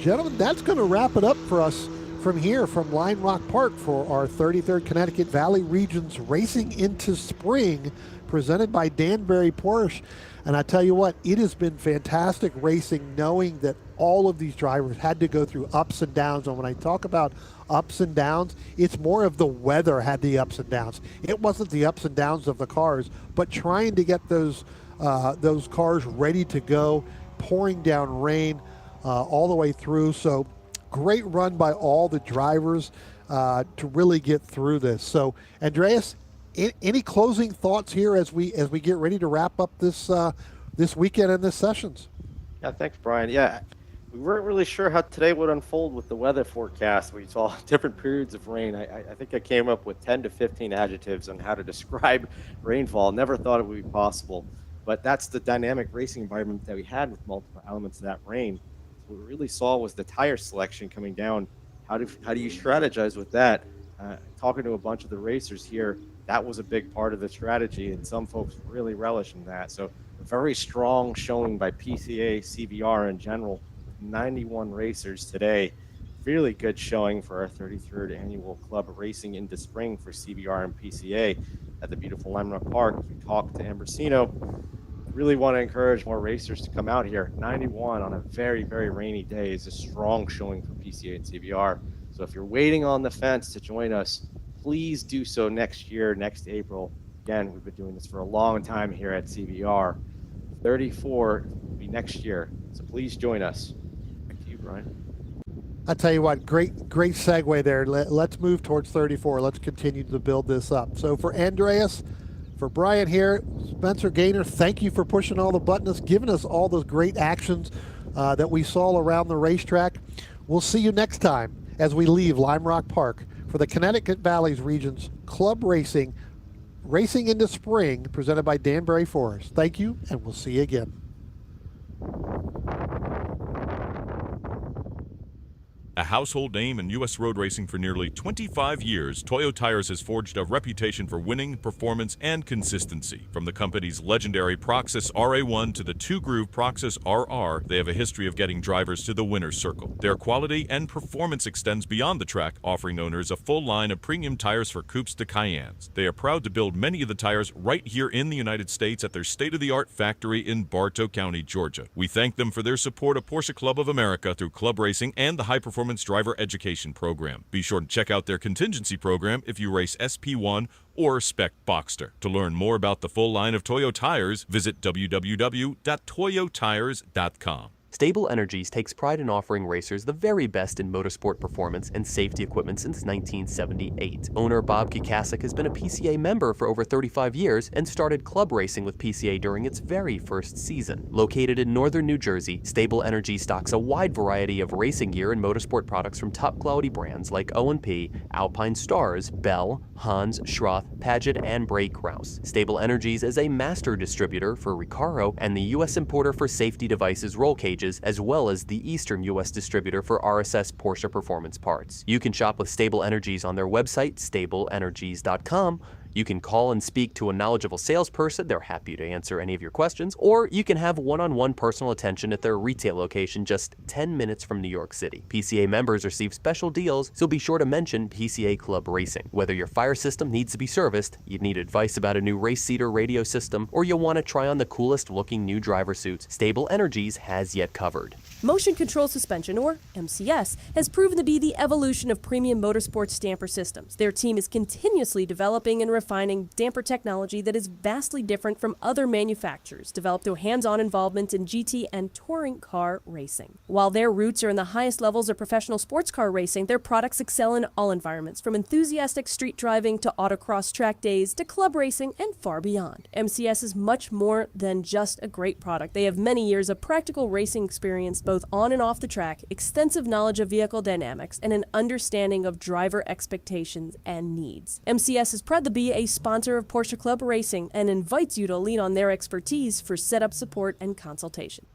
gentlemen, that's going to wrap it up for us from here from Line Rock Park for our 33rd Connecticut Valley Regions Racing into Spring, presented by Danbury Porsche. And I tell you what, it has been fantastic racing, knowing that all of these drivers had to go through ups and downs. And when I talk about ups and downs, it's more of the weather had the ups and downs. It wasn't the ups and downs of the cars, but trying to get those cars ready to go, pouring down rain all the way through. So great run by all the drivers to really get through this. So Andreas, any closing thoughts here as we get ready to wrap up this weekend and this sessions?
Yeah, thanks, Brian. Yeah, we weren't really sure how today would unfold with the weather forecast. We saw different periods of rain. I think I came up with 10 to 15 adjectives on how to describe rainfall. Never thought it would be possible. But that's the dynamic racing environment that we had with multiple elements of that rain. What we really saw was the tire selection coming down. How do you strategize with that? Talking to a bunch of the racers here, that was a big part of the strategy, and some folks really relish in that. So a very strong showing by PCA, CVR in general, 91 racers today. Really good showing for our 33rd annual Club Racing into Spring for CVR and PCA at the beautiful Lime Rock Park. We talked to Ambrosino. really want to encourage more racers to come out here. 91 on a very, very rainy day is a strong showing for PCA and CBR. So if you're waiting on the fence to join us, please do so next year, next April. Again, we've been doing this for a long time here at CBR. 34 will be next year. So please join us. Back to you, Brian.
I tell you what, great segue there. Let's move towards 34. Let's continue to build this up. So for Andreas, for Brian here, Spencer Gaynor, thank you for pushing all the buttons, giving us all those great actions that we saw around the racetrack. We'll see you next time as we leave Lime Rock Park for the Connecticut Valley's Region's Club Racing, Racing into Spring, presented by Danbury Forest. Thank you, and we'll see you again.
A household name in U.S. road racing for nearly 25 years, Toyo Tires has forged a reputation for winning, performance, and consistency. From the company's legendary Proxys RA1 to the two-groove Proxys RR, they have a history of getting drivers to the winner's circle. Their quality and performance extends beyond the track, offering owners a full line of premium tires for coupes to Cayennes. They are proud to build many of the tires right here in the United States at their state-of-the-art factory in Bartow County, Georgia. We thank them for their support of Porsche Club of America through club racing and the high-performance driver education program. Be sure to check out their contingency program if you race SP1 or Spec Boxster. To learn more about the full line of Toyo tires, visit www.toyotires.com.
Stable Energies takes pride in offering racers the very best in motorsport performance and safety equipment since 1978. Owner Bob Kukasik has been a PCA member for over 35 years and started club racing with PCA during its very first season. Located in northern New Jersey, Stable Energy stocks a wide variety of racing gear and motorsport products from top-quality brands like O&P, Alpine Stars, Bell, Hans, Schroth, Paget, and Bray Kraus. Stable Energies is a master distributor for Recaro and the U.S. importer for safety devices roll cages, as well as the Eastern U.S. distributor for RSS Porsche performance parts. You can shop with Stable Energies on their website, stableenergies.com. You can call and speak to a knowledgeable salesperson. They're happy to answer any of your questions. Or you can have one-on-one personal attention at their retail location just 10 minutes from New York City. PCA members receive special deals, so be sure to mention PCA Club Racing. Whether your fire system needs to be serviced, you need advice about a new race seater radio system, or you want to try on the coolest looking new driver suits, Stable Energies has yet covered.
Motion Control Suspension, or MCS, has proven to be the evolution of premium motorsports damper systems. Their team is continuously developing and refining damper technology that is vastly different from other manufacturers, developed through hands-on involvement in GT and touring car racing. While their roots are in the highest levels of professional sports car racing, their products excel in all environments, from enthusiastic street driving to autocross track days to club racing and far beyond. MCS is much more than just a great product. They have many years of practical racing experience both on and off the track, extensive knowledge of vehicle dynamics, and an understanding of driver expectations and needs. MCS is proud to be a sponsor of Porsche Club Racing and invites you to lean on their expertise for setup support and consultation.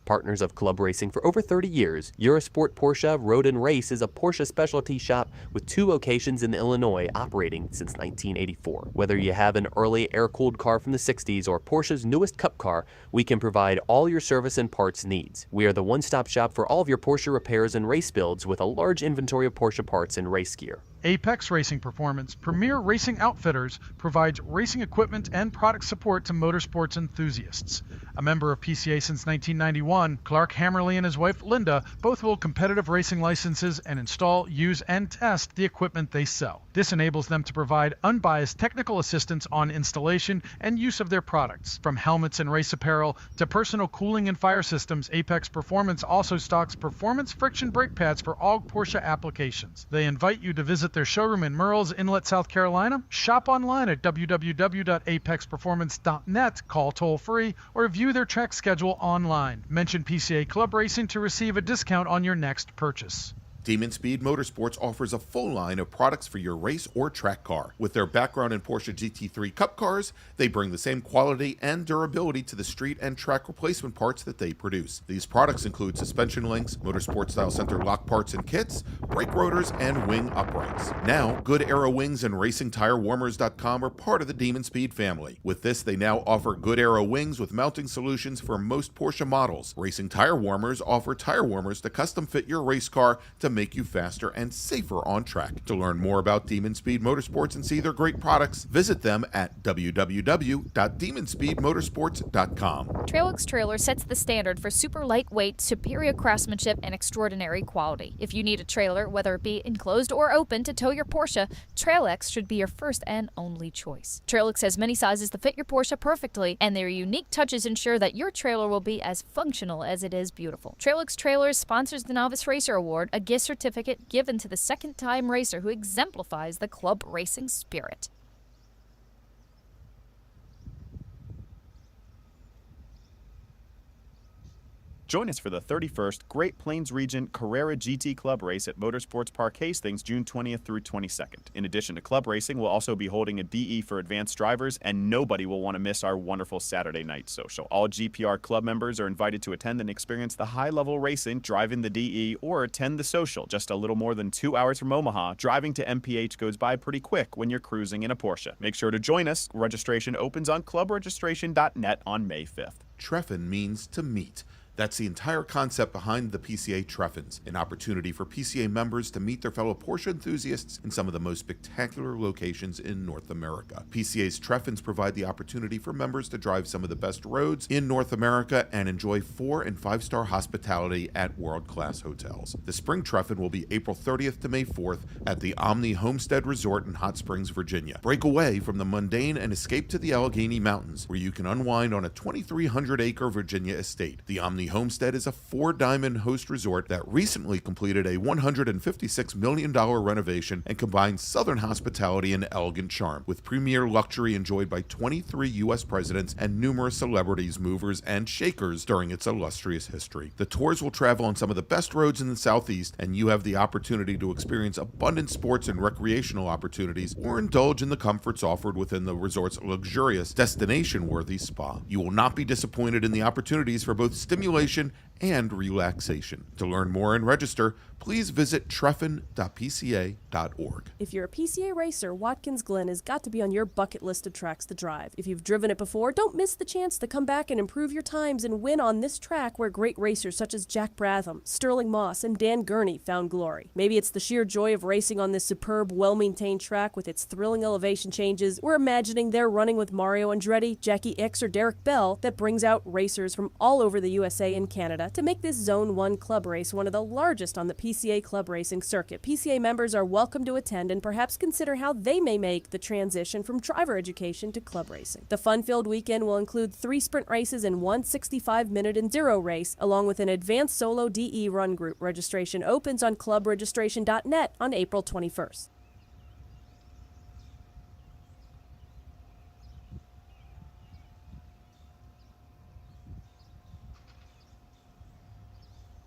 Partners of club racing for over 30 years, Eurosport Porsche Road and Race is a Porsche specialty shop with 2 locations in Illinois operating since 1984. Whether you have an early air-cooled car from the 60s or Porsche's newest cup car, we can provide all your service and parts needs. We are the one-stop shop for all of your Porsche repairs and race builds with a large inventory of Porsche parts and race gear.
Apex Racing Performance, premier racing outfitters, provides racing equipment and product support to motorsports enthusiasts. A member of PCA since 1991, Clark Hammerly and his wife Linda both hold competitive racing licenses and install, use, and test the equipment they sell. This enables them to provide unbiased technical assistance on installation and use of their products. From helmets and race apparel to personal cooling and fire systems, Apex Performance also stocks performance friction brake pads for all Porsche applications. They invite you to visit their showroom in Merle's Inlet, South Carolina. Shop online at www.apexperformance.net, call toll-free, or view their track schedule online. Mention PCA Club Racing to receive a discount on your next purchase.
Demon Speed Motorsports offers a full line of products for your race or track car. With their background in Porsche GT3 Cup cars, they bring the same quality and durability to the street and track replacement parts that they produce. These products include suspension links, motorsport style center lock parts and kits, brake rotors, and wing uprights. Now, Good Arrow Wings and RacingTireWarmers.com are part of the Demon Speed family. With this, they now offer Good Arrow Wings with mounting solutions for most Porsche models. Racing Tire Warmers offer tire warmers to custom fit your race car to make you faster and safer on track. To learn more about Demon Speed Motorsports and see their great products, visit them at www.demonspeedmotorsports.com.
Trailix Trailer sets the standard for super lightweight, superior craftsmanship, and extraordinary quality. If you need a trailer, whether it be enclosed or open, to tow your Porsche, Trailix should be your first and only choice. Trailix has many sizes to fit your Porsche perfectly, and their unique touches ensure that your trailer will be as functional as it is beautiful. Trailix Trailers sponsors the Novice Racer Award, a gift certificate given to the second-time racer who exemplifies the club racing spirit.
Join us for the 31st Great Plains Region Carrera GT Club Race at Motorsports Park Hastings, June 20th through 22nd. In addition to club racing, we'll also be holding a DE for advanced drivers, and nobody will want to miss our wonderful Saturday night social. All GPR club members are invited to attend and experience the high-level racing, drive in the DE, or attend the social. Just a little more than 2 hours from Omaha, driving to MPH goes by pretty quick when you're cruising in a Porsche. Make sure to join us. Registration opens on clubregistration.net on May 5th.
Treffin means to meet. That's the entire concept behind the PCA Treffins, an opportunity for PCA members to meet their fellow Porsche enthusiasts in some of the most spectacular locations in North America. PCA's Treffins provide the opportunity for members to drive some of the best roads in North America and enjoy 4- and 5-star hospitality at world-class hotels. The Spring Treffin will be April 30th to May 4th at the Omni Homestead Resort in Hot Springs, Virginia. Break away from the mundane and escape to the Allegheny Mountains, where you can unwind on a 2,300-acre Virginia estate. The Omni Homestead is a 4-diamond host resort that recently completed a $156 million renovation and combines Southern hospitality and elegant charm with premier luxury enjoyed by 23 U.S. presidents and numerous celebrities, movers, and shakers during its illustrious history. The tours will travel on some of the best roads in the Southeast, and you have the opportunity to experience abundant sports and recreational opportunities or indulge in the comforts offered within the resort's luxurious, destination-worthy spa. You will not be disappointed in the opportunities for both stimulation and relaxation. To learn more and register, please visit treffin.pca.org.
If you're a PCA racer, Watkins Glen has got to be on your bucket list of tracks to drive. If you've driven it before, don't miss the chance to come back and improve your times and win on this track where great racers such as Jack Bratham, Sterling Moss, and Dan Gurney found glory. Maybe it's the sheer joy of racing on this superb, well-maintained track with its thrilling elevation changes. We're imagining they're running with Mario Andretti, Jackie Ickx, or Derek Bell that brings out racers from all over the USA and Canada to make this Zone 1 club race one of the largest on the PCA Club Racing circuit. PCA members are welcome to attend and perhaps consider how they may make the transition from driver education to club racing. The fun-filled weekend will include 3 sprint races and 1 65-minute enduro race, along with an advanced solo DE run group. Registration opens on clubregistration.net on April 21st.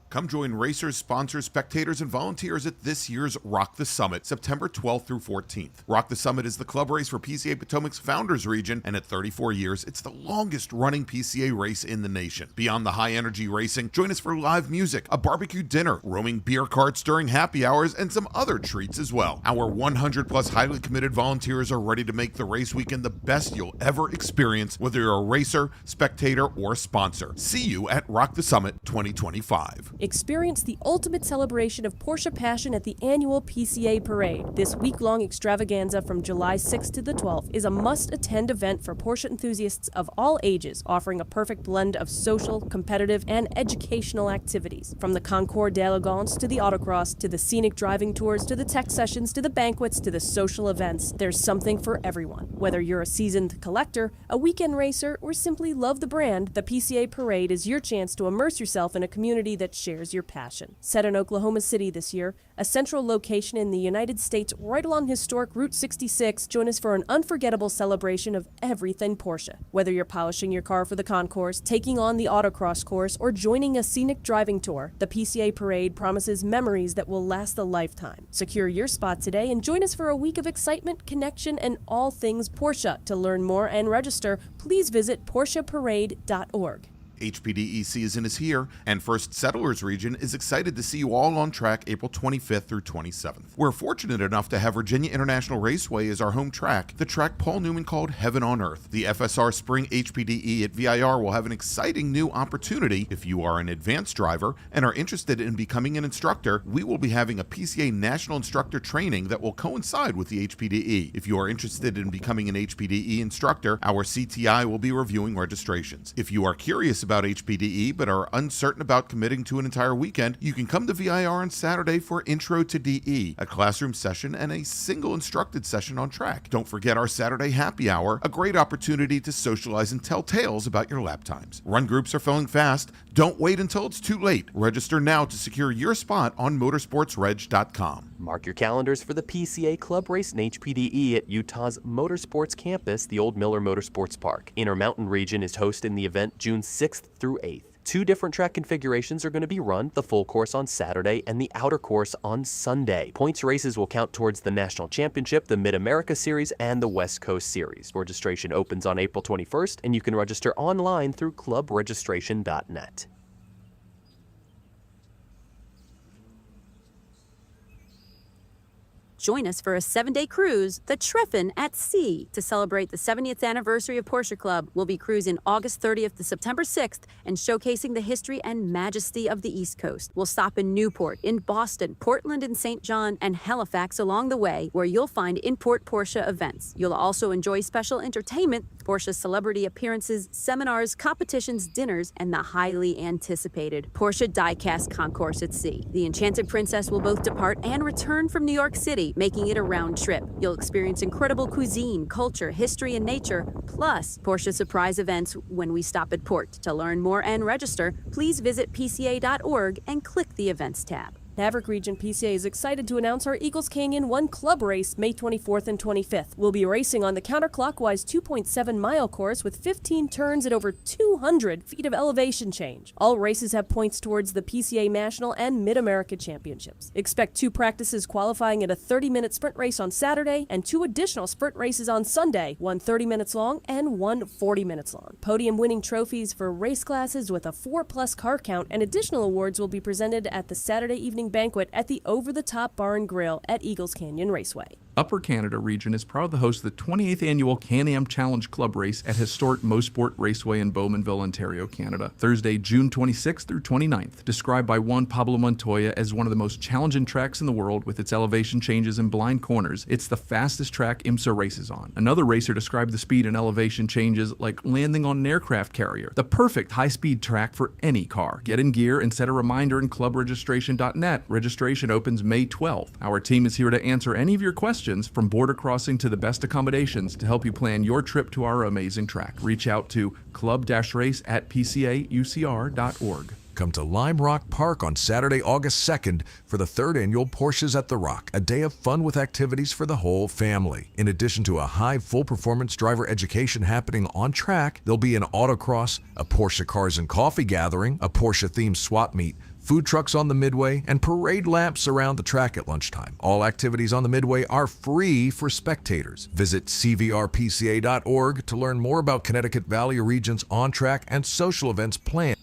Come join racers, sponsors, spectators, and volunteers at this year's Rock the Summit, September 12th through 14th. Rock the Summit is the club race for PCA Potomac's Founders Region, and at 34 years, it's the longest-running PCA race in the nation. Beyond the high-energy racing, join us for live music, a barbecue dinner, roaming beer carts during happy hours, and some other treats as well. Our 100-plus highly committed volunteers are ready to make the race weekend the best you'll ever experience, whether you're a racer, spectator, or sponsor. See you at Rock the Summit 2025.
Experience the ultimate celebration of Porsche passion at the annual PCA Parade. This week-long extravaganza from July 6th to the 12th is a must-attend event for Porsche enthusiasts of all ages, offering a perfect blend of social, competitive, and educational activities. From the Concours d'Elegance to the autocross, to the scenic driving tours, to the tech sessions, to the banquets, to the social events, there's something for everyone. Whether you're a seasoned collector, a weekend racer, or simply love the brand, the PCA Parade is your chance to immerse yourself in a community that shares your passion. Set in Oklahoma City this year, a central location in the United States right along historic Route 66, join us for an unforgettable celebration of everything Porsche. Whether you're polishing your car for the concourse, taking on the autocross course, or joining a scenic driving tour, the PCA Parade promises memories that will last a lifetime. Secure your spot today and join us for a week of excitement, connection, and all things Porsche. To learn more and register, please visit PorscheParade.org.
HPDE season is here, and First Settlers Region is excited to see you all on track April 25th through 27th. We're fortunate enough to have Virginia International Raceway as our home track, the track Paul Newman called Heaven on Earth. The FSR Spring HPDE at VIR will have an exciting new opportunity. If you are an advanced driver and are interested in becoming an instructor, we will be having a PCA National Instructor training that will coincide with the HPDE. If you are interested in becoming an HPDE instructor, our CTI will be reviewing registrations. If you are curious about HPDE but are uncertain about committing to an entire weekend, you can come to VIR on Saturday for Intro to DE, a classroom session and a single instructed session on track. Don't forget our Saturday happy hour, a great opportunity to socialize and tell tales about your lap times. Run groups are filling fast. Don't wait until it's too late. Register now to secure your spot on motorsportsreg.com.
Mark your calendars for the PCA Club Racing HPDE at Utah's Motorsports Campus, the old Miller Motorsports Park. Intermountain Region is hosting the event June 6th through 8th. 2 different track configurations are going to be run, the full course on Saturday and the outer course on Sunday. Points races will count towards the National Championship, the Mid-America Series, and the West Coast Series. Registration opens on April 21st, and you can register online through clubregistration.net.
Join us for a 7-day cruise, the Treffin at Sea, to celebrate the 70th anniversary of Porsche Club. We'll be cruising August 30th to September 6th and showcasing the history and majesty of the East Coast. We'll stop in Newport, in Boston, Portland and St. John, and Halifax along the way, where you'll find in-port Porsche events. You'll also enjoy special entertainment, Porsche celebrity appearances, seminars, competitions, dinners, and the highly anticipated Porsche Diecast Concourse at Sea. The Enchanted Princess will both depart and return from New York City, making it a round trip. You'll experience incredible cuisine, culture, history, and nature, plus Porsche surprise events when we stop at port. To learn more and register, please visit PCA.org and click the Events tab.
Maverick Region PCA is excited to announce our Eagles Canyon 1 Club race May 24th and 25th. We'll be racing on the counterclockwise 2.7-mile course with 15 turns at over 200 feet of elevation change. All races have points towards the PCA National and Mid-America Championships. Expect 2 practices qualifying at a 30-minute sprint race on Saturday and 2 additional sprint races on Sunday, one 30 minutes long and one 40 minutes long. Podium-winning trophies for race classes with a 4+ car count and additional awards will be presented at the Saturday evening banquet at the Over the Top Bar and Grill at Eagles Canyon Raceway.
Upper Canada Region is proud to host the 28th annual Can-Am Challenge Club Race at historic Mosport Raceway in Bowmanville, Ontario, Canada, Thursday, June 26th through 29th. Described by Juan Pablo Montoya as one of the most challenging tracks in the world with its elevation changes and blind corners, it's the fastest track IMSA races on. Another racer described the speed and elevation changes like landing on an aircraft carrier, the perfect high-speed track for any car. Get in gear and set a reminder in clubregistration.net. Registration opens May 12th. Our team is here to answer any of your questions, from border crossing to the best accommodations, to help you plan your trip to our amazing track. Reach out to club-race@pcaucr.org.
Come to Lime Rock Park on Saturday, August 2nd for the 3rd annual Porsches at the Rock, a day of fun with activities for the whole family. In addition to a high full-performance driver education happening on track, there'll be an autocross, a Porsche Cars and Coffee gathering, a Porsche-themed swap meet, food trucks on the Midway, and parade laps around the track at lunchtime. All activities on the Midway are free for spectators. Visit cvrpca.org to learn more about Connecticut Valley Region's on-track and social events planned.